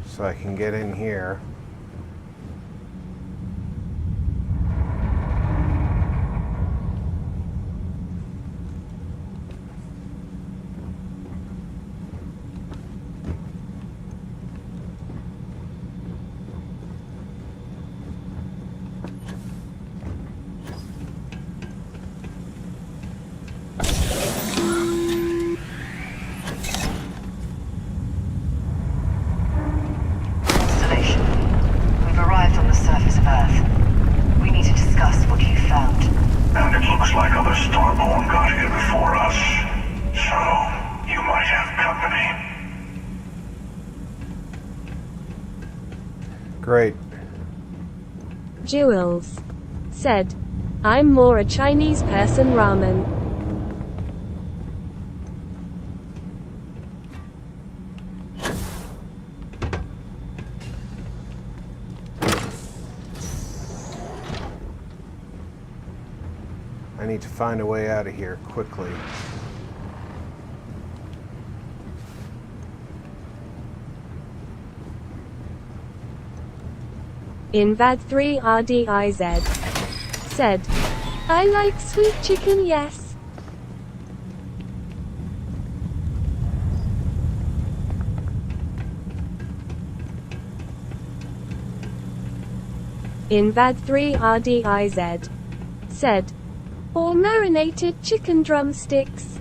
So I can get in here. Constellation, we've arrived on the surface of Earth. We need to discuss what you found. And it looks like other Starborn got here before us. So, you might have company. Great. Jewels said, "I'm more a Chinese person, ramen." I need to find a way out of here quickly. Invad 3 RDIZ. Said, I like sweet chicken, yes. Invad 3 RDIZ. Said, or marinated chicken drumsticks.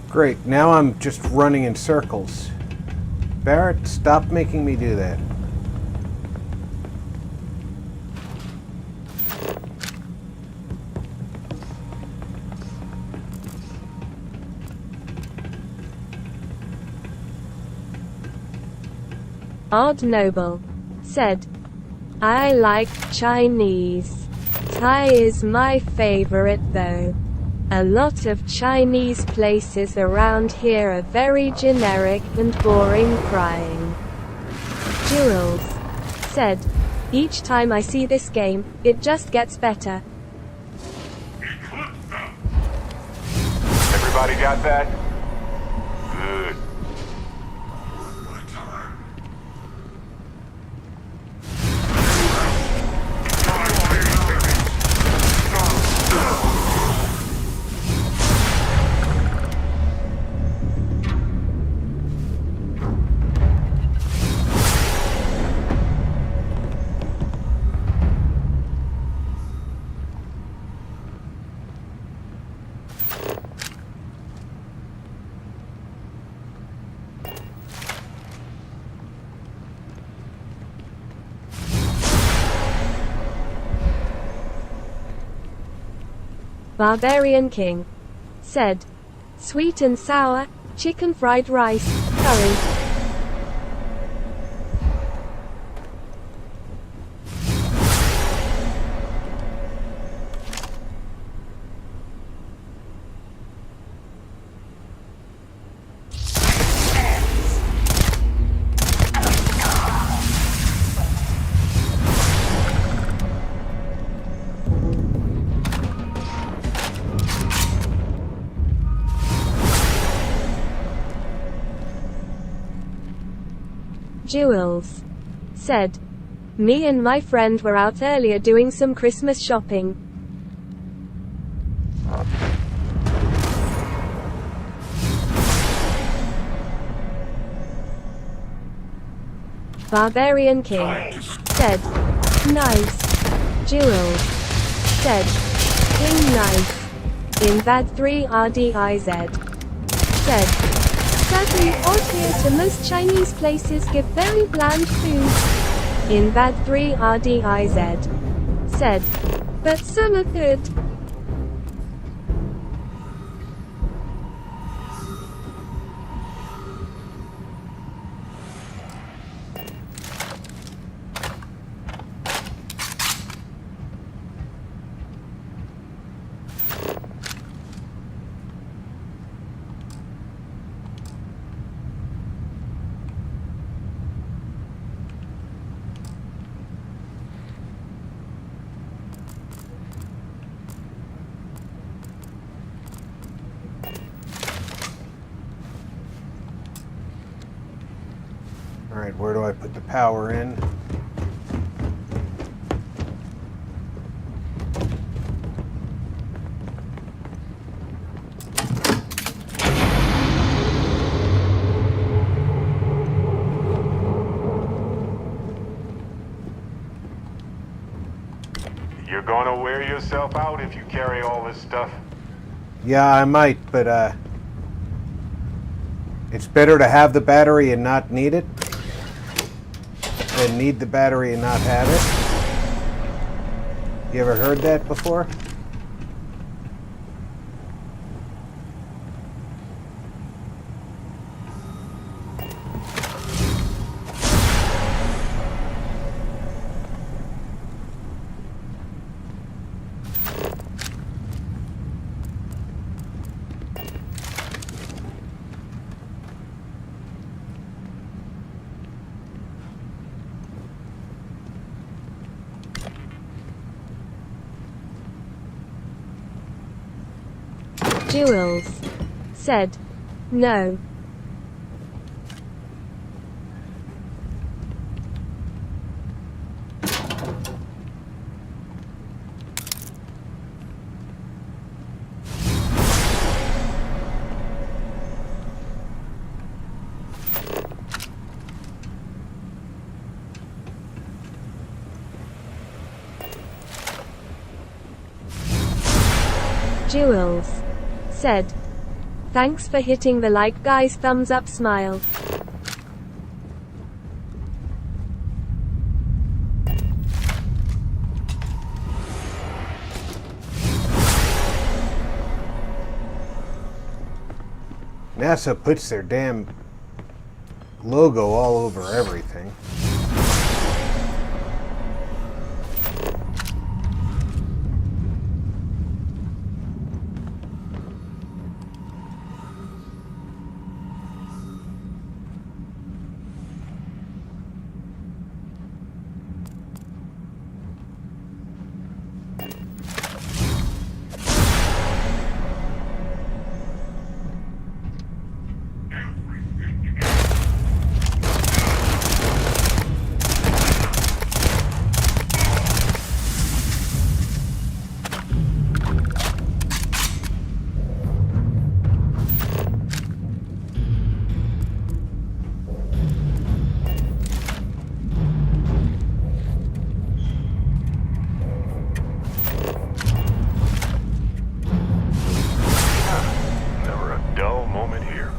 Great, now I'm just running in circles. Barrett, stop making me do that. Odd Noble. Said, I like Chinese. Thai is my favorite though. A lot of Chinese places around here are very generic and boring crying. Jules. Said, each time I see this game, it just gets better. Everybody got that? Good. Barbarian King. Said, sweet and sour, chicken fried rice, curry. Jewels. Said, me and my friend were out earlier doing some Christmas shopping. Barbarian King. Said, nice. Jewels. Said, King nice. Invad 3 RDIZ. Said, sadly, out here to most Chinese places give very bland food. Invad 3 RDIZ. Said, but some are good. Alright, where do I put the power in? You're gonna wear yourself out if you carry all this stuff. Yeah, I might, but it's better to have the battery and not need it than need the battery and not have it. You ever heard that before? Jewels. Said, no. Jules said, "Thanks for hitting the like guys, thumbs up smile." NASA puts their damn logo all over everything. Never a dull moment here.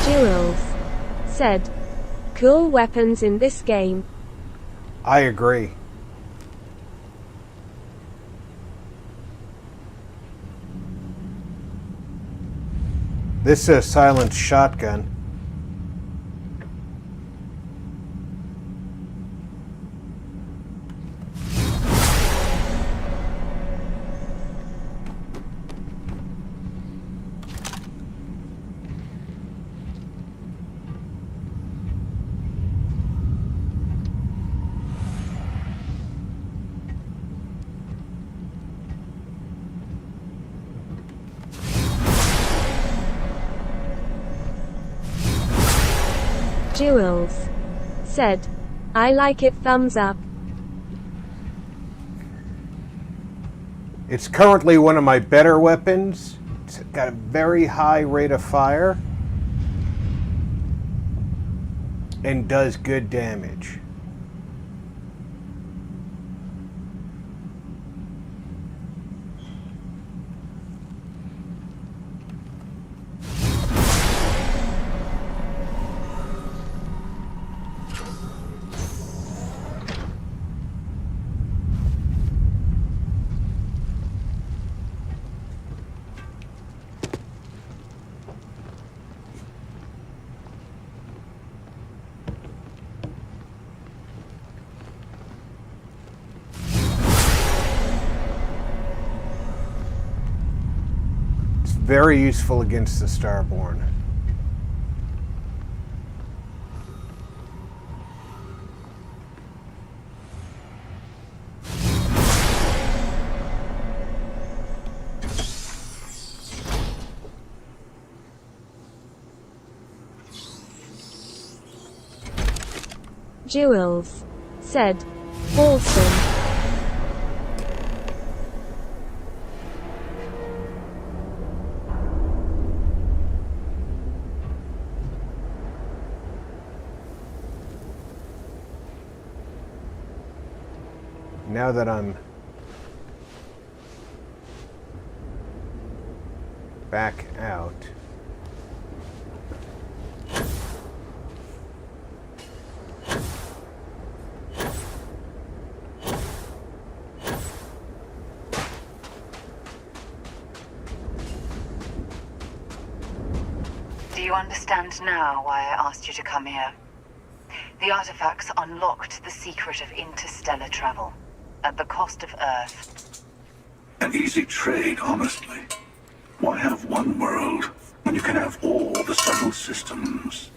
Jules said, "Cool weapons in this game." I agree. This is a silent shotgun. Jules said, "I like it, thumbs up." It's currently one of my better weapons. It's got a very high rate of fire and does good damage. Very useful against the Starborn. Jewels said, awesome. Now that I'm back out, Do you understand now why I asked you to come here? The artifacts unlocked the secret of interstellar travel, at the cost of Earth. An easy trade, honestly. Why have one world when you can have all the subtle systems?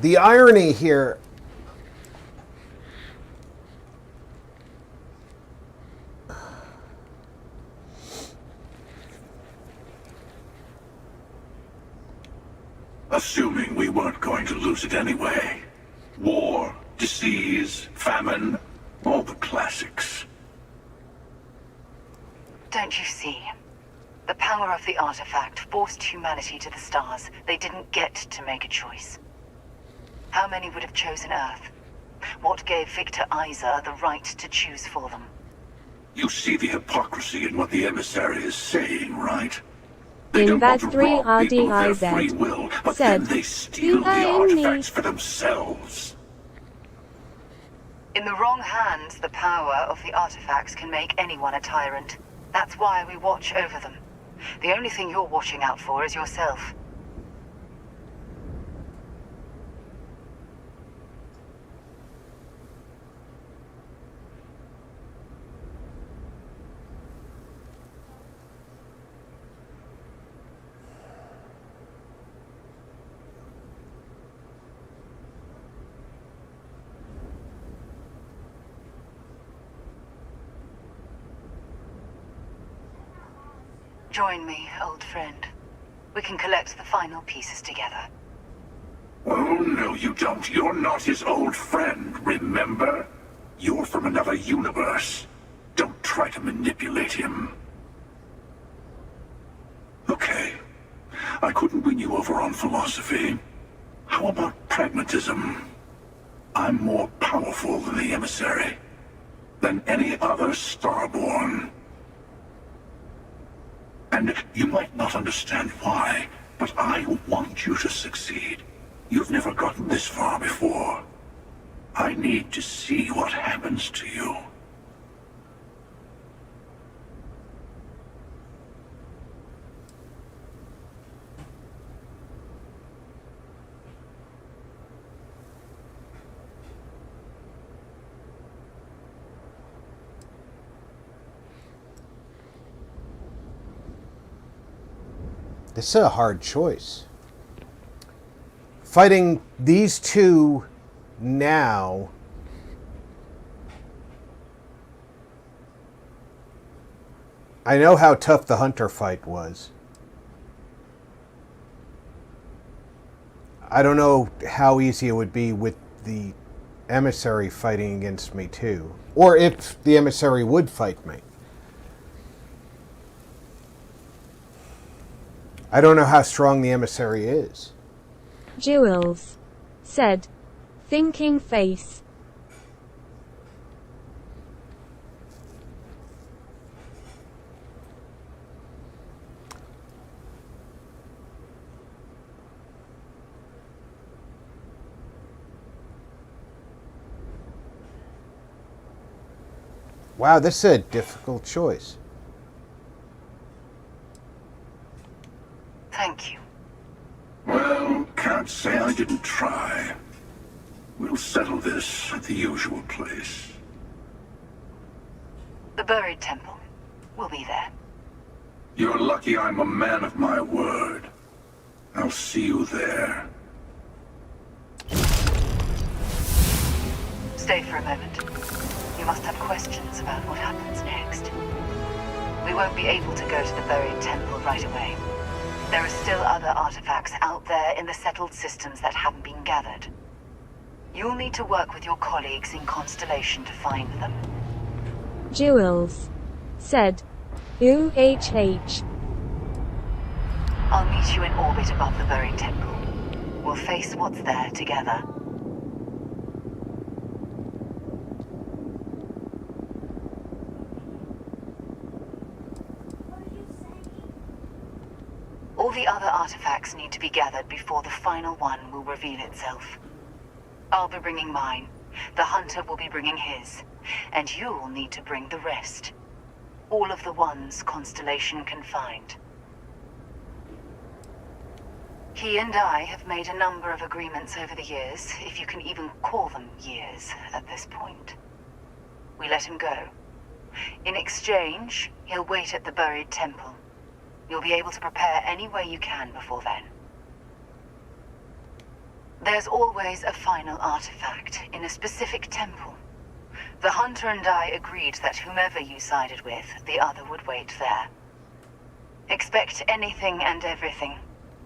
the irony here, Assuming we weren't going to lose it anyway. War, disease, famine, all the classics. Don't you see? The power of the artifact forced humanity to the stars. They didn't get to make a choice. How many would have chosen Earth? What gave Victor Isa the right to choose for them? You see the hypocrisy in what the emissary is saying, right? They In don't that want to rob people of their free RDIZ will, but said, then they steal the artifacts for themselves. In the wrong hands, the power of the artifacts can make anyone a tyrant. That's why we watch over them. The only thing you're watching out for is yourself. Join me, old friend. We can collect the final pieces together. Oh, no, you don't. You're not his old friend, remember? You're from another universe. Don't try to manipulate him. Okay. I couldn't win you over on philosophy. How about pragmatism? I'm more powerful than the emissary. Than any other Starborn. And you might not understand why, but I want you to succeed. You've never gotten this far before. I need to see what happens to you. this is a hard choice. Fighting these two now I know how tough the Hunter fight was. I don't know how easy it would be with the emissary fighting against me too. Or if the emissary would fight me. I don't know how strong the emissary is. Jewels said, thinking face. Wow, this is a difficult choice. Thank you. Well, can't say I didn't try. We'll settle this at the usual place. The buried temple. We'll be there. You're lucky I'm a man of my word. I'll see you there. Stay for a moment. You must have questions about what happens next. We won't be able to go to the buried temple right away. There are still other artifacts out there in the settled systems that haven't been gathered. You'll need to work with your colleagues in Constellation to find them. Jules said, "UHH." I'll meet you in orbit above the buried temple. We'll face what's there together. All the other artifacts need to be gathered before the final one will reveal itself. I'll be bringing mine. The Hunter will be bringing his. And you'll need to bring the rest. All of the ones Constellation can find. He and I have made a number of agreements over the years, if you can even call them years at this point. We let him go. In exchange, he'll wait at the buried temple. You'll be able to prepare any way you can before then. There's always a final artifact in a specific temple. The Hunter and I agreed that whomever you sided with, the other would wait there. Expect anything and everything.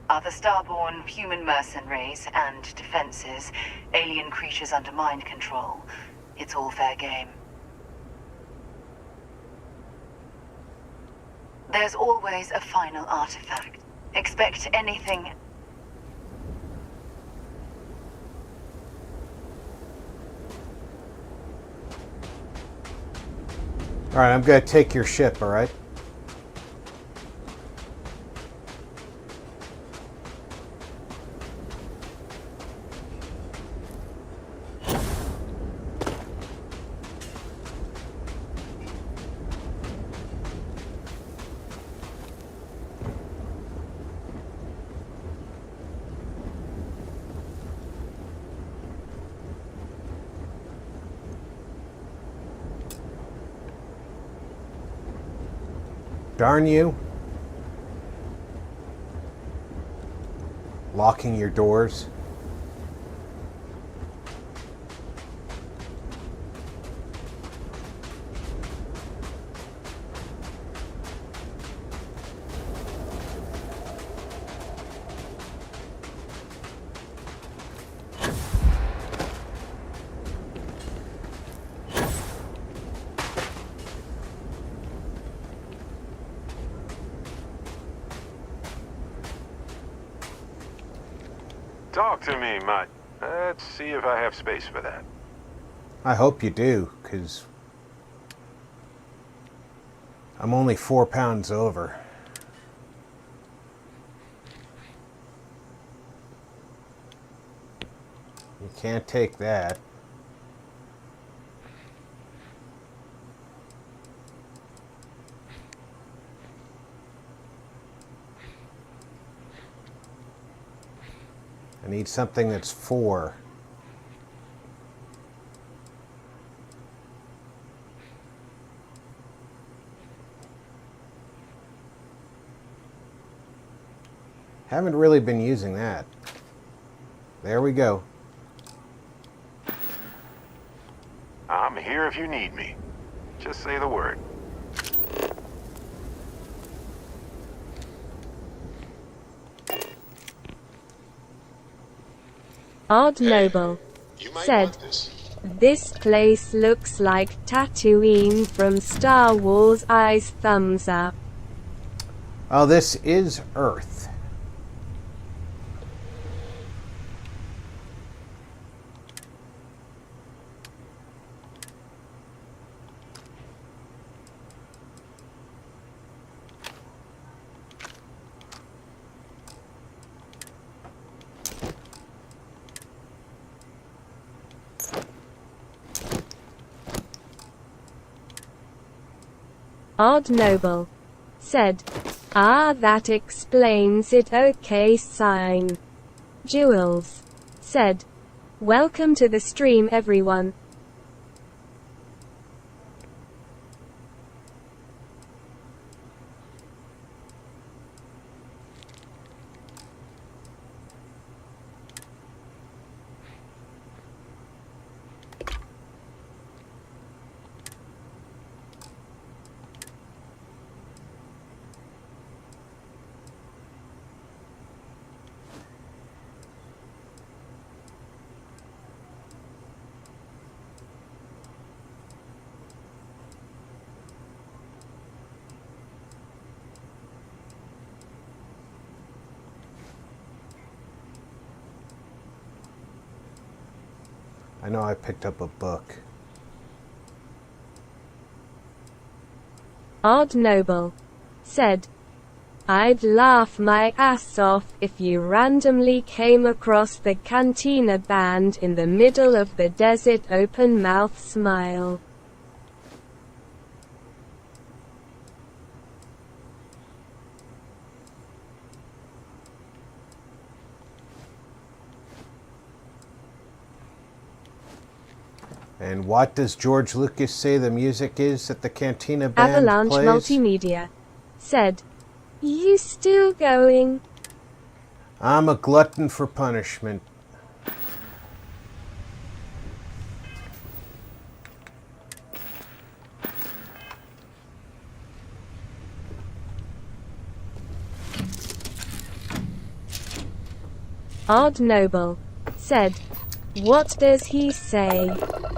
Other Starborn, human mercenaries, and defenses, alien creatures under mind control. It's all fair game. There's always a final artifact. Expect anything. All right, I'm gonna take your ship. All right. Darn you. Locking your doors. Talk to me, Mike. Let's see if I have space for that. I hope you do, because I'm only 4 pounds over. You can't take that. I need something that's 4. Haven't really been using that. There we go. I'm here if you need me. Just say the word. Odd Noble said, "This place looks like Tatooine from Star Wars. Eyes thumbs up." Oh, this is Earth. Odd Noble said, "Ah, that explains it. Okay, sign." Jules said, "Welcome to the stream, everyone." I know I picked up a book. Odd Noble said, I'd laugh my ass off if you randomly came across the Cantina Band in the middle of the desert. Open mouth smile. And what does George Lucas say the music is that the Cantina Band Avalanche plays? Multimedia said, You still going? I'm a glutton for punishment. Odd Noble said, What does he say?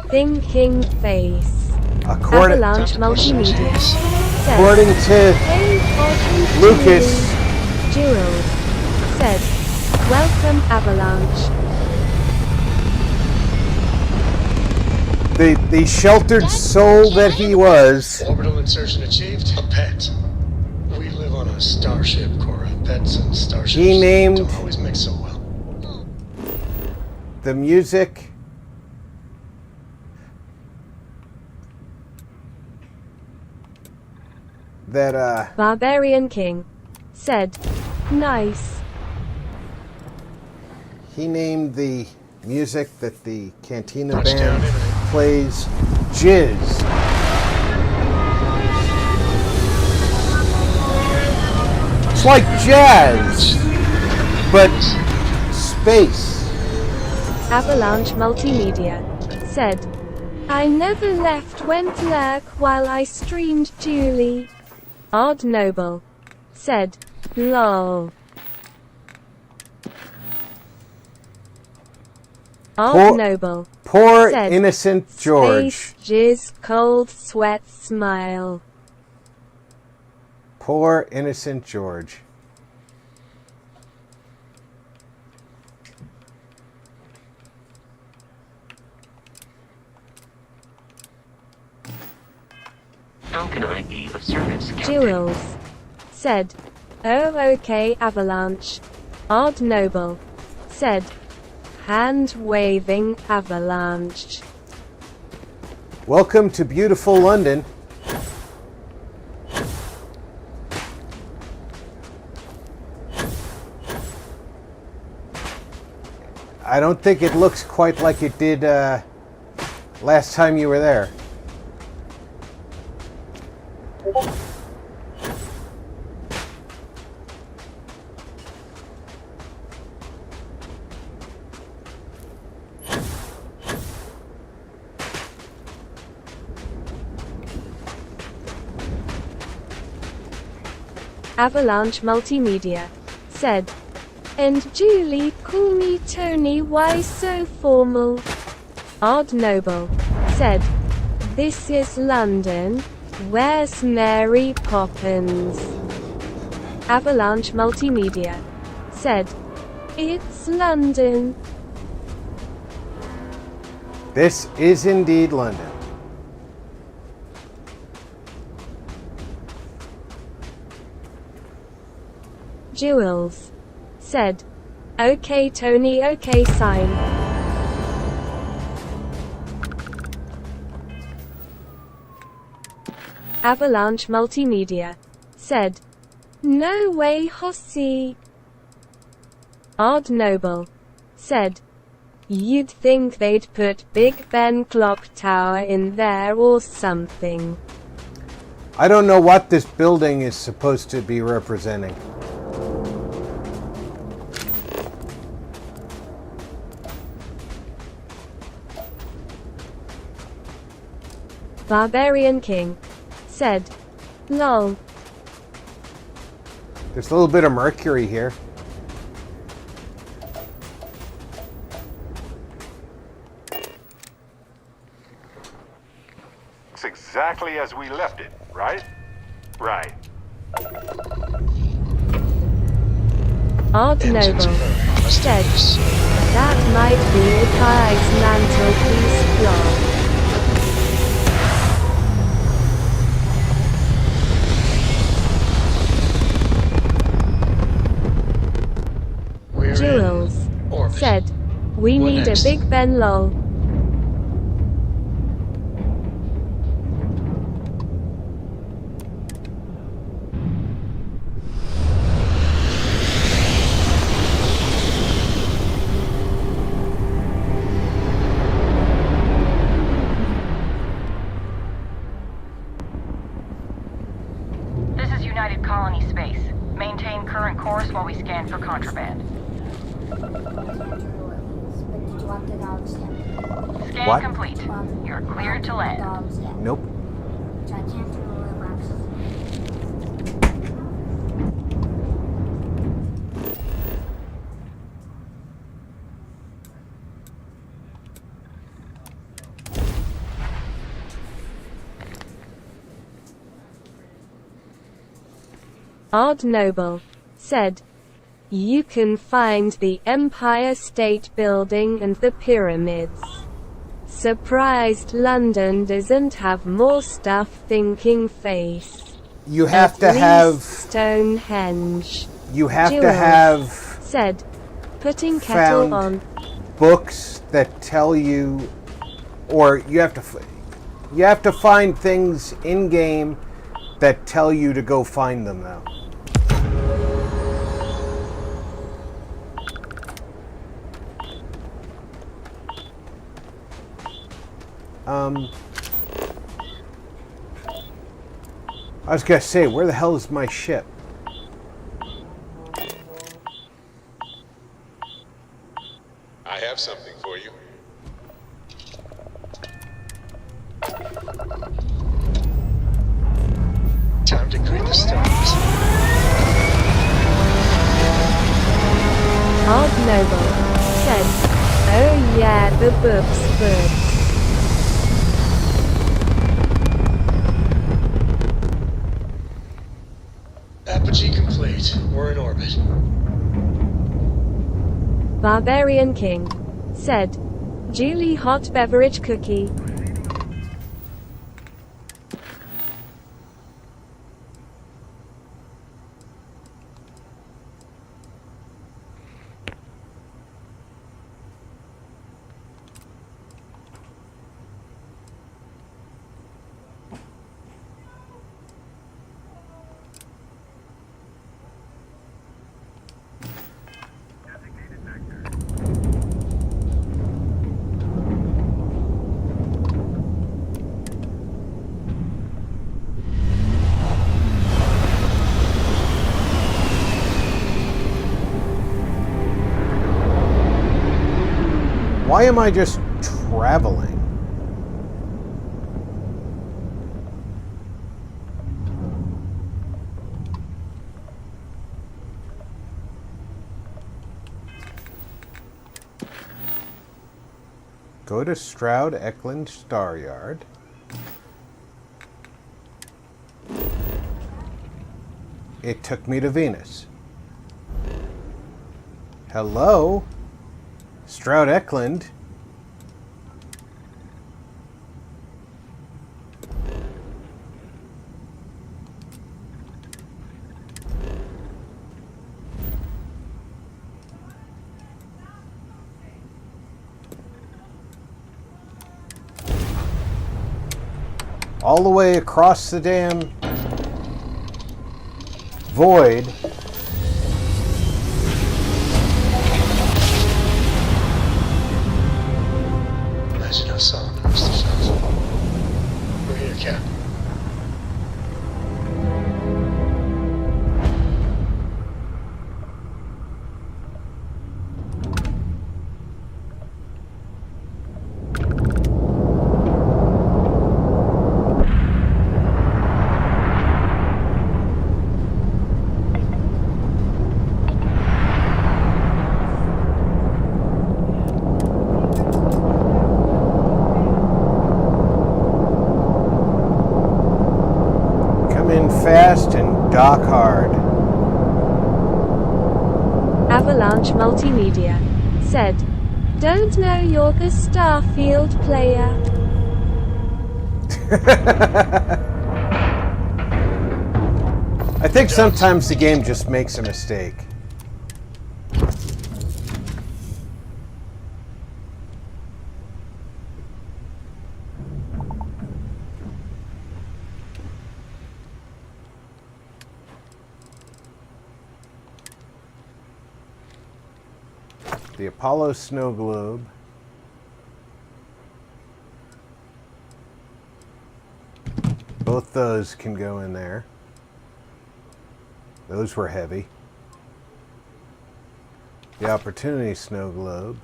Thinking face. Avalanche Multimedia said, According to Hey, Odd Lucas, Jules said, Welcome, Avalanche. the sheltered soul that he was. Orbital insertion achieved. A pet. We live on a starship, Cora. Pets and starships He named don't always mix so well. the music that Barbarian King said, Nice. he named the music that the Cantina Touchdown Band imminent. plays Jizz. It's like jazz, but space. Avalanche Multimedia said, I never left went lurk while I streamed Julie. Odd Noble said, lol. Odd Noble Poor said, innocent George. Space jizz cold sweat smile. Poor innocent George. How can I be of service, Captain? Jules said, Oh okay Avalanche. Odd Noble said, Hand waving Avalanche. Welcome to beautiful London. I don't think it looks quite like it did last time you were there. Avalanche Multimedia said, And Julie call me Tony, why so formal? Odd Noble said, This is London, where's Mary Poppins? Avalanche Multimedia said, It's London. This is indeed London. Jules said, Okay Tony, okay sign. Avalanche Multimedia said, No way Hossie. Odd Noble said, You'd think they'd put Big Ben clock tower in there or something. I don't know what this building is supposed to be representing. Barbarian King said, Lol. There's a little bit of mercury here. It's exactly as we left it, right? Right. Odd Noble said, That might be a guy's mantelpiece plot. Jules said, "We What need next? a Big Ben lol." This is United Colony Space. Maintain current course while we scan for contraband. Scan What? complete. You're cleared to land. Nope. Odd Noble said, "You can find the Empire State Building and the pyramids. Surprised London doesn't have more stuff. Thinking face. You have At to least have. Stonehenge." You have to Jules have said, "Putting kettle found on." books that tell you, or you have to find things in game that tell you to go find them though. I was gonna say, where the hell is my ship? I have something for you. Time to greet the stars. Odd Noble said, "Oh yeah, the boobs. Apogee complete. We're in orbit. Barbarian King said, "Julie hot beverage cookie." Why am I just traveling? Go to Stroud Eklund Star Yard. It took me to Venus. Hello? Stroud Eklund. All the way across the damn void. Imagine how Solomon must have felt. We're here, Cap. Fast and dock hard. Avalanche Multimedia said, Don't know you're the Starfield player. I think sometimes the game just makes a mistake. The Apollo snow globe. Both those can go in there. Those were heavy. The Opportunity snow globe.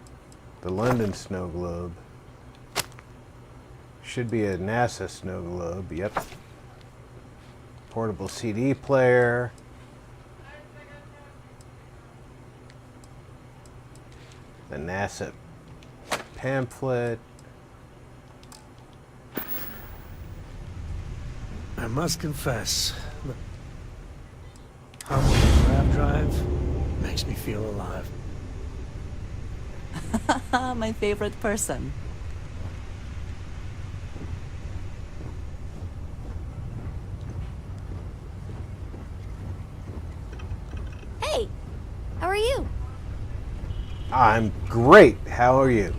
The London snow globe. Should be a NASA snow globe, yep. Portable CD player. The NASA pamphlet. I must confess, how the grab drive makes me feel alive. My favorite person. Hey, how are you? I'm great. How are you?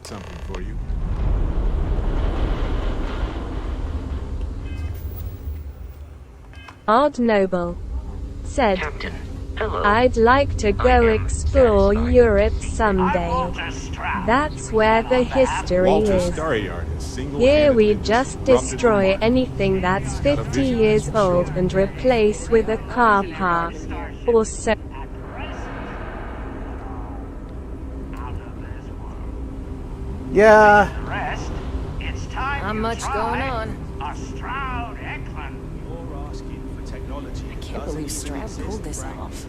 Something for you. Odd Noble said, Captain, hello. I'd like to go explore Europe someday. That's where the history Walter is. Starryard is single-handedly Here we just disrupted destroy the market. anything that's He's got a 50 vision years that's old short. and replace with a car park. Or so. Yeah. Not much going on. I can't believe Stroud pulled this off.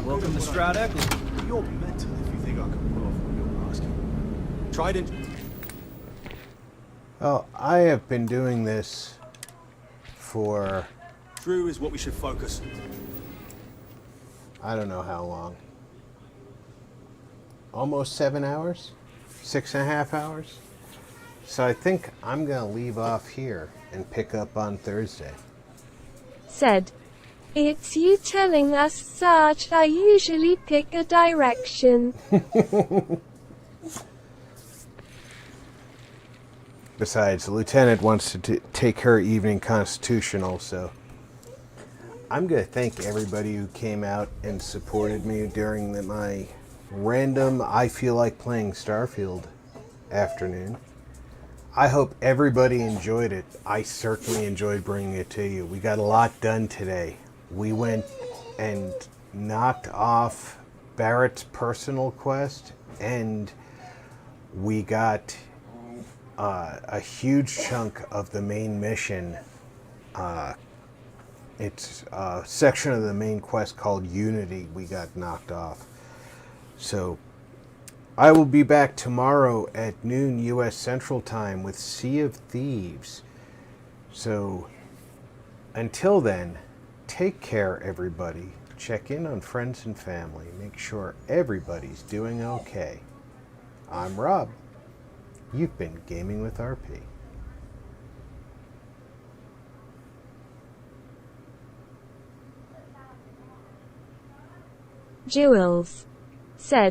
Welcome to Stroud Eklund. You're mental if you think I can pull off what you're asking. Trident. Oh, I have been doing this for Drew is what we should focus. I don't know how long. Almost 7 hours? 6.5 hours? So I think I'm going to leave off here and pick up on Thursday. Said, it's you telling us, Sarge. I usually pick a direction. Besides, the lieutenant wants to take her evening constitutional, so I'm going to thank everybody who came out and supported me during my random I feel like playing Starfield afternoon. I hope everybody enjoyed it. I certainly enjoyed bringing it to you. We got a lot done today. We went and knocked off Barrett's personal quest, and we got a huge chunk of the main mission. It's a section of the main quest called Unity we got knocked off. So I will be back tomorrow at noon U.S. Central Time with Sea of Thieves. So until then, take care, everybody. Check in on friends and family. Make sure everybody's doing okay. I'm Rob. You've been Gaming with RP. Jules said,